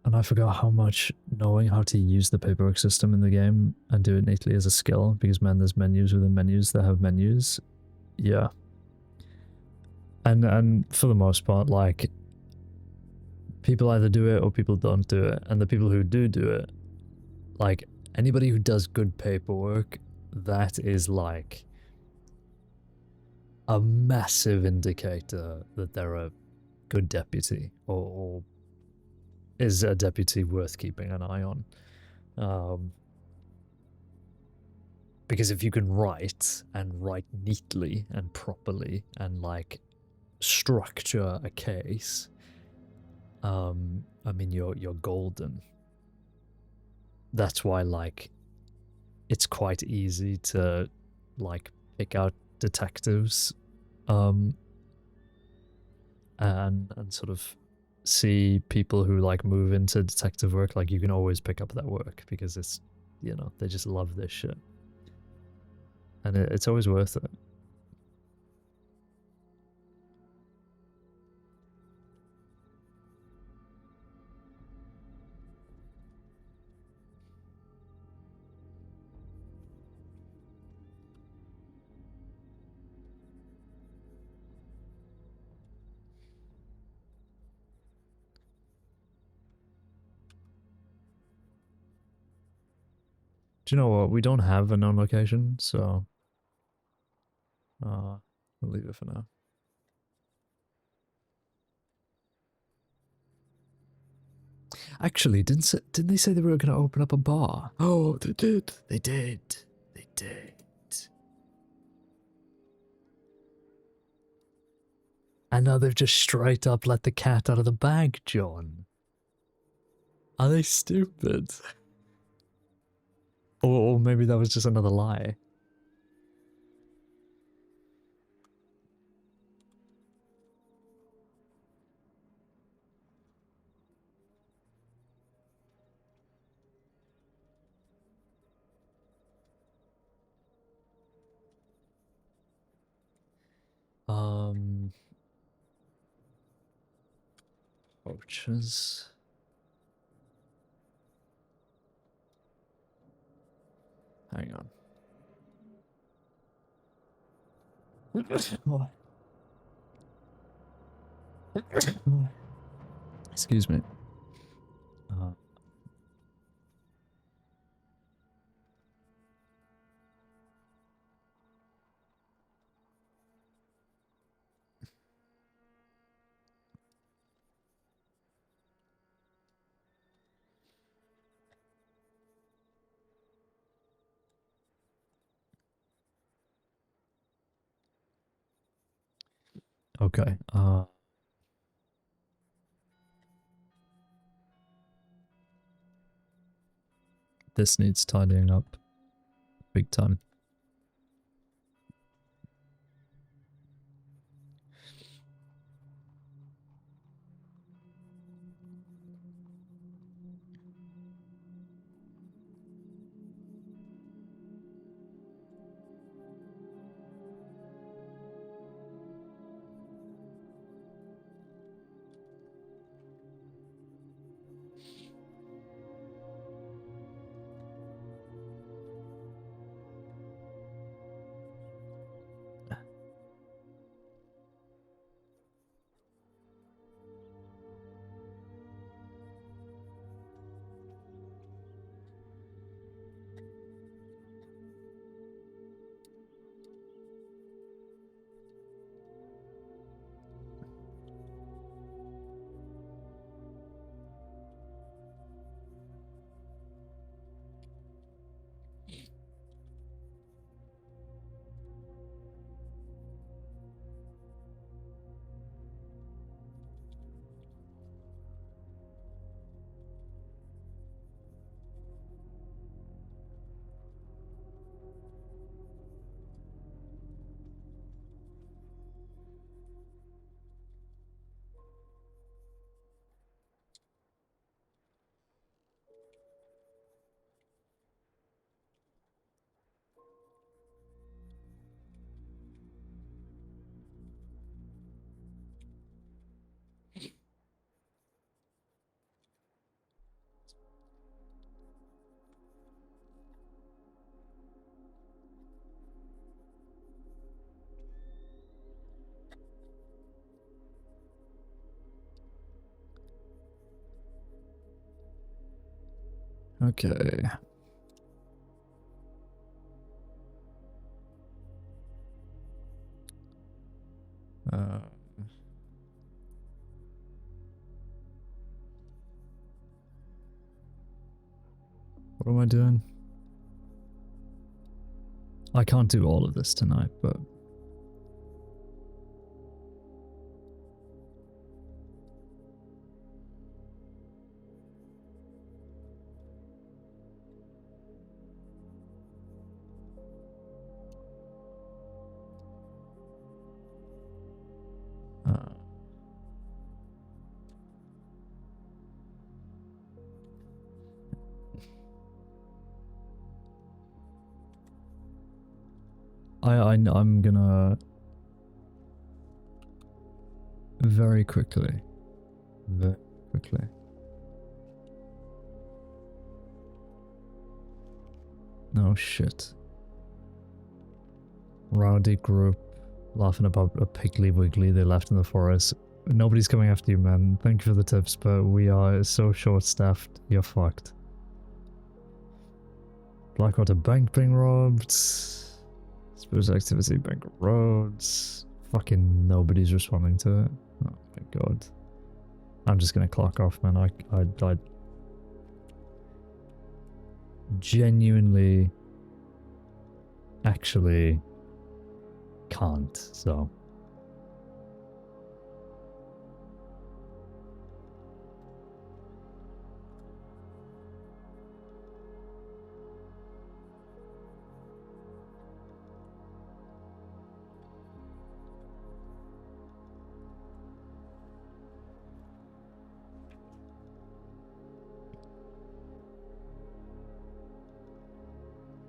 and I forgot how much knowing how to use the paperwork system in the game and do it neatly is a skill, because man, there's menus within menus that have menus. Yeah. And for the most part, like, people either do it or people don't do it, and the people who do it, like, anybody who does good paperwork, that is like a massive indicator that they're a good deputy, or is a deputy worth keeping an eye on. Because if you can write, and write neatly and properly, and like structure a case, I mean, you're golden. That's why, like, it's quite easy to like pick out detectives, and sort of see people who like move into detective work. Like, you can always pick up that work because it's, you know, they just love this shit, and it's always worth it. Do you know what? We don't have a known location, so we'll leave it for now. Actually, didn't they say they were going to open up a bar? Oh, they did. They did. They did. And now they've just straight up let the cat out of the bag, John. Are they stupid? Or maybe that was just another lie. Pouches. Hang on. Excuse me. Okay. This needs tidying up. Big time. Okay. What am I doing? I can't do all of this tonight, but... I'm gonna very quickly. No shit. Rowdy group laughing about a piggly wiggly they left in the forest. Nobody's coming after you, man. Thank you for the tips, but we are so short-staffed. You're fucked. Blackwater Bank being robbed. Spurs activity, Bank Roads. Fucking nobody's responding to it. Oh my god. I'm just gonna clock off, man. I genuinely actually can't, so.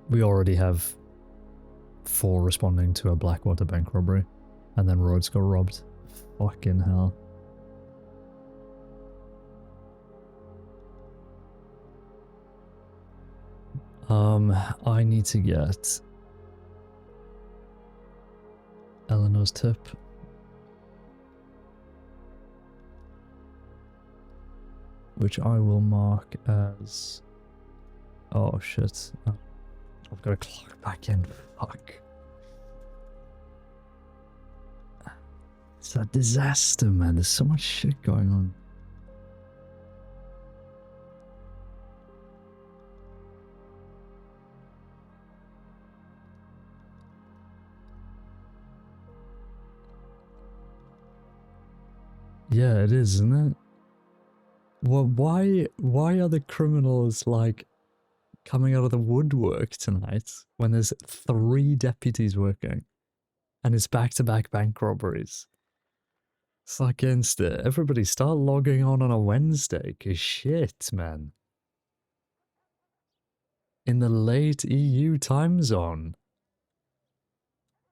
We already have 4 responding to a Blackwater bank robbery, and then roads got robbed. Fucking hell. I need to get Eleanor's tip. Which I will mark as... Oh shit. I've got to clock back in. Fuck. It's a disaster, man. There's so much shit going on. Yeah, it is, isn't it? Well, why are the criminals, like, coming out of the woodwork tonight when there's 3 deputies working and it's back-to-back bank robberies? It's against it. Everybody start logging on a Wednesday, cause shit, man. In the late EU time zone.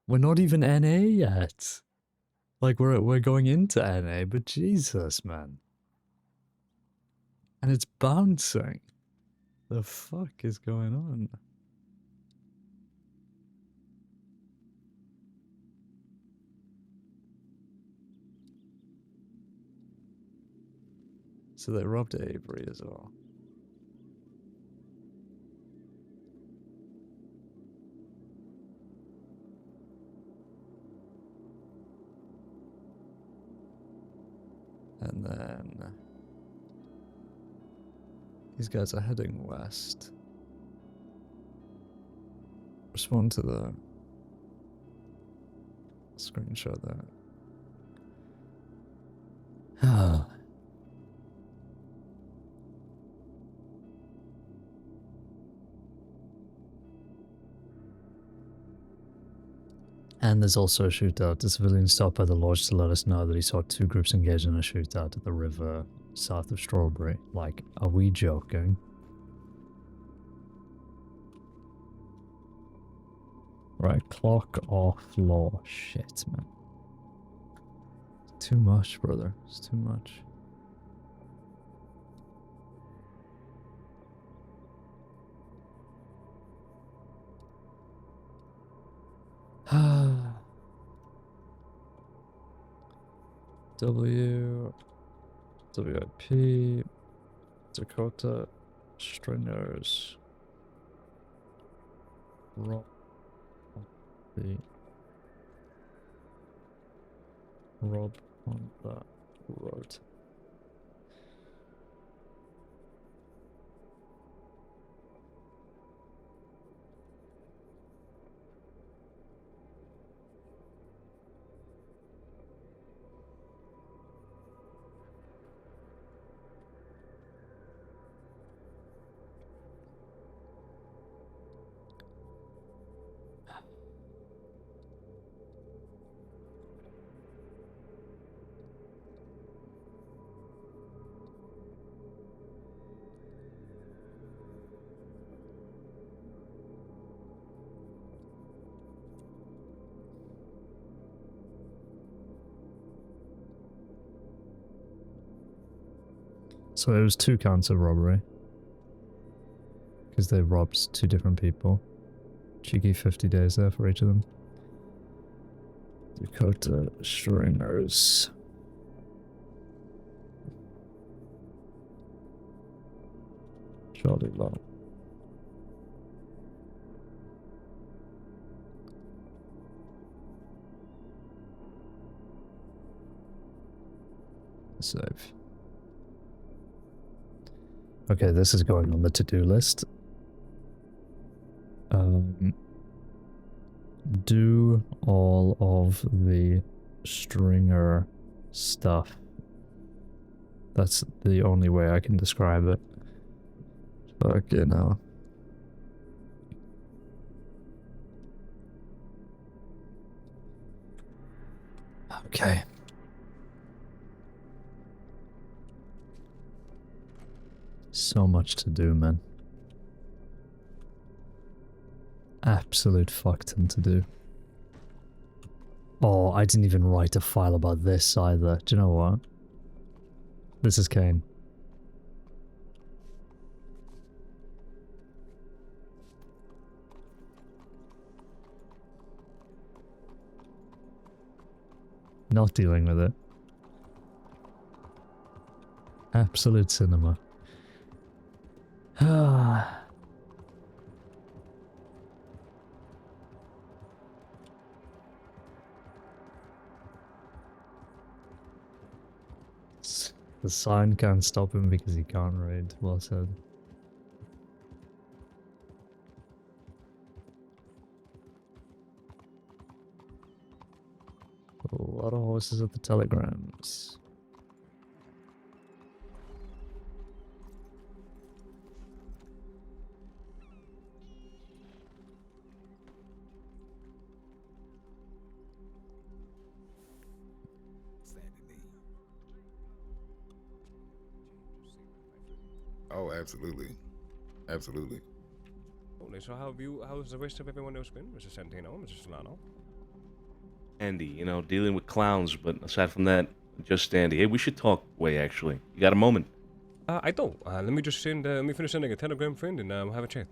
We're not even NA yet. Like, we're going into NA, but Jesus, man. And it's bouncing. The fuck is going on? So they robbed Avery as well. And then these guys are heading west. Respond to the screenshot that. And there's also a shootout. The civilian stopped by the lodge to let us know that he saw 2 groups engaged in a shootout at the river south of Strawberry. Like, are we joking? Right, clock off law. Shit, man. It's too much, brother. It's too much. WIP, Dakota, Stringers, Rob on the road. So it was 2 counts of robbery. Because they robbed 2 different people. Cheeky 50 days there for each of them. Dakota Stringers. Charlie Long. Save. Okay, this is going on the to-do list. Do all of the stringer stuff. That's the only way I can describe it. Okay, now. Okay. So much to do, man. Absolute fuck ton to do. Oh, I didn't even write a file about this either. Do you know what? This is Caine. Not dealing with it. Absolute cinema. The sign can't stop him because he can't read. Well said. A lot of horses at the telegrams. Oh, absolutely. Absolutely. Okay, so how's the rest of everyone else been? Mr. Santino, Mr. Solano? Andy, you know, dealing with clowns, but aside from that, just Andy. Hey, we should talk way, actually. You got a moment? I don't. Let me just send, let me finish sending a telegram friend and we'll have a chat.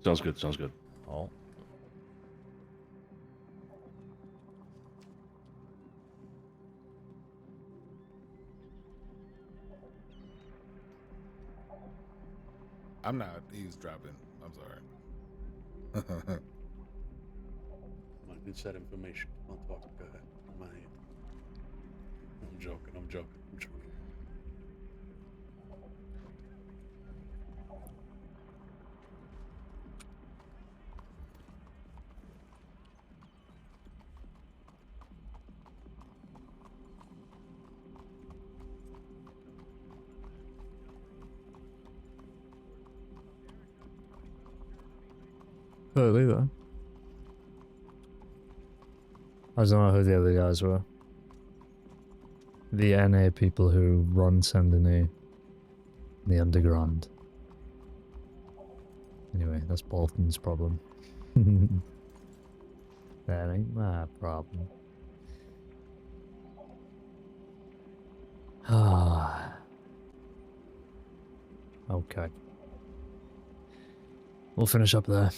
Sounds good, sounds good. Oh. I'm not eavesdropping. I'm sorry. Inside information. Don't talk. Go ahead. I'm joking. I'm joking. I'm joking. Totally though. I don't know who the other guys were. The NA people who run Saint-Denis. The underground. Anyway, that's Bolton's problem. That ain't my problem. Ah. Okay. We'll finish up there.